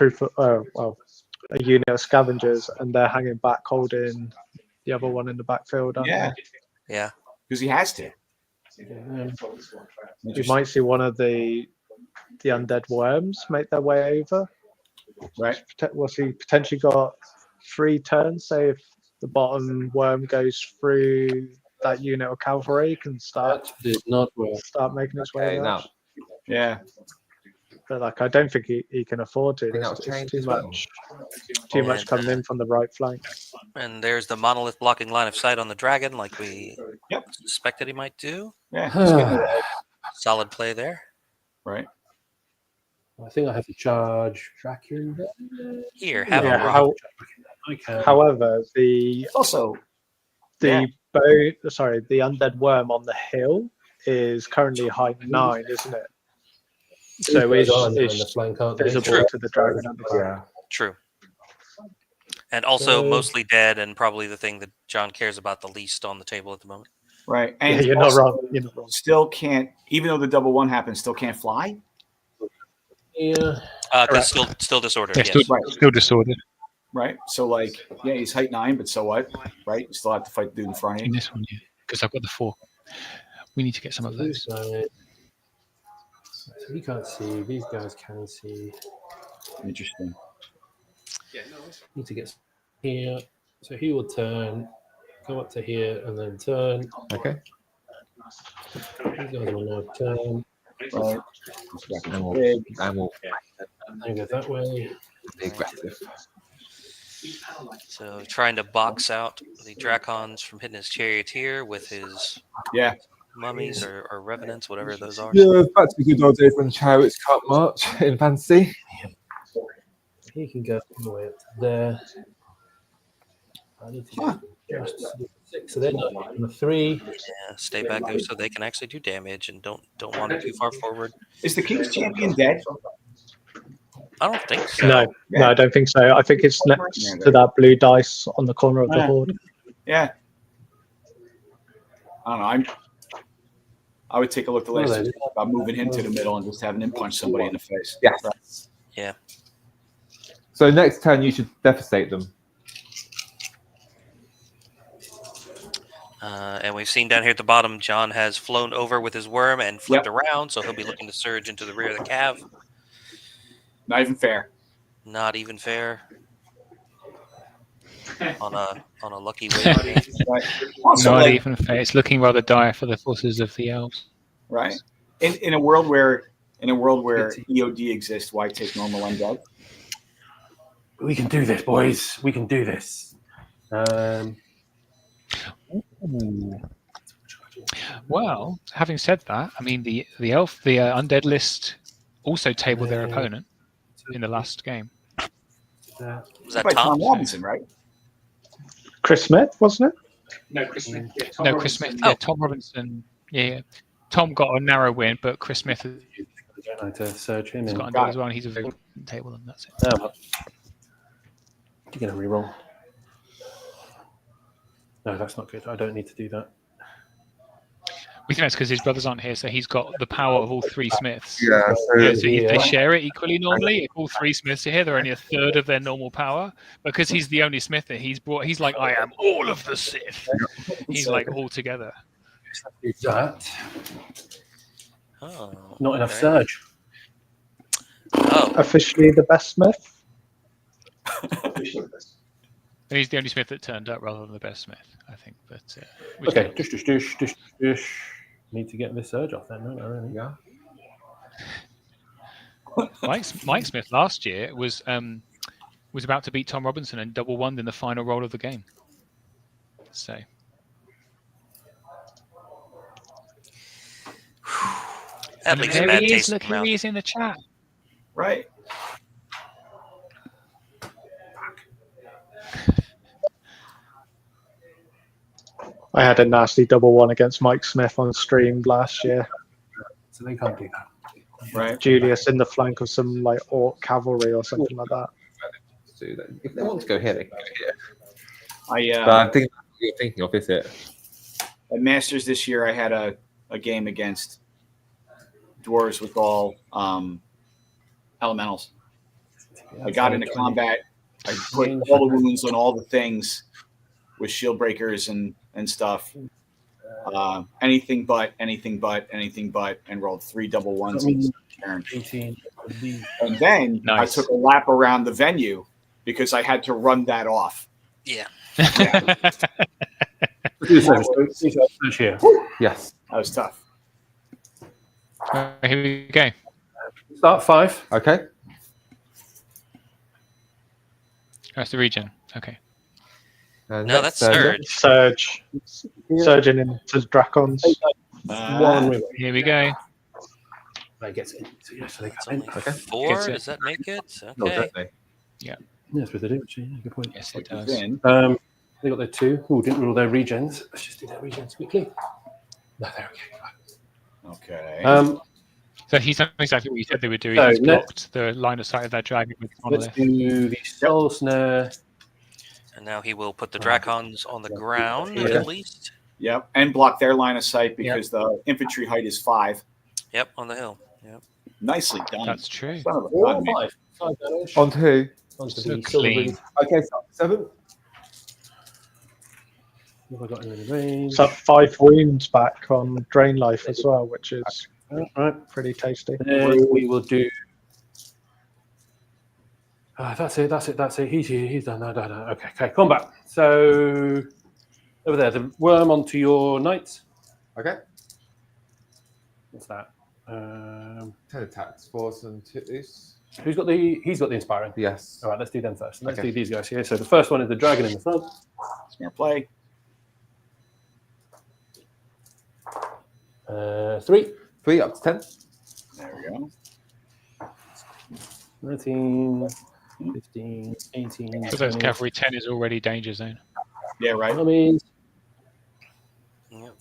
unit of scavengers, and they're hanging back, holding the other one in the backfield. aren't Yeah. they? Yeah. Because he has to. You might see one of the undead worms make their way over. Right. What's he potentially got 3 turns? Say if the bottom worm goes through that unit of cavalry, he can start That did not work. making its way Okay, around. now. Yeah. But I don't think he can afford to. I think that It's, was it's changed too as well. much. Too much And, coming in from the right flank. And there's the monolith blocking line of sight on the dragon, like we suspected he might do. Yeah. Solid play there. Right. I think I have to charge Dracula. Here, have Yeah, a rock. I can. However, the Yeah. the undead worm on the hill is currently height 9, isn't it? So These guys are in the it's flank, aren't they? visible True. to the dragon at the back. Yeah. True. And also So- mostly dead, and probably the thing that John cares about the least on the table at the moment. Right. Yeah, And you're not also wrong. You're not wrong. Still can't, even though the double one happens, still can't fly. Yeah. Because still disordered. Yeah, Yes. still disordered. Right. So he's height 9, but so what? Right. You still have to fight the dude in front of In you. this one, yeah, because I've got the 4. We need to get some of those. So he can't see. These guys can see. Interesting. Need to get here. So he will turn, go up to here, and then turn. Okay. These guys will now turn. Right. And we'll, Big. and we'll And go that way. be aggressive. So trying to box out the Dracons from hitting his charioteer with his Yeah. mummies or revenants, whatever those are. Yeah, back to the good old days when chariots can't march in fantasy. He can go all the way up to there. I need to just 6. So they're not on the 3. Yeah, stay back there so they can actually do damage and don't wander too far forward. Is the King's Champion dead? I don't think so. No, I don't think so. I think it's next to that blue dice on the corner of the board. Yeah. I don't know. I would take a look at the last two about moving him to the middle and just having him punch somebody in the face. Yes. Yeah. So next turn, you should devastate them. And we've seen down here at the bottom, John has flown over with his worm and flipped around, so he'll be looking to surge into the rear of the cav. Not even fair. Not even fair. on a lucky way. Not even fair. It's looking rather dire for the forces of the elves. Right. In a world where EOD exists, why take normal undead? We can do this, boys. We can do this. Well, having said that, I mean the undead list also tabled their opponent in the last game. Was that By Tom? Tom Robinson, right? Chris Smith, wasn't it? No, Chris Smith. Yeah, Chris Smith. Yeah, Tom Robinson. Yeah. Tom got a narrow win, but Chris Smith has to surge him in. got undead as well, and he's a very good table, and that's it. Oh, well. You're going to reroll. No, that's not good. I don't need to do that. We think that's because his brothers aren't here, so he's got the power of all three Smiths. Yeah, So they share it equally normally. If all three Smiths are here, they're only a third of their normal power. Because he's the only Smith that he's like, I am all of the Sith. He's like all together. Do that. Oh, Not enough surge. Oh. Officially the best Smith. And he's the only Smith that turned up rather than the best Smith, I think. But Okay, dish. Need to get this surge off then, don't I? Really? Yeah. Mike Smith last year was about to beat Tom Robinson and double won in the final roll of the game. So That leaves a there bad he taste is. in Look the who mouth. he is in the chat. Right. I had a nasty double one against Mike Smith on stream last year. So they can't do that. Right. Julius in the flank of some like orc cavalry or something like that. Do that. If they want to go here, they can go here. I But I'm thinking what you're thinking of, is it? at Masters this year, I had a game against dwarves with all elementals. I got into combat. I put all the wounds on all the things with shield breakers and stuff. Anything but, and rolled 3 double ones. And then I took a lap around the venue because I had to run that off. Yeah. Yes. That was tough. Here we go. Start 5. Okay. That's the region. Okay. No, that's Surge. Surging into Dracons. Here we go. They get in. So yes, they It's come in. only 4. Does that make it? No, Okay. don't they? Yeah. That's what they do, actually. Yeah, good point. Yes, it does. They got their 2. Oh, didn't roll their regens. Let's just do their regens quickly. No, they're okay. Okay. So he's done exactly what you said they would do. So He's let's- blocked the line of sight of that dragon with Let's monolith. do the Soul Snare. And now he will put the Dracons on the ground Okay. at least. Yep. And block their line of sight because the infantry height is 5. Yep, on the hill. Yep. Nicely done. That's true. Son of a 4 gun, or man. 5? 5 damage. On 2. Onto So the clean. silver. Okay, so 7. What have I got in the range? So 5 wounds back on Drain Life as well, which is Right. pretty tasty. Then we will do. That's it. He's here. He's done. No. Okay. Combat. So over there, the worm onto your knight. Okay. What's that? 10 attacks, 4s and 2s. Who's got the? He's got the inspiring. Yes. All right. Let's do them first. Let's Okay. do these guys here. So the first one is the dragon in the front. Smart play. 3, 3 up to 10. There we go. 19, 15, 18. For those cavalry, 10 is already danger zone. Yeah, right. Mummies. Yep.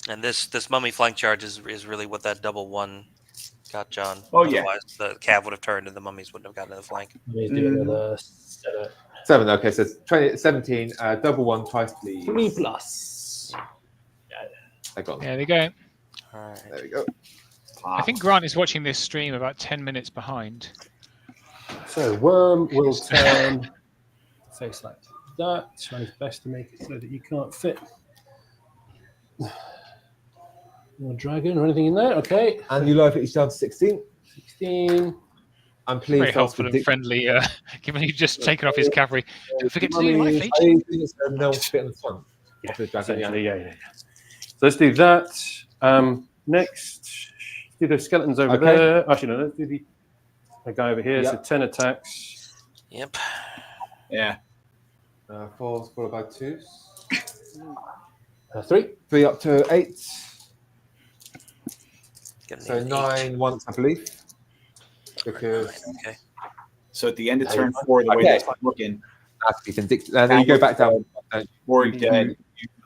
And this mummy flank charge is really what that double one Got John. Oh, yeah. Otherwise, the cav would have turned and the mummies wouldn't have gotten to the flank. Mummies do another 7. 7. Okay, so 20, 17. Double 1 twice, please. 3 plus. I got There we go. All right. There we go. I think Grant is watching this stream about 10 minutes behind. So Worm will turn face like that. Try his best to make it so that you can't fit your dragon or anything in there. Okay. And you lower it each down to 16. 16. I'm Very pleased. helpful and friendly, given you've just taken off his cavalry. Don't forget to do your life I feature. think it's no one fit in the front. Of the So, dragon. yeah. So let's do that. Next, do the skeletons over Okay. there. Actually, no, let's do the guy over here. So Yep. 10 attacks. Yep. Yeah. 4 followed by 2. 3. 3 up to 8. Get an So 8. 9 once, I believe. Because Okay. So at the end of turn 4, the way Okay. that's looking, that's vindictive. And then you go back down. or dead,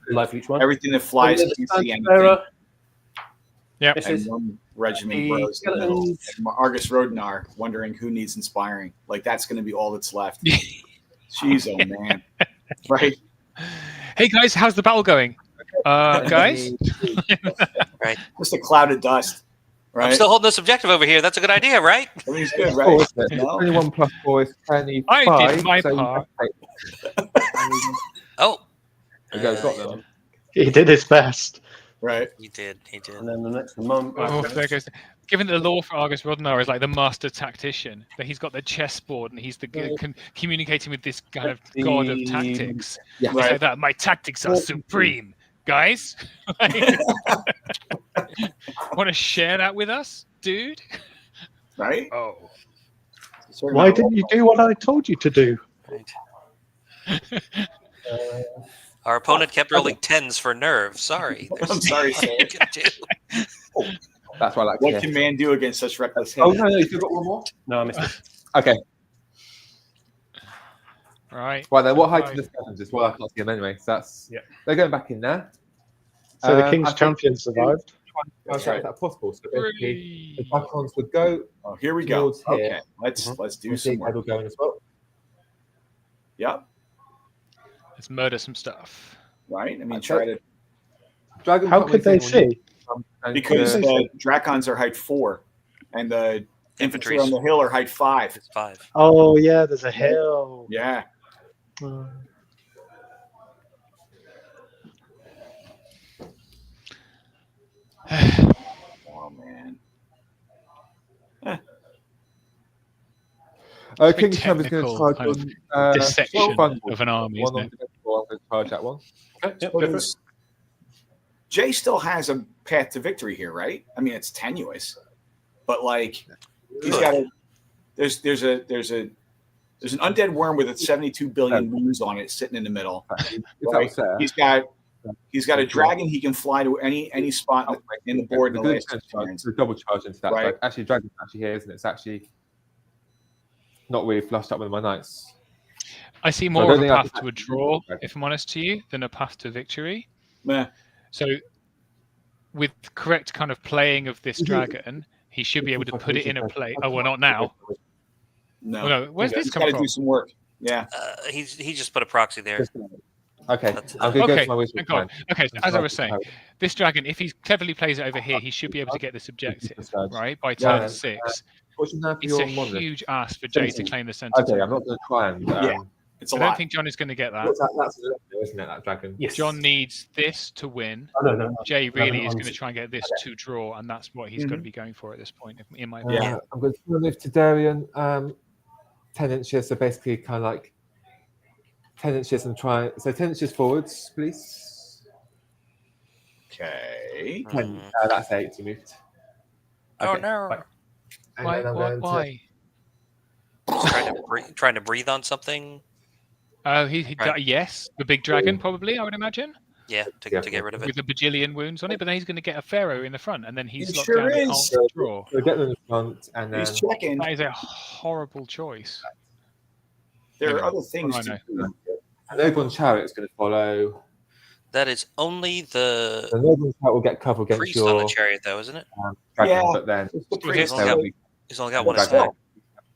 Life each one. everything that flies And then can the see anything. Sarah. Yep. This And is one regiment the grows in the middle. skeletons. And Argus Rodinar wondering who needs inspiring. Like that's going to be all that's left. Jeez, oh man. Right? Hey guys, how's the battle going? Guys? Right. Just a cloud of dust. Right? I'm still holding this objective over here. That's a good idea, right? Everything's good, Four, right? isn't it? No? 21 plus 4 is 25. I did my so you part. have to Oh. take- There you go, got them. He did his best. Right. He did. And then the next one. Oh, there goes. Given that the law for Argus Rodinar is like the master tactician, that he's got the chessboard and he's the communicating with this kind of god of tactics. Yeah. He's like Right. that. My tactics are supreme, guys. Want to share that with us, dude? Right? Oh. Why didn't you do what I told you to do? Our opponent kept rolling 10s for nerve. Sorry. I'm sorry, sir. That's what I like to What hear. can man do against such reckless Oh, hate? no, you still got one more? No, I missed it. Okay. Right. Right then, what height Right. are the skeletons? Well, I can't see them anyway, so that's... Yeah. They're going back in there. So the I King's think champion survived. That's right. Is that possible? So basically, the Hooray. Dracons would go Oh, here we go. towards here. Okay, let's do and some Big Head will work. go in as well. Yep. Let's murder some stuff. Right. I mean, Okay. try to Dragon How can't could really they see anyone. see? And, because uh, the Dracons are height 4, and the infantry on the hill are height 5. It's 5. Oh yeah, there's a hill. Yeah. Uh, Oh man. It's a King's big Champion's going to technical charge kind on dissection vulnerable. of an army, One isn't on it? defensible, I'm going to charge that one. Okay, yep, Well, go for it. there's- Jay still has a path to victory here, right? I mean, it's tenuous, but like he's got a there's an undead worm with a 72 billion moons on it sitting in the middle. If that Right? was there, He's got a dragon he can fly to any spot in the board in the last turns. to double charge into that. Right. Like, actually, Dragon's actually here, isn't it? It's actually not really flushed up with my knights. I see So I more don't of a think I path can- to a draw, if I'm honest to you, than a path to victory. Meh. So, with correct kind of playing of this dragon, he should be able to put it in a play. Oh, well, not now. No, Oh, no. Where's this he's come got to from? do some work. Yeah. He just put a proxy there. Okay, That's- I'm going to go Okay, to my wizard. thank God. plan. Okay, so That's as I what was saying, have. this dragon, if he cleverly plays it over here, he should be able to get this objective, right? By Yeah. turn 6. What's your name for It's your a monolith? huge ask for Jay to 17. claim the center. Okay, I'm not going to try and. Yeah. It's a I don't lot. think John is going to get that. That's a little bit, isn't it? That dragon. Yes. John needs this to win. Oh, no. Jay really no, is I'm- going to try and get this to draw, and that's what he's going to be going for at this point, in my Yeah. opinion. I'm going to move to Darien. 10 inches, so basically kind of like 10 inches and try. So 10 inches forwards, please. Okay. 10. That's 8 to move. Oh Okay, no! right. And Why? then I'm Why? going to- Why? Trying to breathe on something. Oh, Right. yes, the big dragon probably. I would imagine Yeah, to get rid of it. with a bajillion wounds on it, but then he's going to get a pharaoh in the front, and then he's He locked sure down. He is. can't draw. So get them in the front, and then He's checking. That is a horrible choice. There are Anyway, other things what do I to do. an open chariot is going to follow That is only The the Nobleman's Hat will get cover against priest on your the chariot, though, isn't it? dragon, Yeah, but then it's the Still priest. hits. He's only got one dragon attack.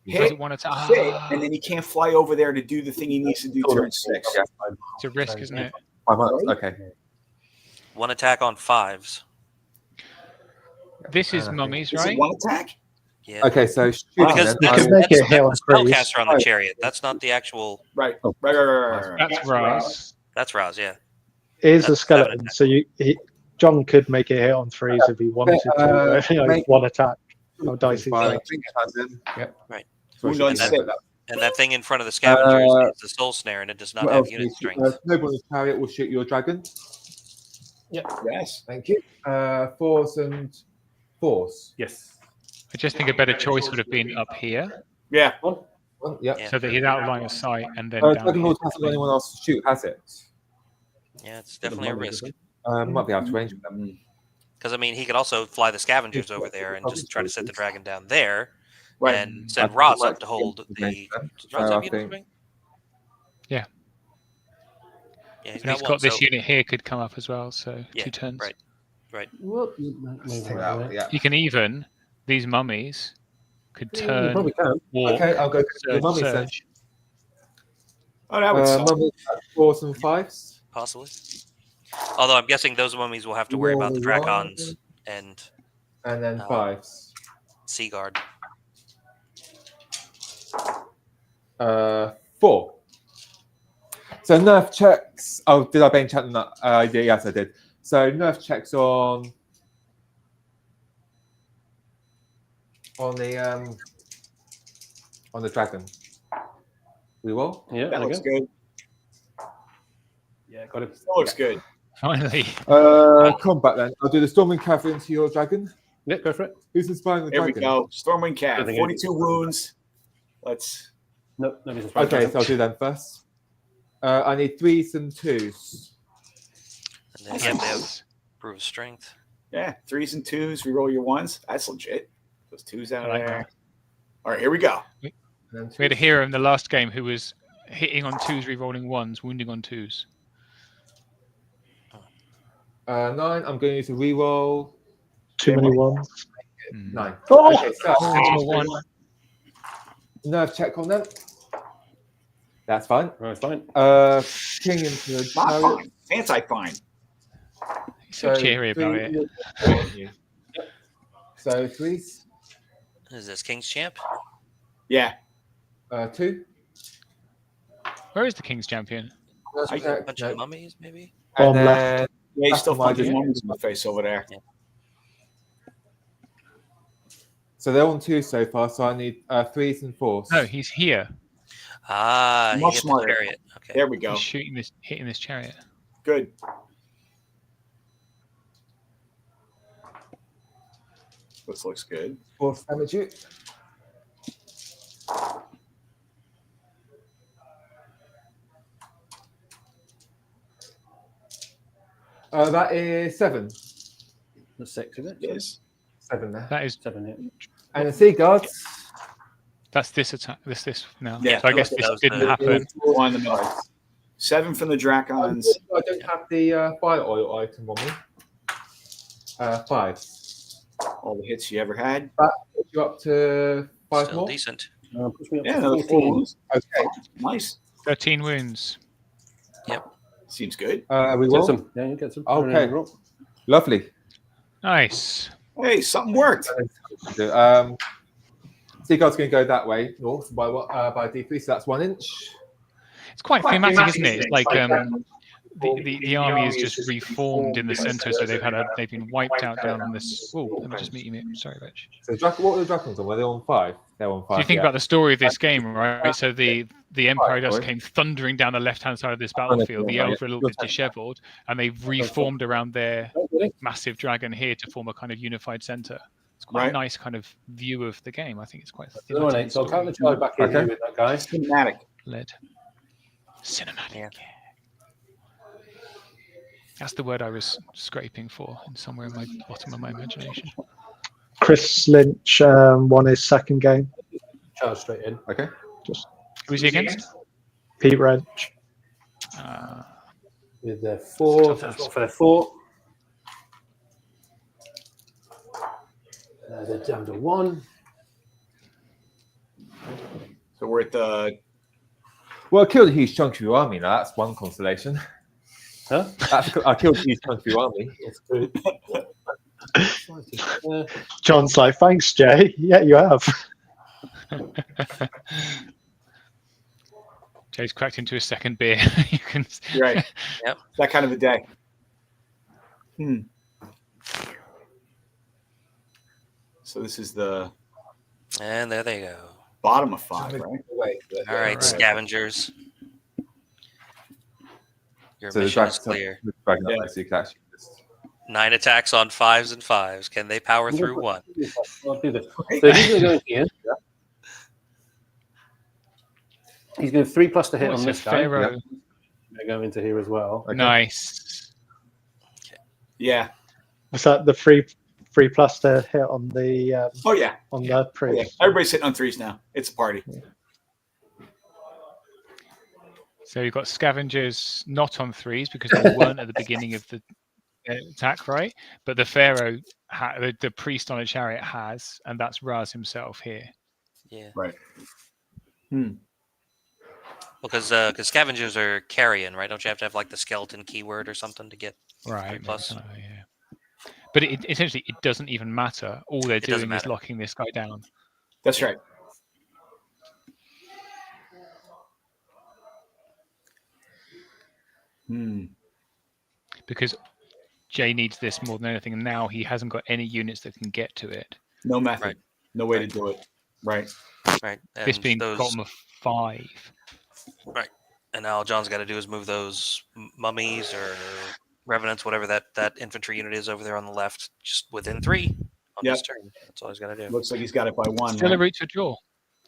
Hit, Does it want to hit, and then he can't fly over there to do the thing he needs to do turn 6. Yeah. It's a risk, isn't it? 5 months. Okay. One attack on 5s. This is mummies, Is it right? one attack? Yeah. Okay, so shooting Because then, I that's, will- make it hit on that's threes. the spellcaster on the chariot. That's not the actual. Right. Right. That's Raz. That's Raz, yeah. It is a That's skeleton, so John could make it hit on 3s if he wanted to. make- One attack. Oh, dicey. Fine, I think it has in. Yep. Right. So I Who should knows say that? that. And that thing in front of the scavengers is the soul snare, and it does not What have else unit do you- strength. Nobleman's Chariot will shoot your dragon. Yes. Thank you. 4s and 4s. Yes. I just think a better choice would have been up here, Yeah. One, yep. Yeah. so that he's out of line of sight, and then Dragon down Lord here. hasn't got anyone else to shoot, has it? Yeah, it's definitely a risk. Might be out of range with them. Because I mean, he could also fly the scavengers over there and just try to set the dragon down there, Right. and send I Raz think up to hold the. range then. Does Raz So have I unit think- strength? Yeah. Yeah, And he's got this unit here could come up as well, so Yeah, 2 turns. right. Right. Well, Let's take that out, yeah. You can even these mummies could You turn. probably can. Walk, Okay, I'll go to the surge, mummy then. surge. Oh, that would suck. Mummy, 4s and 5s. Possibly. Although I'm guessing those mummies will have to worry about the Roll Drakons and And then 5s. Sea Guard. 4. So nerf checks. Oh, did I bane chat that? I did. Yes, I did. So nerf checks on the dragon. We will. Yeah, That there you looks go. good. Yeah, got it. That looks good. Finally. Combat then. I'll do the Stormwind Cavalry into your dragon. Yeah, go for it. Who's inspiring the There we dragon? go. Stormwind Cat. Nothing 42 wounds. Let's. No, nobody's Okay, so I'll do them first. I need 3s and 2s. And then yeah, they have proof of strength. Yeah. 3s and 2s. Reroll your 1s. That's legit. Those 2s out I like there. that. All right, here we go. And then We had a 2s. hero in the last game who was hitting on 2s, re-rolling 1s, wounding on 2s. 9. I'm going to use a reroll. Too many ones. 9. Oh! Okay, so Oh, one. nerf check on them. That's fine. Right, fine. King into the Not chariot. fine. Anti-fine. He's so cheery about it. So 3s. Is this King's Champ? Yeah. 2. Where is the King's Champion? Nerf I- check. Bunch No. of mummies, maybe? And Bomb left. then Yeah, he's still That's my punching idea. moments in my face over there. so they're on 2 so far. So I need 3s and 4s. No, he's here. Ah, he Much hit the smarter. chariot. Okay. There we go. He's hitting this chariot. Good. This looks good. 4th damage you. That is 7. The 6, is it? Yes. 7 there. That is 7, yeah. And the Sea Guards. that's this attack. This now. Yeah, so I guess that this was didn't the- happen. One in the middle. 7 from the Dracons. I don't have the fire oil item on me. 5. All the hits you ever had. That puts you up to 5 Still more. decent. Push me up Yeah, to another 4 14. wounds. Okay. Nice. 13 wounds. Seems good. We Get will. some. Yeah, you get some. Okay. Lovely. Nice. Hey, something worked. Sea Guard's going to go that way north by D3, so that's 1 inch. It's quite thematic, isn't it? It's like the army is just reformed in the center, so they've been wiped out down on this. Oh, let me just meet you. Sorry, Rich. So what were the Dragons on? Were they on 5? They're on 5. So you think yeah. about the story of this game, right? So the Empire just sorry. came thundering down the left-hand side of this battlefield. The elves were a little bit dishevelled, and they've reformed around their massive dragon here to form a kind of unified center. It's quite a Right. nice kind of view of the game. I think it's quite No, thematic so I'll count the story charge back in here with that guy. Cinematic. led. Cinematic. Yeah. That's the word I was scraping for, and somewhere in my bottom of my imagination. Chris Lynch won his second game. Charge straight in. Okay. Just Who's he against? Pete Wrench. with their 4. So it's not for their 4. They're down to 1. So we're at the. Well, I killed a huge chunk of your army. Now that's one consolation. Huh? I killed a huge chunk of your army. That's good. John's like, thanks, Jay. Yeah, you have. Jay's cracked into his second beer. You can. Right. Yep. That kind of a day. So this is the And there they go. bottom of 5, right? All right, scavengers. Your So the mission is dragon, clear. the dragon up there, so you can actually just 9 attacks on 5s and 5s. Can they power through 1? I'll do this. So he's going to go in here. He's going to 3+ to hit What's on a this guy. Pharaoh? Going to go into here as well. Okay. Nice. Yeah. Was that the 3+ to hit on the Oh yeah. on Yeah. the priest? Yeah. Everybody's sitting on 3s now. It's a party. So you've got scavengers not on 3s because they weren't at the beginning of the attack, right? But the Pharaoh, the priest on a chariot has, and that's Raz himself here. Yeah. Right. Because scavengers are carrion, right? Don't you have to have like the skeleton keyword or something to get Right. plus? Yeah. But essentially, it doesn't even matter. All they're It doesn't doing is matter. locking this guy down. That's right. Because Jay needs this more than anything, and now he hasn't got any units that can get to it. No method. Right. No way to do it. Right. Right. This And being those, bottom of 5. right. And all John's got to do is move those mummies or revenants, whatever that infantry unit is over there on the left, just within 3 on Yep. his turn. That's all he's got to do. Looks like he's got it by 1. Still a right? route to draw.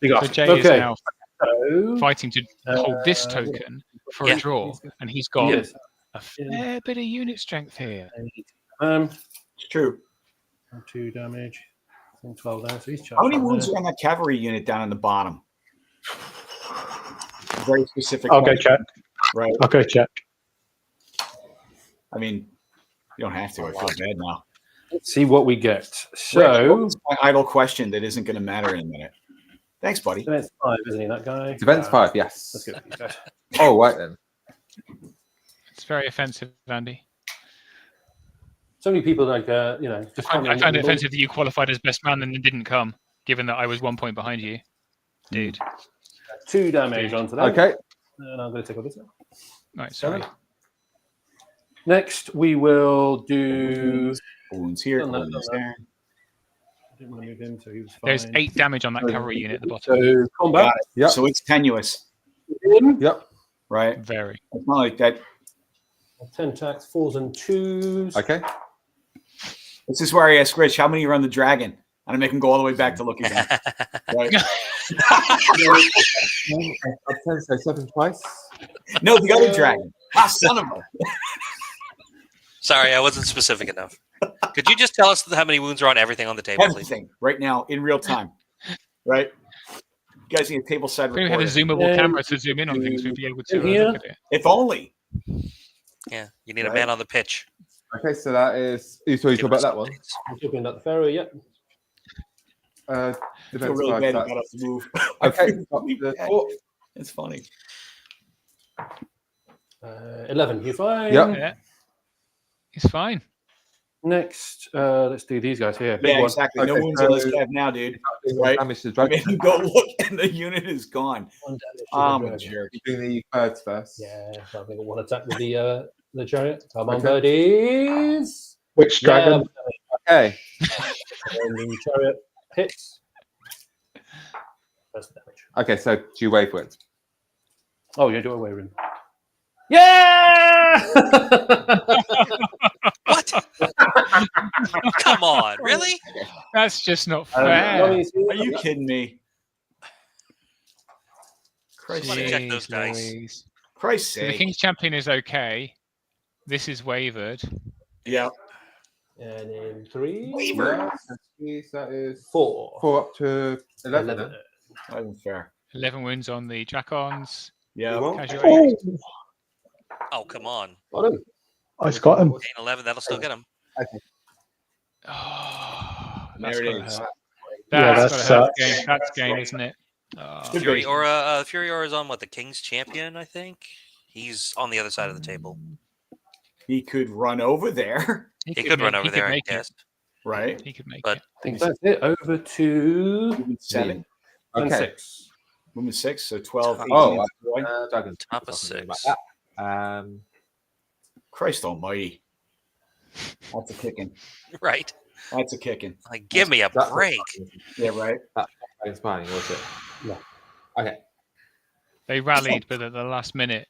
You got So it. Jay is Okay. now So, fighting to hold this token for Yeah. a draw, and he's got Yes. a fair bit of unit strength here. It's true. 2 damage. 12 damage. So he's How many charged wounds there. are on that cavalry unit down in the bottom? Very specific. I'll go question, check. Right. I'll go check. I mean, you don't have to. I feel bad now. Let's see what we get. Rick, So, what's my idle question that isn't going to matter in a minute. Thanks, buddy. Defense 5, isn't he, that guy? Defense 5, yes. Let's get these guys. Oh, right then. It's very offensive, Andy. So many people like, just I comment found it on- offensive that you qualified as best man and then didn't come, given that I was 1 point behind you, dude. 2 damage onto that. Okay. And I'm going to take all this out. Right, sorry. Next, we will do. Wounds here. Done that, Wounds done there. I didn't want to move him, so he was fine. There's 8 damage on that cavalry unit at the bottom. So, combat. Got it. Yep. So it's tenuous, Yep. right? Very. It's not like that. 10 attacks, 4s and 2s. Okay. This is where I ask Rich, how many are on the dragon? And I make him go all the way back to look again. Right? I'd 10, so 7 twice. No, the other dragon. Ah, son of a. Sorry, I wasn't specific enough. Could you just tell us how many wounds are on everything on the table, please? Everything right now in real time. Right? You guys need a table side If we had a recording. zoomable camera to zoom in on things, we'd be able to Here. look at it. If only. Yeah, you need a Right. man on the pitch. Okay, so that is. So you Give talk about us that one. updates. I'm talking about the Pharaoh, yep. I feel Defense really 5. bad. I That's, got off the move. okay. Really The bad. 4. It's funny. 11, you're fine. Yep. Yeah. It's fine. Next, let's do these guys here. Big Yeah, one. exactly. No Okay, wounds on this so- cab now, dude. Doing Right? damage to the I made dragon. him go look, and the unit is gone. 1 damage to the I'm a dragon. jerk. Doing the birds first. Yeah, so I've got 1 attack with the chariot. Come on, Okay. birdies. Which dragon? Okay. And the chariot hits. First damage. Okay, so do you wait for it? Oh, you do away with him. Yeah! What? Come on, really? That's just not Um, fair. Are you kidding me? Christ's Somebody sake. check those dice. Louise. Christ's So the sake. King's Champion is okay. This is wavered. Yeah. And in 3, Waver. That is 4. 4 up to 11. then. Not even fair. 11 wounds on the Dracons. Yeah. You want? Casual 8. Oh, come on. It's got him. Gain 11, that'll still get him. Okay. That's There it gotta is. hurt. Yeah, That's that's gotta hurt the game. That's game, isn't it? Fury Aura. Fury Aura is on what, the King's Champion, I think. He's on the other side of the table. He could run over there. He could run over there, I make it. guess. Right. He could make But it. I think that's it. Over to Movement 7 and Okay. 6. movement 6, so 12. 18 Oh, is the way. Dragon. Top of 6. About that. Christ almighty. That's a kicking. Right. That's a kicking. Like, give me a That's break. Yeah, right. That's not inspiring, was it? No. Okay. They rallied, but at the last minute,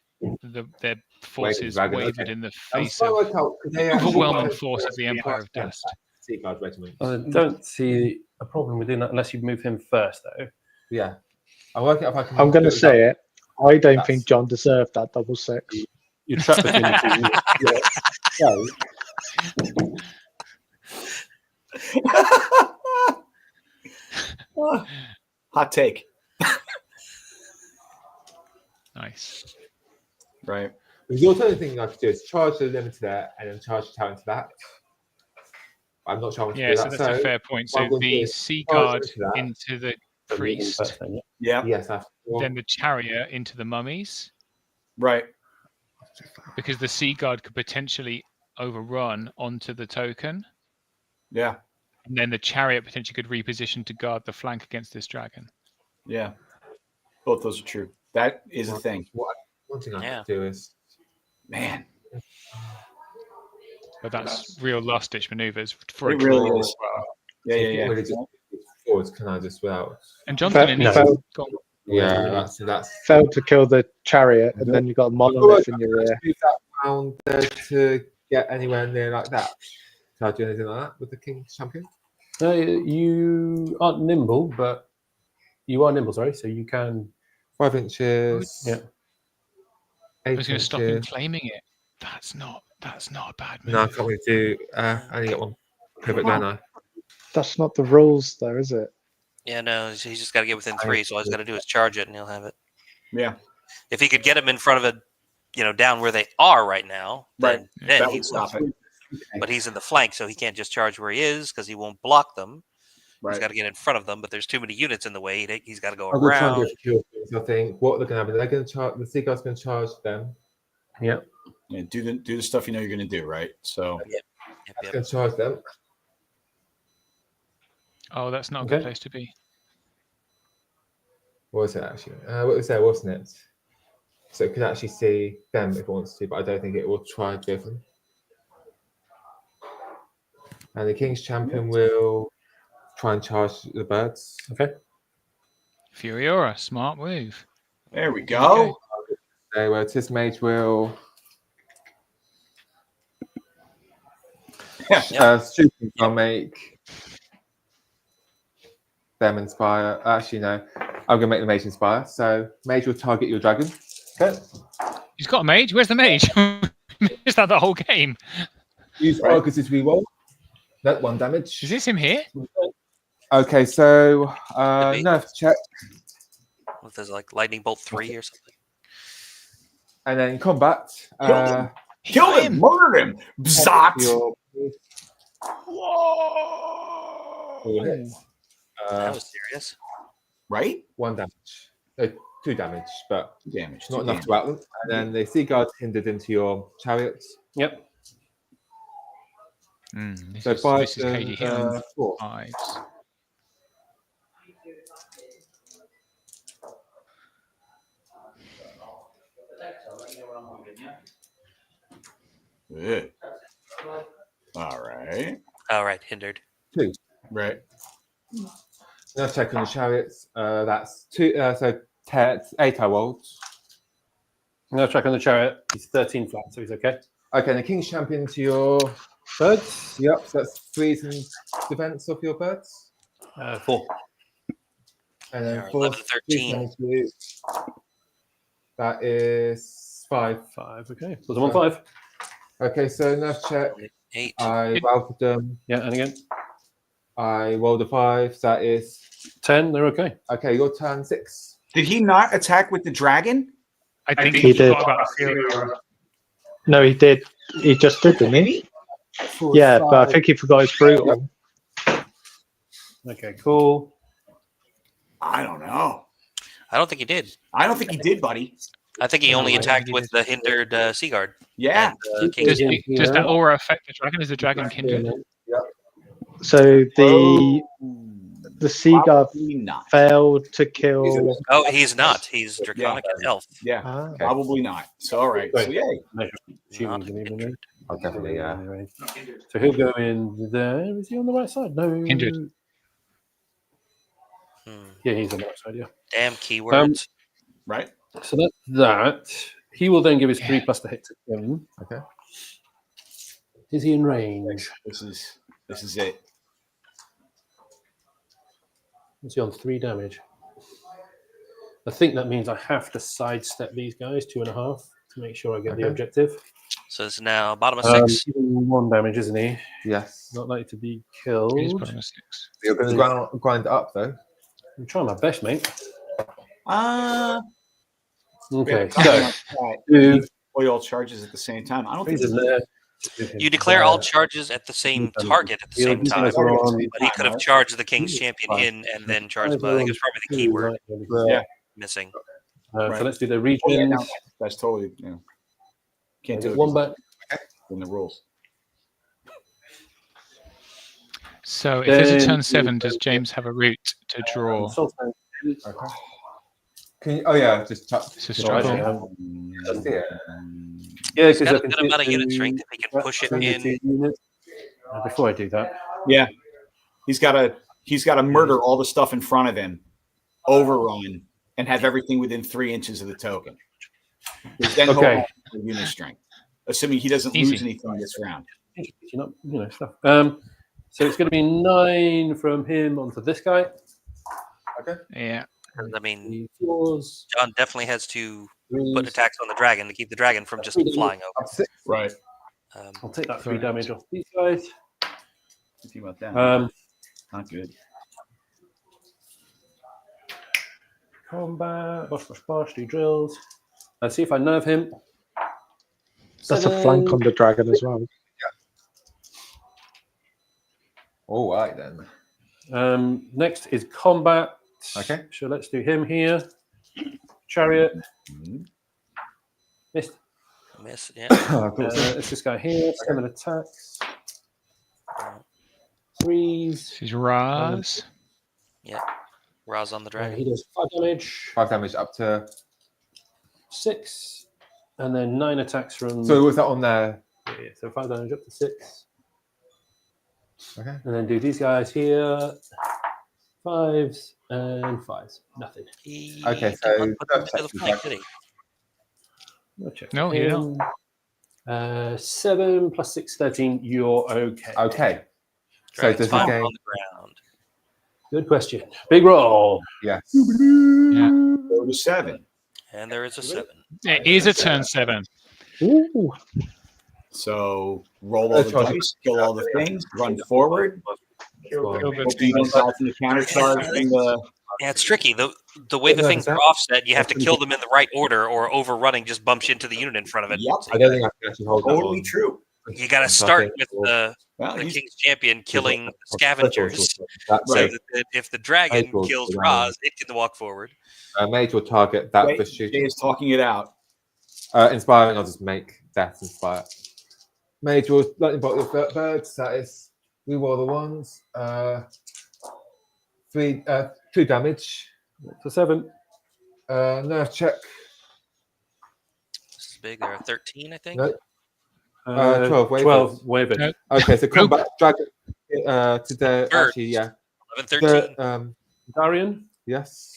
their forces Dragon, wavered okay. in the I'm face trying of to work out, 'cause they actually overwhelming wanted force of to the Empire of Dust. Sea Guard regiment. I don't see a problem with doing that unless you move him first, though. Yeah. I'm working out if I can. I'm going to do say that. it. I don't That's- think John deserved that double 6. You're trapped between the two. Hot take. Nice. Right. The alternative thing I could do is charge the limiter there and then charge the tower into that. I'm not sure how much Yeah, to do so that. that's a fair point. what I'm So going to do the is Sea charge Guard into that. into the priest, Yeah. Yes, after then the chariot into the mummies, Right. because the Sea Guard could potentially overrun onto the token, Yeah. and then the chariot potentially could reposition to guard the flank against this dragon. Yeah. Both those are true. That is a thing. One thing I Yeah. could do is, Man. But that's real last ditch maneuvers for a It really draw is. as well. Yeah, if yeah, you yeah. really just forwards, can I just without? And John's going to need Failed, go on. Yeah, that's. failed to kill the chariot, and then you got a monolith in your ear. Use that round there to get anywhere near like that. Can I do anything like that with the King's Champion? No, you aren't nimble, but you are nimble, sorry, so you can. 5 inches. Yeah. I 8 was going to stop him inches. claiming it. That's not a bad move. No, I can't really do. I only get one pivot, don't I? That's not the rules, though, is it? Yeah, no, he's just got to get within 3, so all he's got to do is charge it, and he'll have it. Yeah. If he could get him in front of it, down where they are right now, Right. then That he would stop it. But he's in the flank, so he can't just charge where he is because he won't block them. He's Right. got to get in front of them, but there's too many units in the way. He's got to go I'm going to try and do around. a few things. I think what they're going to have is they're going to charge. The Seagull's going to charge them. Yeah. Yeah, do the stuff you know you're going to do, right? So Yep, It's going to charge them. Oh, that's not a good Okay. place to be. What was it actually? What was there, wasn't it? So it can actually see them if it wants to, but I don't think it will try to go for them. And the King's Champion will try and charge the birds. Okay. Furiora, smart move. there we go. So where Tis Mage will Stupid will make them inspire. Actually, no. I'm going to make the Mage inspire. So Mage will target your dragon. Okay. He's got a mage. Where's the mage? Is that the whole game? Use Argus's reroll. That 1 damage. Is this him here? Okay, so Could be. nerf check. If there's like Lightning Bolt 3 or something. And then combat. Kill him, murder him. Bzot. Your, That was serious. Right? 1 damage. 2 damage, but Damage. not two enough damage. to out them. And then the Sea Guards hindered into your chariots. Yep. This So is 5 this is Katie and Hill. 4. Fives. Good. All right. All right, hindered. 2. Right. Nerf check on the chariots. That's 2. So 8 I rolled. I'm going to check on the chariot. He's 13 flat, so he's okay. Okay, and the King's Champion to your birds. Yep, so that's 3 in defense of your birds. 4. And then Yeah, 4, 11, 13. That is 5. 5, okay. Was it 1 5? Okay, so nerf check. 8. I routed them. Yeah, and again. I rolled a 5. So that is 10. They're okay. Okay, your turn 6. Did he not attack with the dragon? I think He did. forgot about Furiora. No, he did. He just did, didn't he? Yeah, but I think he forgot his brutal. Okay, cool. I don't know. I don't think he did. I don't think he did, buddy. I think he only attacked with the hindered Seaguard. Yeah. And, King's Does that aura affect the dragon? Is the dragon kindred? So the Seaguard failed to kill. Oh, he's not. He's Draconic Elf. Yeah, probably not. So, all right. So, yay. I'll definitely, yeah. So he'll go in there. Is he on the right side? No. Kindred. Yeah, he's on the right side, yeah. Damn keywords. Right. So that's that. He will then give his 3+ to hit to him. Okay. Is he in range? This is it. Is he on 3 damage? I think that means I have to sidestep these guys 2.5 to make sure I get the objective. So it's now bottom of 6. 1 damage, isn't he? Yes. Not likely to be killed. He's bottom of 6. You're going to grind it up, though. I'm trying my best, mate. Okay. So Two oil charges at the same time. I don't think You declare all charges at the same target at the same time. But he could have charged the King's Champion in and then charged. But I think it's probably the keyword missing. So let's do the region. That's totally can't do it. One back in the rules. So if there's a turn 7, does James have a route to draw? Can you, oh yeah, just touch. It's a struggle. Yeah, He's because got I a can good amount of unit strength if he can push it in. Before I do that, Yeah, he's got to murder all the stuff in front of him, overrun, and have everything within 3 inches of the token. Then he'll have unit strength, assuming he doesn't lose anything this round. Stuff. So it's going to be 9 from him onto this guy. Okay. Yeah. I mean, John definitely has to put attacks on the dragon to keep the dragon from just flying over. Right. I'll take that 3 damage off these guys. Think about that. Not good. Combat, bosh, do drills. Let's see if I nerve him. That's a flank on the dragon as well. All right then. Next is combat. Okay. So let's do him here. Chariot. Missed. Miss, yeah. It's this guy here. 7 attacks. 3s. He's Raz. Yeah. Raz on the dragon. He does 5 damage. 5 damage up to 6. And then 9 attacks from. So was that on there? Yeah, so 5 damage up to 6. Okay. And then do these guys here. 5s and 5s. Nothing. Okay, so No, you don't. 7 plus 6, 13. You're okay. Okay. So does he gain? On the ground. Good question. Big roll. Yes. Yeah. Go to 7. And there is a 7. It is a turn 7. Ooh. So roll all the dice, kill all the things, run forward. Hope you don't die from the counter charge. Yeah, it's tricky. The way the things are offset, you have to kill them in the right order, or overrunning just bumps you into the unit in front of it. Yep. I don't think I can actually hold that Totally one. true. You got to start with the King's Champion killing scavengers. So that if the dragon kills Raz, it can walk forward. Mage will target that for shooting. Jay is talking it out. Inspiring, I'll just make death inspire. Mage will lightning bolt with birds. That is, we roll the ones. 2 damage. For 7. Nerve check. This is big. There are 13, I think. No. 12 wavered. 12 wavered. Okay, so combat dragon to the actually, yeah. 11, 13. Darian? Yes.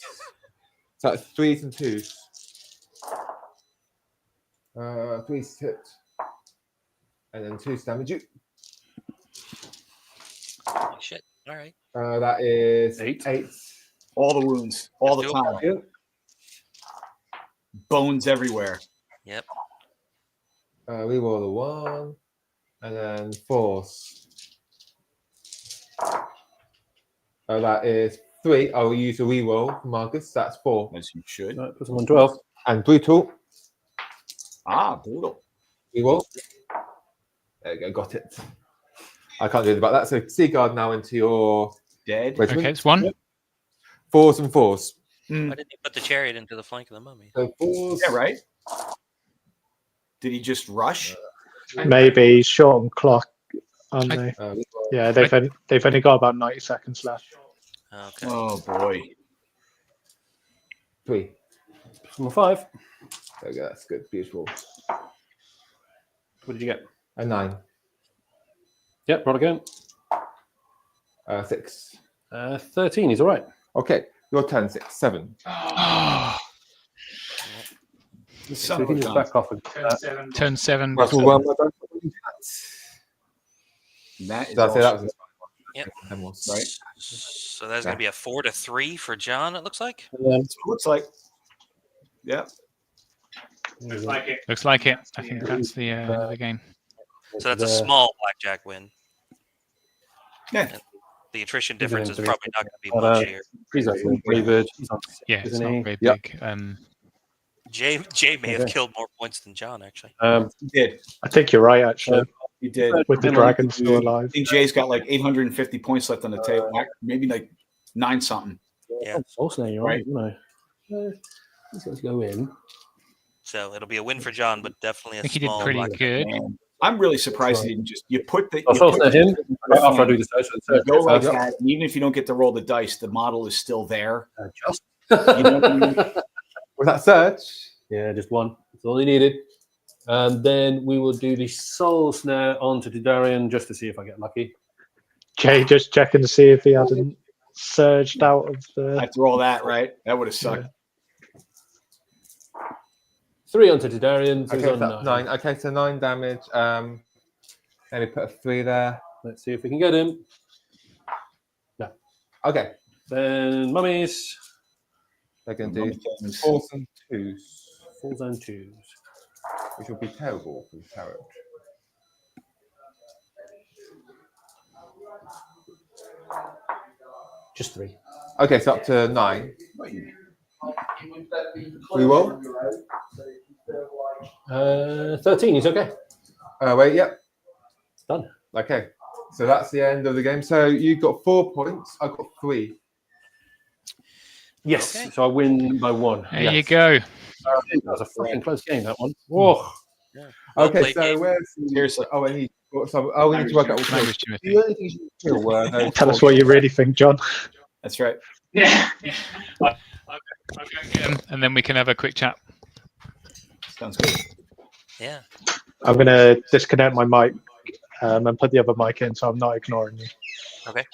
So that's 3s and 2s. 3s hit. And then 2s damage you. Oh, shit. All right. That is 8. 8. All the wounds, all the Do it. time. Yep. Bones everywhere. Yep. We roll the 1. And then force. That is 3. I will use a reroll for Marcus. That's 4. As you should. Right, put them on 12. And brutal. Ah, brutal. We will. There you go. Got it. I can't do anything about that. So Seaguard now into your dead. regiment. Okay, it's 1. 4s and 4s. Why didn't he put the chariot into the flank of the mummy? So 4s. Yeah, right. Did he just rush? Maybe short on clock, aren't they? Uh, Yeah, they've only got about 90 seconds left. Okay. Oh boy. 3. Number 5. There we go. That's good. Beautiful. What did you get? A 9. Yep, roll again. 6. 13. He's all right. Okay, your turn. 6, 7. So we can just back off. Turn 7. Russell, well, That Did I say that was Yep. right. So that's going to be a 4-3 for John, it looks like. Looks like. Yeah. Looks like it. I think that's the end of the game. So that's a small blackjack win. Yeah. And the attrition He's difference in is three. probably not going to be much here. He's actually favored. He's on 6, Yeah, it's isn't not he? very Yep. big. Jay may have Okay. killed more points than John, actually. He did. I think you're right, actually. He did. With the dragon still alive. I think Jay's got like 850 points left on the table. Maybe like 9 something. Yeah. Also, you're right, didn't I? These guys go in. So it'll be a win for John, but definitely a I think he did small pretty blackjack. good. Man, I'm really surprised he didn't just. You put the. I'll you false put net him the- after I do the search. You go like Yep. that, and even if you don't get to roll the dice, the model is still there. Just. You know what I mean? Was that search? Yeah, just 1. That's all he needed. And then we will do the soul snare onto Didarian just to see if I get lucky. Jay just checking to see if he hadn't surged out of the. After all that, right? That would have sucked. 3 onto Didarian. So he's Okay, on that's 9. 9. Okay, so 9 damage. Then we put a 3 there. Let's see if we can get him. No. Okay, Then mummies. they're going to do 4s and 2s, 4s and 2s. which will be terrible for the tarot. Just 3. Okay, so up to 9. We will. 13. He's okay. Wait, yep. It's done. Okay, so that's the end of the game. So you got 4 points. I got 3. Yes. Okay. So I win by 1. There you go. That was a fucking close game, that one. Whoa. Yeah. Well Okay, played so game. where's Seriously. Oh, I need. So, we need to work out what Language, the Timothy. only things you kill were those Tell us what you really think, John. That's right. Yeah. I'll go and get 'em, and then we can have a quick chat. Sounds good. Yeah. I'm going to disconnect my mic and put the other mic in so I'm not ignoring you. Okay.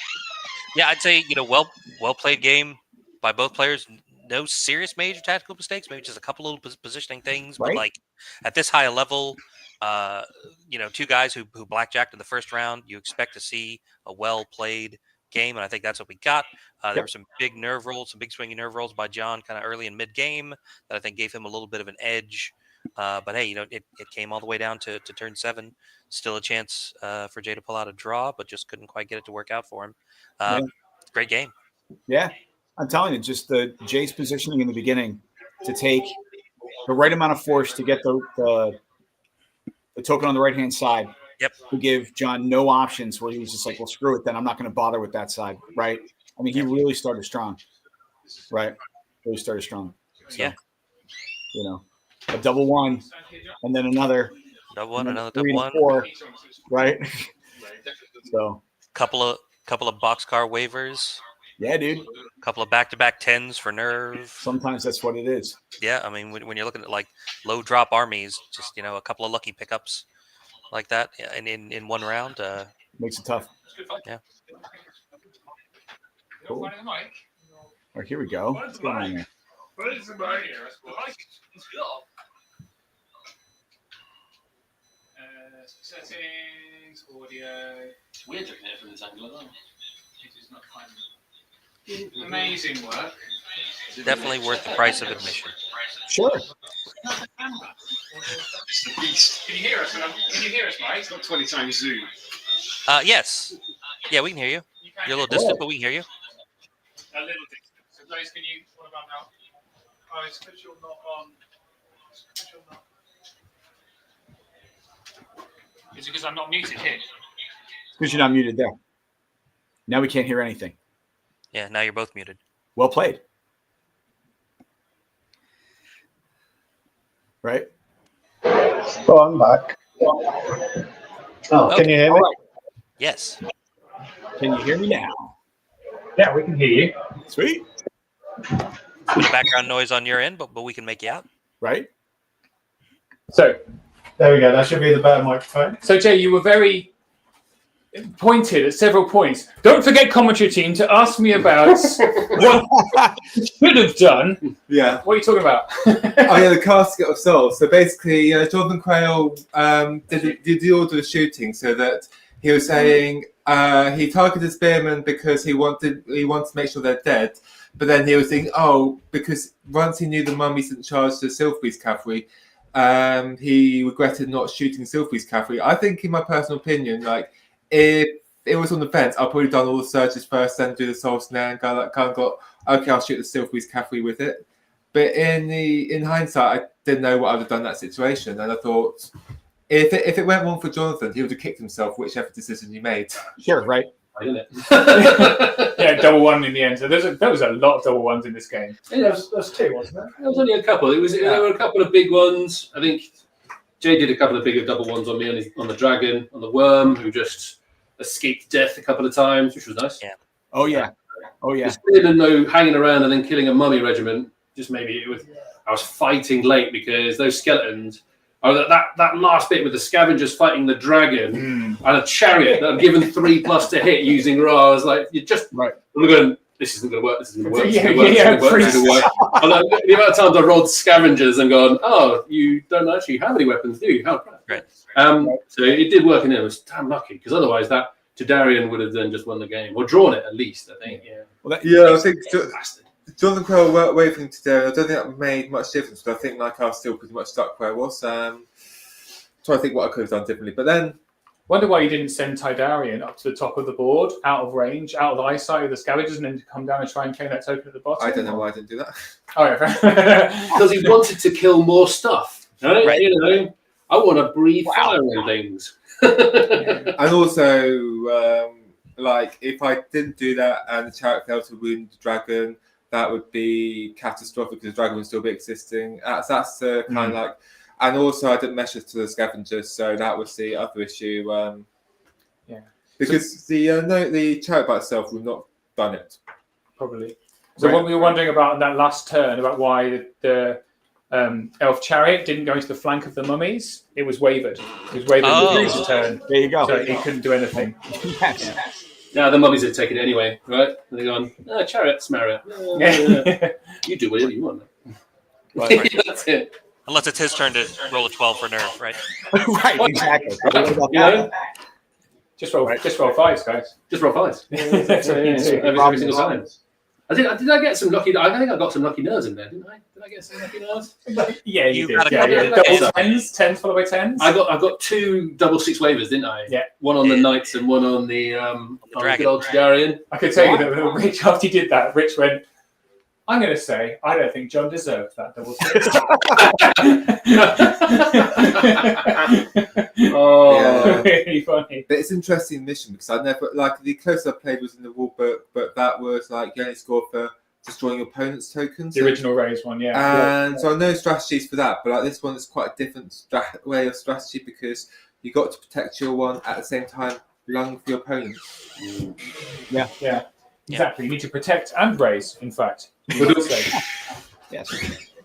Yeah, I'd say, well played game by both players. No serious major tactical mistakes, maybe just a couple little positioning things, but Right. like at this high a level, 2 guys who blackjacked in the first round, you expect to see a well played game, and I think that's what we got. There were some big nerve rolls, some big swingy nerve rolls by John kind of early and mid game that I think gave him a little bit of an edge. But hey, it came all the way down to turn 7. Still a chance for Jay to pull out a draw, but just couldn't quite get it to work out for him. Great game. Yeah, I'm telling you, just the Jay's positioning in the beginning to take the right amount of force to get the token on the right hand side. Yep. To give John no options where he was just like, well, screw it, then I'm not going to bother with that side, right? I mean, he really started strong, right? Really started strong. So, Yeah. A double 1, and then another. Double 1, and then another 3 double and 1. 4, right? So. Couple of boxcar waivers. Yeah, dude. Couple of back-to-back 10s for nerve. Sometimes that's what it is. Yeah, I mean, when you're looking at like low drop armies, just a couple of lucky pickups like that, and in one round, makes it tough. Yeah. Cool. All right, here we go. What's going on here? Settings, audio. It's weird looking at it from this angle, isn't it? It is not fun. Amazing work. Definitely worth the price of admission. Sure. Can you hear us? Can you hear us, Mike? It's not 20 times Zoom. Yes. Yeah, we can hear you. You're a little distant, but we can hear you. A little distant. So, Blaze, can you? What about now? Oh, it's because you're not on. Is it because I'm not muted here? Because you're not muted there. Now we can't hear anything. Yeah, now you're both muted. Well played. Right? Oh, I'm back. Oh, can you hear me? Yes. Can you hear me now? Yeah, we can hear you. Sweet. A bit of background noise on your end, but we can make you out. Right? So, there we go. That should be the better microphone. So, Jay, you were very pointed at several points. Don't forget, commentary team, to ask me about what I should have done. Yeah. What are you talking about? Oh yeah, the casket of souls. So basically, Jonathan Quayle did the order of shooting, so that he was saying he targeted Spearman because he wanted to make sure they're dead. But then he was thinking, because once he knew the mummies didn't charge the Silfree's cavalry, he regretted not shooting Silfree's cavalry. I think, in my personal opinion, like, if it was on the fence, I'll probably done all the searches first, then do the soul snare, and kind of got, okay, I'll shoot the Silfree's cavalry with it. But in hindsight, I didn't know what I would have done in that situation, and I thought if it went wrong for Jonathan, he would have kicked himself, whichever decision he made. Sure, right. Yeah, double one in the end. So there was a lot of double ones in this game. Yeah, there's two, wasn't there? There was only a couple. There were a couple of big ones. I think Jay did a couple of bigger double ones on me on the dragon, on the worm, who just escaped death a couple of times, which was nice. Yeah. Oh yeah. Oh yeah. Spearman, though, hanging around and then killing a mummy regiment. Just maybe I was fighting late because those skeletons. Oh, that last bit with the scavengers fighting the dragon and a chariot that I've given 3+ to hit using Ra. I was like, you just right. We're going. This isn't going to work. This isn't going to work. This isn't going to work. And the amount of times I rolled scavengers and gone, oh, you don't actually have any weapons, do you? How right. So it did work in it. I was damn lucky because otherwise that Tadarian would have then just won the game or drawn it at least. I think. Yeah. Well, I think Jonathan Quayle waving today. I don't think that made much difference, but I think I was still pretty much stuck where I was. Trying to think what I could have done differently, but then. Wonder why you didn't send Tydarian up to the top of the board, out of range, out of eyesight of the scavengers, and then come down and try and claim that token at the bottom. I don't know why I didn't do that. Oh, yeah. Because he wanted to kill more stuff. Right? You know, I want to breathe fire on things. And also, like, if I didn't do that and the chariot failed to wound the dragon, that would be catastrophic because the dragon would still be existing. That's the kind of like. And also, I didn't measure to the scavengers, so that was the other issue. Yeah, because the chariot by itself would not done it. Probably. So what we were wondering about in that last turn about why the elf chariot didn't go into the flank of the mummies, it was wavered. It was wavered in the previous turn. There you go. So he couldn't do anything. Yes. Now the mummies had taken it anyway, right? And they're going, chariot, smear it. You do whatever you want. Right. That's it. Unless it's his turn to roll a 12 for nerve, right? Right, exactly. You know? Just roll fives, guys. Just roll fives. Every single time. Did I get some lucky? I think I got some lucky nerves in there, didn't I? Did I get some lucky nerves? Yeah, you did. Double tens followed by tens. I got 2 double 6 waivers, didn't I? Yeah. One on the knights and one on the good old Tadarian. I could tell you that when Rich, after he did that, Rich went, I'm going to say, I don't think John deserved that double 6. Yeah. Really funny. But it's an interesting mission because I never, like, the closest I played was in the rule book, but that was like you only score for destroying your opponent's tokens. The original raise one, yeah. And so I know strategies for that, but like this one is quite a different way of strategy because you got to protect your one at the same time, belong for your opponent. Yeah. Exactly. You need to protect and raise, in fact. Yes.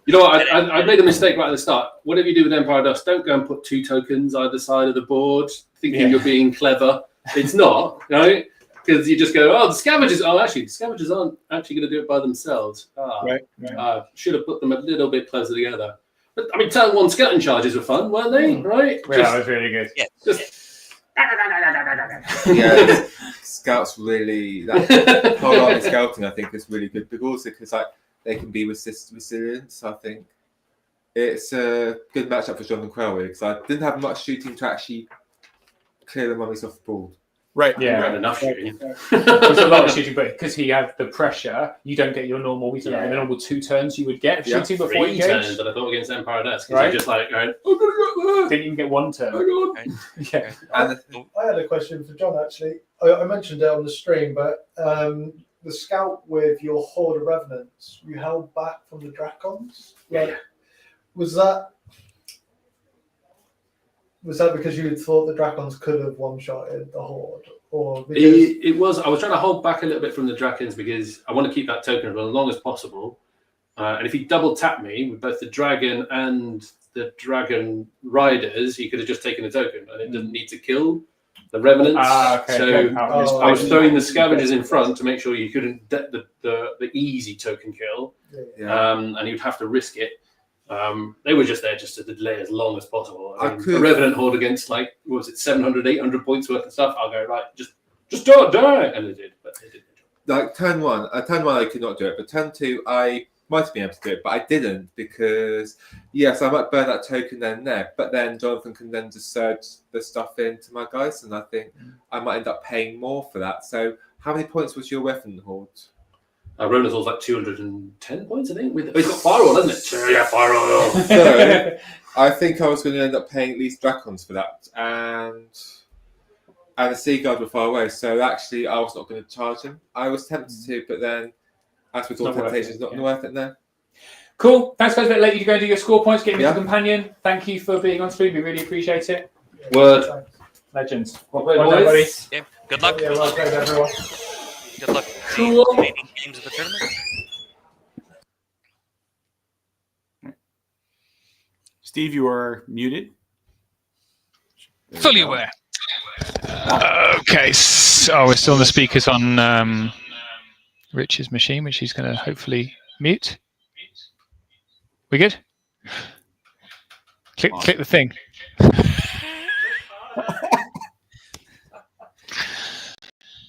You know what? I made a mistake right at the start. Whatever you do with Empire Dust, don't go and put 2 tokens either side of the board, thinking you're being clever. It's not, right? Because you just go, the scavengers. Oh, actually, the scavengers aren't actually going to do it by themselves. Right. Should have put them a little bit closer together. But I mean, turn 1 skeleton charges were fun, weren't they? Right? Yeah, that was really good. Yeah. Yeah, scouts really that whole lot of scouting I think is really good, but also because like they can be resilient. So I think it's a good matchup for Jonathan Quayle because I didn't have much shooting to actually clear the mummies off the board. Right. Yeah, Yeah. and enough shooting. It's a lot of shooting, but because he had the pressure, you don't get your normal. The normal 2 turns you would get of shooting before Three engaged. turns that I thought against Empire Desk. Right. Right. Just like going, I'm gonna go there. Didn't even get 1 turn. Yeah. I had a question for John, actually. I mentioned it on the stream, but the scout with your Horde of Revenants, you held back from the Dracons? Like, was that because you had thought the Dracons could have one-shotted the Horde? Or because... It was. I was trying to hold back a little bit from the Drakons because I want to keep that token as long as possible. And if he double tapped me with both the Dragon and the Dragon Riders, he could have just taken the token, and it doesn't need to kill the Revenants. Okay. So I was throwing the Scavengers in front to make sure you couldn't get the easy token kill, and you'd have to risk it. They were just there just to delay as long as possible. I mean, a Revenant Horde against, like, what was it, 700, 800 points worth of stuff, I'll go, right, just don't die. And they did, but they did. Like turn one I could not do it, but turn 2 I might have been able to do it, but I didn't because yes, I might burn that token then and there, but then Jonathan can then just surge the stuff into my guys, and I think I might end up paying more for that. So how many points was your weapon horde? Ronathol's like 210 points, I think. He's got Firewall, hasn't it? So, yeah, Firewall. So I think I was going to end up paying at least Dracons for that, and the Sea Guard were far away, so actually I was not going to charge him. I was tempted to, but then as with all temptations, not worth it now. Cool. Thanks, guys. A bit late. You go and do your score points, get me to companion. Thank you for being on stream. We really appreciate it. Word. Legends. Well done, buddy. Yeah, good luck. Yeah, well played, everyone. Good luck. Cool. The remaining games of the tournament. Steve, you are muted. Fully aware. Okay, so we're still on the speakers on Rich's machine, which he's going to hopefully mute. We good? Click the thing.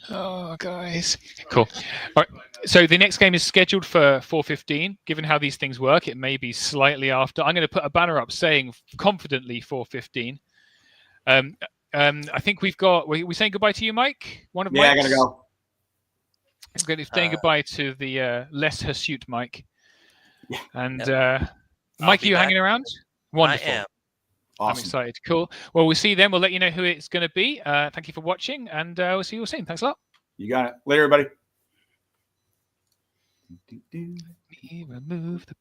Oh, guys. Cool. All right. So the next game is scheduled for 4:15. Given how these things work, it may be slightly after. I'm going to put a banner up saying confidently 4:15. I think we've got. We saying goodbye to you, Mike? One of I Mike's? gotta go. I'm going to saying goodbye to the less hirsute Mike. And Mike, are you hanging around? Wonderful. I am. I'm Awesome. excited. Cool. Well, we'll see you then. We'll let you know who it's going to be. Thank you for watching, and we'll see you all soon. Thanks a lot. You got it. Later, everybody. Let me remove the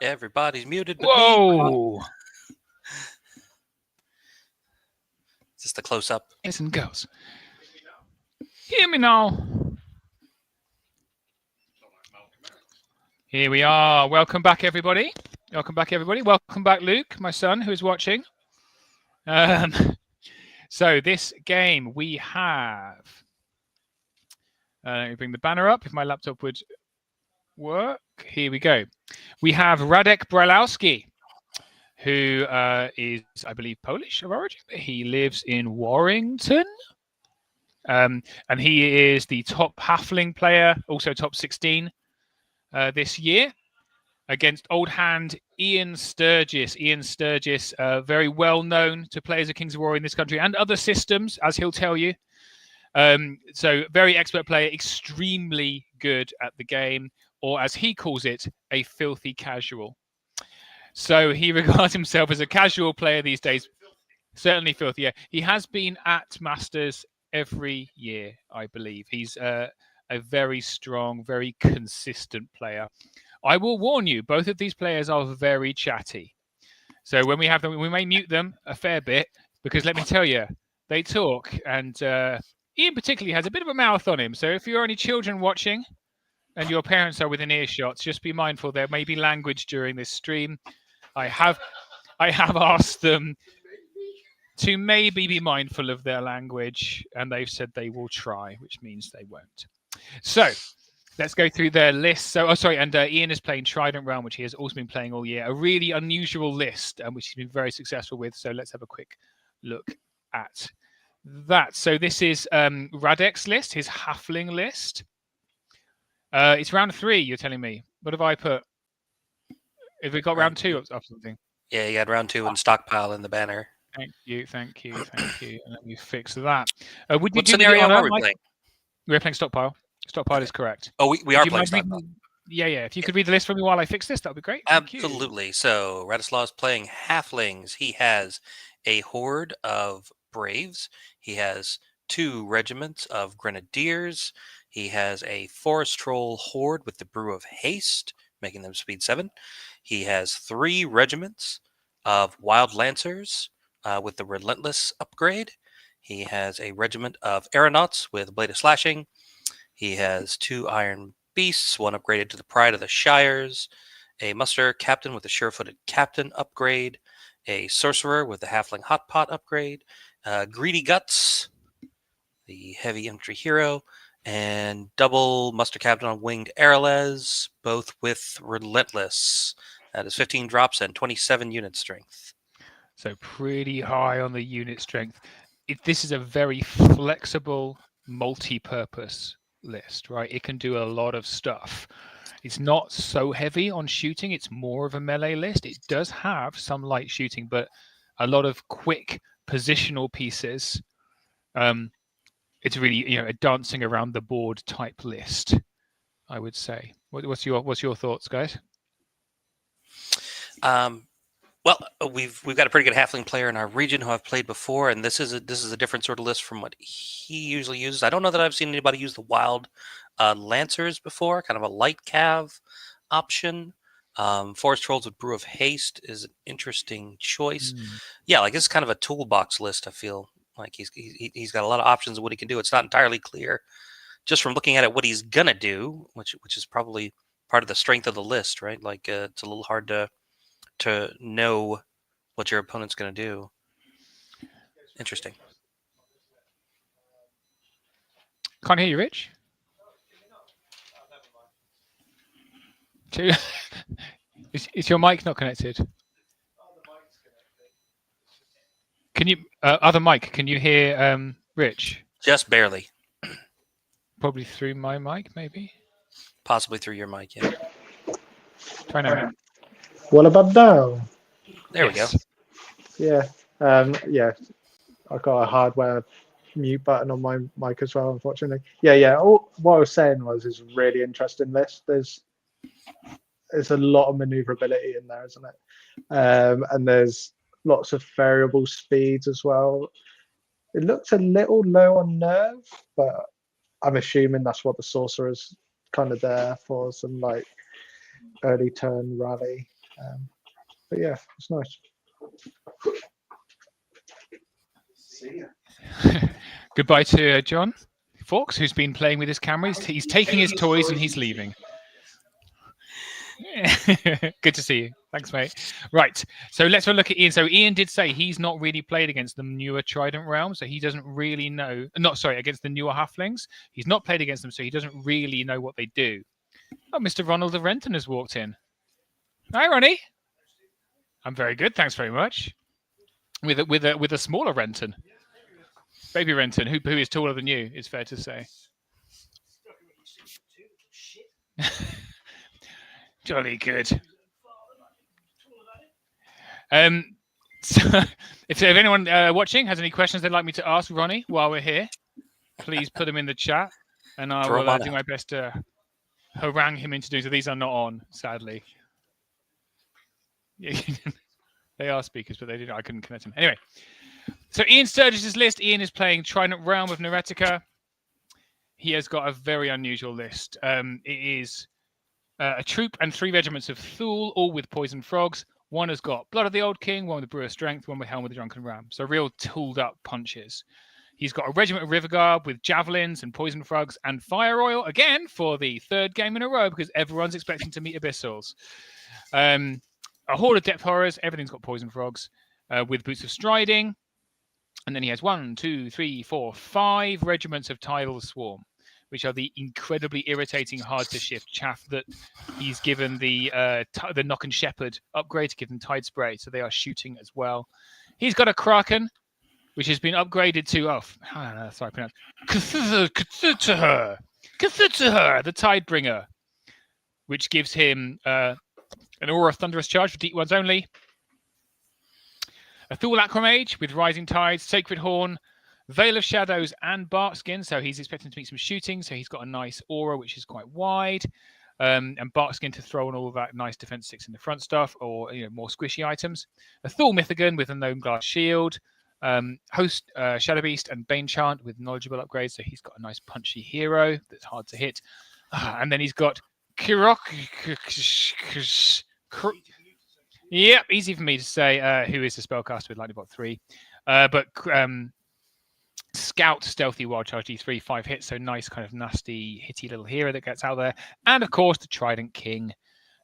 Everybody's muted. But Whoa! Is this the close up? Listen, girls. Hear me now. Here we are. Welcome back, everybody. Welcome back, everybody. Welcome back, Luke, my son, who's watching. So this game we have. Let me bring the banner up if my laptop would work. Here we go. We have Radek Bralowski, who is, I believe, Polish of origin. He lives in Warrington. And he is the top halfling player, also top 16 this year, against old hand Ian Sturgis. Ian Sturgis, very well known to players of Kings of War in this country and other systems, as he'll tell you. So very expert player, extremely good at the game, or as he calls it, a filthy casual. So he regards himself as a casual player these days. Certainly filthy. Yeah. He has been at Masters every year, I believe. He's a very strong, very consistent player. I will warn you, both of these players are very chatty. So when we have them, we may mute them a fair bit, because let me tell you, they talk. And Ian particularly has a bit of a mouth on him. So if you're any children watching and your parents are within earshot, just be mindful there may be language during this stream. I have asked them to maybe be mindful of their language, and they've said they will try, which means they won't. So let's go through their list. So, and Ian is playing Trident Realm, which he has also been playing all year. A really unusual list, which he's been very successful with. So let's have a quick look at that. So this is Radek's list, his halfling list. It's round 3, you're telling me. What have I put? Have we got round 2 or something? Yeah, you had round 2 and stockpile in the banner. Thank you. Let me fix that. Would you What do scenario me are we Mike? playing? We're playing Stockpile. Stockpile is correct. Oh, we Would are you playing mind stockpile. reading- Yeah. If you could read the list for me while I fix this, that would be great. Thank you. Absolutely. So Radislav's playing halflings. He has a horde of braves. He has 2 regiments of grenadiers. He has a forest troll horde with the brew of haste, making them speed 7. He has 3 regiments of wild lancers with the relentless upgrade. He has a regiment of aeronauts with blade of slashing. He has 2 iron beasts, 1 upgraded to the pride of the shires, a muster captain with the sure-footed captain upgrade, a sorcerer with the halfling hot pot upgrade, greedy guts, the heavy infantry hero, and double muster captain on winged Arales, both with relentless. That is 15 drops and 27 unit strength. So pretty high on the unit strength. This is a very flexible, multi-purpose list, right? It can do a lot of stuff. It's not so heavy on shooting. It's more of a melee list. It does have some light shooting, but a lot of quick positional pieces. It's really, a dancing around the board type list, I would say. What's your thoughts, guys? Well, we've got a pretty good halfling player in our region who I've played before, and this is a different sort of list from what he usually uses. I don't know that I've seen anybody use the wild lancers before, kind of a light cav option. Forest trolls with brew of haste is an interesting choice. Yeah, like this is kind of a toolbox list. I feel like he's got a lot of options of what he can do. It's not entirely clear just from looking at it what he's gonna do, which is probably part of the strength of the list, right? Like it's a little hard to know what your opponent's going to do. Interesting. Can't hear you, Rich. Is your mic not connected? Can you other mic? Can you hear Rich? Just barely. Probably through my mic, maybe. Possibly through your mic, yeah. Try now. What about now? There we go. Yeah. Yeah. I got a hardware mute button on my mic as well, unfortunately. Yeah. What I was saying was it's a really interesting list. There's a lot of maneuverability in there, isn't it? And there's lots of variable speeds as well. It looks a little low on nerve, but I'm assuming that's what the sorcerer's kind of there for, some like early turn rally. But yeah, it's nice. Goodbye to John Fawkes, who's been playing with his camera. He's taking his toys and he's leaving. Good to see you. Thanks, mate. Right, so let's have a look at Ian. So Ian did say he's not really played against the newer Trident realm, so he doesn't really know. Against the newer Halflings. He's not played against them, so he doesn't really know what they do. Oh, Mr. Ronald of Renton has walked in. Hi, Ronnie. I'm very good, thanks very much. With a smaller Renton, baby Renton, who is taller than you, it's fair to say. Jolly good. So if anyone watching has any questions they'd like me to ask Ronnie while we're here, please put them in the chat, and I will do my best to harangue him into doing so. These are not on, sadly. They are speakers, but I couldn't connect them. Anyway, so Ian Sturgis's list. Ian is playing Trident Realm of Neretica. He has got a very unusual list. It is a troop and 3 regiments of Thule, all with poison frogs. One has got Blood of the Old King, one with Brewer Strength, one with Helm of the Drunken Ram. So real tooled up punches. He's got a regiment of Riverguard with javelins and poison frogs and fire oil, again, for the 3rd game in a row, because everyone's expecting to meet Abyssals. A horde of Depth Horrors, everything's got poison frogs, with Boots of Striding. And then he has 1, 2, 3, 4, 5 regiments of Tidal Swarm, which are the incredibly irritating, hard to shift chaff that he's given the Knock and Shepherd upgrade to give them Tide Spray, so they are shooting as well. He's got a Kraken, which has been upgraded to Cthulhu, the Tidebringer, which gives him an Aura of Thunderous Charge for deep ones only. A Thule Acromage with Rising Tides, Sacred Horn, Veil of Shadows, and Barkskin. So he's expecting to meet some shooting. So he's got a nice aura, which is quite wide, and Barkskin to throw on all of that nice defense 6 in the front stuff, or more squishy items. A Thule Mythigan with a Gnome Glass Shield, Host Shadow Beast, and Bane Chant with knowledgeable upgrades. So he's got a nice punchy hero that's hard to hit. And then he's got Kirok. Yep, easy for me to say. Who is the spellcaster with Lightning Bolt 3? But Scout, Stealthy, Wild Charge D3, 5 hits, so nice kind of nasty, hitty little hero that gets out there. And of course, the Trident King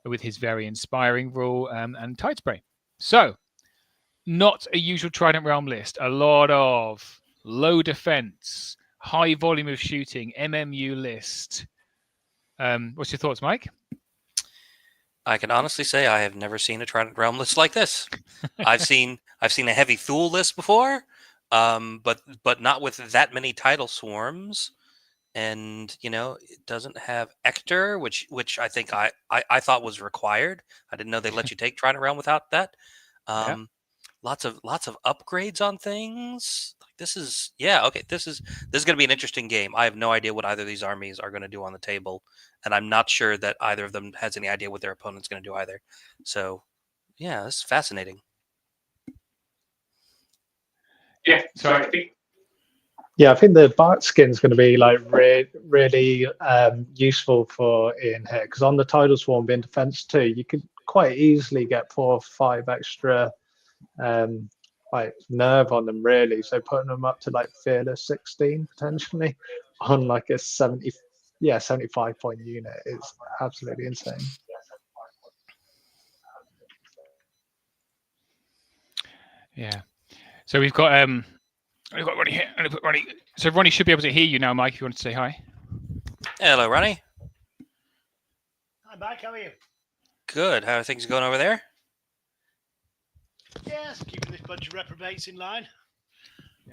with his very inspiring rule and Tide Spray. So, not a usual Trident Realm list. A lot of low defense, high volume of shooting, MMU list. What's your thoughts, Mike? I can honestly say I have never seen a Trident Realm list like this. I've seen a heavy Thule list before, but not with that many Tidal Swarms, and it doesn't have Ector, which I think I thought was required. I didn't know they let you take Trident Realm without that. Lots of upgrades on things. This is okay. This is going to be an interesting game. I have no idea what either of these armies are going to do on the table, and I'm not sure that either of them has any idea what their opponent's going to do either. So, yeah, this is fascinating. Yeah. So I think. Yeah, I think the Barkskin is going to be really useful for Ian here, because on the Tidal Swarm being defense 2, you could quite easily get 4 or 5 extra nerve on them, really. So putting them up to Fearless 16 potentially on a 75 point unit is absolutely insane. Yeah. So we've got Ronnie here. I'm gonna put Ronnie. So Ronnie should be able to hear you now, Mike, if you want to say hi. Hello, Ronnie. Hi, Mike. How are you? Good. How are things going over there? Yes, keeping this bunch of reprobates in line.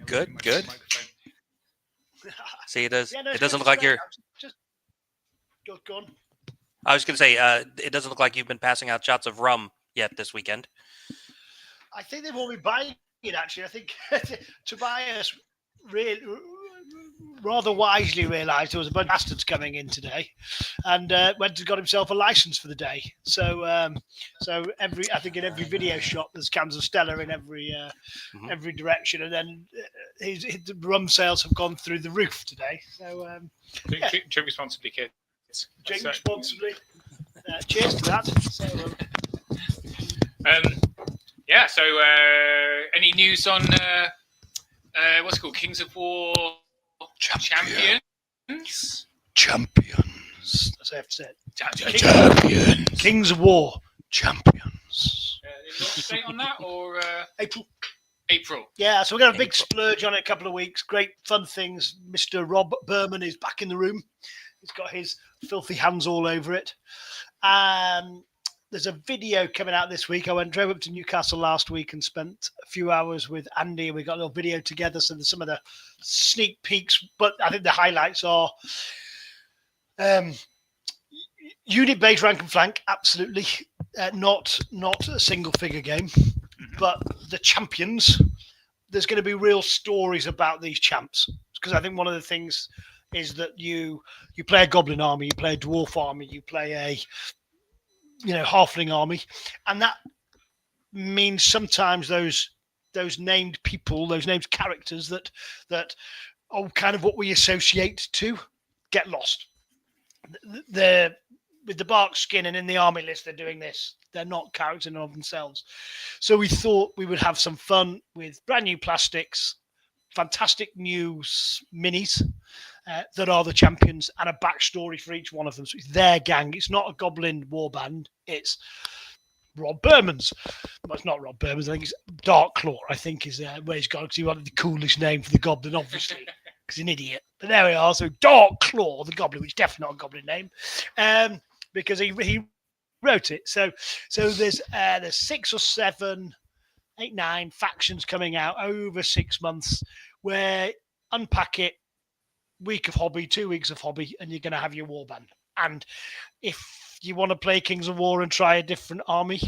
Good. See, it does. Yeah, no, it doesn't look like you're. Just go on. I was going to say, it doesn't look like you've been passing out shots of rum yet this weekend. I think they've all been buying it. Actually, I think Tobias rather wisely realised there was a bunch of bastards coming in today, and went and got himself a license for the day. So, I think in every video shop there's cans of Stella in every direction, and then the rum sales have gone through the roof today. So, drink responsibly, kids. Drink responsibly. Cheers to that. So, Yeah. So, any news on what's it called? Kings of War Champions. Champions. That's what I have to say. Champions. Kings of War champions. Date on that or April? April. Yeah, so we're going to have a big splurge on it in a couple of weeks. Great fun things. Mr. Rob Berman is back in the room. He's got his filthy hands all over it. There's a video coming out this week. I drove up to Newcastle last week and spent a few hours with Andy, and we got a little video together. So there's some of the sneak peeks, but I think the highlights are unit-based rank and flank, absolutely. Not a single-figure game, but the champions. There's going to be real stories about these champs, because I think one of the things is that you play a goblin army, you play a dwarf army, you play a halfling army, and that means sometimes those named people, those named characters that are kind of what we associate to get lost. They're with the bark skin and in the army list, they're doing this. They're not characters in and of themselves. So we thought we would have some fun with brand new plastics, fantastic new minis that are the champions, and a backstory for each one of them. So it's their gang. It's not a goblin warband. It's Rob Berman's. Well, it's not Rob Berman's. I think it's Dark Claw, I think, is where he's gone, because he wanted the coolest name for the goblin, obviously, because he's an idiot. But there we are. So Dark Claw, the goblin, which is definitely not a goblin name, because he wrote it. So there's 6 or 7, 8, 9 factions coming out over 6 months, where unpack it, week of hobby, 2 weeks of hobby, and you're going to have your warband. And if you want to play Kings of War and try a different army,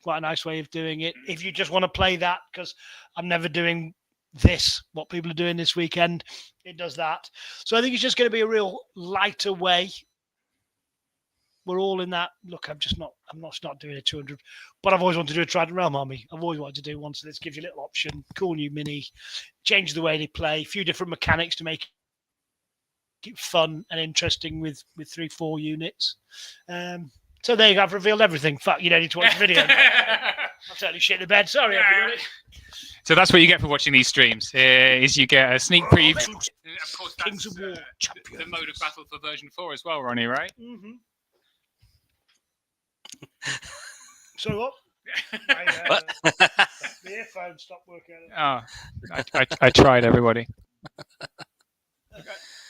quite a nice way of doing it. If you just want to play that, because I'm never doing this, what people are doing this weekend, it does that. So I think it's just going to be a real lighter way. We're all in that. Look, I'm not doing a 200, but I've always wanted to do a Trident Realm army. I've always wanted to do one, so this gives you a little option. Cool new mini, change the way they play, a few different mechanics to make it fun and interesting with 3-4 units. So there you go. I've revealed everything. Fuck, you don't need to watch the video. I'm totally shit the bed. Sorry, everybody. So that's what you get for watching these streams. Is you get a sneak preview. Of course, that's Kings of War the mode of battle for version 4 as well, Ronnie, right? Mm-hmm. So what? The earphone stopped working. Oh, I tried, everybody.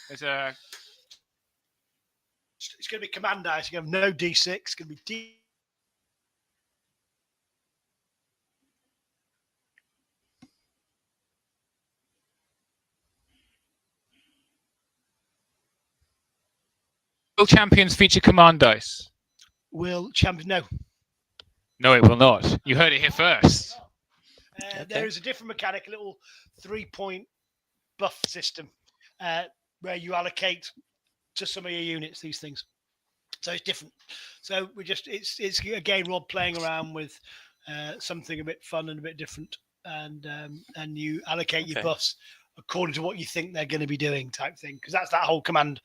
There's a. It's going to be command dice. You have no D6. It's going to be D. Will champions feature command dice? Will champion? No. No, it will not. You heard it here first. There is a different mechanic, a little 3-point buff system where you allocate to some of your units these things. So it's different. So it's again Rob playing around with something a bit fun and a bit different, and you allocate your buffs according to what you think they're going to be doing, type thing. Because that's that whole command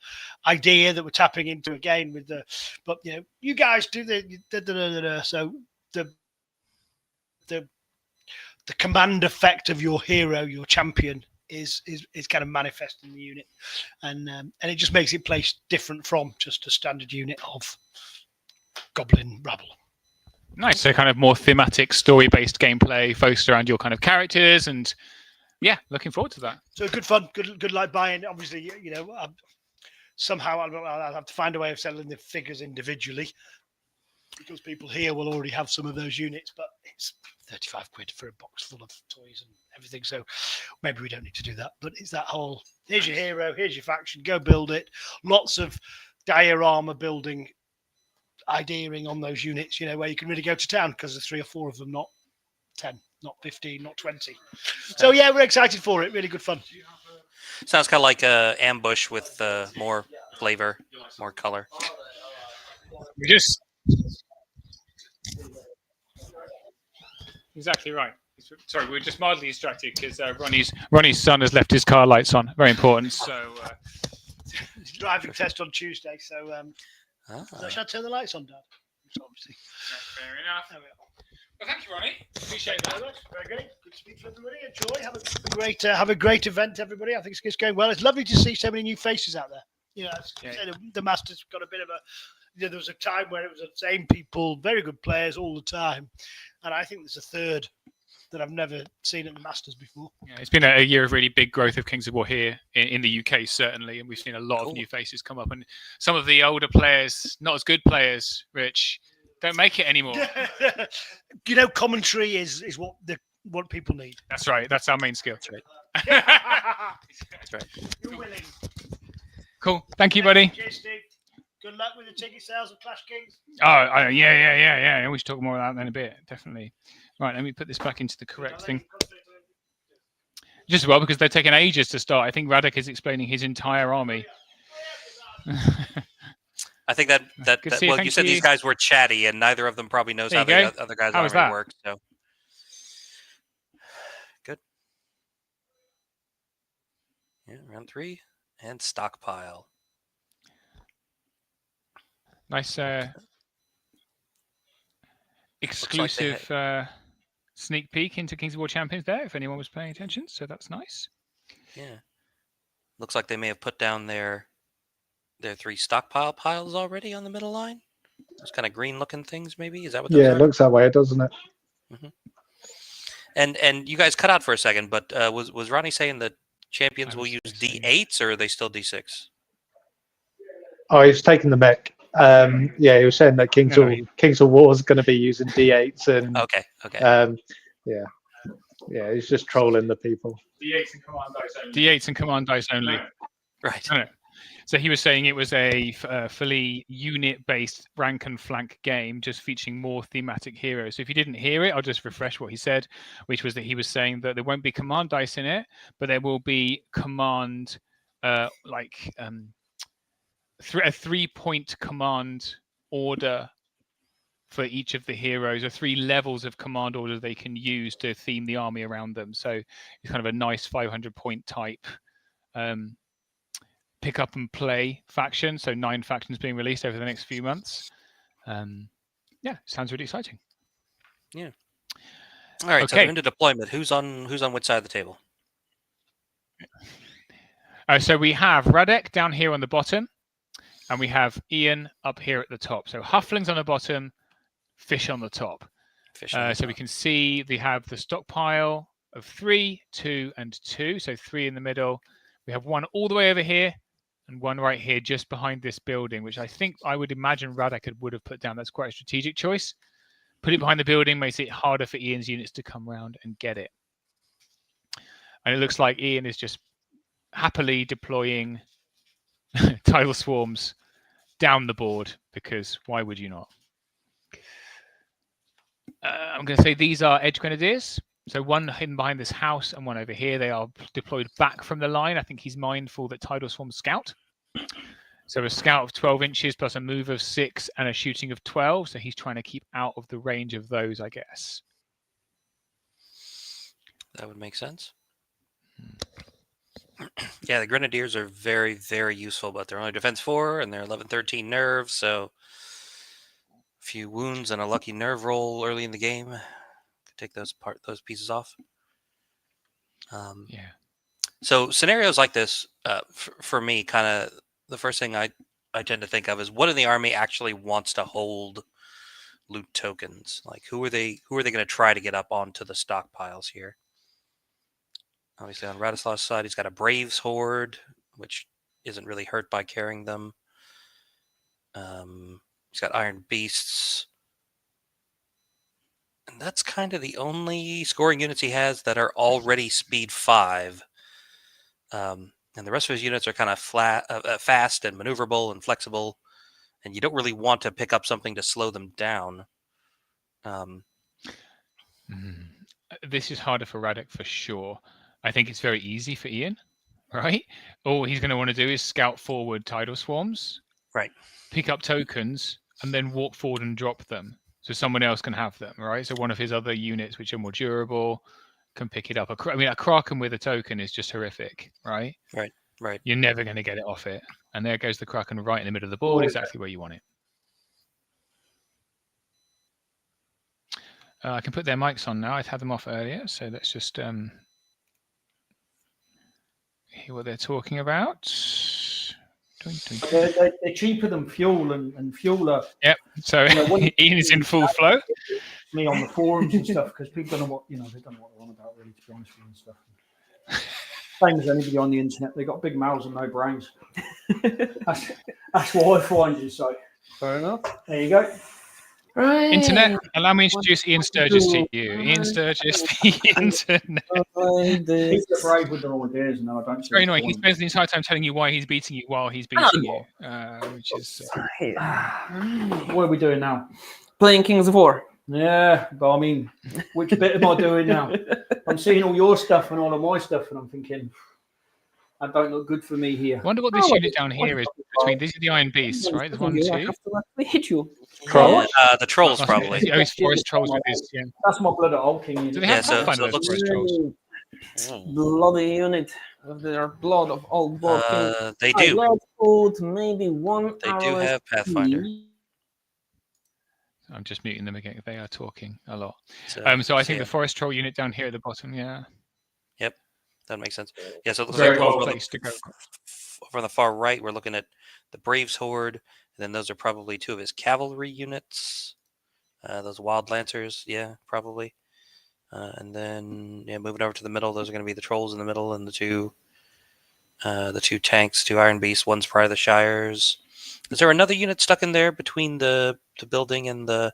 idea that we're tapping into again with the. But you guys do the so the command effect of your hero, your champion, is kind of manifest in the unit, and it just makes it play different from just a standard unit of goblin rabble. Nice. So kind of more thematic, story-based gameplay focused around your kind of characters, and yeah, looking forward to that. So good fun, good like buying. Obviously, somehow I'll have to find a way of selling the figures individually, because people here will already have some of those units, but it's 35 quid for a box full of toys and everything. So maybe we don't need to do that. But it's that whole, here's your hero, here's your faction, go build it. Lots of diorama building ideaing on those units, where you can really go to town, because there's 3 or 4 of them, not 10, not 15, not 20. So yeah, we're excited for it. Really good fun. Sounds kind of like a ambush with more flavor, more color. Exactly right. Sorry, we were just mildly distracted because Ronnie's son has left his car lights on. Very important. So driving test on Tuesday. So should I turn the lights on, Dad? Obviously. Fair enough. Well, thank you, Ronnie. Appreciate that. Very good. Good to speak to everybody. Enjoy. Have a great event, everybody. I think it's going well. It's lovely to see so many new faces out there. You know, the Masters got a bit of a. You know, there was a time where it was the same people, very good players all the time, and I think there's a third that I've never seen at the Masters before. Yeah, it's been a year of really big growth of Kings of War here in the UK, certainly, and we've seen a lot of new faces come up, and some of the older players, not as good players, Rich, don't make it anymore. You know, commentary is what people need. That's right. That's our main skill. That's right. That's right. You're winning. Cool. Thank you, buddy. Cheers, Steve. Good luck with the ticket sales of Clash Kings. Oh, yeah. We should talk more about that in a bit. Definitely. Right, let me put this back into the correct thing. Just as well, because they're taking ages to start. I think Radek is explaining his entire army. I think that well, you said these guys were chatty, and neither of them probably knows how the other guys' army works. So good. Yeah, round 3 and stockpile. Nice exclusive sneak peek into Kings of War Champions there, if anyone was paying attention. So that's nice. Yeah. Looks like they may have put down their 3 stockpile piles already on the middle line. Those kind of green looking things, maybe? Is that what those Yeah, are? it looks that way, doesn't it? Mm-hmm. And you guys cut out for a second, but was Ronnie saying that champions will use D8s, or are they still D6? Oh, he's taking the mech. Yeah, he was saying that Kings of War is going to be using D8s and okay. Yeah, he's just trolling the people. D8s and command dice only. D8s and command dice only. Right. No. So he was saying it was a fully unit-based rank and flank game, just featuring more thematic heroes. So if you didn't hear it, I'll just refresh what he said, which was that he was saying that there won't be command dice in it, but there will be command, a 3-point command order for each of the heroes, or 3 levels of command order they can use to theme the army around them. So it's kind of a nice 500-point type pick up and play faction. So 9 factions being released over the next few months. Yeah, sounds really exciting. Yeah. All right. Okay. So into deployment. Who's on which side of the table? So we have Radek down here on the bottom, and we have Ian up here at the top. So Hufflings on the bottom, Fish on the top. So we can see they have the stockpile of 3, 2, and 2. So 3 in the middle. We have 1 all the way over here, and 1 right here just behind this building, which I would imagine Radek would have put down. That's quite a strategic choice. Put it behind the building makes it harder for Ian's units to come around and get it. And it looks like Ian is just happily deploying tidal swarms down the board, because why would you not? I'm going to say these are Edge Grenadiers. So 1 hidden behind this house and 1 over here. They are deployed back from the line. I think he's mindful that tidal swarm scout. So a scout of 12 inches plus a move of 6 and a shooting of 12. So he's trying to keep out of the range of those, I guess. That would make sense. Yeah, the Grenadiers are very, very useful, but they're only defense 4 and they're 11-13 nerve. So a few wounds and a lucky nerve roll early in the game to take those pieces off. Yeah. So scenarios like this, for me, kind of the first thing I tend to think of is what in the army actually wants to hold loot tokens. Like who are they going to try to get up onto the stockpiles here? Obviously, on Radislav's side, he's got a Braves horde, which isn't really hurt by carrying them. He's got Iron Beasts. And that's kind of the only scoring units he has that are already speed 5. And the rest of his units are kind of fast and maneuverable and flexible. And you don't really want to pick up something to slow them down. This is harder for Radek for sure. I think it's very easy for Ian, right? All he's going to want to do is scout forward tidal swarms, right? Pick up tokens and then walk forward and drop them, so someone else can have them, right? So one of his other units, which are more durable, can pick it up. I mean, a Kraken with a token is just horrific, right? Right. You're never going to get it off it, and there goes the Kraken right in the middle of the board, exactly where you want it. I can put their mics on now. I'd had them off earlier, so let's just hear what they're talking about. They're cheaper than fuel, and fuel are. Yep. So Ian is in full flow. Me on the forums and stuff because people don't know what they don't know what they're on about really, to be honest with you and stuff. Same as anybody on the internet, they got big mouths and no brains. That's what I find you. So fair enough. There you go. Right. Internet, allow me to introduce Ian Sturgis to you. Ian Sturgis, the internet. People are brave with their ideas, and I don't. It's very annoying. He spends the entire time telling you why he's beating you while he's beating you, which is. What are we doing now? Playing Kings of War. Yeah, but I mean, which bit am I doing now? I'm seeing all your stuff and all of my stuff, and I'm thinking, that don't look good for me here. I wonder what this unit down here is between. These are the Iron Beasts, right? There's 1, 2. I have to actually hit you. Trolls? The trolls, probably. Oh, it's forest trolls with this. Yeah. That's my blood at Old King. Do they have Pathfinder forest trolls? Bloody unit of their blood of old war king. They do. Blood food, maybe 1 They hour. do have Pathfinder. I'm just muting them again. They are talking a lot. So I think yeah. the forest troll unit down here at the bottom. Yeah. Yep, that makes sense. Yeah, so it looks Very like well over placed to go. on the far right, we're looking at the Braves Horde, and then those are probably 2 of his cavalry units. Those Wild Lancers, yeah, probably. And then moving over to the middle, those are going to be the trolls in the middle, and the two tanks, 2 Iron Beasts. One's part of the Shires. Is there another unit stuck in there between the building and the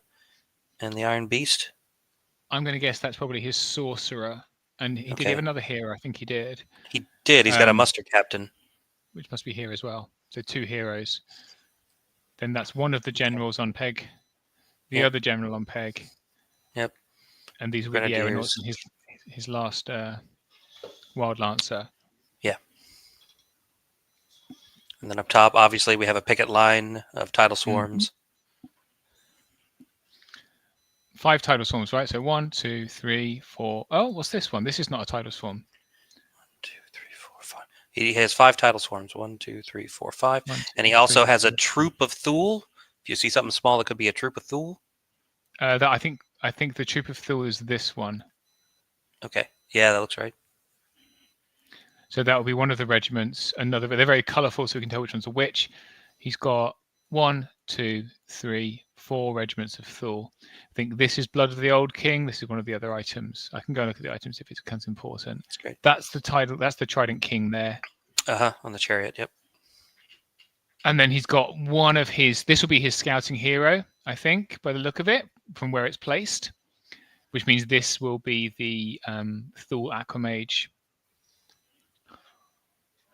Iron Beast? I'm going to guess that's probably his sorcerer. And he did have another hero. I think he did. He did. He's got a muster captain, which must be here as well. So 2 heroes. Then that's one of the generals on peg. The other general on peg. Yep. And these were the aeronauts and his last Wild Lancer. Yeah. And then up top, obviously, we have a picket line of tidal swarms. 5 tidal swarms, right? So 1, 2, 3, 4. Oh, what's this one? This is not a tidal swarm. 1, 2, 3, 4, 5. He has 5 tidal swarms. 1, 2, 3, 4, 5. And he also has a troop of Thule. If you see something small, it could be a troop of Thule. I think the troop of Thule is this one. Okay. Yeah, that looks right. So that will be one of the regiments. Another, but they're very colourful, so we can tell which one's a which. He's got 1, 2, 3, 4 regiments of Thule. I think this is Blood of the Old King. This is one of the other items. I can go and look at the items if it becomes important. That's great. That's the title. That's the Trident King there. On the chariot. Yep. And then he's got one of his. This will be his scouting hero, I think, by the look of it, from where it's placed. Which means this will be the Thule Aquamage.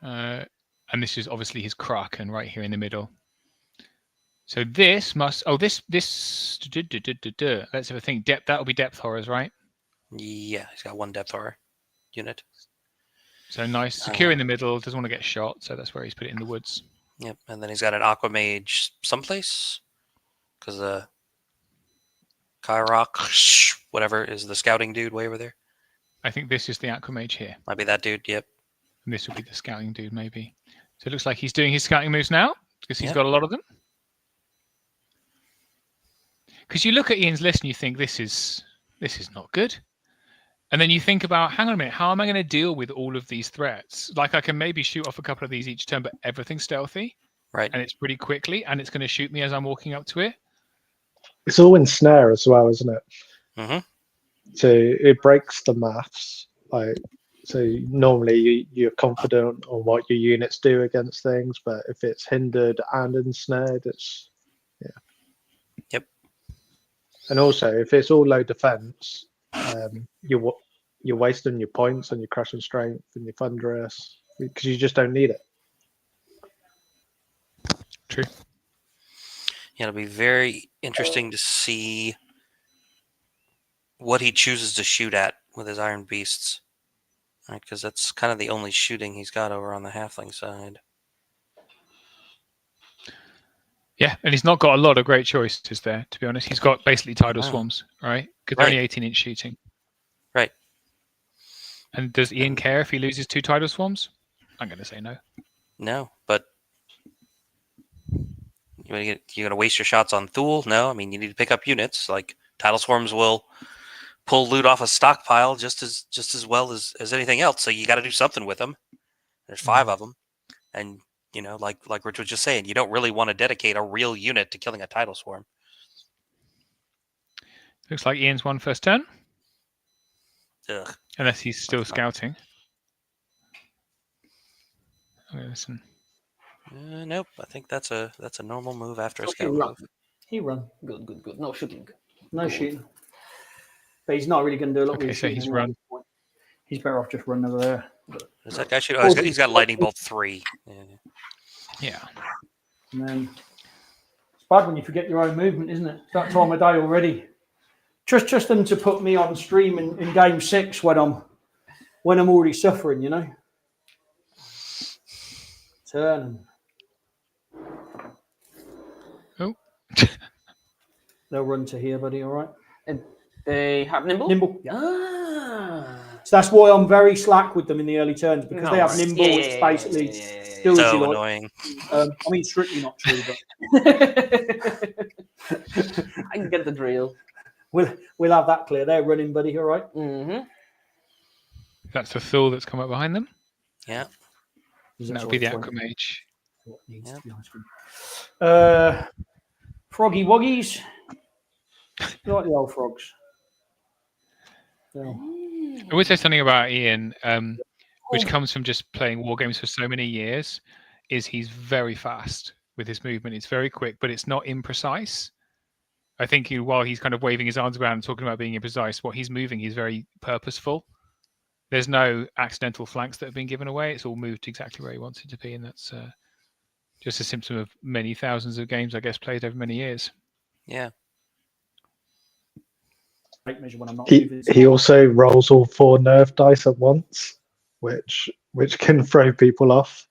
And this is obviously his Kraken right here in the middle. So this must. Oh, this. Let's have a think. Depth. That will be depth horrors, right? Yeah, he's got 1 depth horror unit. So nice, secure in the middle. Doesn't want to get shot, so that's where he's put it in the woods. Yep, and then he's got an Aquamage someplace because Kyrok, whatever, is the scouting dude way over there. I think this is the Aquamage here. Might be that dude. Yep. And this will be the scouting dude, maybe. So it looks like he's doing his scouting moves now because he's got a lot of them. Because you look at Ian's list and you think this is not good, and then you think about, hang on a minute, how am I going to deal with all of these threats? Like I can maybe shoot off a couple of these each turn, but everything's stealthy, right? And it's pretty quickly, and it's going to shoot me as I'm walking up to it. It's all in snare as well, isn't it? Mm-hmm. So it breaks the maths. Like, so normally you're confident on what your units do against things, but if it's hindered and ensnared, it's Yep. And also, if it's all low defense, you're wasting your points and your crushing strength and your thunderous because you just don't need it. True. Yeah, it'll be very interesting to see what he chooses to shoot at with his Iron Beasts, right? Because that's kind of the only shooting he's got over on the Halfling side. Yeah, and he's not got a lot of great choices there, to be honest. He's got basically tidal swarms, right? Because they're only 18-inch shooting. Right. And does Ian care if he loses 2 tidal swarms? I'm going to say no. No, but you're going to waste your shots on Thule? No, I mean, you need to pick up units. Like, tidal swarms will pull loot off a stockpile just as well as anything else. So you got to do something with them. There's 5 of them, and you know, like Rich was just saying, you don't really want to dedicate a real unit to killing a tidal swarm. Looks like Ian's won first turn. Ugh. Unless he's still scouting. Okay, listen. Nope. I think that's a normal move after a He scout run. move. He run. Good. No shooting. No shooting. But he's not really going to do a lot Okay, with so shooting he's anyway at run. this point. He's better off just running over there. Does that guy shoot? Oh, he's got lightning bolt 3. Yeah. And then it's bad when you forget your own movement, isn't it? It's that time of day already. Trust them to put me on stream in game 6 when I'm already suffering, you know. Turn. Oh. They'll run to here, buddy. All right. And they have nimble. Nimble. Ah. So that's why I'm very slack with them in the early turns because they have Nice. nimble, Yeah, which yeah, basically yeah. does So you like. annoying. I mean, strictly not true, but I can get the drill. We'll have that clear. They're running, buddy. All right. Mm-hmm. That's the Thule that's come up behind them. Yeah. And that would be the Aquamage. Froggy Woggies. You like the old frogs. Yeah. I would say something about Ian, which comes from just playing war games for so many years, is he's very fast with his movement. It's very quick, but it's not imprecise. I think while he's kind of waving his arms around and talking about being imprecise, what he's moving, he's very purposeful. There's no accidental flanks that have been given away. It's all moved exactly where he wants it to be, and that's just a symptom of many thousands of games, I guess, played over many years. Yeah. He also rolls all 4 nerf dice at once, which can throw people off.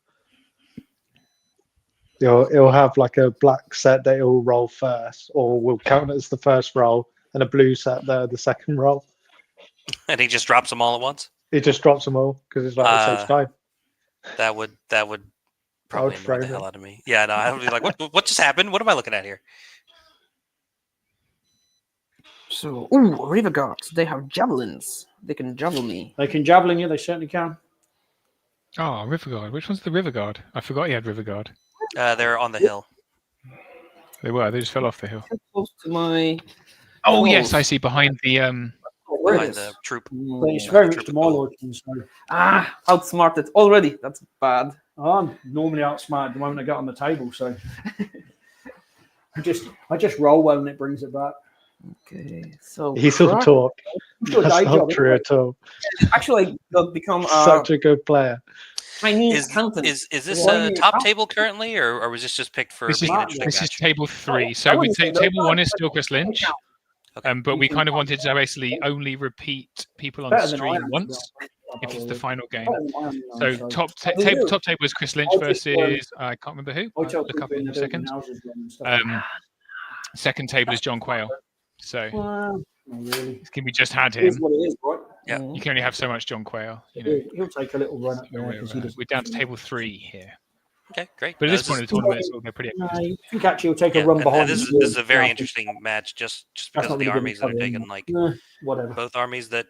He'll have like a black set that he'll roll first, or will count as the first roll, and a blue set there the second roll. And he just drops them all at once. He just drops them all because it's like it takes time. That would probably annoy the hell out of me. Yeah, no, I would be like, what just happened? What am I looking at here? So, River Guards. They have javelins. They can javelin me. They can javelin you. They certainly can. Oh, River Guard. Which one's the River Guard? I forgot he had River Guard. They're on the hill. They were. They just fell off the hill. Close to my. Oh yes, I see behind the Behind the troop. But it's very much to my liking. So. Outsmarted already. That's bad. I'm normally outsmarted the moment I get on the table, so I just roll well and it brings it back. Okay, so He's all talk. That's not true at all. Actually, I've become Such a good player. Is this top table currently, or was this just picked for being an interesting this is match? table 3. So we say table 1 is still Chris Lynch, but we kind of wanted to basically only repeat people on the stream once if it's the final game. So top table is Chris Lynch versus I can't remember who. I'll look up in a second. Second table is John Quayle. So we just had him. Yeah, you can only have so much John Quayle. You know. He'll take a little run up there. We're down to table 3 here. Okay, great. But at this point in the tournament, they're pretty. I think actually he'll take a run and behind. this is a very interesting match, just because of the armies that are taking whatever. Both armies that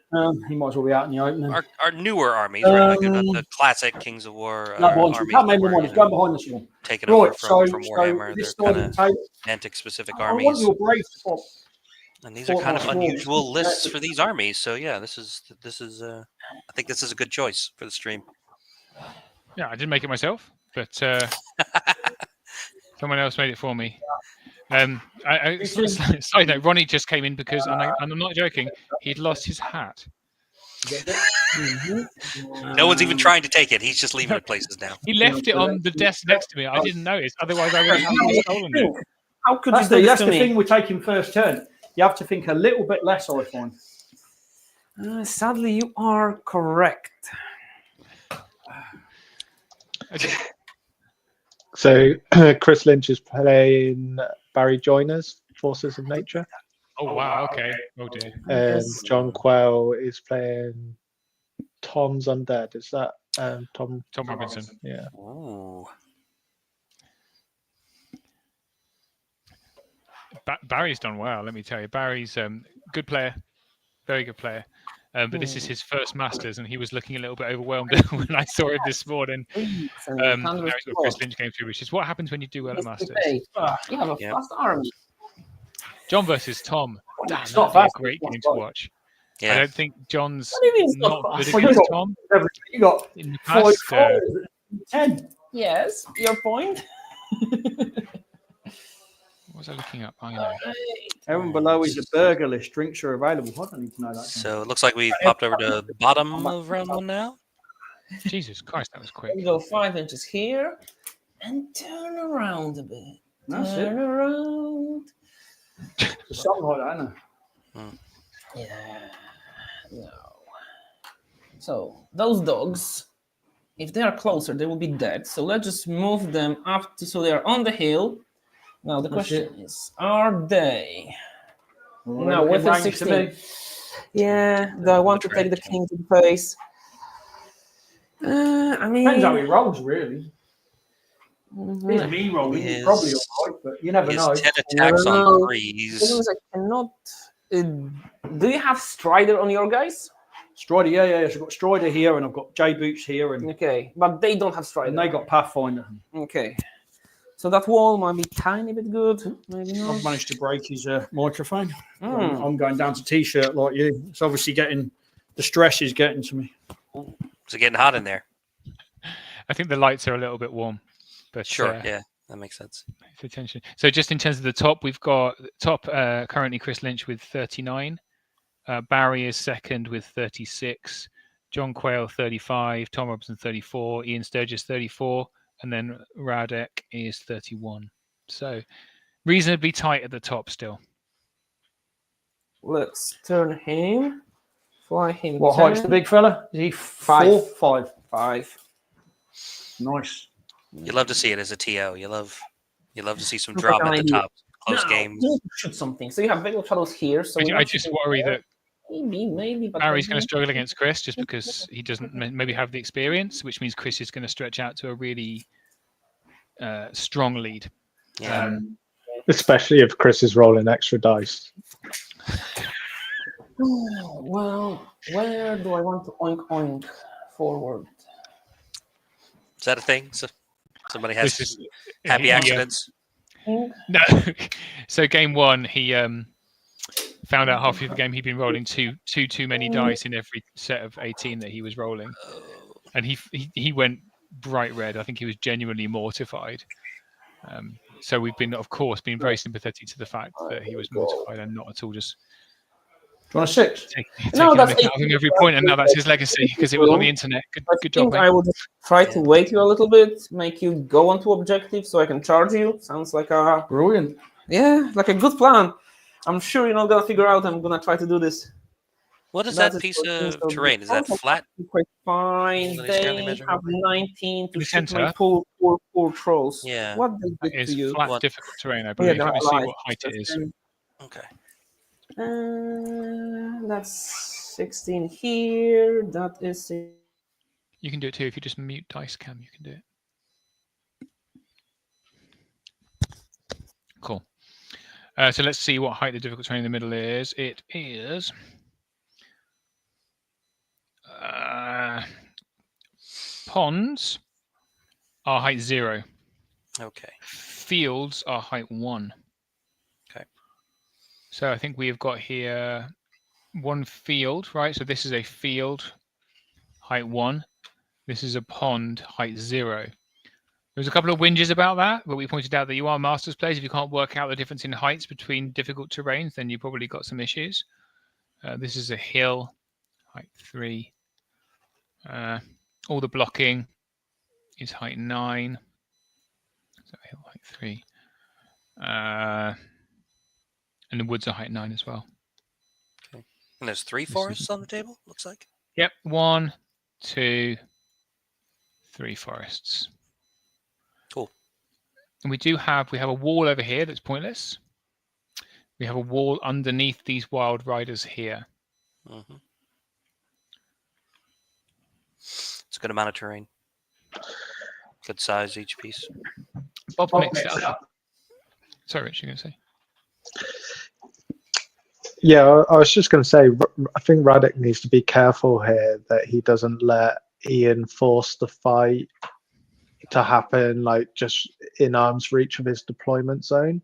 he might as well be out in the open. are newer armies. We're not talking about the classic Kings of War armies. Can't make more money. Go behind this one. Taken over from Warhammer. They're kind of Mantic-specific armies. I want your brave spot. And these are kind of unusual lists for these armies. So yeah, this is. I think this is a good choice for the stream. Yeah, I didn't make it myself, but someone else made it for me. Side note: Ronnie just came in because, and I'm not joking, he'd lost his hat. No one's even trying to take it. He's just leaving it places now. He left it on the desk next to me. I didn't notice. Otherwise, I would have stolen it. How could That's you do that's this the to thing me? we're taking first turn. You have to think a little bit less, I find. Sadly, you are correct. So Chris Lynch is playing Barry Joyner's Forces of Nature. Oh wow! Okay. Oh dear. And John Quayle is playing Tom's Undead. Is that Tom Robinson? Yeah. Ooh. Barry's done well. Let me tell you, Barry's good player, very good player. But this is his first Masters, and he was looking a little bit overwhelmed when I saw him this morning. Now he's got Chris Lynch going through, which is what happens when you do well at Masters. You have a fast army. John versus Tom. Damn, It's that'd not be a fast, great it's not game to fast. watch. Yeah. I don't think John's What do you mean it's not not good fast? against Tom. You got In the 5 past, fours, 10. Yes, your point. what was I looking up? I know. Everyone below is a burger list. Drinks are available. I don't need to know that. So it looks like we've popped over to the bottom of round 1 now. Jesus Christ, that was quick. We go 5 inches here and turn around a bit. That's turn it. around. There's something like that, isn't there? Yeah. No. So those dogs, if they are closer, they will be dead. So let's just move them up to, so they are on the hill. Now the That's question is, are they? Well, Now they're with the looking range to 16. Yeah, do I want to take the king to the face? I mean, Depends how he rolls, really. Mhm. He's mean rolling. He's His- probably all right, but you never He know. has 10 attacks on The 3s. thing is, I cannot. Do you have Strider on your guys? Strider, yeah. So I've got Strider here, and I've got J Boots here, and Okay, but they don't have Strider. and they got Pathfinder. Okay, so that wall might be tiny bit good. Maybe not. I've managed to break his microphone. Mm. I'm going down to T-shirt like you. It's obviously getting the stress is getting to me. Is it getting hot in there? I think the lights are a little bit warm. But Sure, yeah, that makes sense. Pay attention. So just in terms of the top, we've got top currently Chris Lynch with 39. Barry is second with 36. John Quayle 35. Tom Robinson 34. Ian Sturgis 34. And then Radek is 31. So reasonably tight at the top still. Let's turn him. Fly him. What 10. height's the big fella? Is he 5? 4? 5. Nice. You love to see it as a TO. You love to see some Look drama at at the idea. top. Close Now, games. you need to shoot something. So you have Veil Shadows here. So I just worry that maybe, but Barry's going to struggle against Chris just because he doesn't maybe have the experience, which means Chris is going to stretch out to a really strong lead. Yeah. Especially if Chris is rolling extra dice. Well, where do I want to oink oink forward? Is that a thing? So somebody has This is- happy he, accidents. No. So game one, he found out halfway through the game he'd been rolling too many dice in every set of 18 that he was rolling, and he went bright red. I think he was genuinely mortified. So we've been, of course, been very sympathetic to the fact that he was mortified and not at all just. Do you want a 6? No, that's taking him every point, and now that's his legacy because it was on the internet. Good job, think mate. I would try to wait you a little bit, make you go onto objective so I can charge you. Sounds like a brilliant. Yeah, like a good plan. I'm sure you're not gonna figure out I'm gonna try to do this. What is that piece of terrain? Is that flat? Quite fine. What are these currently They measuring? have 19 In to the shoot my centre? poor trolls. Yeah. What they That did is to you? flat, difficult terrain, I believe. they're Let me see alive. what height it is. Okay. That's 16 here. That is You can do it too if you just mute dice cam. You can do it. Cool. So let's see what height the difficult terrain in the middle is. It is ponds are height 0. Okay. Fields are height 1. Okay. So I think we have got here one field, right? So this is a field, height 1. This is a pond, height 0. There's a couple of whinges about that, but we pointed out that you are Masters players. If you can't work out the difference in heights between difficult terrains, then you probably got some issues. This is a hill, height 3. All the blocking is height 9. So hill height 3. And the woods are height 9 as well. Okay. And there's 3 forests on the table, looks like. Yep, 1, 2, 3 forests. Cool. And we have a wall over here that's pointless. We have a wall underneath these wild riders here. Mm-hmm. It's a good amount of terrain. Good size each piece. Bob mixed it up. Sorry, Rich, you're going to say? Yeah, I was just going to say, I think Radek needs to be careful here that he doesn't let Ian force the fight to happen like just in arm's reach of his deployment zone,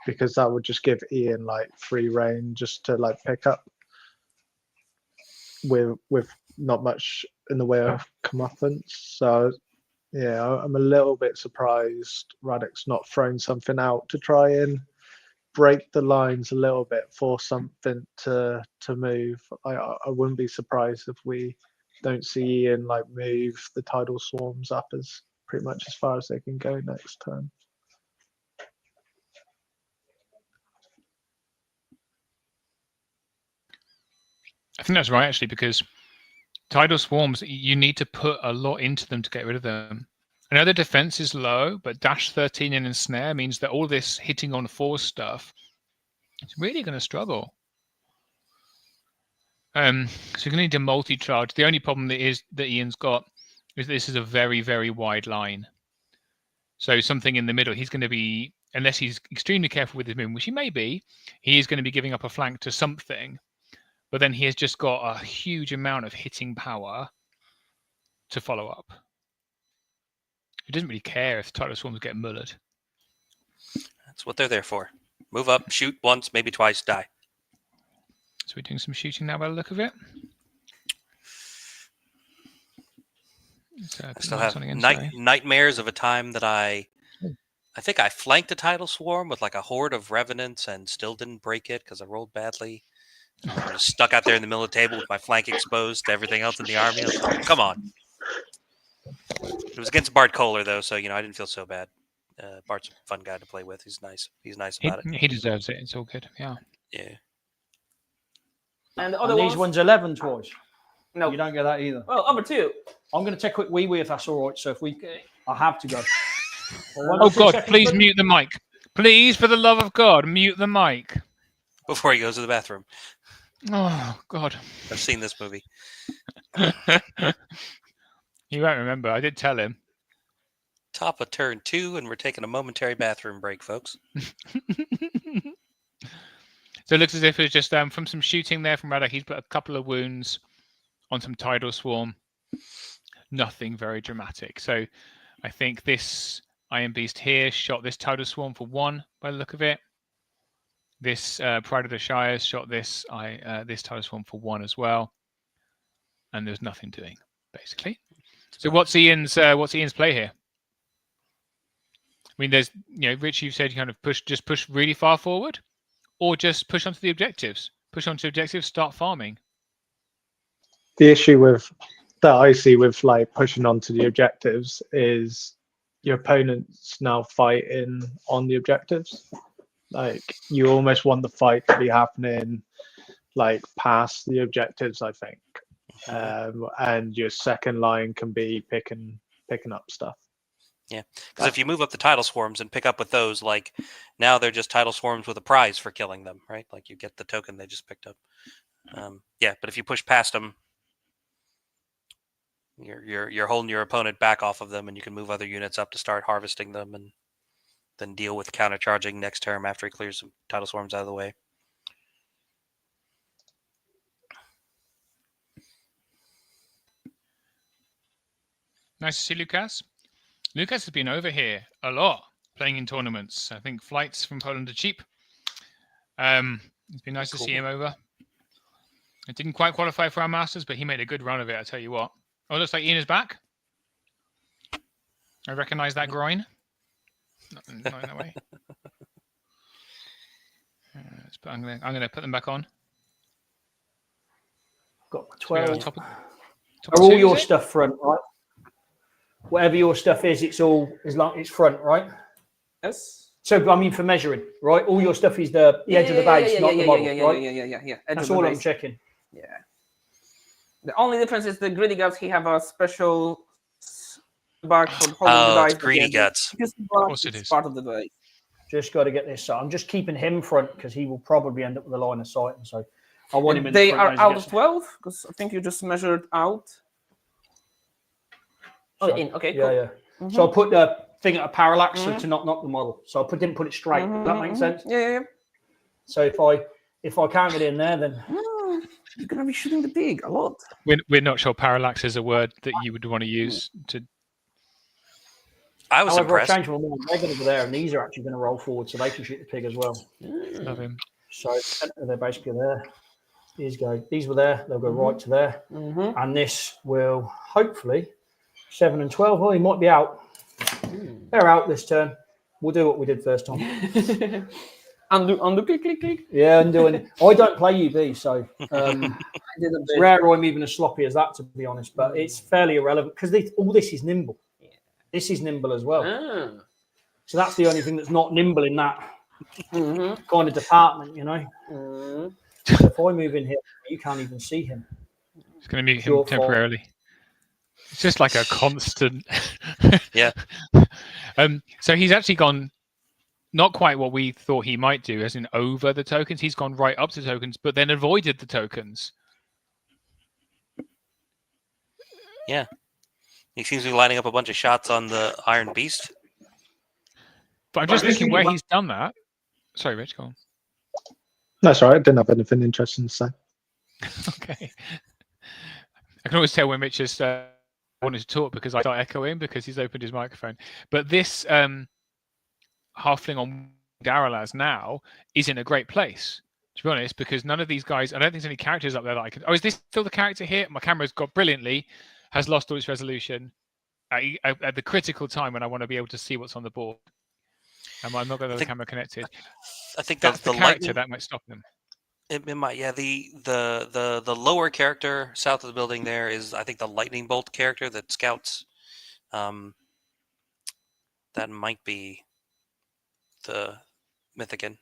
because that would just give Ian like free reign just to like pick up with not much in the way of comeuppance. So yeah, I'm a little bit surprised Radek's not thrown something out to try and break the lines a little bit, force something to move. I wouldn't be surprised if we don't see Ian like move the tidal swarms up as pretty much as far as they can go next turn. I think that's right, actually, because tidal swarms, you need to put a lot into them to get rid of them. I know the defense is low, but dash 13 and ensnare means that all this hitting on force stuff is really going to struggle. So you're going to need to multi-charge. The only problem that Ian's got is this is a very, very wide line. So something in the middle, he's going to be, unless he's extremely careful with his movement, which he may be, he is going to be giving up a flank to something. But then he has just got a huge amount of hitting power to follow up. He doesn't really care if tidal swarms get mullered. That's what they're there for. Move up, shoot once, maybe twice, die. So we're doing some shooting now by the look of it. I still have nightmares of a time that I think I flanked a tidal swarm with like a horde of revenants and still didn't break it because I rolled badly. I was stuck out there in the middle of the table with my flank exposed to everything else in the army. I was like, come on. It was against Bart Kohler, though, so, I didn't feel so bad. Bart's a fun guy to play with. He's nice. He's nice about it. He deserves it. It's all good. Yeah. Yeah. And the And other these ones 11 twice. No, you don't get that either. Well, number 2. I'm going to take a quick wee if that's all right. So if we, I have to go. Oh God! Please mute the mic. Please, for the love of God, mute the mic. Before he goes to the bathroom. Oh God! I've seen this movie. You won't remember. I did tell him. Top of turn 2, and we're taking a momentary bathroom break, folks. So it looks as if it's just from some shooting there from Radek. He's put a couple of wounds on some tidal swarm. Nothing very dramatic. So I think this Iron Beast here shot this tidal swarm for 1 by the look of it. This Pride of the Shires shot this this tidal swarm for 1 as well. And there's nothing doing, basically. So what's Ian's play here? I mean, there's Rich, you said you kind of push really far forward, or just push onto the objectives. Push onto objectives, start farming. The issue with that I see with like pushing onto the objectives is your opponent's now fighting on the objectives. Like you almost want the fight to be happening like past the objectives, I think. And your second line can be picking up stuff. Yeah, because if you move up the tidal swarms and pick up with those, like now they're just tidal swarms with a prize for killing them, right? Like you get the token they just picked up. Yeah, but if you push past them, you're holding your opponent back off of them, and you can move other units up to start harvesting them, and then deal with countercharging next turn after he clears some tidal swarms out of the way. Nice to see Lucas. Lucas has been over here a lot, playing in tournaments. I think flights from Poland are cheap. It's been nice to see him over. It didn't quite qualify for our Masters, but he made a good run of it, I tell you what. Oh, it looks like Ian is back. I recognize that groin. Not in that way. I'm going to put them back on. Got 12. Top of Are all two, your is it? stuff front, right? Whatever your stuff is, it's front, right? Yes. So I mean for measuring, right? All your stuff is the edge of the base, not the model, right? Yeah. That's all I'm checking. Yeah. The only difference is the greedy guts. He have a special back for holding the dice. Greedy guts. Because Of course it is. Part of the base. Just got to get this. So I'm just keeping him front because he will probably end up with a line of sight, and so I want him in. They the are front out of 12 because I think you just measured out. Oh, in. Okay, cool. Yeah. Mhm. So I put the thing at a parallax so Mhm. to not knock the model. So I didn't put it straight. Does that make sense? Yeah. So if I if I can't get in there, then you're gonna be shooting the pig a lot. We're not sure parallax is a word that you would want to use to. I was However, impressed. I changed my mind. They're going to go there, and these are actually going to roll forward, so they can shoot the pig as well. Love him. So they're basically there. These were there. They'll go right to there, and this will hopefully 7 and 12. Oh, he might be out. They're out this turn. We'll do what we did first time. Undo, click, click, click. Yeah, and doing. I don't play UV, so it's rare I'm even as sloppy as that, to be honest. But it's fairly irrelevant because all this is nimble. This is nimble as well. So that's the only thing that's not nimble in that kind of department, you know. So if I move in here, you can't even see him. It's going to mute him temporarily. It's just like a constant. Yeah. So he's actually gone not quite what we thought he might do, as in over the tokens. He's gone right up to tokens, but then avoided the tokens. Yeah. He seems to be lining up a bunch of shots on the Iron Beast. But I'm just thinking where he's done that. Sorry, Rich, go on. That's all right. I didn't have anything interesting to say. Okay. I can always tell when Mitch just wanted to talk because I start echoing because he's opened his microphone. But this halfling on Daralaz now is in a great place, to be honest, because none of these guys, I don't think there's any characters up there that I can. Oh, is this still the character here? My camera's got brilliantly, has lost all its resolution at the critical time when I want to be able to see what's on the board. I'm not going to have the camera connected. I think that's the character lightning, that might stop them. It might, yeah. The lower character south of the building there is, I think, the lightning bolt character that scouts. That might be the Mythican.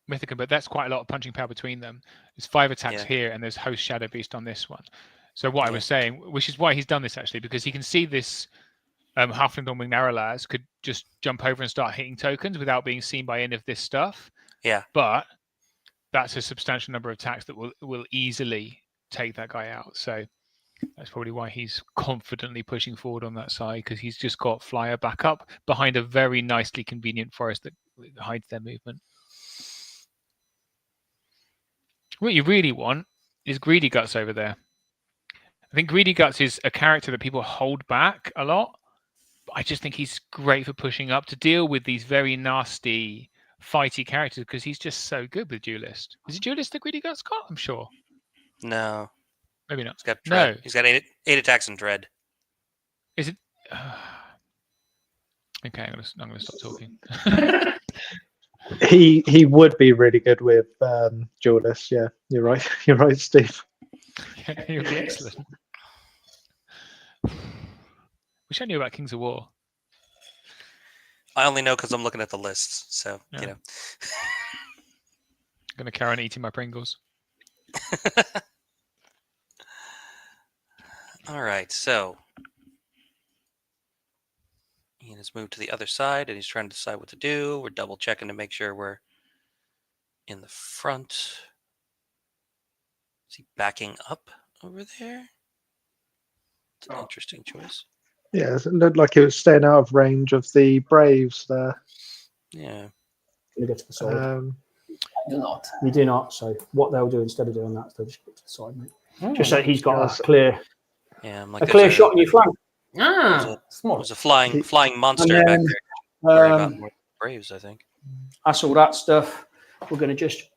Mythican, but that's quite a lot of punching power between them. There's 5 attacks here, and there's Host Shadow Beast on this one. So what I was saying, which is why he's done this actually, because he can see this Halfling Dawnwing Narrowlaz could just jump over and start hitting tokens without being seen by any of this stuff. Yeah. But that's a substantial number of attacks that will easily take that guy out. So that's probably why he's confidently pushing forward on that side, because he's just got Flyer back up behind a very nicely convenient forest that hides their movement. What you really want is Greedy Guts over there. I think Greedy Guts is a character that people hold back a lot. But I just think he's great for pushing up to deal with these very nasty, fighty characters because he's just so good with Duelist. Is it Duelist that Greedy Guts got? I'm sure. No. Maybe not. He's got Dread. No. He's got 8 attacks in Dread. Is it? Okay, I'm gonna stop talking. He would be really good with Duelist. Yeah, you're right. You're right, Steve. Yeah, he would be excellent. Wish I knew about Kings of War. I only know because I'm looking at the lists. So, you know. I'm going to carry on eating my Pringles. All right, so Ian has moved to the other side and he's trying to decide what to do. We're double checking to make sure we're in the front. Is he backing up over there? It's an interesting choice. Yeah, it looked like it was staying out of range of the Braves there. Yeah. Gonna go to the side. I do not. You do not. So what they'll do instead of doing that is they'll just get to the side, mate. Oh. Just so he's got a clear, Yeah, I'm like, a clear shot in your flank. Smart. There's a flying monster And back then, there. Worry about more Braves, I think. That's all that stuff. We're going to just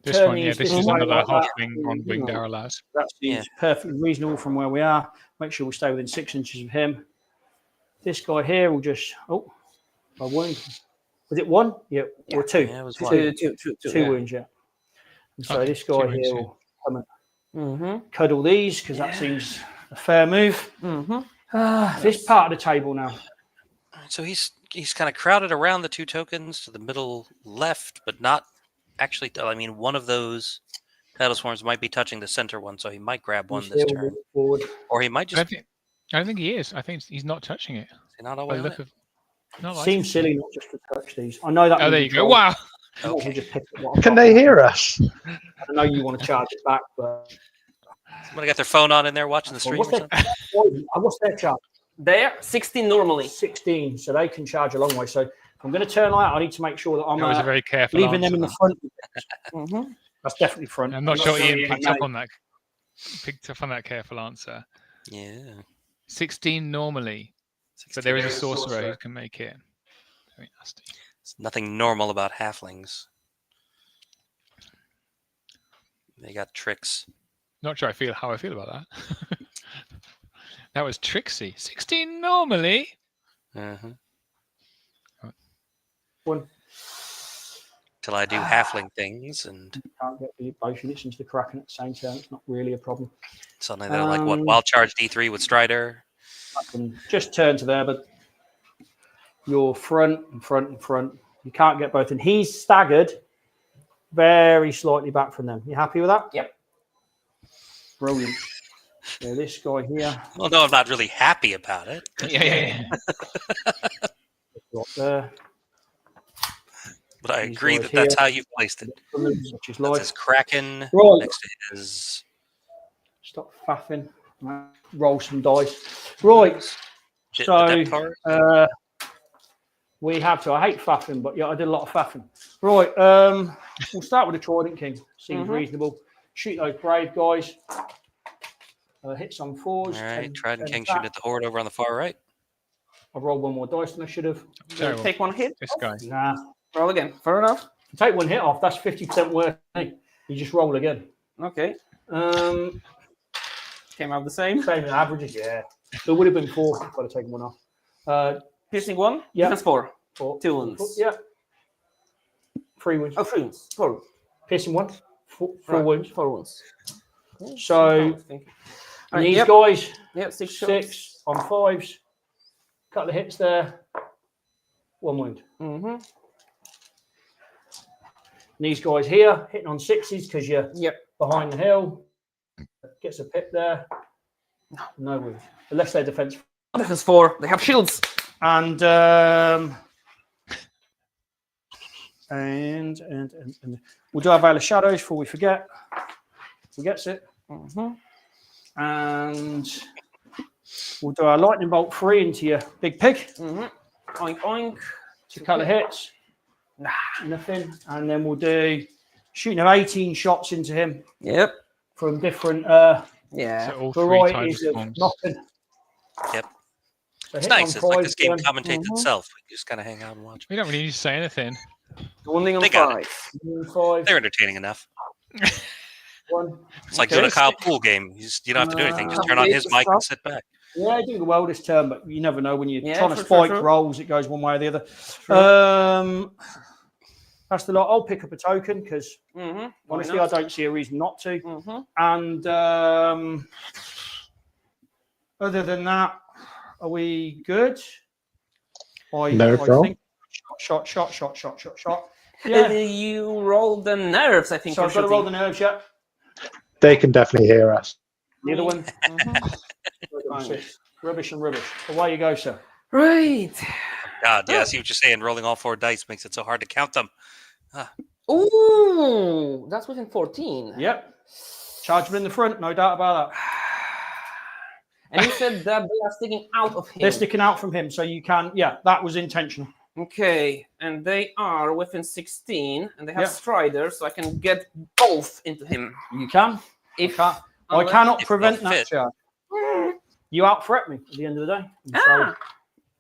This turn one, yeah, these this this is way another like that. halfling on Wing Daralaz. That seems perfectly reasonable from where we are. Make sure we stay within 6 inches of him. This guy here will just my wound. Was it 1? Yeah, or 2? Yeah, it was two wounds, yeah. And so this guy 2 wounds, here will come and cuddle these because that seems a fair move. This part of the table now. So he's kind of crowded around the 2 tokens to the middle left, but not actually. I mean, one of those Tidal Swarms might be touching the center one, so he might grab one this turn. Forward. Or he might just. I don't think he is. I think he's not touching it. Is he not aware of it? Seems silly not just to touch these. I know that. Oh, there you go. Wow. Okay. Just pick up what I've Can got. they hear us? I know you want to charge it back, but Somebody got their phone on in there watching the stream. what's their charge? They're 16 normally. 16, so they can charge a long way. So if I'm going to turn out, I need to make sure that I'm That was a very careful leaving them in the front. That's definitely front. I'm not sure Ian picked up No. on that. Picked up on that careful answer. Yeah. 16 normally, but there is a sorcerer who can make it. Very nasty. There's nothing normal about halflings. They got tricks. Not sure how I feel about that. That was tricksy. 16 normally. Uh-huh. One. Till I do halfling things, and Can't get the both units into the Kraken at the same time. It's not really a problem. suddenly they're like, what, wild charge D3 with Strider? I can just turn to there, but you're front and front and front. You can't get both. And he's staggered very slightly back from them. You happy with that? Yep. Brilliant. So this guy here. Well, no, I'm not really happy about it. Yeah. Right there. But I These agree guys that that's here. how you've placed it. Which is That's life. his Kraken Right. next to his. Stop faffing. Roll some dice. Right. The So depth card? we have to. I hate faffing, but yeah, I did a lot of faffing. Right. We'll start with the Trident King. Seems reasonable. Shoot those brave guys. Hits on fours. All right, and Trident then King attack. shooting at the horde over on the far right. I rolled one more dice than I should have. Terrible. Take one hit. This guy. Nah. Roll again. Fair enough. Take one hit off. That's 50% worth. Hey, you just roll again. Okay. Came out the same. Same as averages, yeah. There would have been 4 if I'd have taken one off. Piercing 1. Yeah. Defense 4. 4. 2 wounds. Yeah. 3 wounds. Oh, 3 wounds. 4. Piercing 1. 4 Right. wounds. 4 wounds. So Alright, these yep. guys, Yep, 6 shots. 6 on 5s. Couple of hits there. 1 wound. Mm-hmm. These guys here hitting on 6s because you're Yep. behind the hill. Gets a pip there. No wound. Unless they're defense. Defense 4. They have shields. And we'll do our Veil of Shadows before we forget. Forgets it. Mm-hmm. And we'll do our Lightning Bolt 3 into your big pig. Mm-hmm. Oink, oink. To cut the hits. Nah, nothing. And then we'll do shooting of 18 shots into him. Yep. From different yeah. So all 3 varieties types of of bombs. knocking. Yep. So It's hit on nice. It's like 5, this game then. commentates itself. We just kind of hang out and watch. We don't really need to say anything. Wounding on They got 5. 5. They're entertaining enough. 1. It's like Okay. doing a Kyle Pool game. You don't have to do anything. Just turn on his mic and sit back. Yeah, doing well this turn, but you never know when you're Yeah, trying to true, spike true, true. rolls, it goes one way or the other. That's the lot. I'll pick up a token because Mm-hmm. honestly, I don't see a reason not to. Mm-hmm. And other than that, are we good? Nerve roll? think shot. Yeah. You roll the nerves, I think. So for I've got to roll the shooting. nerves, yeah. They can definitely hear us. The other one. Mm-hmm. Rubbish and rubbish. Away you go, sir. Right. God, yeah, I see what you're saying. Rolling all 4 dice makes it so hard to count them. Ooh, that's within 14. Yep. Charge them in the front, no doubt about that. And you said that they are sticking out of him. They're sticking out from him, so you can. Yeah, that was intentional. Okay, and they are within 16, and they have Yep. Strider, so I can get both into him. You can. If I unless- cannot If prevent not that fit. charge. You out threat me at the end of the day. And so- Ah,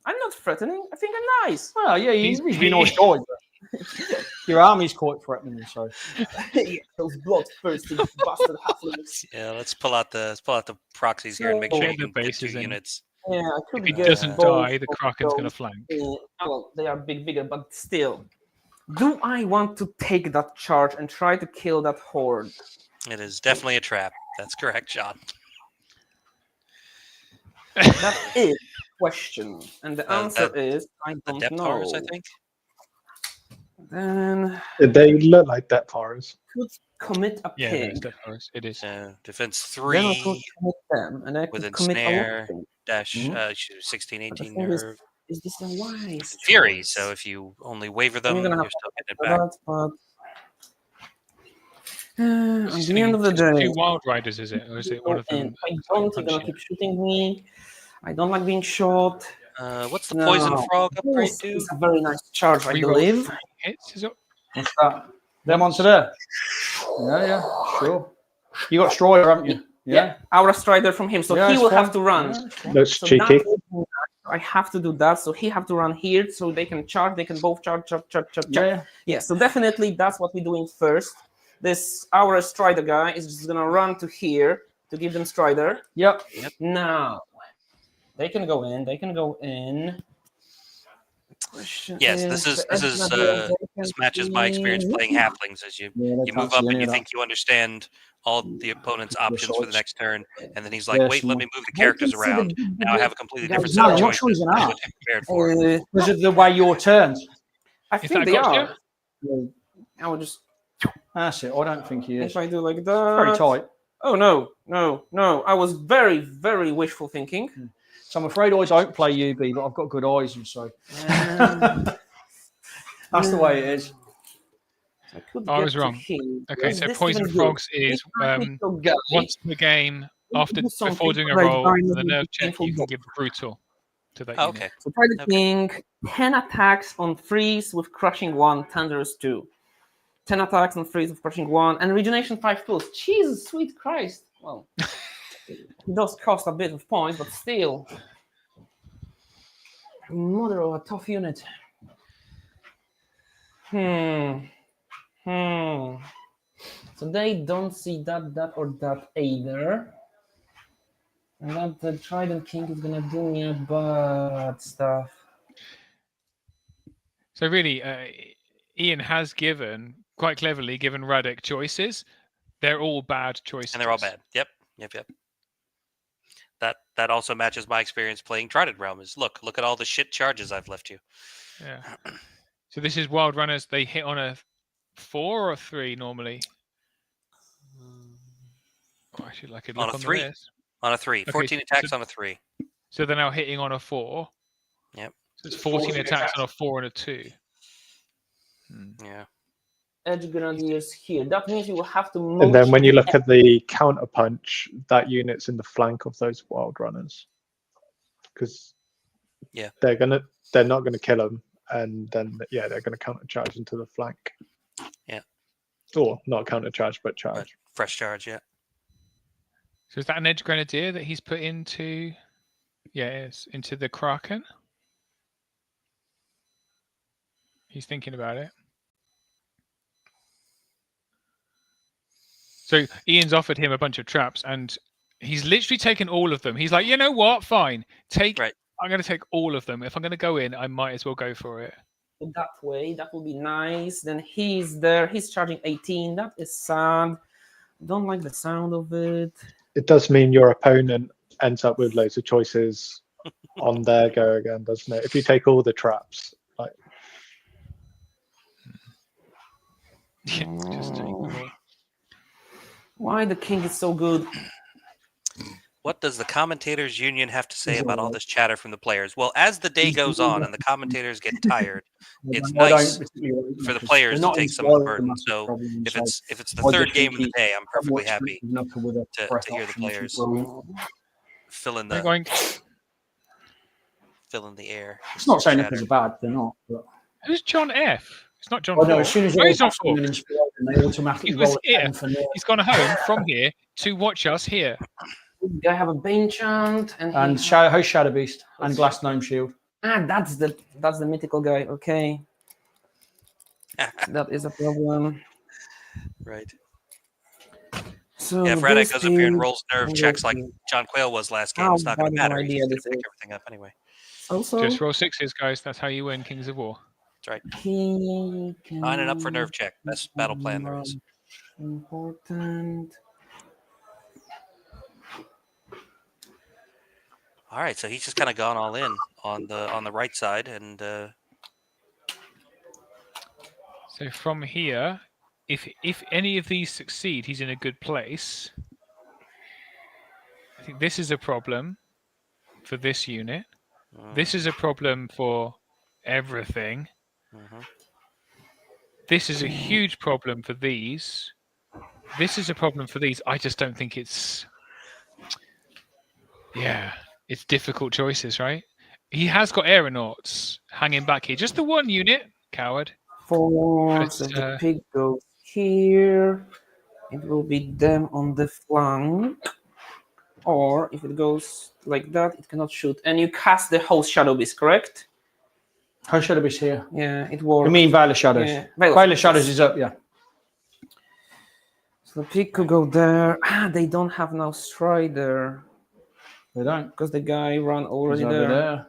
I'm not threatening. I think I'm nice. well, yeah, he's been nice guy. but Your army's quite threatening, so. Those bloodthirsty bastard halflings. Yeah, let's pull out the proxies here and make sure Get you the can get bases 2 in. units. Yeah, I could If he get doesn't both die, the of Kraken's going to those. flank. Well, they are bigger, but still. Do I want to take that charge and try to kill that horde? It is definitely a trap. That's correct, John. That is the question. And the answer the- is I The don't depth know. horrors, I think. Then They look like depth horrors. could commit a Yeah, pig. it's Death Horse. It is. Defense Then I could 3 commit them, and I could with commit a lot ensnare, of things. dash, Mhm. 16, But the 18 thing nerve, is this a wise fury. choice? So if you only waver I'm them, gonna you're have still getting it for back. that, but at the end of the It's day, 2 Wild Riders, is it? Or is it one of them? and I don't you're gonna keep shooting me. I don't like being shot. What's the poison frog upgrade This do? is a very nice charge, I Reroll believe. Hits, is it? What's that? Them onto there. Yeah, sure. You got Strider, haven't you? Yeah, Aura Strider from him, so Yeah, he it's will fine. have to run. Yeah, it's fine. Looks So cheeky. I have to do that, so he have to run here, so they can charge. They can both charge. Yeah. So definitely that's what we're doing first. This Aura Strider guy is just gonna run to here to give them Strider. Yep. Now they can go in. They can go in. Yes, this matches my experience playing halflings. As you Yeah, they you can't move see up and any you of think you understand all the opponent's options for the next turn, and then he's like, Yeah, "Wait, let sure. me move the characters I can see around. Now I have a completely different set No, of I'm not choices sure he's an than art. what you prepared for." Was it the way your turns? I Is think that a they gotcha? are. I will just. That's it. I don't think he is. If I do like that. Very tight. Oh no! I was very, very wishful thinking. So I'm afraid I don't play UB, but I've got good eyes, and so that's the way it is. I was wrong. Okay, so Poison Frogs is once per game before doing a roll, the nerve check, you can give brutal to that unit. Okay. So try the king. 10 attacks on freeze with crushing 1, thunderous 2. 10 attacks on freeze with crushing 1, and regeneration 5+. Jesus, sweet Christ! Well, it does cost a bit of points, but still, mother of a tough unit. So they don't see that or that either. And that the Trident King is gonna do me bad stuff. So really, Ian has quite cleverly given Radek choices. They're all bad choices. And they're all bad. Yep. That also matches my experience playing Trident Realm. Is look at all the shit charges I've left you. Yeah. So this is Wild Runners. They hit on a 4 or 3 normally. Oh, actually, I could look On a on 3. the list. On a 3. Okay, 14 attacks on a 3. So they're now hitting on a 4. Yep. So it's 14 attacks on a 4 and a 2. Yeah. Edge Grenadiers here. That means you will have to move. And then when you look at the counter punch, that unit's in the flank of those Wild Runners, because they're not gonna kill them, and then they're gonna counter charge into the flank. Yeah. Or not counter charge, but charge. Fresh charge, yeah. So is that an Edge Grenadier that he's put into? Yeah, it is. Into the Kraken. He's thinking about it. So Ian's offered him a bunch of traps, and he's literally taken all of them. He's like, you know what? Fine. I'm going to take all of them. If I'm going to go in, I might as well go for it. That way, that will be nice. Then he's there. He's charging 18. That is sad. Don't like the sound of it. It does mean your opponent ends up with loads of choices on their go again, doesn't it? If you take all the traps, like just take them all. Why the king is so good? What does the commentators union have to say about all this chatter from the players? Well, as the day goes on and the commentators get tired, it's nice for the players to take some of the burden. So if it's the third game of the day, I'm perfectly happy to hear the players fill in the air. It's not saying anything bad, they're not. But... Who's John F? It's not John. Oh, no, as soon as you're he's on 4, they automatically roll here. for near. He's gone home from here to watch us here. I have a Bane Chant and Host Shadow Beast and Glass Gnome Shield. That's the mythical guy. Okay, that is a problem. Right. So yeah, if Radek goes up here and rolls nerve checks like John Quayle was last game, it's not going to matter. He's going to pick everything up anyway. Also, just roll 6s, guys. That's how you win Kings of War. That's right. Line it up for nerve check. Best battle plan there is. Important. All right, so he's just kind of gone all in on the right side, and so from here, if any of these succeed, he's in a good place. I think this is a problem for this unit. This is a problem for everything. This is a huge problem for these. This is a problem for these. I just don't think it's. Yeah. It's difficult choices, right? He has got aeronauts hanging back here. Just the one unit, coward. So But, the pig goes here, it will be them on the flank. Or if it goes like that, it cannot shoot. And you cast the Host Shadow Beast, correct? Host Shadow Beast here. Yeah, it works. You mean Veil of Shadows? Yeah. Veil of Shadows is up, yeah. So the pig could go there. They don't have now Strider. They don't. Because the guy ran already He's over there.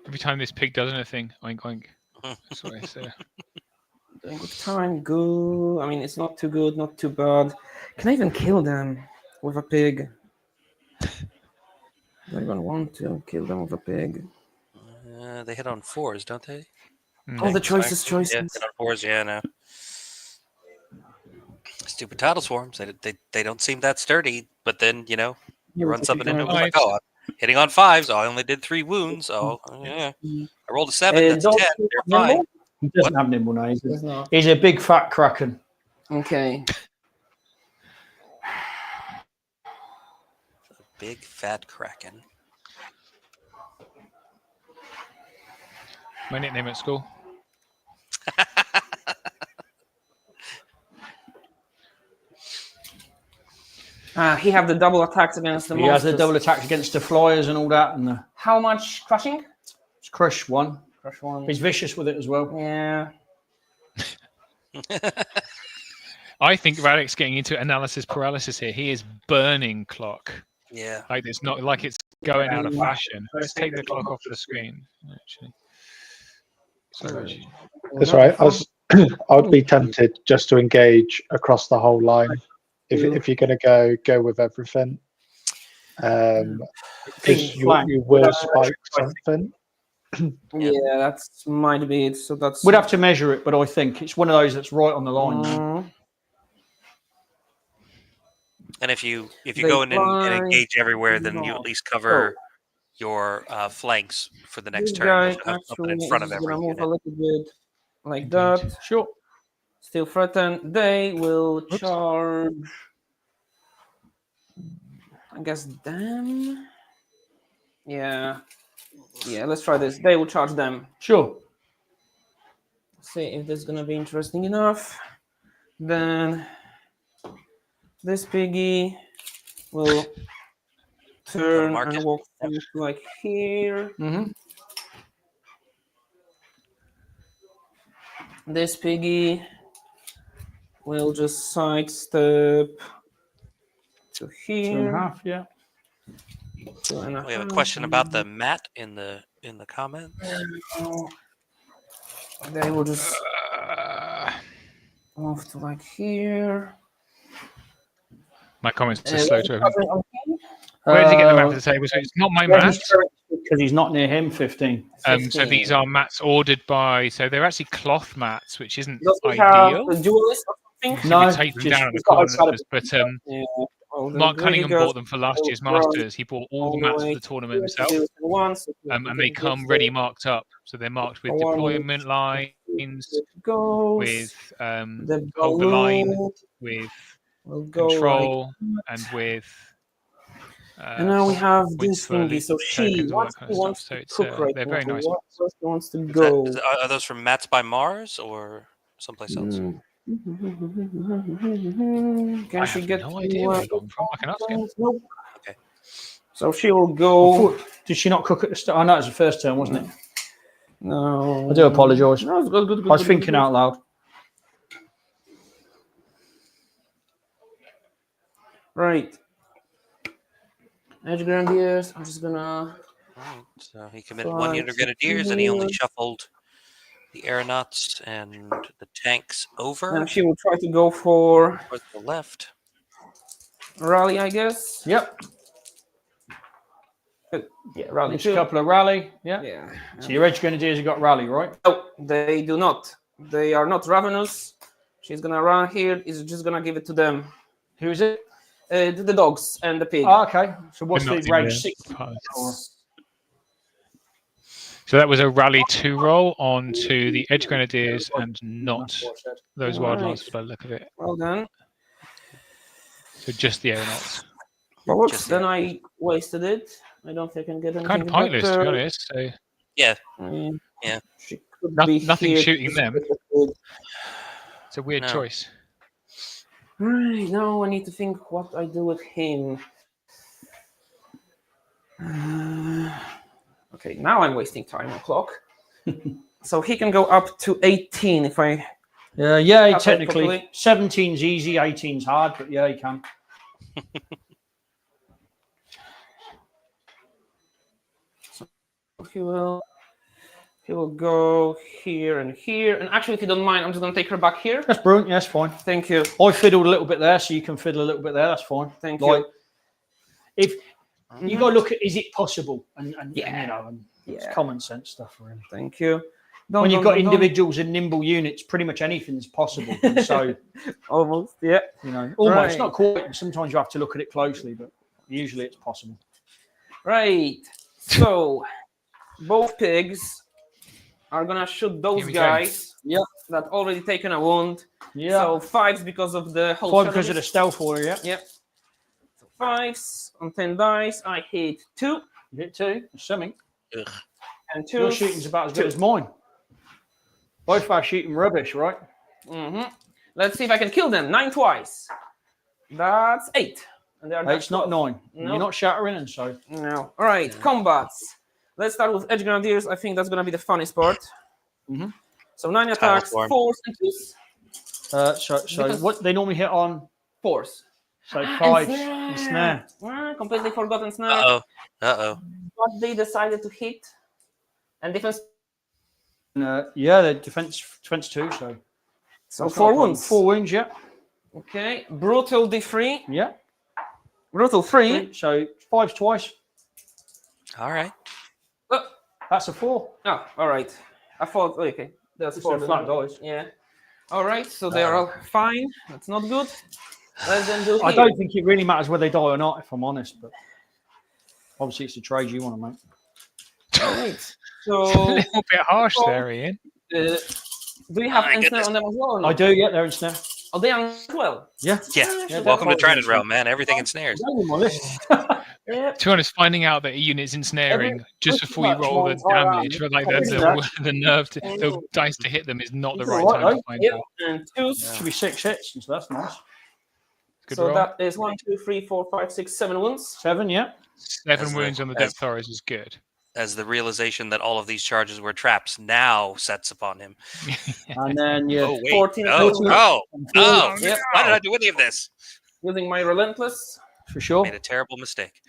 Every time this pig does anything, oink oink. That's what I say. Doing good time, good. I mean, it's not too good, not too bad. Can I even kill them with a pig? Do I even want to kill them with a pig? They hit on 4s, don't they? Oh, the choices. Yeah, hit on 4s. Yeah, no. Stupid Tidal Swarms. They don't seem that sturdy. But then you run something into them like, oh, I'm hitting on 5s. Oh, I only did 3 wounds. Oh, yeah. I rolled a 7. That's a 10. They're fine. He doesn't have nimble now. He's a big fat kraken. Okay. Big fat kraken. My nickname at school. He have the double attacks against the He monsters. has the double attacks against the flyers and all that. And How much crushing? it's crush 1. Crush 1. He's vicious with it as well. Yeah. I think Radek's getting into analysis paralysis here. He is burning clock. Yeah. Like it's not like it's going out of fashion. Let's take the clock off the screen. Actually. Sorry. That's right. I'd be tempted just to engage across the whole line if you're going to go with everything, because you will spike something. Yeah, that's might be it. So that's. We'd have to measure it, but I think it's one of those that's right on the line. And if you go in and engage everywhere, then you at least cover your flanks for the next turn. Have something in front of every move unit. a little bit like that. Sure. Still threatened. They will charge. I guess them. Yeah. Yeah. Let's try this. They will charge them. Sure. See if this is gonna be interesting enough. Then this piggy will turn and walk like here. This piggy will just sidestep to here. 2.5, yeah. 2.5. We have a question about the mat in the comments. They will just move to like here. My comments are slow to open. Where did he get the map of the table? So it's not my mat. Because he's not near him, 15. So these are mats ordered by. So they're actually cloth mats, which isn't Does he ideal. have a duelist or something? No, You take them just- down in the he's got outside corners, of- but Oh, the Mark Green Cunningham Eagles bought them for last year's will Masters. He bought all the mats for the tournament himself, and they come ready marked up. So they're marked with deployment lines, with hold the line, with control, and with. And now we have this Windsor thingy. So she tokens, all that kind of wants stuff. So to it's, cook right they're now. very nice. What she wants to Is go? are those from Mats by Mars or someplace else? Can she get no idea where it come from. I can ask him. Nope. Okay. So she will go. Did she not cook at the start? I know it was the first turn, wasn't it? No. I do apologise. No, it's good, I was thinking out loud. Right. Edge Grenadiers. I'm just gonna. Alright, so he committed 1 unit of Grenadiers, and he only shuffled the aeronauts and the tanks over. And she will try to go for Towards the left. rally, I guess. Yep. Yeah, rally. Just a couple of rally. Yeah. Yeah. So your Edge Grenadiers have got rally, right? No, they do not. They are not ravenous. She's gonna run here. Is just gonna give it to them. Who is it? The dogs and the pig. Oh, okay. So what's They're the not in range? there. 6? So that was a rally 2 roll on to the Edge Grenadiers and not those Alright. wildlings by the look of it. Well done. So just the aeronauts. But whoops, then I wasted it. I don't think I can get anything Kind of pointless, to be better. honest. So Yeah. Yeah. She could be nothing here shooting to them. split it. It's a weird No. choice. Right, now I need to think what I do with him. Okay, now I'm wasting time on clock. So he can go up to 18 if I. Yeah, calculate technically properly. 17's easy, 18's hard, but yeah, you can. He will go here and here. And actually, if you don't mind, I'm just gonna take her back here. That's brilliant. Yeah, that's fine. Thank you. I fiddled a little bit there, so you can fiddle a little bit there. That's fine. Thank Like, you. If you got to look at, is it possible? And you know, and it's Yeah. common sense stuff, really. Thank you. When you've got individuals and nimble units, pretty much anything's possible. And so, almost, yeah. you know, almost Right. not quite. Sometimes you have to look at it closely, but usually it's possible. Right. So both pigs are gonna shoot those Here we go. guys. Yeah. That already taken a wound. Yeah. So 5s because of the whole. 5 because of the shadows. stealth warrior. Yeah. Yep. So 5s on 10 dice. I hit 2. You hit 2. Something. And 2. Your shooting's about as good as mine. Both our shooting rubbish, right? Mm-hmm. Let's see if I can kill them. 9 twice. That's 8. And they are It's not 9. No. You're not shattering, and so. No. All right. Combats. Let's start with Edge Grenadiers. I think that's gonna be the funniest part. Mm-hmm. So 9 attacks, form. 4s and 2s. So Because- what they normally hit on 4s. So Ah, 5 and snare. Completely forgotten snare. Uh-oh. But they decided to hit. And defense. Yeah, the defense 2. So So that's 4 not a problem. wounds. 4 wounds. Yeah. Okay. Brutal D3. Yeah. Brutal 3. So 5's twice. All right. That's a 4. Oh, all right. I thought, okay. That's It's 4 a flat dice. Yeah. All right. So they are all fine. That's not good. Let them do I here. don't think it really matters whether they die or not, if I'm honest. But obviously, it's a trade you want to make. All right. So. It's a little bit harsh there, Ian. Do you have My ensnare goodness. on them as well? Or not? I do. Yeah, they're in snare. Oh, they are as well. Yeah. Yeah. Welcome to Trident Realm, man. Everything ensnares. They're on my list. Yeah. To be honest, finding out that a unit's ensnaring just pretty before you much roll my the entire damage for like the nerve, the dice to hit them is not the It's right all right, time to though. find Yep. out. And 2s. Should be 6 hits, so that's nice. Good So roll. that is 1, 2, 3, 4, 5, 6, 7 wounds. 7, yeah. 7 wounds on the Depth Horrors is good. As the realization that all of these charges were traps now sets upon him. And then you Oh, wait. 14, Oh, 14. oh, oh. Yep. Why did I do any of this? Using my Relentless. For sure. Made a terrible mistake.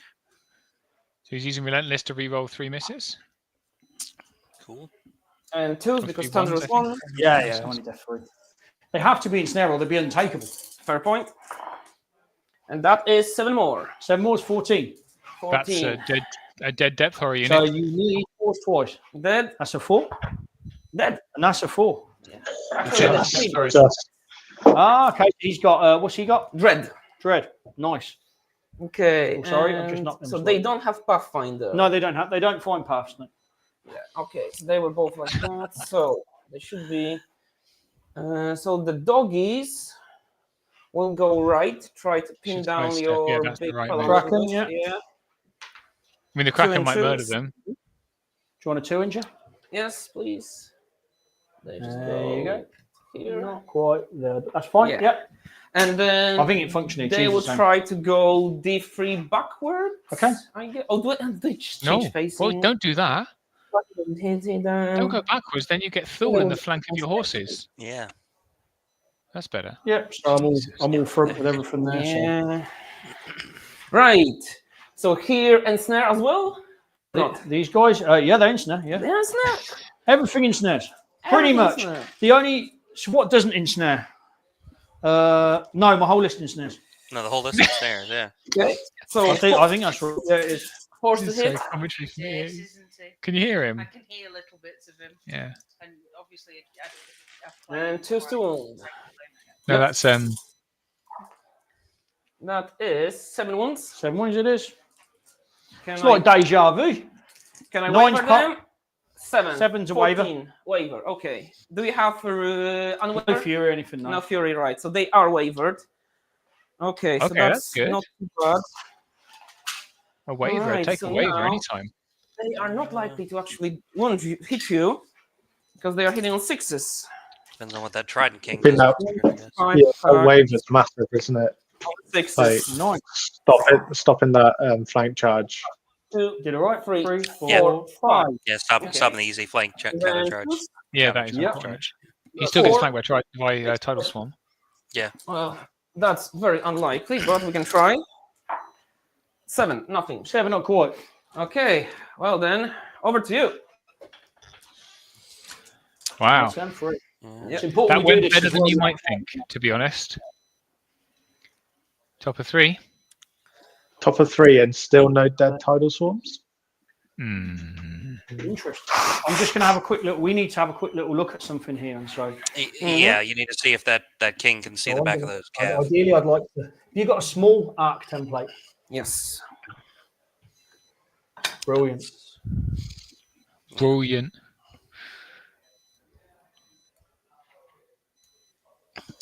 So he's using Relentless to re-roll 3 misses. Cool. And 2s Or because 3 Thunder ones, is I think. 1. Yeah. Only death 3. They have to be in snare or they'll be untakeable. Fair point. And that is 7 more. 7 more is 14. That's 14. a dead Depth Horror unit. So you need 4 twice. Dead. That's a 4. Dead. And that's a 4. Actually, that's 3. Ah, okay. He's got, what's he got? Dread. Dread. Nice. Okay. Oh, sorry, I've just and knocked them So as they well. don't have Pathfinder. No, they don't find paths. No. Yeah. Okay. So they were both like that. So they should be. So the doggies will go right. Try to pin Should down go step, your yeah, that's the big right fellow. move. Kraken, yeah. Yeah. I mean, the 2 Kraken and might murder 2s. them. Do you want a 2 injure? Yes, please. They just There you go. here. Not quite there, but that's fine. Yeah. Yep. And then I think it functionally they achieves will the same. try to go D3 backwards. Okay. I guess. Oh, do it and they just No, change facing. well, don't do that. Don't Don't go backwards, then you get Thule in the flank of your horses. Yeah. That's better. Yep. So I'm all front with everything there. So. Yeah. Right. So here and snare as well. Not. These guys, yeah, they're in snare. Yeah. They're in snare. Everything in snares. Pretty Everything much. snare. The only so what doesn't ensnare? No, my whole list ensnares. No, the whole list ensnares, yeah. Okay. So I think that's right. Yeah, it is. horse to It's so hit. commentary for me. Yes, isn't it? Can you hear him? I can hear little bits of him. Yeah. And obviously, I've played And 2 to wound. No, that's That is 7 wounds. 7 wounds it is. Can It's I, like deja vu. can I Nine's waiver pop. them? 7. 7's a waiver. 14. Waiver. Okay. Do we have No unwaiver? fury or anything. No. No fury, right? So they are wavered. Okay, so Okay, that's good. not too bad. A waiver. Alright, Take so a waiver now anytime. They are not likely to actually want to hit you because they are hitting on 6s. Depends on what that Trident King I think does. that, yeah, that wave is massive, isn't it? Like, stopping that flank charge. 2, did it right. 3, Yeah. 4, 5. Yeah, stop Okay. stopping the easy flank counter charge. Yeah, that is Yep. important. He still gets 4. flanked by Tidal Swarm. Yeah. Well, that's very unlikely, but we can try. 7, nothing. 7, not quite. Okay, well then, over to you. Wow. It's important That we do went this better as than well. you might think, to be honest. Top of 3. Top of 3 and still no dead Tidal Swarms? Interesting. I'm just going to have a quick look. We need to have a quick little look at something here, and so. Yeah, you need to see if that King can see the back of those calves. Ideally, I'd like to. Have you got a small arc template? Yes. Brilliant. Brilliant.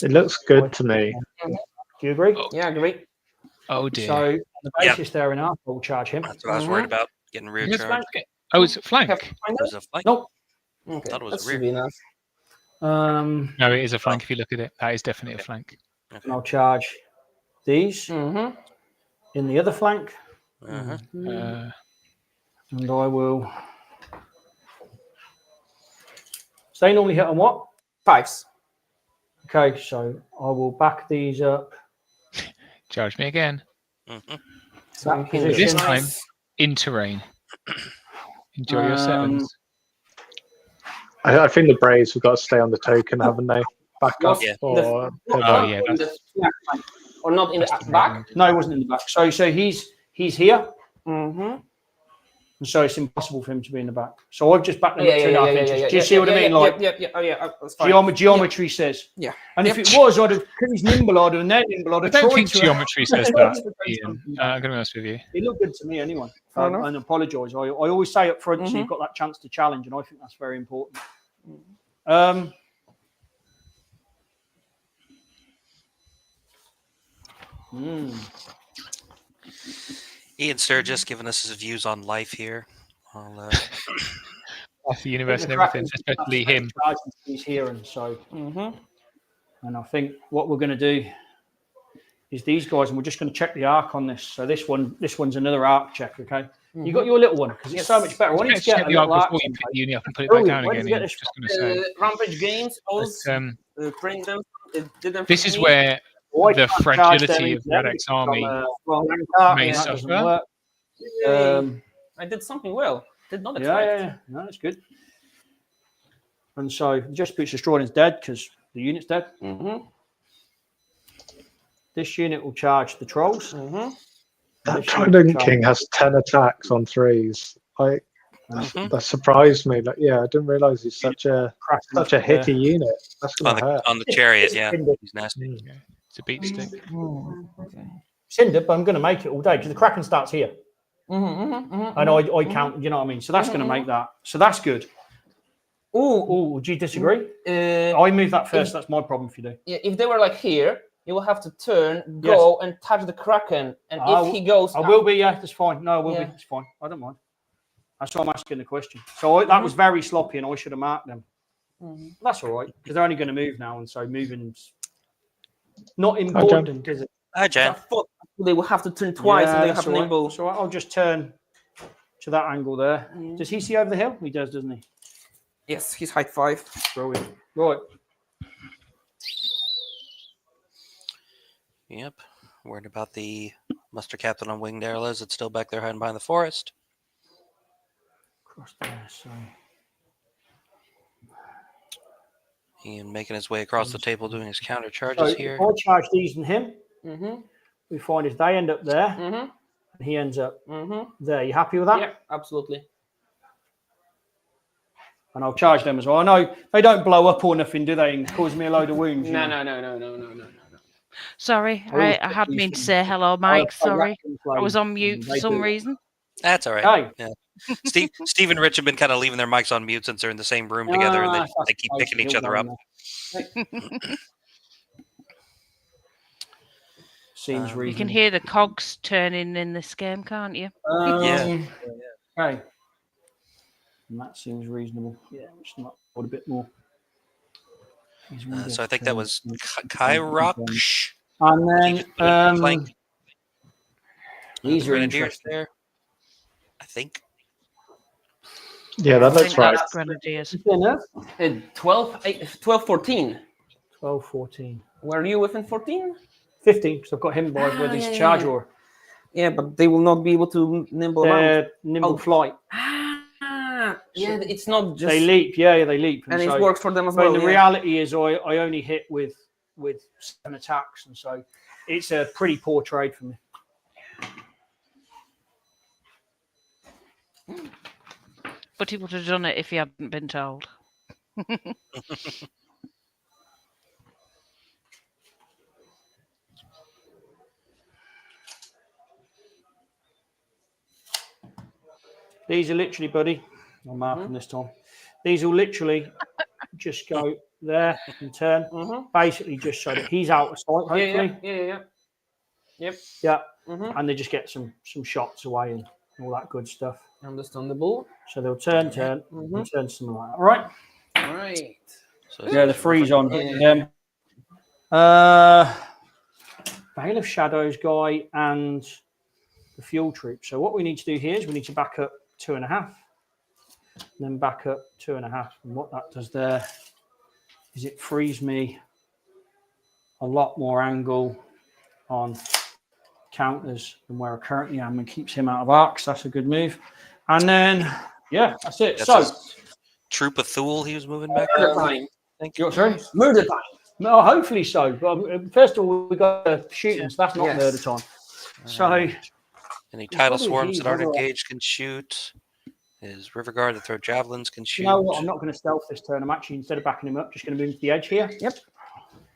It looks good to me. Do you agree? Yeah, I agree. Oh dear. So on the basis there in arc, we'll charge him. That's what I was worried about, getting rear Yes, charged. Oh, it's a flank. It was a flank. Nope. Okay, thought it was that a should rear. be enough. No, it is a flank if you look at it. That is definitely a flank. And I'll charge these Mm-hmm. in the other flank, Uh-huh. and I will. So they normally hit on what? 5s. Okay, so I will back these up. Charge me again. That This position. time in terrain. Enjoy your sevens. I think the Braves have got to stay on the token, haven't they? Back up. Yeah. Or Oh yeah, In that's the flank, or not in the back. No, it wasn't in the back. So he's here, Mm-hmm. and so it's impossible for him to be in the back. So I've just backed them up 2.5 inches. Do you see what I mean? Like that's fine. geometry says. Yeah. And if it was, I'd have because he's nimble, I'd have nimble, I'd I have don't tried think to. geometry says that, Ian. I'm going to be honest with you. It looked good to me anyway. Fair enough. And apologise. I always say up front, so you've got that chance to challenge, and I think that's very important. Ian Sturgis giving us his views on life here. I'll, That's the universe and everything, especially him. He's here, and so. And I think what we're going to do is these guys, and we're just going to check the arc on this. So this one's another arc check, okay? You got your little one because it's so much better. I need to get a the little arc arc before you template. pick the uni up and put it Oh, back down where did again. you get Ian. this Just going to say. Rampage Games, bring them. This is where the fragility of Radek's army may suffer. I did something well. Did not Yeah, expect. yeah, no, that's good. And so just puts destroyed is dead because the unit's dead. This unit will charge the trolls. that Trident King has 10 attacks on 3s. That surprised me. Like, yeah, I didn't realize he's such a hitty unit. That's gonna hurt. on the chariot, yeah. He's nasty. It's a beat stick. Cinder, but I'm going to make it all day because the Kraken starts here. And I count, you know what I mean? So that's going to make that. So that's good. Oh, do you disagree? I move that first. That's my problem if you do. Yeah, if they were like here, you will have to turn, go, and touch the Kraken. And if he goes, I will be. Yeah, that's fine. No, I will be. It's fine. I don't mind. That's why I'm asking the question. So that was very sloppy, and I should have marked them. That's all right because they're only going to move now, and so moving's not important, is it? Hi, Jan. They will have to turn twice, and they that's have all right. nimble. So I'll just turn to that angle there. Does he see over the hill? He does, doesn't he? Yes, he's height 5. Brilliant. Right. Yep. Worried about the muster captain on winged arrows. It's still back there hiding behind the forest. Across there, so. Ian making his way across the table doing his counter charges So here. if I charge these and him, we find is they end up there, and he ends up there. You happy with that? Yeah, absolutely. And I'll charge them as well. I know they don't blow up or nothing, do they? And cause me a load of wounds. you know? No. Sorry, Oh, I had me to say hello, Mike. Sorry, I was on mute for some reason. That's all right. Yeah. Steve and Rich have been kind of leaving their mics on mute since they're in the same room together, and they keep picking each other up. seems reasonable. You can hear the cogs turning in this game, can't you? Okay. And that seems reasonable. Yeah, it's not a bit more. So I think that was Kairosh. And then these are Grenadiers interesting. there. I think. Yeah, that looks right. Grenadiers. 12, 14. 12, 14. Were you within 14? 15, because I've got him by with his charge or. Yeah, but they will not be able to nimble around. Nimble flight. Yeah, it's not just they leap. Yeah, they leap, and it works for them as well. The yeah. reality is, I only hit with 7 attacks, and so it's a pretty poor trade for me. But he would have done it if he hadn't been told. These are literally, buddy. I'm marking this time. These will literally just go there and turn. Basically, just so that he's out of sight. Hopefully. Yep. Yeah. And they just get some shots away and all that good stuff. Understandable. So they'll turn, and turn something like that. All right. All right. So yeah, the freeze on hitting them. Veil of Shadows guy and the fuel troop. So what we need to do here is we need to back up 2.5, and then back up 2.5. And what that does there is it frees me a lot more angle on counters than where I currently am, and keeps him out of arcs. That's a good move. And then yeah, that's it. That's Troop of Thule he was moving back there. Thank you. Sorry? Murder time. No, hopefully so. But first of all, we got shooting, so that's not murder time. So any tidal swarms that aren't engaged can shoot. His river guard that throw javelins can shoot. You know what? I'm not going to stealth this turn. I'm actually, instead of backing him up, just going to move to the edge here. Yep.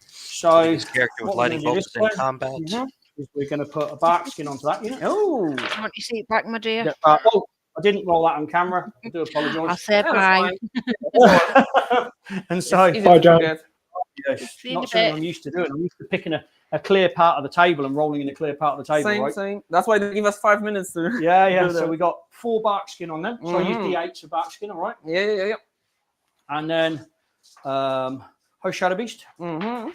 So his character with lightning bolts in combat. We're going to put a bark skin onto that unit. Oh, want you see it back, my dear? Oh, I didn't roll that on camera. I do apologise. I'll say bye. And so, Bye, John. It's not something I'm used to doing. I'm used to picking a clear part of the table and rolling in a clear part of the table. Same. That's why they give us 5 minutes to. Yeah. So we got 4 bark skin on them. So I use D8s of bark skin. All right. Yeah. And then, Host Shadow Beast. Oh.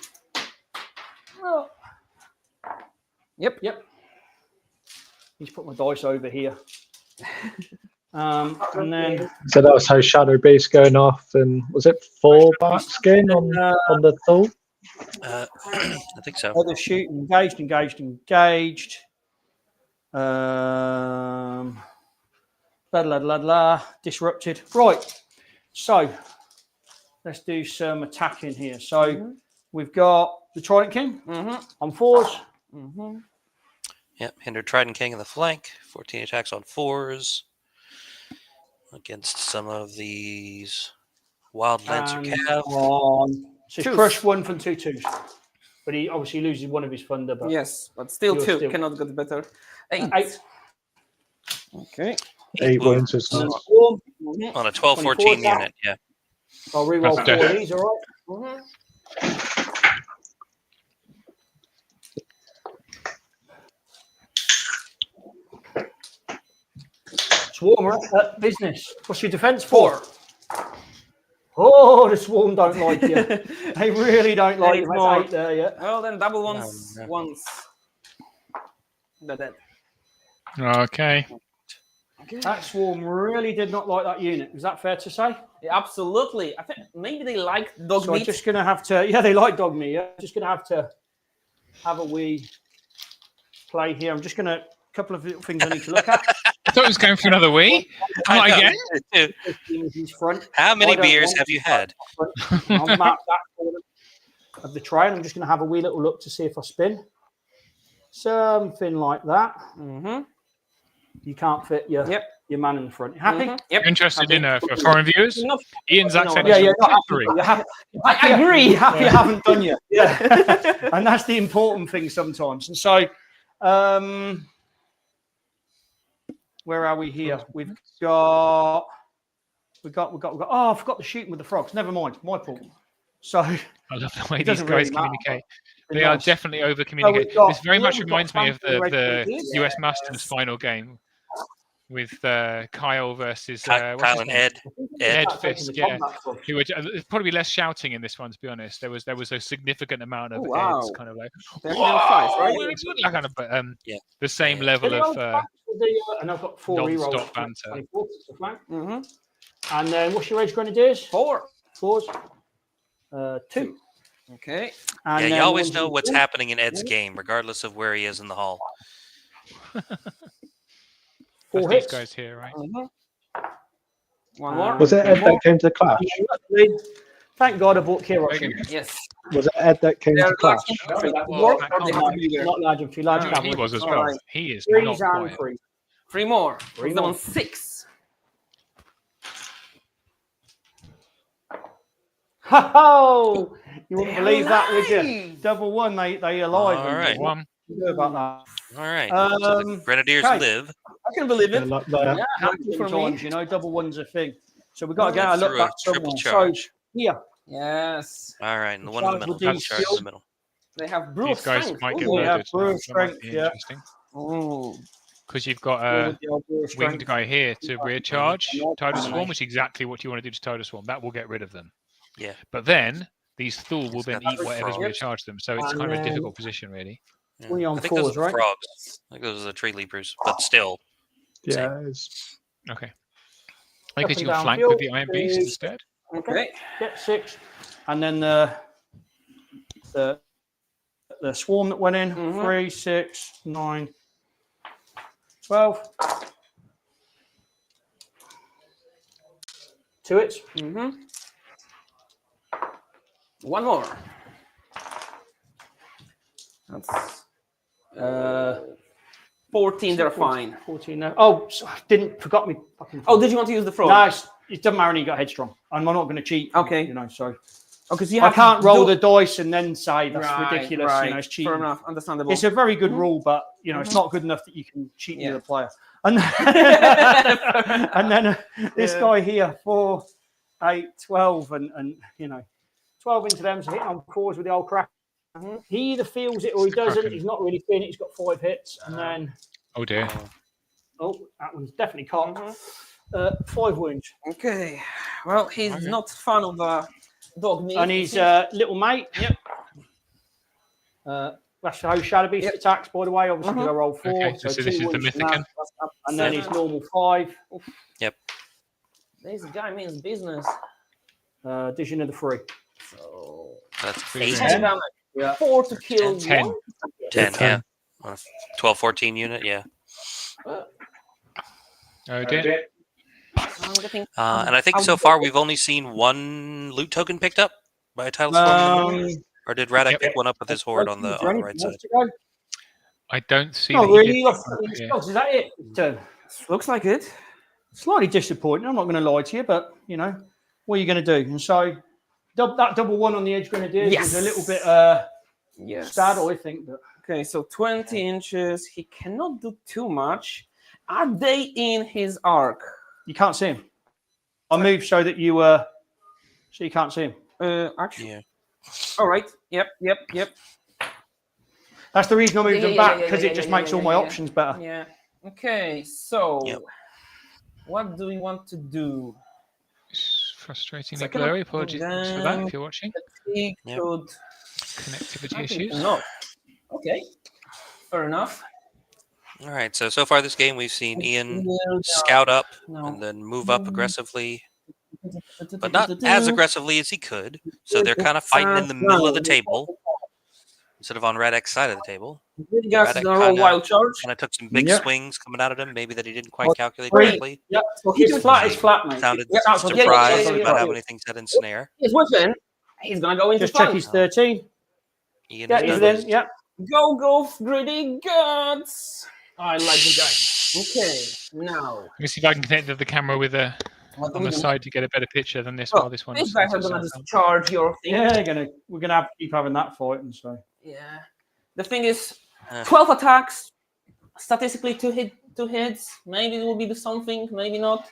Yep. He's put my dice over here. And then so that was how Shadow Beast going off, and was it 4 bark skin on the Thule? I think so. Other shoot, engaged. Disrupted. Right. So let's do some attacking here. So we've got the Trident King on 4s. Yep, hindered Trident King in the flank. 14 attacks on 4s against some of these Wild Lancer Cav. So he's crushed 1 from 2 2s. But he obviously loses 1 of his thunder. But yes, but still 2 cannot get better. 8. Okay. 8 wounds or something. On a 12-14 unit, yeah. I'll reroll 4 of these, all right? Swarmer at business. What's your defense? 4. Oh, the swarm don't like you. They really don't like you. That's 8 there, yeah. Well, then double once. They're dead. Okay. That swarm really did not like that unit. Is that fair to say? Yeah, absolutely. I think maybe they like dog so meat. I'm just going to have to... Yeah, they like dog meat. Yeah. Just going to have a wee play here. I'm just going to... A couple of little things I need to look at. I thought it was going for another wee. Not again. How many beers have you had? I'll mark that corner of the tray, and I'm just going to have a wee little look to see if I spin. Something like that. You can't fit your man in the front. You happy? You're interested in for foreign viewers? Ian's accent yeah, is not three. I agree. You haven't done yet. Yeah. And that's the important thing sometimes. And so, where are we here? We've got. Oh, I forgot the shooting with the frogs. Never mind. My fault. So I love the way these guys communicate. They are nice. definitely over we've communicating. got- This very yeah, much we've got reminds me of Phantom Red the Raiders. US Masters final game with Kyle versus what's Kyle his and name? Ed. Ed That's taking Fisk, the yeah. combat push. Who were, there's probably less shouting in this one, to be honest. There was a significant amount of Oh, wow. Eds kind of like, They're in fights, right? that kind of, but Yeah. the same level So the of old flanks with the, and I've got 4 rerolls. non-stop for banter. 24 to the flank. Mm-hmm. And then what's your Edge Grenadiers? 4. 4s. 2. Okay. And Yeah, then you always ones know and what's twos. happening in Ed's game, regardless of where he is in the hall. 4 That's hits. these guys here, right? One more. Was it Ed that came to Clash? Thank God I bought Kieros. Yes. Was it Ed that came to Clash? More? that Not large infantry, large No, cavalry. he was as All well. right. He is 3s not and quiet. 3. 3 more. Three Put them more. on 6. Ho! You wouldn't They're believe that, would you? alive. Double 1, they alive. All and right. what you know about that? All right. So the Grenadiers okay. live. I can believe it. like that. Yeah, Happy for me. times, you know, double 1's a thing. So we've got to Oh, get our look through a back triple somewhere. charge. So here, Yes. All right, and the one in the middle. Charge with Charge in these the middle. They have brutal These guys strength. might get Ooh, yeah, murdered. brutal That might strength, be yeah. interesting. Oh. Because you've got All a with the old brutal strength. winged guy here to rear charge Tidal Swarm, Nice. which is exactly what you want to do to Tidal Swarm. That will get rid of them. Yeah. But then these Thule will then got eat the whatever's frogs. rear charged them. So it's And kind of a then- difficult position, really. Yeah. When you're on I think those 4s, are right? frogs. I think those are the tree leapers, but still. Yeah, it's Okay. I Up think and you can down flank field with the Iron Beast is- instead. Okay. Get 6. And then the swarm that went in, Mhm. 3, 6, 9, 12. 2 hits. Mm-hmm. One more. That's 14. They're fine. 14 now. Oh, forgot me. Fucking Oh, did you want to use the frog? No, it doesn't matter when you got headstrong. I'm not going to cheat. Okay. You know, so Oh, because you I have can't to roll do- the dice and then say that's Right, ridiculous. Right. You know, it's cheating. Fair enough. Understandable. It's a very good Mhm. rule, but you know, it's not good enough that you can cheat Yeah. the other player. And and then this Yeah. guy here, 4, 8, 12, and you know, 12 into them, so hitting on 4s with the old crack. Mhm. He either feels it or he doesn't. Kraken. He's not really feeling it. He's got 5 hits, and then Oh dear. that one's definitely caught. Mhm. 5 wounds, Okay. Well, he's Okay. not fan of dog meat. and he's little mate. Yep. That's how Shadow Beast Yep. attacks, by the way. Obviously, because I roll 4. Okay, so so this 2 is the wounds from Mythicon. that, and then his 7. normal 5. This guy means business. Addition of the 3. So That's 8. 10 damage. Yeah. 4 to kill 10. 1. 10, yeah. 12, 14 unit, yeah. Oh dear. I'm getting. And I think so far we've only seen one loot token picked up by a Tidal Swarm. Or did Radek Yep. pick one up with his horde on the right side? I don't see. Not that he really. did Lost pick one up here. Is that it? Looks like it. Slightly disappointing. I'm not going to lie to you, but you know, what are you going to do? And so that double 1 on the Edge Grenadiers Yes. was a little bit Yes. sad, I think. But Okay, so 20 inches. He cannot do too much. Are they in his arc? you can't see him. I moved so that you can't see him. Actually. Yeah. All right. Yep. That's the reason I moved Yeah, them yeah, back yeah, because yeah, it just yeah, makes yeah, all my yeah. options better. Yeah. Okay, so Yep. what do we want to do? It's frustratingly Second blurry. up, Apologies for that then if you're watching. He Yep. could. Connectivity I think issues. not. Okay. Fair enough. All right, so far this game we've seen Ian Well, scout up no. and then move up aggressively, but not as aggressively as he could. So they're kind of fighting in the middle of the table instead of on Radek's side of the table. Really guys Radek gonna roll wild charge. kind of took some big Yeah. swings coming out of him, maybe that he didn't quite calculate Three. correctly. Yep. So his flat is flat, mate. Sounded Yeah, That's what- surprised yeah, about yeah. how many things had in snare. He's within. He's gonna go into Just check flank. his 13. Ian Yeah, is he's done. then. Yeah. Go, gritty guts. I like the guy. Okay, now. Let me see if I can connect the camera with What on do we the do? side to get a better picture than this Oh, while this one. these guys are gonna just charge your thing. Yeah, we're gonna keep having that fight, and so. Yeah. The thing is, 12 attacks, statistically two hits. Maybe it will be the something, maybe not.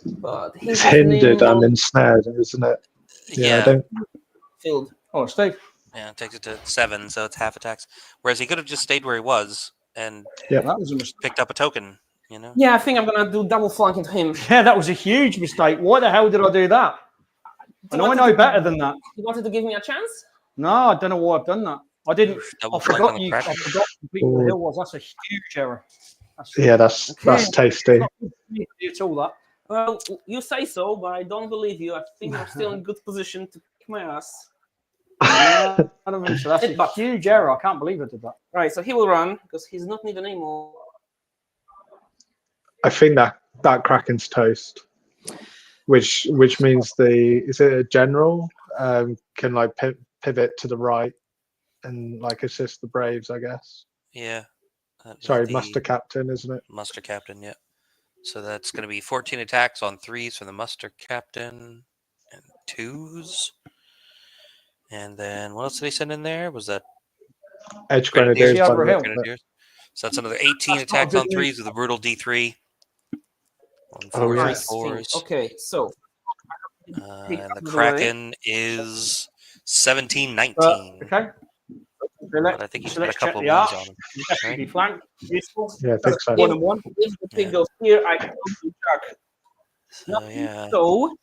But It's he's hindered and ensnared, isn't it? Yeah, I Yeah. don't. Filled. Oh, Steve. Yeah, it takes it to 7, so it's half attacks. Whereas he could have just stayed where he was and Yeah, that was a mistake. picked up a token. You know. Yeah, I think I'm gonna do double flank into him. Yeah, that was a huge mistake. Why the hell did I do that? I know better than that. You wanted to give me a chance? No, I don't know why I've done that. I didn't. Double I flank on forgot the you. crack. I forgot completely what the hill was. That's a huge error. That's tasty. It's all that. Well, you say so, but I don't believe you. I think I'm still in good position to kick my ass. I don't think so. That's a huge error. I can't believe I did that. Right, so he will run because he's not needed anymore. I think that Kraken's toast, which means is it a general can like pivot to the right and like assist the Braves, I guess. Yeah. Sorry, Muster Captain, isn't it? Muster Captain, yeah. So that's going to be 14 attacks on 3s from the Muster Captain and 2s. And then what else did he send in there? Was that Edge Grenadiers? Grenadiers. So that's another 18 attacks on 3s with a brutal D3. On 4s and 4s. Okay, so. And the Kraken is 17-19. Okay. But I think he's got a couple of wounds wounds on him. Definitely flank. Useful. Yeah, I think so. One and one. If the pig goes here, I can also check. So, yeah. So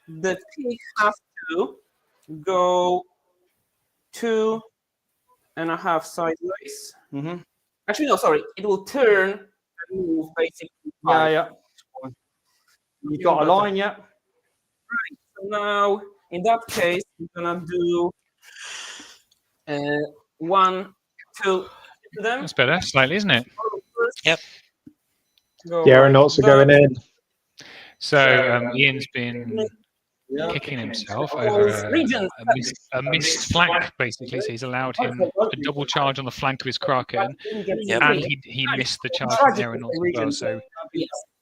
the pig has to go 2.5 sideways. Mm-hmm. Actually, no, sorry. It will turn and move basically. Yeah. You've got a line, yeah. Right. So now, in that case, we're gonna do 1, 2 to them. That's better, slightly, isn't it? Yep. The aeronauts are going in. So Ian's been kicking himself over a missed flank, basically. So he's allowed him a double charge on the flank of his Kraken, and he missed the charge from the aeronauts as well. So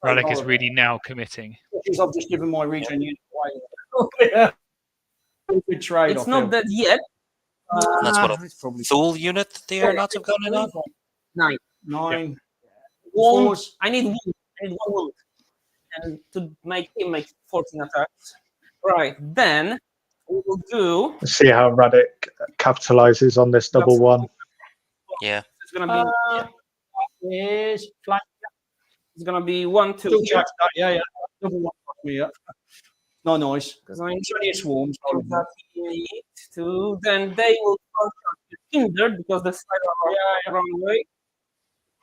Radek is really now committing. I've just given my region unit away. Good trade. It's not that yet. That's what a Thule unit that the aeronauts have gone in on? 9. 9. Wound. I need wound. I need 1 wound. And to make him make 14 attacks. Right, then we will do. See how Radek capitalizes on this double one. Yeah. It's gonna be. Is flank. It's gonna be 1, 2. Yeah. Double one. Yeah. No noise. Because I'm plenty of swarms. Then they will be hindered because the side are wrong way.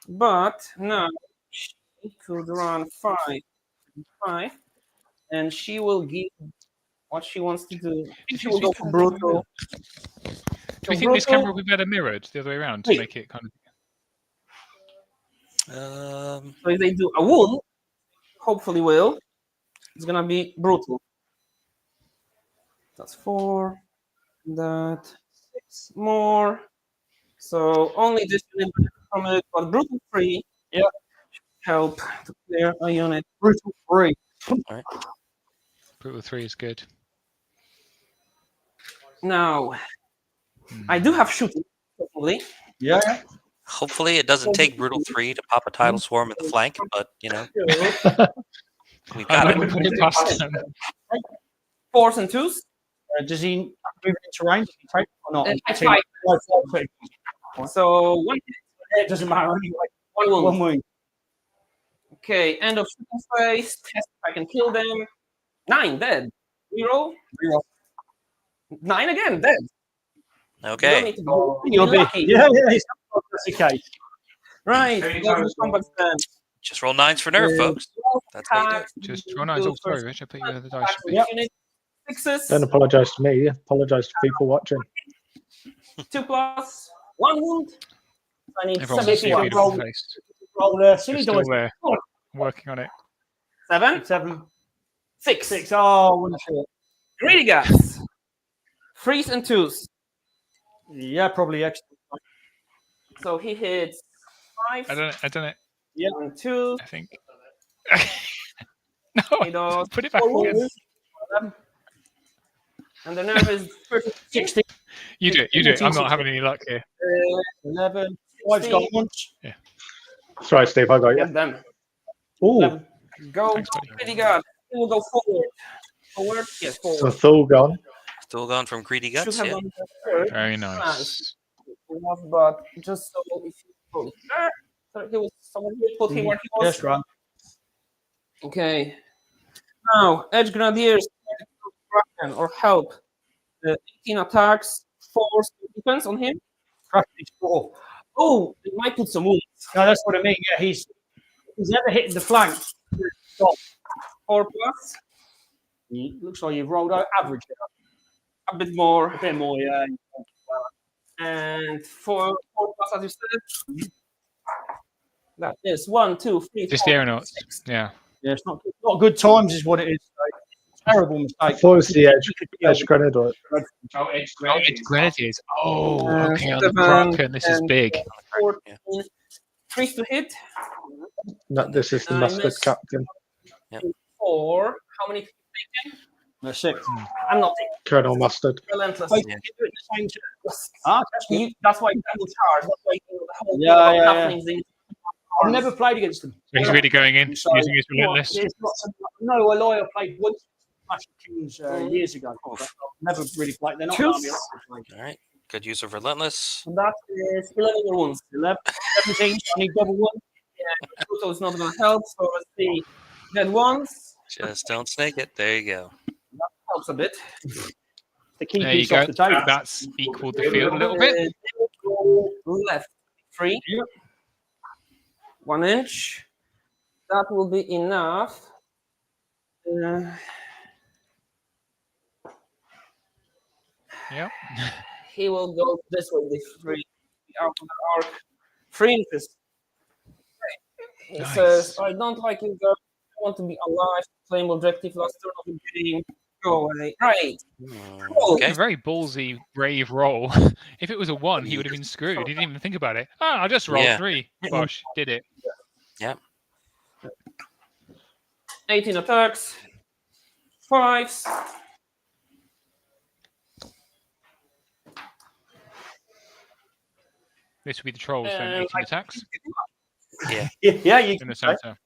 But now she could run 5, and she will give what she wants to do. She will go for brutal. Do we think this camera will be better mirrored the other way around to make it kind of? So if they do a wound, hopefully will. It's gonna be brutal. That's 4. That 6 more. So only this unit from it, but brutal 3. Yeah. Help to clear a unit. Brutal 3. All right. Brutal 3 is good. Now, I do have shooting, hopefully. Yeah. Hopefully it doesn't take brutal 3 to pop a tidal swarm in the flank, but you know. We've got it. 4s and 2s. Does he move into range? Does he take or not? I try. So 1 hit. It doesn't matter anyway. 1 wound. 1 wound. Okay, end of shooting phase. Test if I can kill them. 9 dead. Reroll. 9 again dead. Okay. You'll be lucky. Yeah, that's okay. Right. Combat stand. Just roll 9s for nerve, folks. That's how you do it. Just roll 9s. Oh, sorry, Rich. I put you in the dice. Yep. Don't apologise to me. Apologise to people watching. 2 plus 1 wound. I need Everyone will see a 71. beautiful face. Roll silly Still dice. there. Working on it. 7. 6. 6. Oh, 1 short. Greedy guys. 3s and 2s. Yeah, probably extra. So he hits 5. I don't know. Yeah. 1, 2. I think. No, put it back again. And the nerve is 60. You do it. I'm not having any luck here. 11. 5's got once. Yeah. That's right, Steve. I got you. Get them. Ooh. Go. Pretty good. He will go forward. Forward. Yes, So forward. Thule gone. Still going from greedy Should guts. have Yeah. done that first. Very nice. Enough, but just so if you oh, sorry, he was someone here put him where he was. Yes, right. Okay. Now, Edge Grenadiers or help. 18 attacks, 4 defense on him. Crafty 4. Oh, it might put some wounds. No, that's what I mean. Yeah, he's never hitting the flank. Stop. 4 plus. Looks like you've rolled out average there. A bit more. A bit more, yeah. And 4 plus, as you said. That is 1, 2, 3, Just 4, the aeronauts. 6. Yeah. Yeah, it's not good times, is what it is. Terrible mistake. I thought it was the edge grenadier. Oh, Edge It's Grenadiers. Oh, okay. On the 7, Kraken, this is 10, big. 14. 3 to hit. No, this is the I mustard missed. captain. 4. How many people taken? No, 6. I'm not taking. Colonel Mustard. Relentless. You do it the same turn. Ah, that's why you double charge. That's why you do the whole Yeah, yeah, happenings. I've never played against them. He's really going in, So, using his relentless. it's not, no, a lawyer played once Clash of Kings years ago. But I've never really played. They're not an army. All right. Good use of relentless. That is 11 wounds. 11, 17. I need double 1. Yeah, total is not going to help. So let's see. Dead ones. Just don't snake it. There you go. That helps a bit. The key There you piece go. off the table. That's equaled the field a little bit. Left 3. Yep. 1 inch. That will be enough. Yeah. He will go this way with 3 out of the arc. 3 inches. He Nice. says, I don't like you guys. I want to be alive. Claim objective last turn of the game. Go away. Right. It's a very ballsy, brave roll. If it was a 1, he would have been screwed. He didn't even think about it. Oh, I'll just roll Yeah. 3. Bosh, did it. Yeah. 18 attacks. 5s. This would be the trolls then, 18 attacks. Yeah. Yeah, you In can the say. center.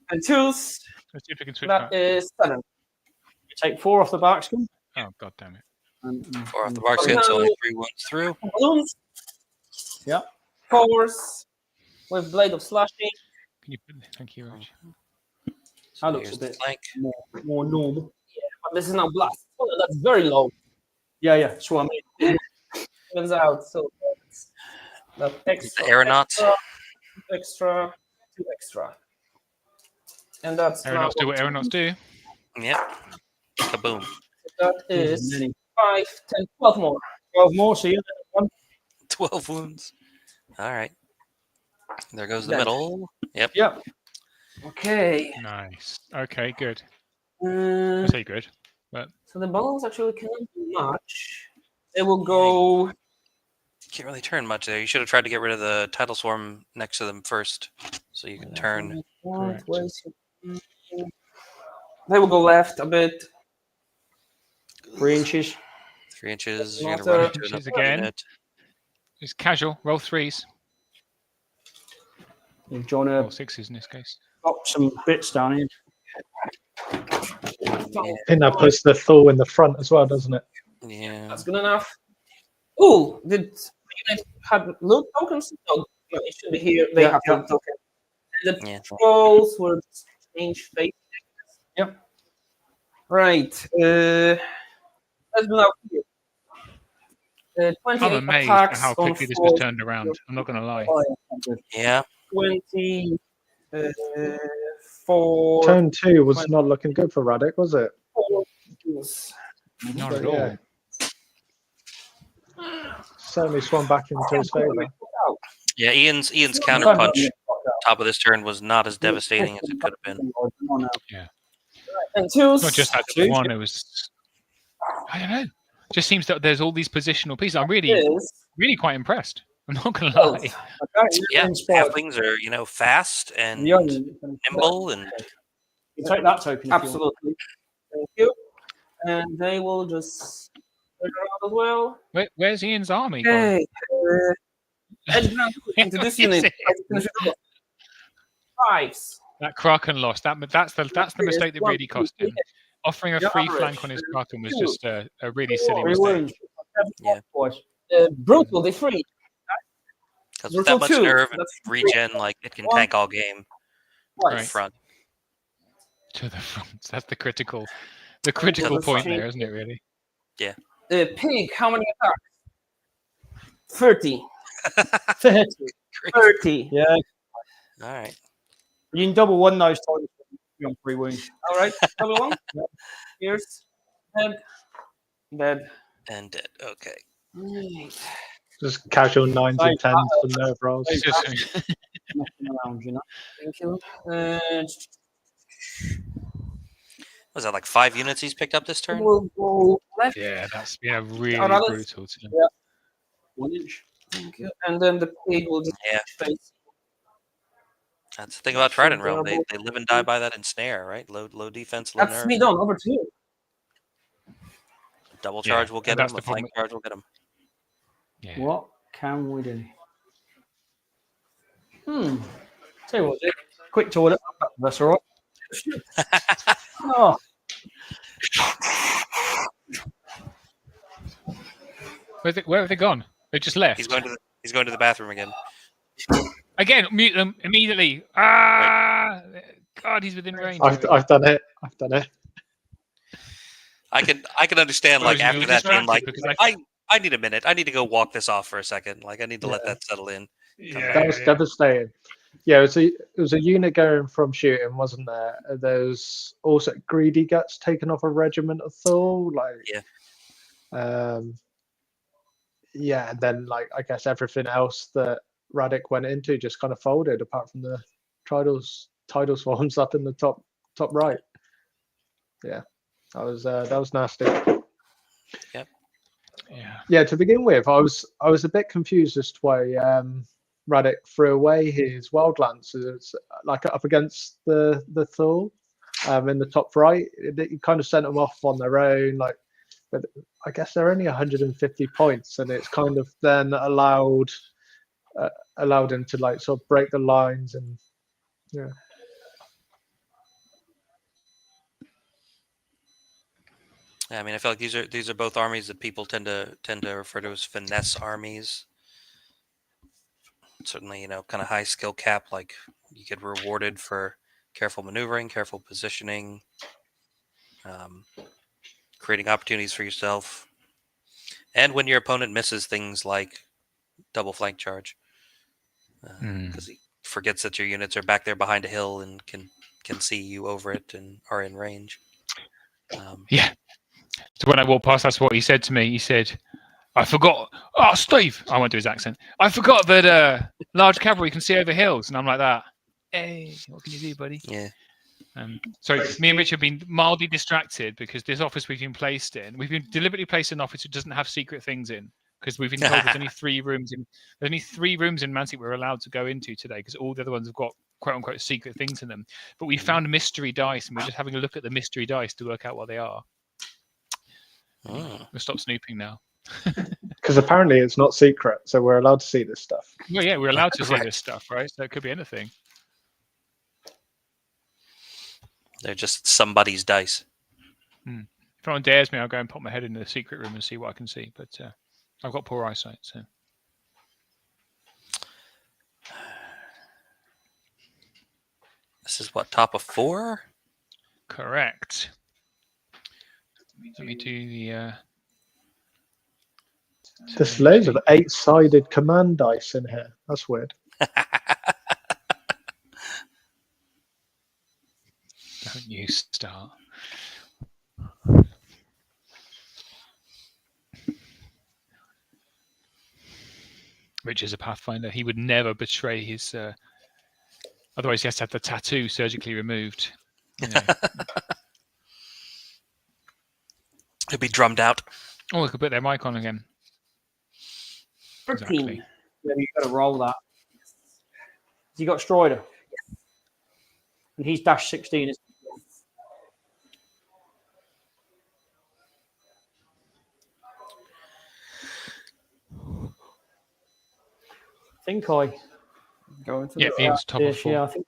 And 2s. Let's see if we can switch That that. is 7. You take 4 off the back skin. Oh, god damn it. 4 off the bark skin, so only 3 wounds through. Balloons. Yeah. 4s. With Blade of Slashing. Can you put thank you, Rich. That looks Here's a the bit flank. more normal. But this is now blast. Oh, that's very low. Yeah, yeah. That's what I mean. Evens out. So that's that extra. The aeronaut. Extra. 2 extra. And that's Aeronauts do what aeronauts do. Yep. Kaboom. That is Many. 5, 10, 12 more. 12 more. So you 12 wounds. All right. There goes the Done. middle. Yep. Yep. Okay. Nice. Okay, good. I Uh, say good, but so the balloons actually cannot do much. They will go. Can't really turn much there. You should have tried to get rid of the tidal swarm next to them first, so you can turn. Correct. They will go left a bit. 3 inches. 3 inches. You're Not gonna run a- into Inches another again. unit. it's casual. Roll 3s. You've drawn a Roll 6s in this case. got some bits down here. I think that puts the Thor in the front as well, doesn't it? Yeah. That's good enough. Oh, did unit have loot tokens? No, it should be here. They have loot tokens. And the Yeah. trolls were change face. Yep. Right. Let's do now here. 28 I'm amazed attacks at how on quickly this 4. was turned around. I'm not going to lie. Yeah. 20. 4. Turn 2 was not looking good for Radek, was it? 4. Not So, at all. yeah. Certainly swung back into his favour. Yeah. Ian's counter punch top of this turn was not as devastating as it could have been. Yeah. And 2. Not just that the 1, it was. I don't know. Just seems that there's all these positional pieces. I'm really quite impressed. I'm not going to lie. Yeah. Halflings are fast and nimble and. You take that token. If you Absolutely. Thank you. And they will just turn around as well. Where's Ian's army gone? Okay. Into this unit. I finish it off. 5s. That Kraken lost. That's the mistake that really cost him. offering a Yeah, free average. flank on his Kraken was just a really silly 3 mistake. wounds. Yeah. Brutal, they free. Because with that much Brutal 2. nerve and That's regen, like it can One. tank all game. Twice. Right. Front. To the front. That's the critical point there, isn't it? Really. Yeah. Pig, how many attacks? 30. 30. 30. Yeah. All right. You can double one those times on 3 wounds. All right. Double one. Here's dead. Dead. And dead. Okay. Right. Just casual 9s and 10s for nerve rolls. Messing around, you know. Thank you. Was that like 5 units he's picked up this turn? We'll go left. Yeah, that's really Around brutal. To Yeah. 1 inch. Thank you. And then the pig will just face. That's the thing about Trident Realm. They live and die by that ensnare, right? Low defense, low That's nerve. me done. Over 2. Double charge will get that's him. the A flank problem. charge will get him. Yeah. What can we do? Tell you what, Dick. Quick toilet. That's all right. Oh. Where have they gone? They just left. He's going to the bathroom again. Again, mute them immediately. Ah, God, he's within range. I've done it. I've done it. I can understand like Well, after you're that being distracted like because I need a minute. I need to go walk this off for a second. Like I need to let that settle in. That was devastating. Yeah, it was a unit going from shooting, wasn't there? There's also Greedy Guts taking off a regiment of Thor. Yeah, and then like I guess everything else that Radic went into just kind of folded, apart from the tidal swarms up in the top right. Yeah, that was nasty. Yep. Yeah. To begin with, I was a bit confused as to why Radic threw away his Wildlances like up against the Thor in the top right. It kind of sent them off on their own, like. But I guess they're only 150 points, and it's kind of then allowed him to like sort of break the lines and yeah. Yeah, I mean, I feel like these are both armies that people tend to refer to as finesse armies. Certainly, kind of high skill cap. Like you get rewarded for careful maneuvering, careful positioning. Creating opportunities for yourself, and when your opponent misses things like double flank charge, because he forgets that your units are back there behind a hill and can see you over it and are in range. Yeah. So when I walked past, that's what he said to me. He said, "I forgot." Oh, Steve, I won't do his accent. I forgot that large cavalry can see over hills, and I'm like that. Hey, what can you do, buddy? Yeah. So me and Rich have been mildly distracted because this office we've been placed in, we've been deliberately placed in an office that doesn't have secret things in, because we've been told there's only 3 rooms in. There's only 3 rooms in Mantic we're allowed to go into today, because all the other ones have got quote unquote secret things in them. But we found mystery dice, and we're just having a look at the mystery dice to work out what they are. We'll stop snooping now. Because apparently it's not secret, so we're allowed to see this stuff. Well, yeah, we're allowed to see this stuff, right? So it could be anything. They're just somebody's dice. If anyone dares me, I'll go and pop my head into the secret room and see what I can see. But I've got poor eyesight, so. This is what, top of 4? Correct. Let me do the. There's loads of 8-sided command dice in here. That's weird. Don't you start. Rich is a Pathfinder. He would never betray his. Otherwise, he has to have the tattoo surgically removed. He'll be drummed out. Oh, they could put their mic on again. 13. Exactly. Yeah, you've got to roll that. Has he got Strider? Yes. And he's dash 16. I think I go into he's top of 4. Yeah, I think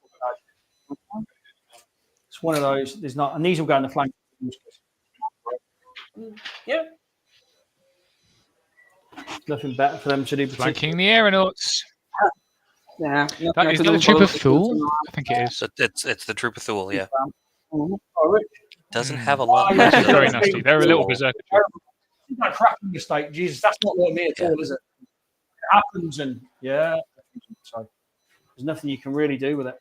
it's one of those. There's not, and these will go in the flank. Nothing better for them to do. Flanking the aeronauts. Yeah. That is the Troop of Thule? I think it is. It's the Troop of Thule, yeah. Oh, Doesn't have a lot. Which is very nasty. They're a little berserker. That cracking mistake, Jesus, that's not like me at all, is it? It happens, and yeah, so there's nothing you can really do with it.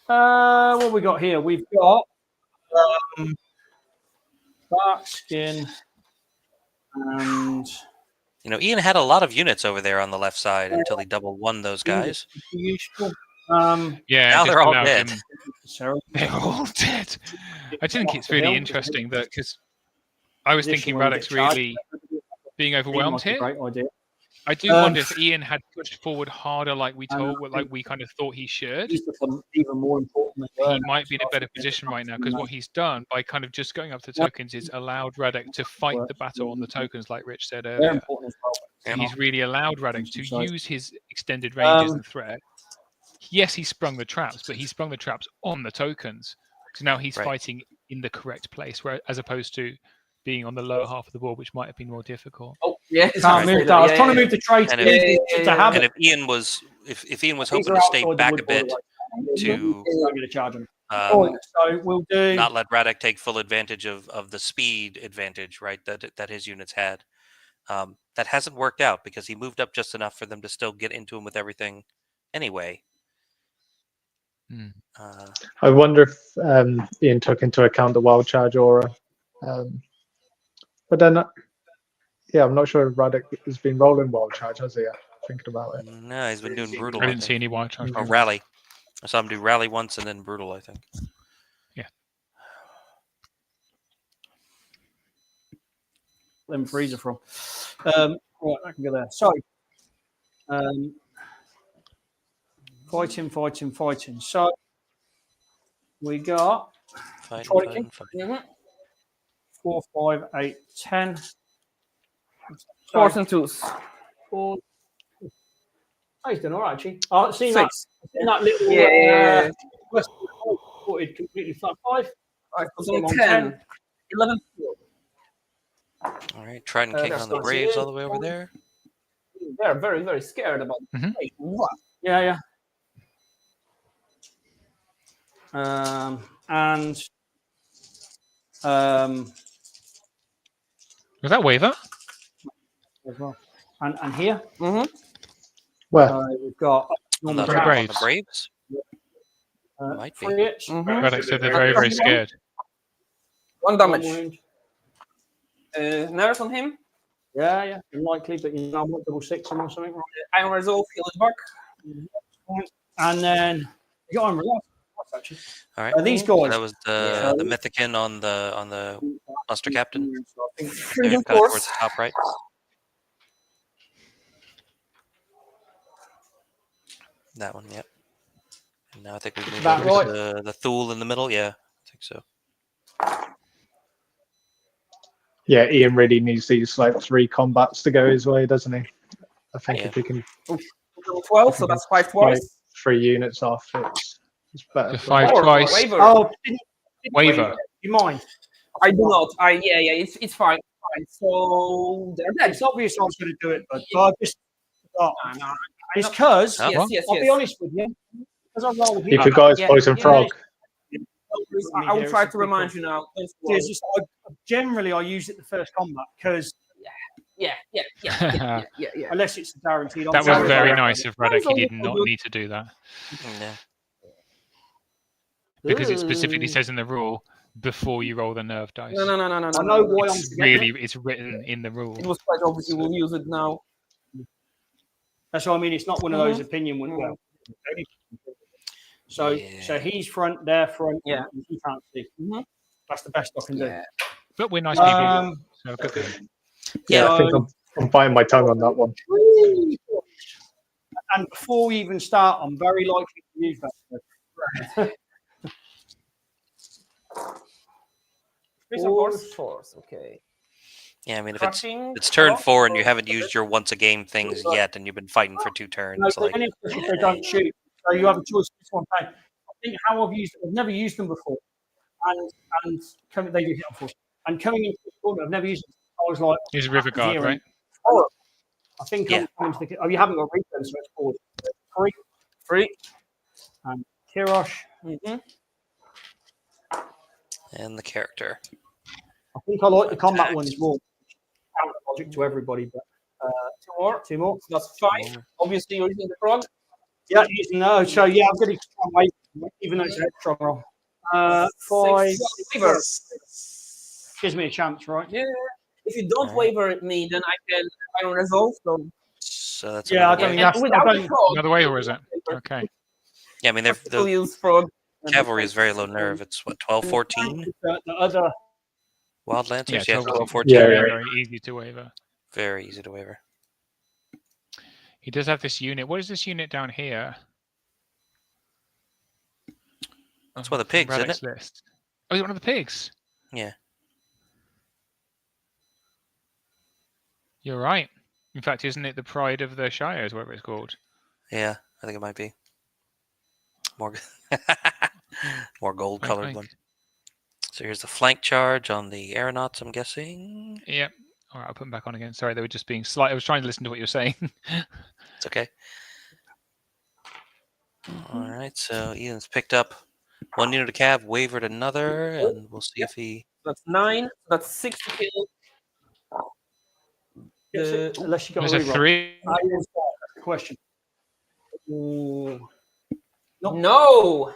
What have we got here? We've got dark skin, and Ian had a lot of units over there on the left side until he double won those guys. useful. Yeah, Now just they're all allowed dead. them- They're all dead. I think it's really interesting that because I was thinking Radek's really being overwhelmed here. Great idea. I do wonder if Ian had pushed forward harder, like we kind of thought he should. Even more important. He might be in a better position right now because what he's done by kind of just going up to tokens is allowed Radek to fight the battle on the tokens, like Rich said They're earlier. important as well. And he's really allowed Radek to use his extended ranges and threat. Yes, he sprung the traps, but he sprung the traps on the tokens. So now he's fighting in the correct place, where as opposed to being on the lower half of the board, which might have been more difficult. Oh, yeah. Can't move that. I was trying to move the trade And to have if it. Ian was if Ian was These hoping are to stay outside the back a wood bit border. to I'm going to charge him. So we'll do. not let Radek take full advantage of the speed advantage, right? That his units had. That hasn't worked out because he moved up just enough for them to still get into him with everything anyway. I wonder if Ian took into account the wild charge aura. But then, yeah, I'm not sure if Radek has been rolling wild charge, has he? Thinking about it. No, he's been doing brutal. I didn't see any wild charge. Or rally. I saw him do rally once and then brutal, I think. Them freezer from. Right, I can go there. So, fighting. So, we got Fighting. 4, 5, 8, 10. Fours and twos. Four. Oh, he's done all right, actually. Oh, seen that? Six. Seen that little. Yeah. Footed completely flat. 5. Was on 10. 11. All right, Trident King on the Braves all the way over there. They're very, very scared about the play. What? Yeah. And Was that Waver? as well. And here. Where? We've got On the Braves. Braves? Might be. Radek said they're very, very scared. 1 damage. Nerves on him. Yeah. Unlikely, but you know, I'm not double 6 or something. Iron Resolve, heal his back. And then you got Iron Resolve. Actually. All right. These guys. That was the Mythicin on the Muster Captain. There, Of kind of course. towards the top right. That one, yep. And now I think we move That over right? to the Thule in the middle. Yeah, I think so. Yeah, Ian really needs these like 3 combats to go his way, doesn't he? I think if he can 12, so that's 5 fight twice. 3 units off, it's better. The 5 Or twice. Waver. Oh, Waver. you mind? I do not. It's fine. So they're dead. It's obvious I was going to do it, but I just. It's because Yes. I'll be honest with you. Because I roll You could guys poison frog. I will try to remind you now. It's just, generally, I use it the first combat because. Yeah. Unless it's guaranteed. That was very nice of Radek. He did not need to do that. Yeah. Because it specifically says in the rule before you roll the nerve dice. No. I know why It's written in the rule. It was quite obvious. We'll use it now. That's what I mean. It's not one of those opinion ones. Well, so he's front, they're front. Yeah. He can't see. That's the best I can do. But we're nice people. So good for him. Yeah, I think I'm biting my tongue on that one. And before we even start, I'm very likely to use that. Force. Okay. Yeah, I mean, if Crushing, it's turn 4 and you haven't used your once a game things yet, and you've been fighting for 2 turns, No, like if they don't shoot, so you have a choice. This one, I think how I've used it, I've never used them before, and coming, they do hit on force. And coming into the corner, I've never used it. I was like, He's a River Guard, here, right? Oh, I think Yeah. I'm coming to the. Oh, you haven't got return, so it's forward. Free. And Kirosh. And the character. I think I like the combat ones more. Counter logic to everybody, but two more. So that's 5. Obviously, you're using the frog. Yeah, using those. So yeah, I'm going to try and wait, even though it's a strong roll. 5. Waver. Gives me a chance, right? Yeah. If you don't waver at me, then I can resolve. So that's Yeah, I another don't wave. think that's without the frog. Another way, or is it? Okay. Yeah, I mean, People the use frog. cavalry is very low nerve. It's what, 12, 14? The other. Wild Lancers, Yeah, yeah, 12, 12, 14. Very easy to waver. Very easy to waver. He does have this unit. What is this unit down here? That's one of the pigs, isn't Radek's it? list. Oh, is it one of the pigs? Yeah. You're right. In fact, isn't it the Pride of the Shires, whatever it's called? Yeah, I think it might be. More, more gold colored Flank. one. So here's the flank charge on the aeronauts, I'm guessing. Yep. All right, I'll put them back on again. Sorry, they were just being slight. I was trying to listen to what you're saying. It's okay. All right, so Ian's picked up one unit of cav, wavered another, and we'll see if he. That's 9. That's 6 to kill. Unless you got Was a it reroll. 3? Question. No. Oh,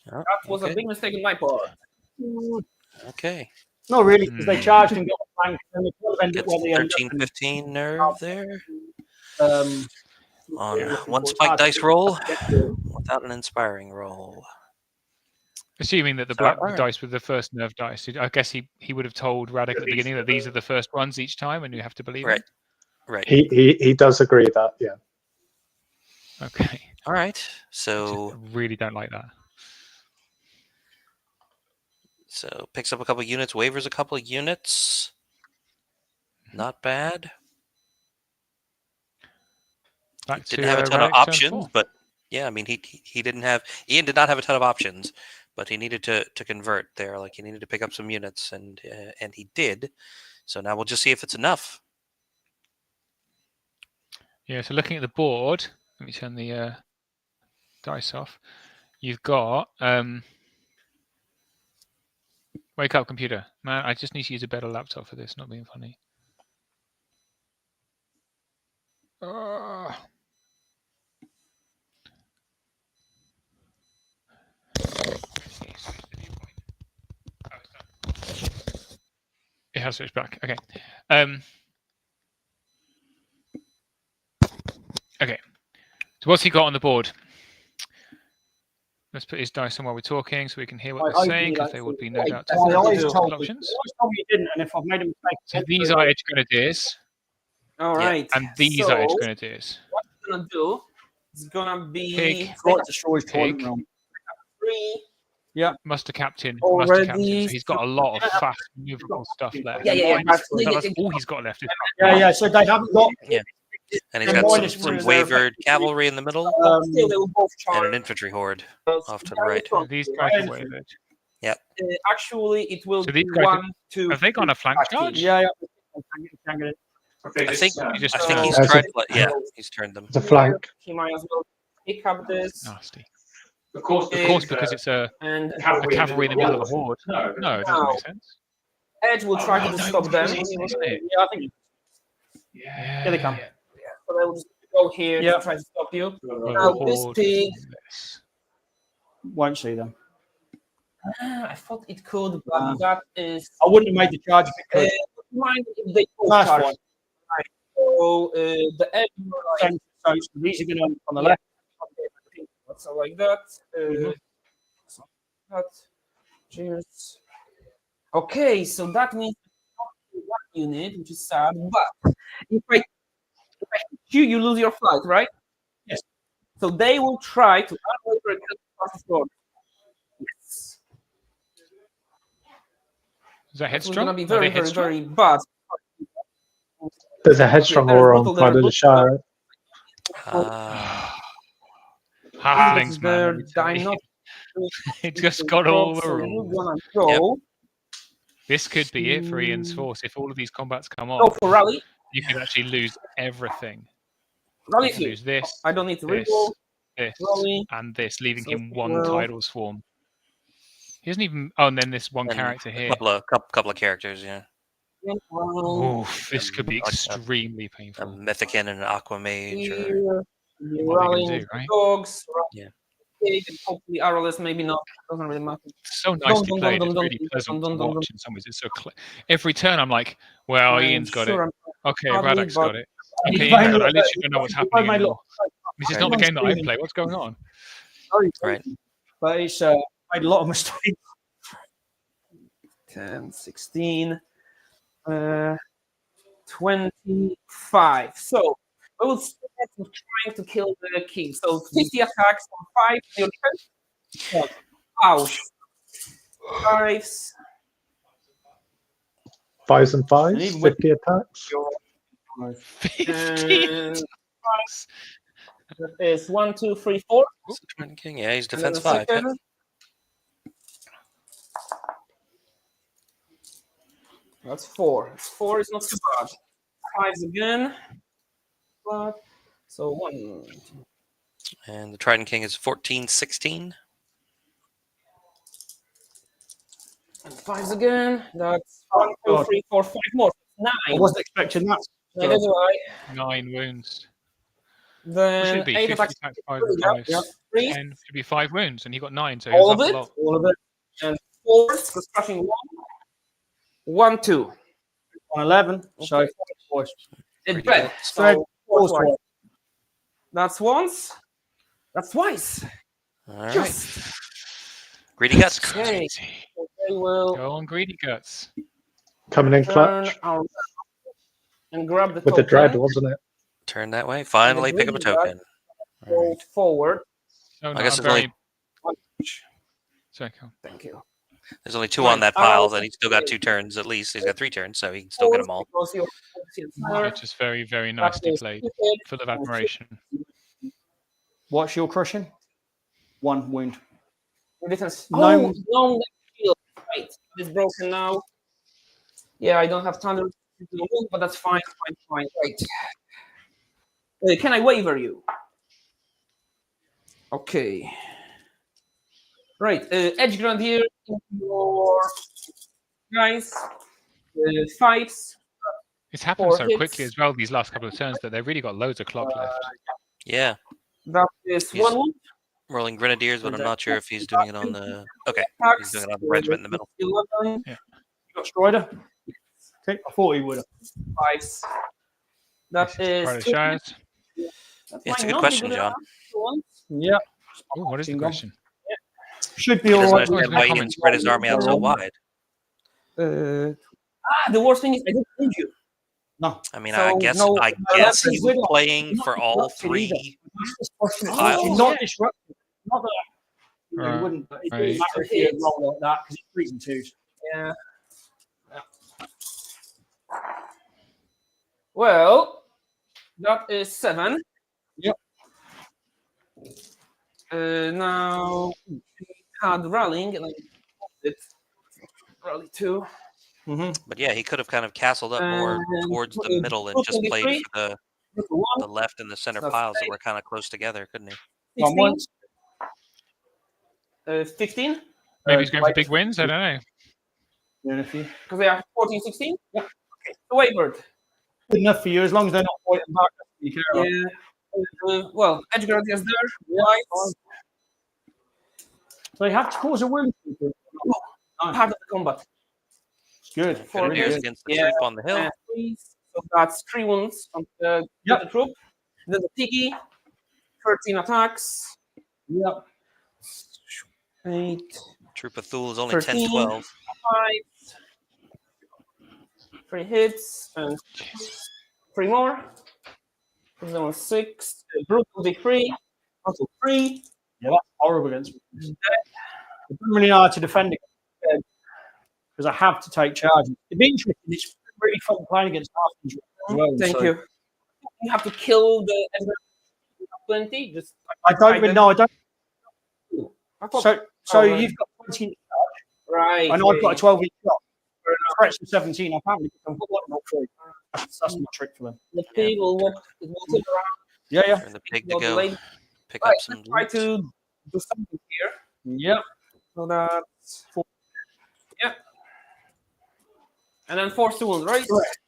That was okay. a big mistake on my part. Okay. Not really, because they charged and got a flank, and they could have ended Gets where they ended 13, up. 15 nerve there. Um, On yeah, one it's spike hard to dice get- roll without an inspiring roll. Assuming that the black dice were the first nerve dice, I guess he would have told Radek at the beginning that these are the first ones each time, and you have to believe Right. it. Right. He does agree that, yeah. Okay. All right. So really don't like that. So picks up a couple units, wavers a couple of units. Not bad. Back Didn't to, have a ton of Radek's turn options, 4. but yeah, I mean Ian did not have a ton of options, but he needed to convert there. Like he needed to pick up some units, and he did. So now we'll just see if it's enough. Yeah, so looking at the board, let me turn the dice off. You've got wake up, computer. Man, I just need to use a better laptop for this, not being funny. It has switched back. Okay. Okay. So what's he got on the board? Let's put his dice on while we're talking so we can hear what they're saying, because there would be no doubt My eyes different told me options. you didn't, and if I've made a mistake, So these are Edge Grenadiers. All right. And these so, are Edge Grenadiers. What I'm gonna do is gonna be Pig. destroys Pig. 3. Yeah. Muster Captain. Already Muster Captain. So he's got a lot of fast, maneuverable stuff left. Yeah. That's all he's got left. Yeah. So they haven't got. Yeah. And he's They're got minus some reserve. wavered cavalry in the middle, Still, they will both and charge. an infantry horde off to the right. These guys are wavered. Yep. Actually, it will So be these guys 1, 2. have they gone a flank charge? Yeah. I think So- he's That's tried. a- Yeah, he's turned them. It's a flank. He might as well pick up this. Nasty. Of course, Of course, because it's a And cavalry in the middle of a horde. No, No, it doesn't make sense. Edge will try to stop them. Isn't it? Yeah, I think. Yeah, Here they come. So they will just go here Yeah. to try to stop you. Well, Now the this horde pig. is this. Won't see them. I thought it could, but that is. I wouldn't have made the charge because Mind if they both last charge. one. Right. So the edge. So these are going to on the left. So like that. So that. Cheers. Okay, so that means one unit, which is sad. But if I hit you, you lose your flight, right? Yes. So they will try to unwaver and pass the Yes. Is that It's headstrong? going to be Are they very, very, headstrong? very bad. There's a headstrong aura on Pride of the Shire. Halflings, They're man. dying not. It just got all the So rules. you're gonna go. This could be it for Ian's force if all of these combats come Go off. for rally. You could actually lose everything. Rally You could 2. lose this. I don't need to this, reroll. this, Rally. and this, leaving So him one well. tidal swarm. He doesn't even. Oh, and then this one And character a here. couple of characters, yeah. Oof, this could be Like extremely A painful. Mythican and an Aquamage. Or... Here, What are they rallying gonna with do, right? dogs. Yeah. Pig, and hopefully arrowless, maybe not. Doesn't really matter. It's so nicely played. It's really pleasant to watch in some ways. It's so every turn I'm like, well, I'm Ian's got sure it. Okay, hardly, Braddock's but- got it. Okay, Ian's got it. I literally don't know what's happening anymore. This is not the game that I play. What's going on? Right. But it's made a lot of mistakes. 10, 16, 25. So I will start with trying to kill the king. So 50 attacks on 5 your defense. Ouch. 5s. 5s and 5s, even with- 50 attacks. 50 That is 1, 2, 3, 4. Trident King, yeah, he's And then defense the 5. Yeah. second. That's 4. 4 is not too bad. 5s again. But so 1. And the Trident King is 14, 16. And 5s again. That's 1, 2, God. 3, 4, 5 more. 9. I wasn't expecting that. Neither do I. 9 wounds. What should Then it be? 8 50 attacks. attacks, 5 and 5. Yeah. 3. 10 should be 5 wounds, and he got 9, so he All was of up it. a lot. All of it. And 4. Because crushing 1. 1, 2. On 11. So It's red. Fred, So four's 4 twice. That's once. That's twice. All right. Just. Greedy Guts. Okay. They will Go on, Greedy Guts. Coming in turn clutch around and grab the with the token. dread, wasn't it? Turn that way. Finally pick up a Greedy Guts token. Go forward. No, I no, guess I'm there's only Sorry, come. Thank you. there's only 2 on that pile, and he's still got 2 turns at least. He's got 3 turns, so he can still get them all. Because you're fire. It's just very, very nicely is played. 2 hits. Full of admiration. What's your crushing? 1 wound. Your defense. No. Oh, long shield. Right. It's broken now. Yeah, I don't have thunder to move, but that's fine. Fine. Right. Can I waver you? Okay. Right. Edge Grenadier into your guys. 5s. It's happened 4 so hits. quickly as well these last couple of turns that they've really got loads of clock left. Yeah. That is He's 1 wound. rolling Grenadiers, but I'm not sure if he's doing it on the... Okay, he's doing it on the regiment in the middle. 11. Yeah. You got Strider? Okay, I thought he would have. 5s. That is Pride of 2 Shires. That Yeah, it's a might good not be question, good John. enough for once. Yeah. Oh, what is the question? Should be He doesn't alright. understand why Ian spread his army out so wide. The worst thing is I didn't need you. No. I mean, So, I guess no, I no, guess that's he a was good one. playing Not for all disrupted either. 3 It's not disruptive. Not that you Right, wouldn't, but it right. doesn't matter if you roll like that because it's 3s and 2s. Yeah. Well, that is 7. Yep. Now had rallying and I did rally 2. But yeah, he could have kind of castled up more towards the middle and just played for the left and the center piles that were kind of close together, couldn't he? 16. 15. Maybe he's going for big wins. I don't know. Because they are 14, 16? Yeah. Okay. So wavered. Good enough for you as long as they're not fighting back. You care about. Well, Edge Guardian is there. White. So you have to cause a wound. Part of the combat. It's good. Grenadiers against the troop on the hill. 3, so that's 3 wounds on the troop. Then the piggy, 13 attacks. Yep. 8. Troop of Thule is only 13, 10, 12. 5. 3 hits and 3 more. There's only 6. Brutal D3. Also 3. Yeah, that's horrible against me. It doesn't really know how to defend it because I have to take charge. It'd be interesting. It's really fun playing against Arsenal as well. Thank so. you. You have to kill the 20. Just I don't even know. I don't. So right. you've got 20 in charge, right, and I've got a 12-week shot. Threats for 17. I can't really get them. Not free. That's my trick for them. The pig will walk around. Yeah. For the pig to Well, the go lady- pick Right, up some let's try loot. to do something here. Yep. So that's 4. Yeah. And then force to wound, right? Correct.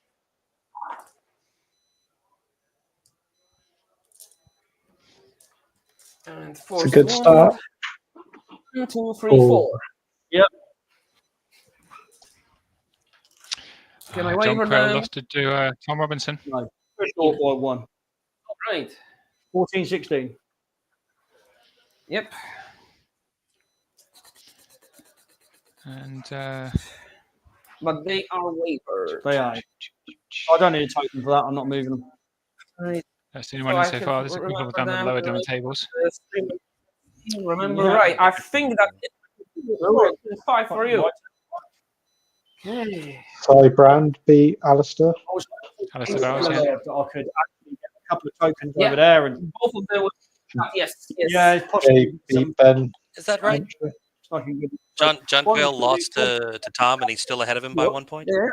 And It's force a good to wound. start. 1, 2, 3, Oh. 4. Yep. Can I John waver Quayle them? lost to Tom Robinson. No. Short by 1. All right. 14-16. Yep. And But they are wavered. They are. I don't need a token for that. I'm not moving them. Right. that's the only one in so far. There's a couple down the lower down the tables. Remember Yeah. right. I think that it's 5 for you. Okay. Firebrand beat Alistair. Alistair Bowers, yeah. That I could actually get a couple of tokens Yeah. over there. And Both of them. Yes. yeah, it's possibly Jay beat Ben. Is that right? I can get John Quayle lost to Tom, and he's still ahead of him by 1 point. Yeah.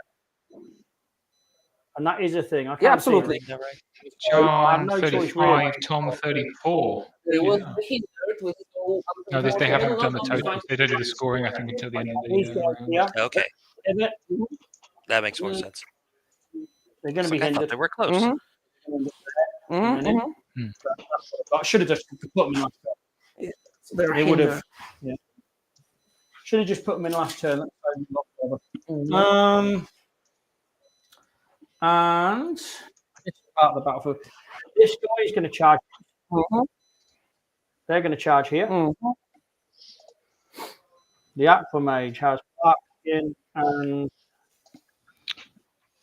And that is a thing. I can't Yeah, absolutely. see it. John no choice, 35, really. Tom 34. There was Yeah. the hindered with no. No, they haven't done the total. They don't do the scoring, I think, until the end of These the guys round. here, Okay, isn't it? that makes more sense. They're going to It's be like I thought hindered. they were close. I should have just put them in last turn. So they're They would have. hindered. Yeah. Should have just put them in last turn. Let's say not bother. Mhm. And this is part of the battlefield. This guy is going to charge. They're going to charge here. The Aquamage has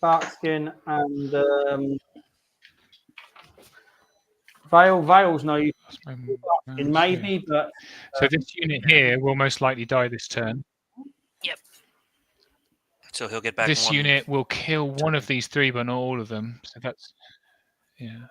Barkskin and Veil. Veil's no use. Barkskin maybe, but So this unit here will most likely die this turn. So he'll get back. This one. unit will kill one of these three, but not all of them. So that's yeah.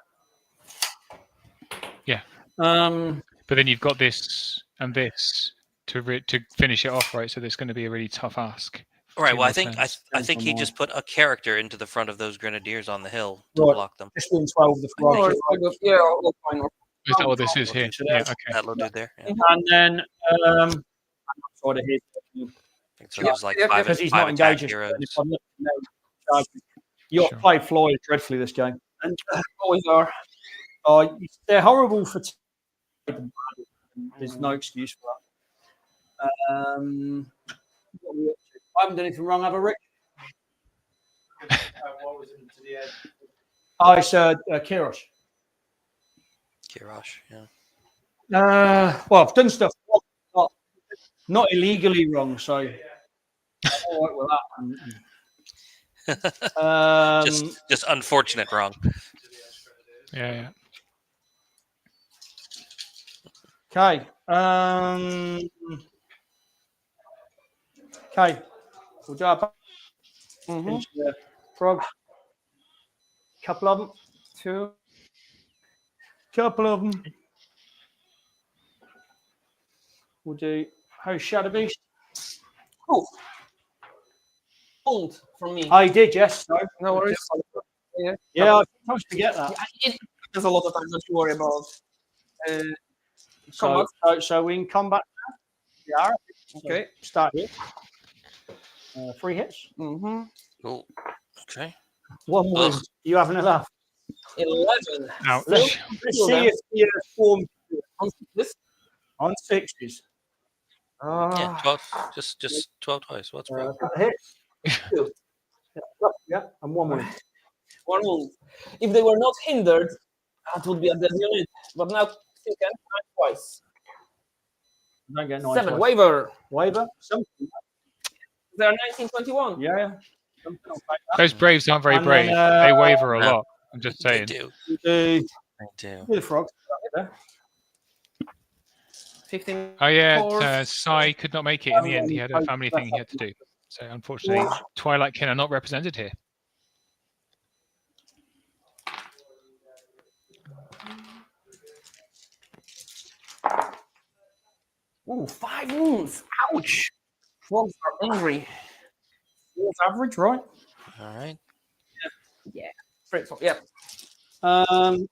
But then you've got this and this to finish it off, right? So there's going to be a really tough ask. All right. Two Well, I more think turns. I think he just put a character into the front of those grenadiers on the hill to Right. block them. just doing 12 the front. Yeah, all fine. Is that what this is here? Yeah. Okay. That little dude there. Yeah. And then sort of his So there's like Yeah, five, because he's five not attack engaged. heroes. If I'm looking at charging. You're Sure. played Floyd dreadfully this game. And always are. They're horrible for. There's no excuse for that. What are we up to? I haven't done anything wrong, have I, Rick? What was it to the end? Oh, it's Kirosh. Kirosh, yeah. Well, I've done stuff not illegally wrong, so I'm all right with that. Just unfortunate wrong. Yeah. Okay. Okay. We'll go back. Into the frogs. Couple of them. 2. Couple of them. We'll do Host Shadow Beast. Oh. Old from me. I did, yes. No worries. Yeah, I sometimes forget that. There's a lot of times that you worry about. So we can combat now. Yeah. Okay. Start here. 3 hits. Cool. Okay. 1 wound. You having a laugh? 11. Ouch. Let's see if the form on 6s. Yeah, 12. Just 12 twice. What's wrong? Hits. Yeah, and 1 wound. 1 wound. If they were not hindered, that would be a dead unit. But now you can twice. Don't get 9 7. twice. Waiver. Waiver. Something. They are 1921. Yeah. Those Braves aren't very And brave. then, They waver a no. lot. I'm just saying. They do. They do. The frogs. 15. Oh yeah, Fours. Sai could not make it in the end. He had a family thing he had to do. So unfortunately, Twilight Kin are not represented here. Ooh, 5 wounds. Ouch. Frogs are angry. Average, right? All right. Yeah. Fritz, yeah. And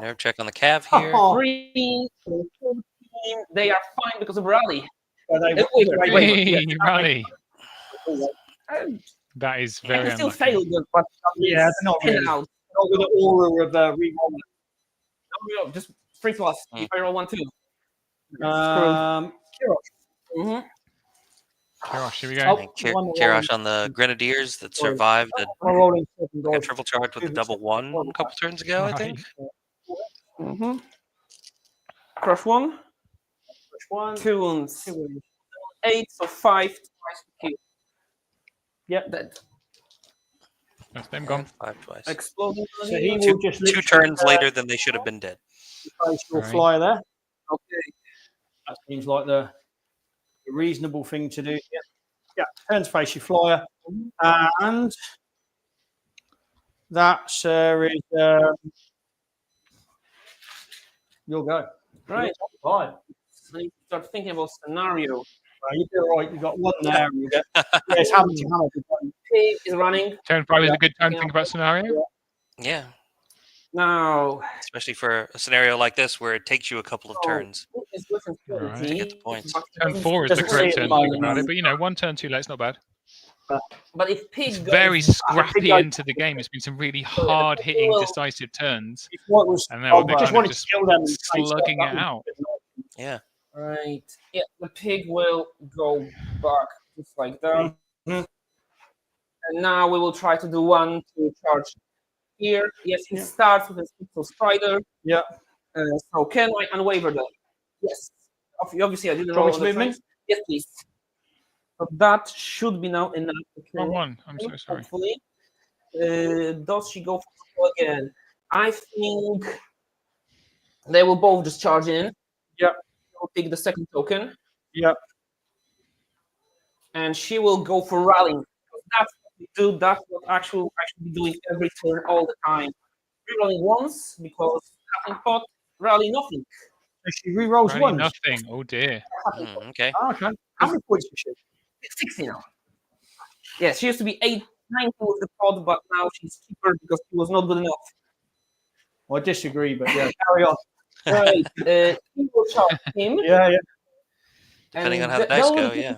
nerve check on the Cav here. 3, 14, they are fine because of rally. Hey, rally. That is I very can still unlucky. fail, but Yeah, they're not really. out. Not with the aura of reroll. No, just 3+. If I roll 1, 2. Kirosh. Kirosh, here we go. And Kirosh on the Grenadiers that survived a triple charge with a double 1 a couple turns ago, I think. Crush 1. 2 wounds. 8, so 5 twice to kill. Yep, dead. That's them gone. 5 twice. Exploding. So he will Two, just 2 turns later than they should have been dead. face your Right. flyer there. Okay. That seems like the reasonable thing to do. Yeah, yeah. Turn to face your flyer, and that, sir, is you'll go. Right. Fine. So you start thinking about scenario. Well, you do right. You got one there. And you get yes, Hamilton. Pig is running. Turn 5 is a good time to think about scenario. Yeah. Now, Especially for a scenario like this where it takes you a couple of turns is looking Right. to get the points. Turn 4 is the correct turn to think about it, but you know, 1 turn too late is not bad. But if Pig It's goes very back, scrappy into the game. It's been some really hard-hitting, decisive turns, and now they're I just kind of wanted just to kill them and face slugging that it out. Yeah. Right. Yeah, the Pig will go back just like that. And now we will try to do 1 to charge here. Yes, he starts with his pixel strider. Yeah. So can I unwaver them? Yes. Obviously, I didn't Shall we roll on the move me? dice. Yes, please. So that should be now enough. to kill Wrong him, one. I'm so sorry. Hopefully. Does she go for it again? I think they will both just charge in. Yep. She'll pick the second token. Yep. And she will go for rallying. That's what we do. That's what I should be doing every turn all the time. Rerolling once because nothing pot, rally nothing. So she rerolls Rally once. nothing. Oh dear. Okay. Oh, okay. How many points is she? 60 now. Yeah, she used to be 9 with the pot, but now she's cheaper because she was not good enough. Well, I disagree, but yeah, carry on. Right. He will charge him. Yeah, yeah. Depending on And how the dice that go, will be yeah.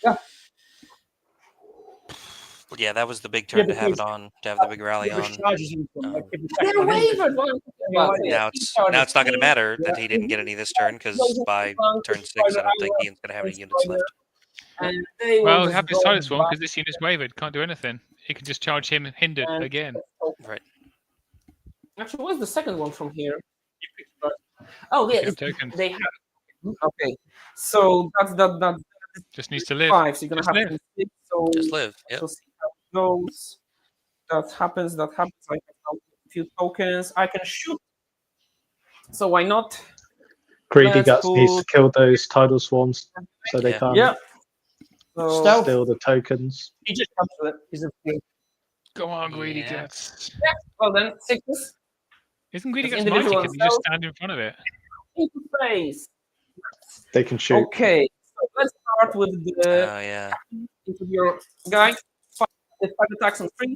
Yeah. But yeah, that was the big turn to have it because on, to have the big rally on. They're wavered. Now it's not going to matter that he didn't get any this turn because by turn 6, I don't think Ian's going to have any units left. And they will Well, just have this go Tidus Swarm back. because this unit's wavered. Can't do anything. He can just charge him hindered And- again. Right. Actually, what's the second one from here? Oh, yeah. You have tokens. They have. Okay. So that Just needs to live. 5. So you're Just gonna have live. to 6. So Just live. Yep. so see how it goes. That happens. I have a few tokens. I can shoot. So why not? Greedy Let's Guts needs to put- kill those tidal swarms so they Yeah. can't Yeah. So Stealth. steal the tokens. He just comes with it. He's a Go on, Greedy Yeah. Guts. yeah. Well then, 6 Isn't Greedy Just Guts mighty? individual Can he just cells. stand in front of it? into space. They can shoot. Okay. So let's start with the Oh, yeah. into your guy. 5 attacks and 3.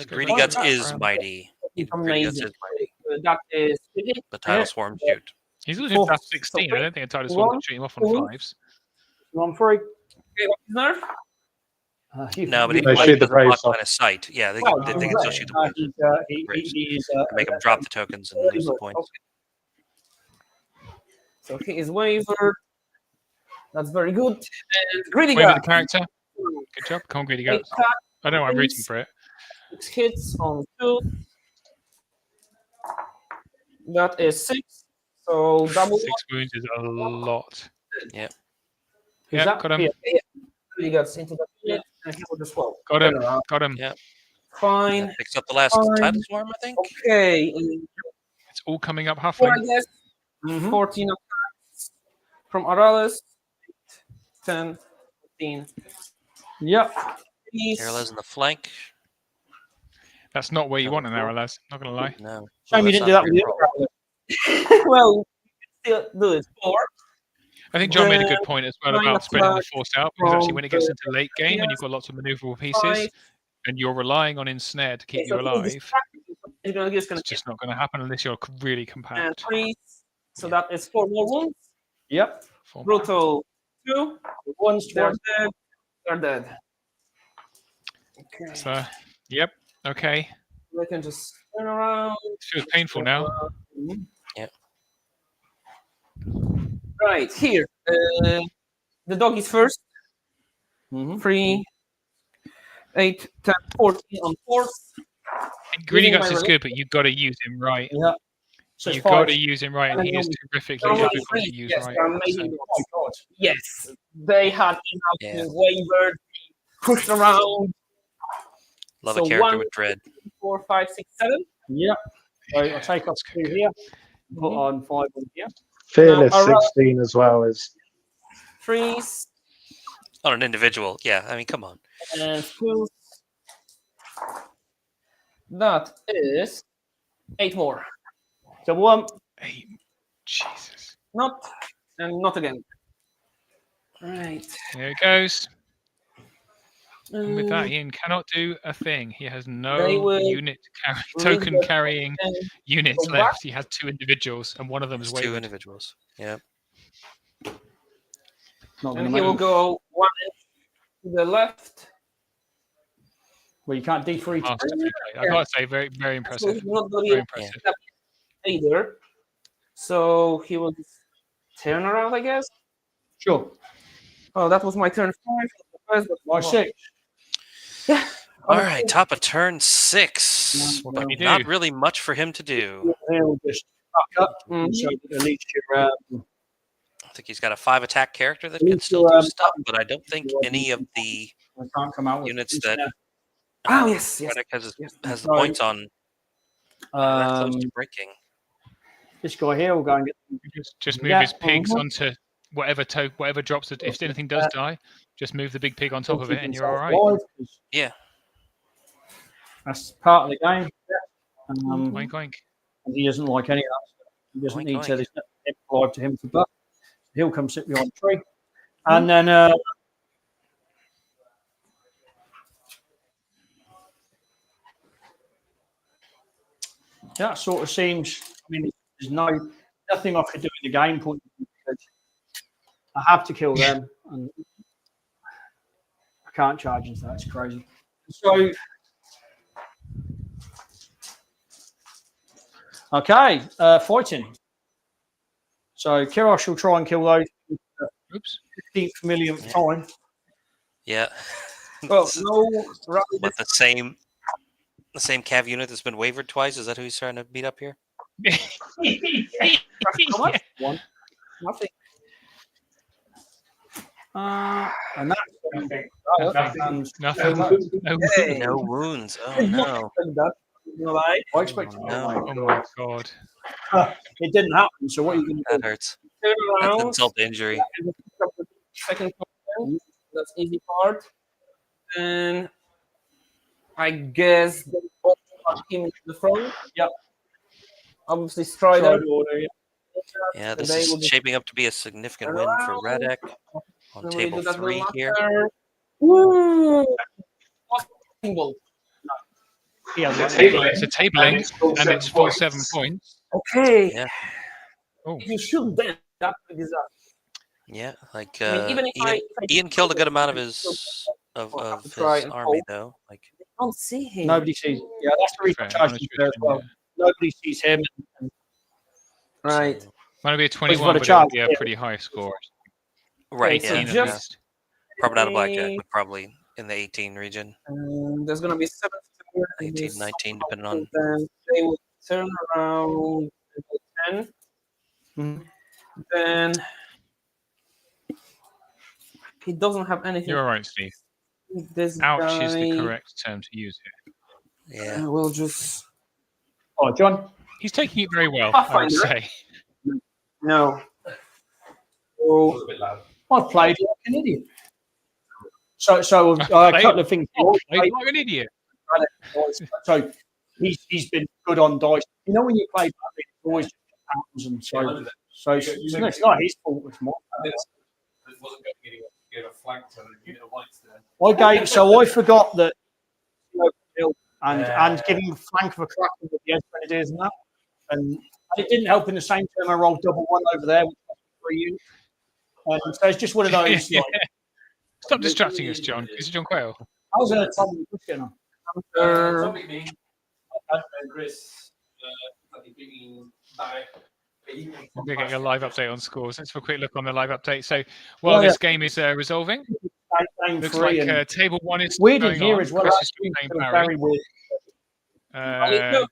Greedy Guts is mighty. Greedy Guts Amazing. is mighty. That is 50. The title swarm shoot. He's losing Four. past 16. I don't think a Tidus Swarm One, can shoot him off on two. 5s. on 3. Okay, what's his nerf? No, but he They can shoot the block braves line off. of sight. Yeah, they Oh, can still shoot the braves. He's Make him drop the tokens and lose the points. So he is wavered. That's very good. And Greedy Waver the Guts. character. Good job. Come on, Greedy Eight Guts. attack, I know I'm rooting for it. 6 hits on 2. That is 6. So double. 6 wounds is a lot. Yeah. Yeah, that- got him. Yeah. Greedy Guts into the unit and he will just well. Got him. Got him. Yeah. Fine. Picks up the last Fine. title swarm, I think. Okay. It's all coming up 4, I halfling. guess. Mm-hmm. 14 attacks from Aralis. 10, 15. Yep. Arala's in the flank. That's not where you want an arrow, lads. Not going to lie. No. Shame you didn't do that with the Well, you can still do it. 4. I think John made a good Then point as well 9 about spreading the attack force out because actually from when it gets the into late game and you've got lots of maneuverable pieces, 5, and you're relying on ensnare to keep Okay, you so he's alive, distracted. He's gonna it's just not going to happen unless you're really and compact. 3. So that is 4 more wounds. Yep. Brutal 2. One's They're dead. They're dead. Okay. So, yep. Okay. We can just turn around. It feels painful now. Yeah. Right here. The dog is first. 3, 8, 10, 14 on 4. Greedy Guts is good, but you've got to use him right. Yeah. So You've got to use him right, and he is terrifically difficult to use yes, right. they're amazing So- dogs. Yes, they had been wavered, pushed around. Love So a character 1, with dread. 4, 5, 6, 7. Yep. So I'll take off 2 here. Put on 5 on here. Fearless Now, 16 as well is 3s On an individual. Yeah, I mean, come on. and 2s. That is 8 more. So 1. 8. Jesus. Not and not again. Right. Here it goes. And with that, Mm. Ian cannot do a thing. He has They no will token read the carrying and units go back. left. He has 2 individuals, and one of them is It's 2 wavered. individuals. Yeah. Not And gonna he will make- go 1 inch to the left. Well, you can't D3. Masterfully played. I gotta say, very, very So impressive. he's not gonna be Very able to impressive. step either. So he will just turn around, I guess. Sure. Oh, that was my turn 5. My 6. Yeah. All right, top of turn 6. What But can you do? not really much for him to do. He'll just back up. Mhm. So at least you're. I think he's got a 5 attack character that Need can still to, do stuff, but I don't think any of the I can't come out with units that Oh, yes, yes. Reddick has the Sorry. points on are that close to Um, breaking. this guy here will go and get. Just move Yeah, his pigs mhm. onto whatever drops it. If anything does die, just move the big pig on top of it, and you're all right. Alive, 'cause Yeah. That's part of the game. Oink oink. And he doesn't like any of that stuff. He doesn't Oink, need oink. to. There's nothing alive to him for butt. He'll come sit behind the tree. And then that sort of seems. I mean, there's nothing I could do in the game point. I have to kill them, and I can't charge into that. It's crazy. So, okay, fighting. So Kirosh will try and kill those. Oops. 15th millionth time. Yeah. Well, no, With the same cav unit that's been wavered twice. Is that who he's trying to beat up here? One. Nothing. And that's Nothing. No. Hey, no wounds. Oh no. I expect No. Oh my god. It didn't happen. So what are you going to do? That hurts. turn That's around. insult to injury. Second turn. That's easy part. And I guess they both are him to the front. Yep. Obviously, Strider. Yeah, this They is will just shaping up to be a significant win for Redek on Then we table do that 3 little here. marker. Woo! Possible. It's a tabling, and it's full 7 points. Okay. Yeah. Oh. You should then. That's a disaster. Yeah, like I mean, even if Ian, I Ian killed a good amount of his try his and army hope. though. Like don't see him. Nobody sees. Yeah, that's the reason I Fair, charged honest him there as truth, well. Nobody sees him. And Right. Might be a got 21, a but it'll chance, be a yeah. pretty high score. right, so yeah, at just- least. probably not a blackjack, but probably in the 18 region, There's going to be 7 turn, and 18, there's 19, someone depending on. Then they will turn around to 10. Then he doesn't have anything. You're all right, Steve. This Ouch is the guy- correct term to use here. Yeah. We'll just. Oh, John. He's taking it very well, I would Pathfinder. say. No. So, I played like an idiot. So a couple of things. Played like an idiot. So he's been good on dice. You know when you play, it's always just happens, and so it's not his fault. It's more. I forgot that and give him a flank of a crack with the edge grenadiers and that. And it didn't help in the same term. I rolled double one over there with 3 units. And so it's just one of those. Like, Stop distracting us, John. Is it John Quayle? I was going to tell you what's going on. Tommy me. And Chris. We're getting a live update on scores. Let's have a quick look on the live update. So while this game is resolving, looks like table 1 is weird going in here on. as well. Chris is still playing Very Barry. weird.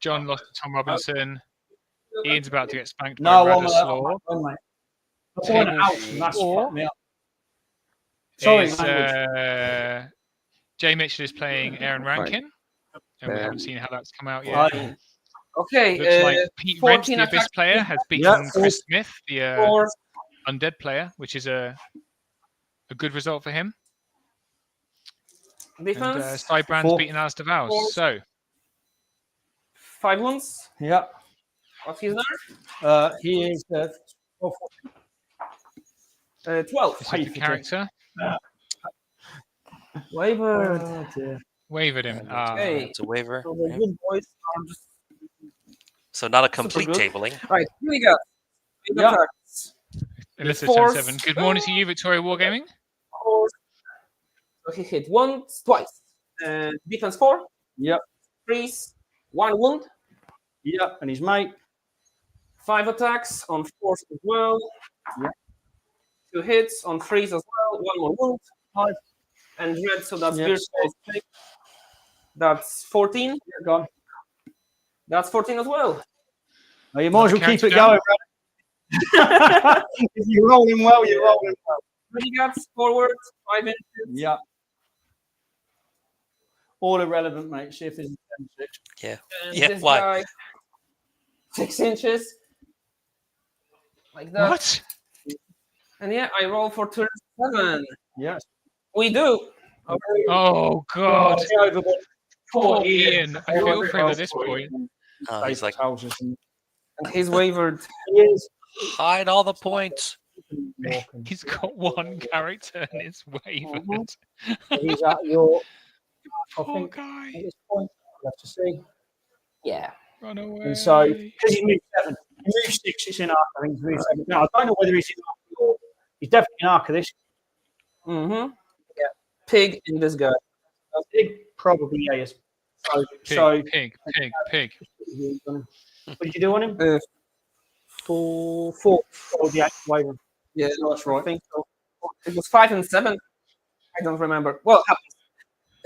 John lost to Tom Robinson. Ian's about to get spanked No, by I'm Radislaw. I'm going out, and that's fucked me up. Sorry, Jay Mitchell is playing Aaron Rankin, and we haven't seen how that's come out yet. Okay. Looks like Pete Rent, the Abyss player, has beaten Chris Smith, the Undead player, which is a good result for him. Defense. And Cybrand's beaten Alistair Vows. So 5 wounds. Yeah. What's his there? He is 12. This is the character. Waver. Wavered him. Okay. It's a waiver. So the good boys are just So not a complete good. tabling. Right, here we go. Yeah. Alyssa Force. 10-7. Good morning to you, Victoria Wargaming. So he hit twice. Defense 4. Yep. Freeze. 1 wound. Yep. And his mate. 5 attacks on force as well. Yep. 2 hits on freeze as well. 1 more wound. 5. And red, so that's Yep. virtual 6. That's 14. Yeah, gone. That's 14 as well. Oh, you might as well keep it going, brother. If you're rolling well, you're rolling well. Ready guts, forward, 5 inches. Yeah. All irrelevant, mate. See if there's a 10-6. Yeah. And Yeah, this why? guy, 6 inches. Like that. What? And yeah, I roll for 37. Yes. We do. Oh, God. Overboard. Poor Ian. I feel for him at this point. He's like, And he's wavered. He is. hide all the points. He's got 1 character and it's wavered. He's at your. I Poor think guy. at this point, we'll have to see. Yeah. Run away. And so, because he moved 7, he moved 6, it's in arc. I think he's moved 7. Now, I don't know whether he's in arc or he's definitely in arc of this. Mm-hmm. Yeah. Pig in this guy. Pig probably is. Pig. What did you do on him? 4. Oh, the 8th waiver. Yeah, no, that's right. I think so. It was 5 and 7. I don't remember. Well,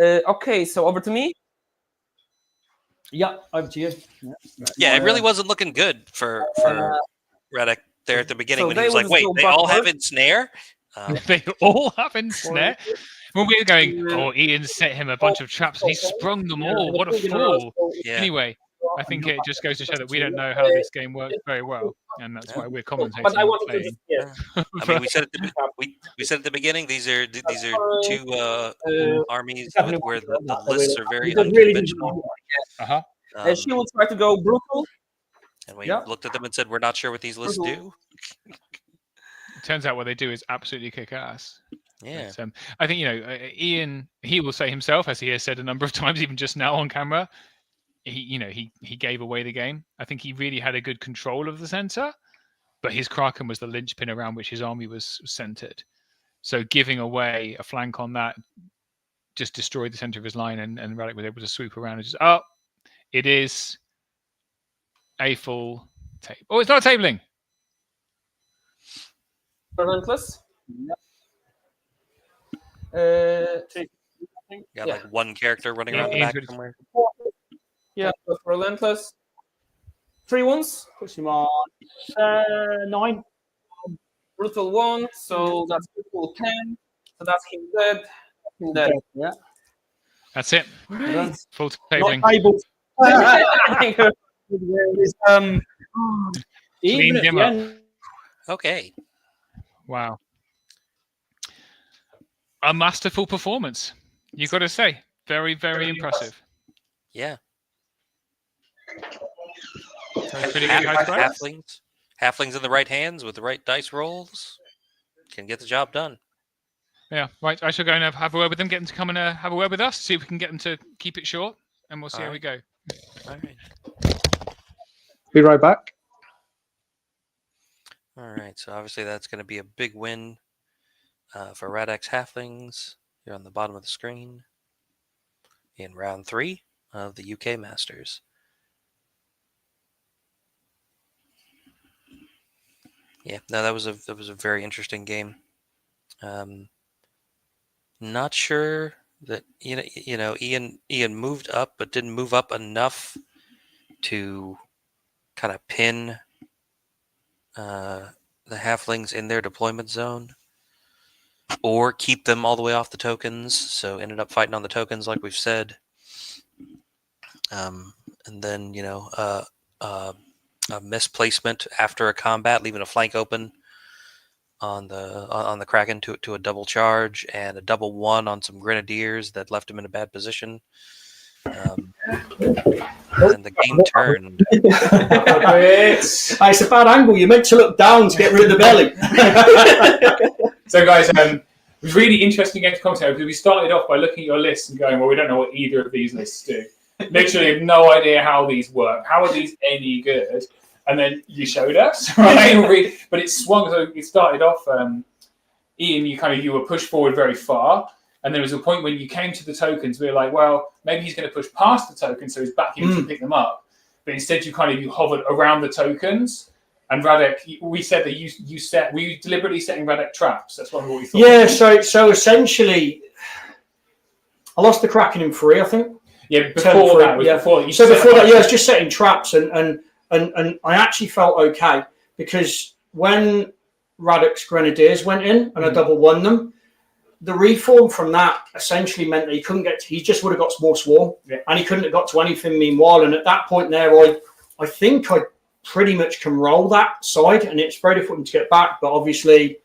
okay, so over to me. Yeah, over to you. Yeah, it really wasn't looking good for Reddick there at the beginning so when he was like, "Wait, they all have ensnare." They all have ensnare. When we were going, Ian set him a bunch of traps and he sprung them all. What a fool! Yeah. Anyway, I think it just goes to show that we don't know how this game works very well, and that's why we're commentating. But I and wanted playing. to. Yeah. I mean, we said at the beginning these are 2 armies where the lists are very unconventional. And she will try to go brutal. And we looked at them and said, "We're not sure what these lists do." Turns out what they do is absolutely kick ass. Yeah. But, I think, Ian, he will say himself, as he has said a number of times, even just now on camera, he gave away the game. I think he really had a good control of the center, but his Kraken was the linchpin around which his army was centered. So giving away a flank on that just destroyed the center of his line, and Radek was able to swoop around and just, it is a full tape. Oh, it's not tabling. Relentless. Got like 1 character running around the back somewhere. Yeah, but Relentless. 3 wounds. Push him on 9. Brutal 1, so that's brutal 10. So that's him dead. Him dead. Yeah. That's it. Right. Full tabling. Not able. Cleaned him up. Okay. Wow. A masterful performance. You've got to say. Very, very impressive. Yeah. Pretty good high score. Halflings in the right hands with the right dice rolls can get the job done. Yeah, right. I shall go and have a word with them, get them to come and have a word with us, see if we can get them to keep it short. and we'll see how we go. All right. Be right back. All right. So obviously that's going to be a big win for Radx Halflings. Here on the bottom of the screen in round 3 of the UK Masters. Yeah, no, that was a very interesting game. Not sure that you know Ian moved up, but didn't move up enough to kind of pin the Halflings in their deployment zone, or keep them all the way off the tokens. So ended up fighting on the tokens, like we've said. And then a misplacement after a combat, leaving a flank open on the Kraken to a double charge, and a double one on some Grenadiers that left him in a bad position. And the game turned. It's a bad angle. You're meant to look down to get rid of the belly. So, guys, it was really interesting to get to commentate because we started off by looking at your list and going, well, we don't know what either of these lists do. Literally have no idea how these work. How are these any good? And then you showed us, right? But it swung. So it started off, Ian, you were pushed forward very far. And there was a point when you came to the tokens, we were like, well, maybe he's going to push past the tokens, so he's backing to pick them up. But instead, you hovered around the tokens. And Radek, we said that were you deliberately setting Radek traps? That's what we thought. Yeah, so essentially, I lost the Kraken in 3, I think. Yeah, before that. Before that, I was just setting traps, and I actually felt okay because when Radek's Grenadiers went in and I double won them, the reform from that essentially meant that he couldn't get. He just would have got more swarm, and he couldn't have got to anything. Meanwhile, and at that point there, I think I pretty much can roll that side, and it's very difficult to get back. But obviously,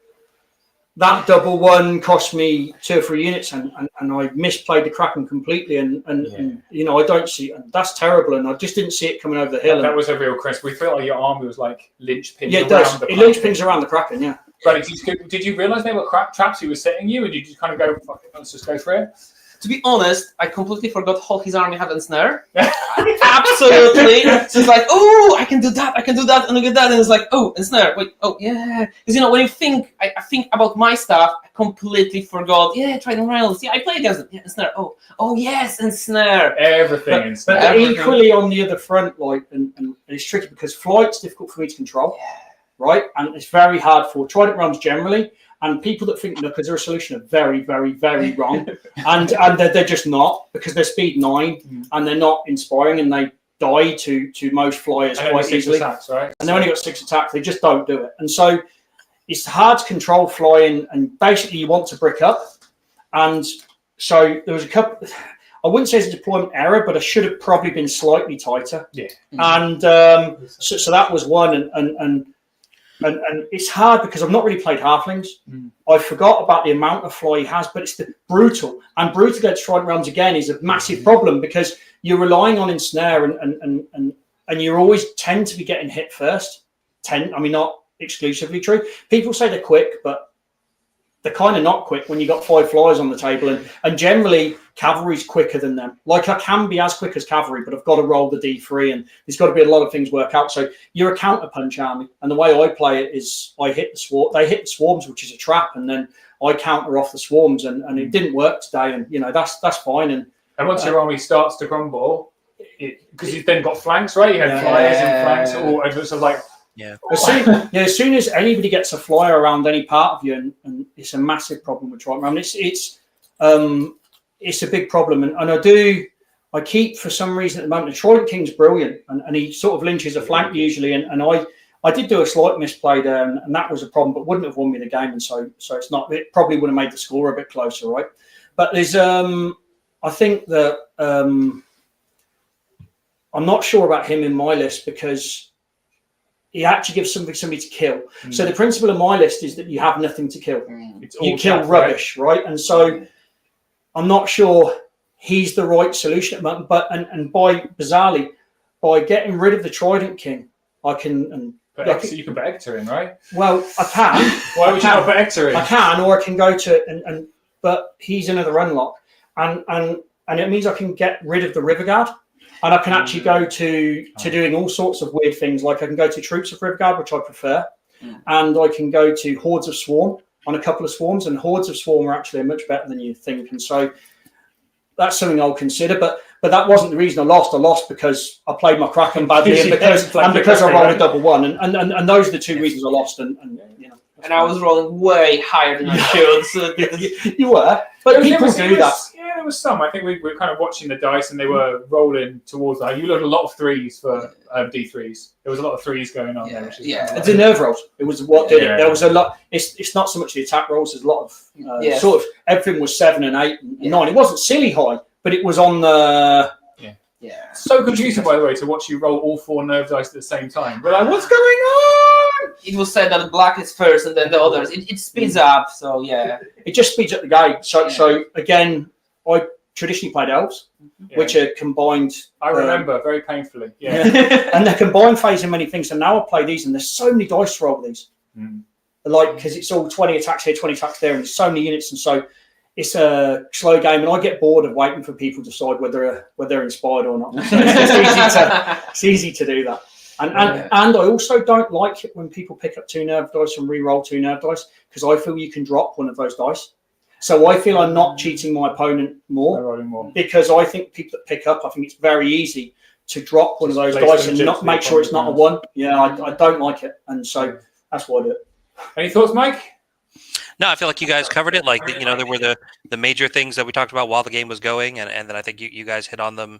that double one cost me 2 or 3 units, and I misplayed the Kraken completely. And I don't see, and that's terrible. And I just didn't see it coming over the hill. That was a real crisp. We felt like your army was like linchpin. Yeah, it does. It linchpins around the Kraken. Yeah. But did you realize they were traps he was setting you, and did you kind of go, fuck it, let's just go for it? To be honest, I completely forgot how his army had ensnare. Absolutely. So it's like, oh, I can do that, and look at that, and it's like, oh, ensnare. Wait, oh yeah. Because when you think, I think about my stuff, I completely forgot. Yeah, Trident Rails. Yeah, I play against them. Yeah, ensnare. Oh yes, ensnare. Everything ensnare. But equally on the other front, and it's tricky because flight's difficult for me to control. Yeah. Right, and it's very hard for Trident runs generally. And people that think Knuckers are a solution are very, very, very wrong. and they're just not, because they're speed 9 and they're not inspiring, and they die to most flyers quite easily. Attacks, right? And they only got 6 attacks. They just don't do it. And so it's hard to control flying, and basically you want to brick up. And so there was a couple. I wouldn't say it's a deployment error, but I should have probably been slightly tighter. Yeah. And so that was one. And it's hard because I've not really played Halflings. I forgot about the amount of fly he has, but it's the brutal. And brutal against Trident Realms again is a massive problem because you're relying on ensnare and you always tend to be getting hit first. Not exclusively true. People say they're quick, but they're kind of not quick when you've got 5 flyers on the table. And generally, cavalry's quicker than them. Like, I can be as quick as cavalry, but I've got to roll the D3, and there's got to be a lot of things work out. So you're a counter-punch army. And the way I play it is I hit the swarm. They hit the swarms, which is a trap, and then I counter off the swarms. And it didn't work today, and, that's fine. And once your army starts to crumble, because you've then got flanks, right? You had flyers and flanks, and so like... Yeah. As soon as anybody gets a flyer around any part of you, and it's a massive problem with Trident. It's a big problem, and I keep for some reason at the moment. The Trident King's brilliant, and he sort of lynches a flank usually, and I did do a slight misplay there, and that was a problem, but wouldn't have won me the game, and so it's not. It probably would have made the score a bit closer, right? But there's I think that I'm not sure about him in my list because he actually gives somebody to kill. So the principle of my list is that you have nothing to kill. You kill rubbish, right? And so I'm not sure he's the right solution at the moment. But and bizarrely, by getting rid of the Trident King, I can. You can put Ector in, right? Well, I can. Why would you not put Ector in? I can, or I can go to but he's another unlock, and and it means I can get rid of the River Guard, and I can actually go to doing all sorts of weird things. Like I can go to Troops of River Guard, which I prefer, and I can go to Hordes of Swarm on a couple of swarms, and Hordes of Swarm are actually much better than you think, and so that's something I'll consider. But that wasn't the reason I lost. I lost because I played my Kraken badly, and because I rolled a double one, and those are the two reasons I lost. And you know, and I was rolling way higher than I should. So you were, but people do that. Yeah, there was some. I think we were kind of watching the dice, and they were rolling towards that. You looked a lot of threes for D3s. There was a lot of threes going on there. Which is The nerve rolls. It was what did it. There was a lot. It's not so much the attack rolls. There's a lot of sort of everything was 7 and 8 and 9. It wasn't silly high, but it was on the. Yeah. So confusing, by the way, to watch you roll all 4 nerve dice at the same time. We're like, what's going on? It was said that black is first and then the others. It speeds up, so yeah. It just speeds up the game. So again, I traditionally played elves, which are combined. I remember very painfully. Yeah. And they're combined phase in many things. And now I play these, and there's so many dice to roll these. Like, because it's all 20 attacks here, 20 attacks there, and there's so many units, and so it's a slow game, and I get bored of waiting for people to decide whether they're inspired or not. So it's easy to do that. And I also don't like it when people pick up 2 nerve dice and re-roll 2 nerve dice, because I feel you can drop one of those dice. So I feel I'm not cheating my opponent more, because I think people that pick up, I think it's very easy to drop one of those dice and not make sure it's not a 1. Yeah, I don't like it, and so that's why I do it. Any thoughts, Mike? No, I feel like you guys covered it. Like, you know, there were the major things that we talked about while the game was going, and then I think you guys hit on them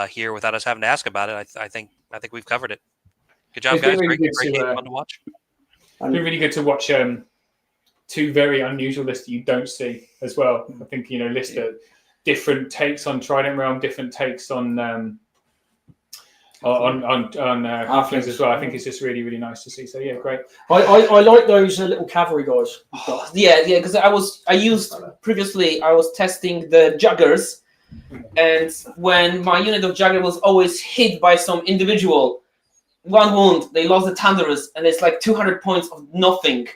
here without us having to ask about it. I think we've covered it. Good job, guys. Really great game, fun to watch. It's been really good to watch 2 very unusual lists that you don't see as well. I think, you know, lists that different takes on Trident Realm, different takes on halflings as well. I think it's just really, really nice to see. So yeah, great. I like those little cavalry guys. Yeah, because I was testing the Juggers, and when my unit of Jugger was always hit by some individual, 1 wound, they lost the Thunderous, and it's like 200 points of nothing.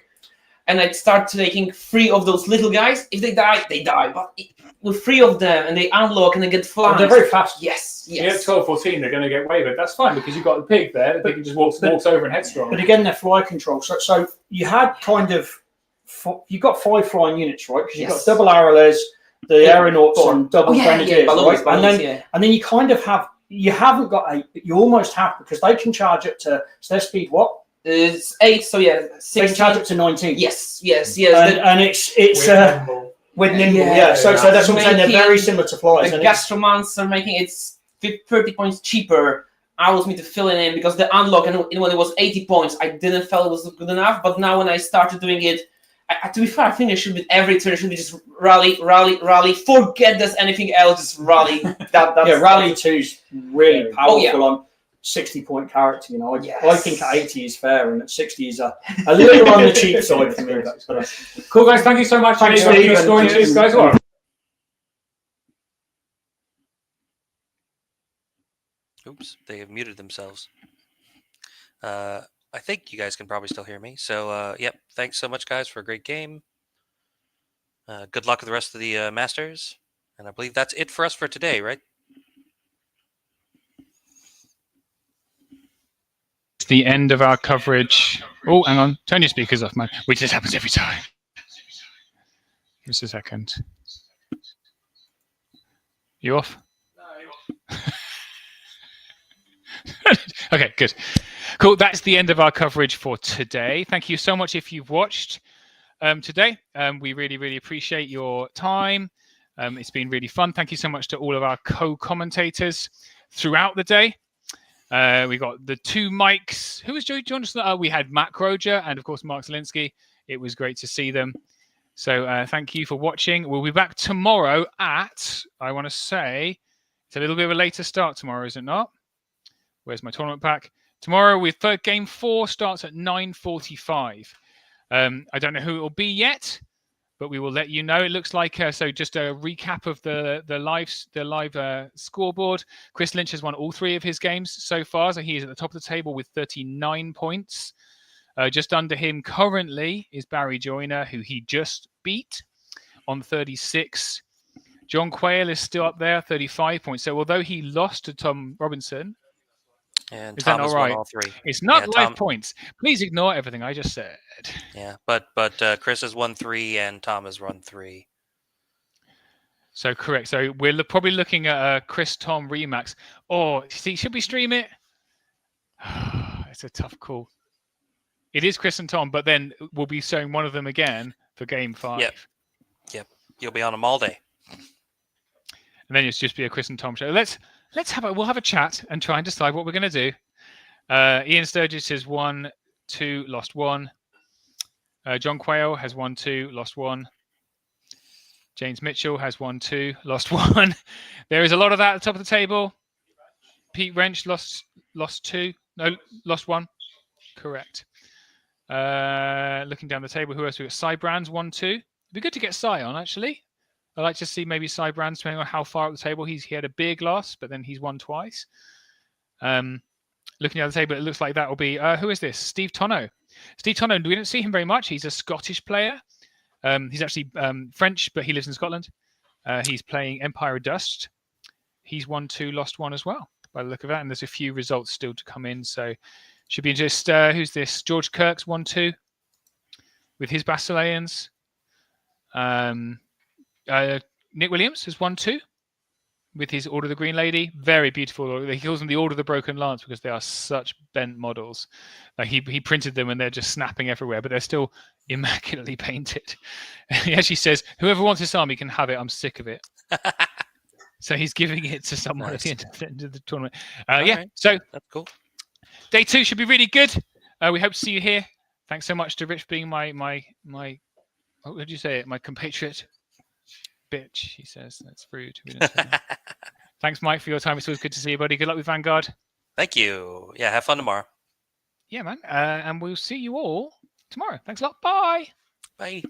And I'd start taking 3 of those little guys. If they die, they die. But with 3 of them, and they unlock and they get flanked. They're very fast. Yes. Yeah, 12-14, they're going to get wavered. That's fine, because you've got the pig there. The pig just walks over and headstrong. But again, they're fly control. So you had kind of you got 5 flying units, right? Because you've got double arrowless, the aeronauts, and double grenadiers, right? And then you kind of have you haven't got 8, but you almost have, because they can charge it to their speed. What? It's 8, so yeah, 16. They can charge it to 19. Yes. And it's with nimble, So that's what I'm saying. They're very similar to flies. The Gastromancer making it 30 points cheaper allows me to fill it in, because the unlock, and when it was 80 points, I didn't feel it was good enough. But now when I started doing it, to be fair, I think it should be every turn. It should be just rally. Forget there's anything else. Just rally. Rally 2 is really powerful on 60-point character. You know, I think at 80 is fair, and at 60 is a little on the cheap side for me. Cool, guys. Thank you so much. Thanks, Steve. Guys. Well. Oops, they have muted themselves. I think you guys can probably still hear me. So, yep, thanks so much, guys, for a great game. Good luck with the rest of the Masters. And I believe that's it for us for today, right? It's the end of our coverage. Oh, hang on. Turn your speakers off, man. Which just happens every time. Give us a second. You off? No. Okay, good. Cool. That's the end of our coverage for today. Thank you so much if you've watched today. We really, really appreciate your time. It's been really fun. Thank you so much to all of our co-commentators throughout the day. We got the 2 mics. Who was joining us? We had Matt Croger and, of course, Mark Zielinski. It was great to see them. So thank you for watching. We'll be back tomorrow at, I want to say, it's a little bit of a later start tomorrow, is it not? Where's my tournament pack? Tomorrow, game 4 starts at 9:45. I don't know who it will be yet, but we will let you know. It looks like so. Just a recap of the live scoreboard. Chris Lynch has won all 3 of his games so far, so he is at the top of the table with 39 points. Just under him currently is Barry Joyner, who he just beat on 36. John Quayle is still up there, 35 points. So although he lost to Tom Robinson, And is Tom that has all won right? all three. It's not Yeah, live Tom- points. Please ignore everything I just said. Yeah, but Chris has won 3 and Tom has won 3. So correct. So we're probably looking at a Chris Tom Remax. Or see, should we stream it? It's a tough call. It is Chris and Tom, but then we'll be showing one of them again for game 5. Yep. You'll be on them all day. And then it's just be a Chris and Tom show. We'll have a chat and try and decide what we're going to do. Ian Sturgis has won 2, lost 1. John Quayle has won 2, lost 1. James Mitchell has won 2, lost 1. There is a lot of that at the top of the table. Pete Wrench lost 2. No, lost 1. Correct. Looking down the table, who else we got? Cy Brands 1, 2. It'd be good to get Cy on, actually. I'd like to see maybe Cy Brands, depending on how far up the table. He had a big loss, but then he's won twice. Looking at the table, it looks like that will be who is this? Steve Tonno. Steve Tonno. We didn't see him very much. He's a Scottish player. He's actually French, but he lives in Scotland. He's playing Empire of Dust. He's won 2, lost 1 as well, by the look of that. And there's a few results still to come in, so should be just who's this? George Kirk's 1, 2 with his Basileans. Nick Williams has 1, 2 with his Order of the Green Lady. Very beautiful. He calls them the Order of the Broken Lance because they are such bent models. Like he printed them and they're just snapping everywhere, but they're still immaculately painted. He actually says, "Whoever wants this army can have it. I'm sick of it." So he's giving it to someone at the end of the tournament. Right. So that's cool. Day 2 should be really good. We hope to see you here. Thanks so much to Rich being my what did you say? My compatriot. Bitch, he says. That's rude. We didn't say that. Thanks, Mike, for your time. It's always good to see you, buddy. Good luck with Vanguard. Thank you. Yeah, have fun tomorrow. Yeah, man. And we'll see you all tomorrow. Thanks a lot. Bye. Bye.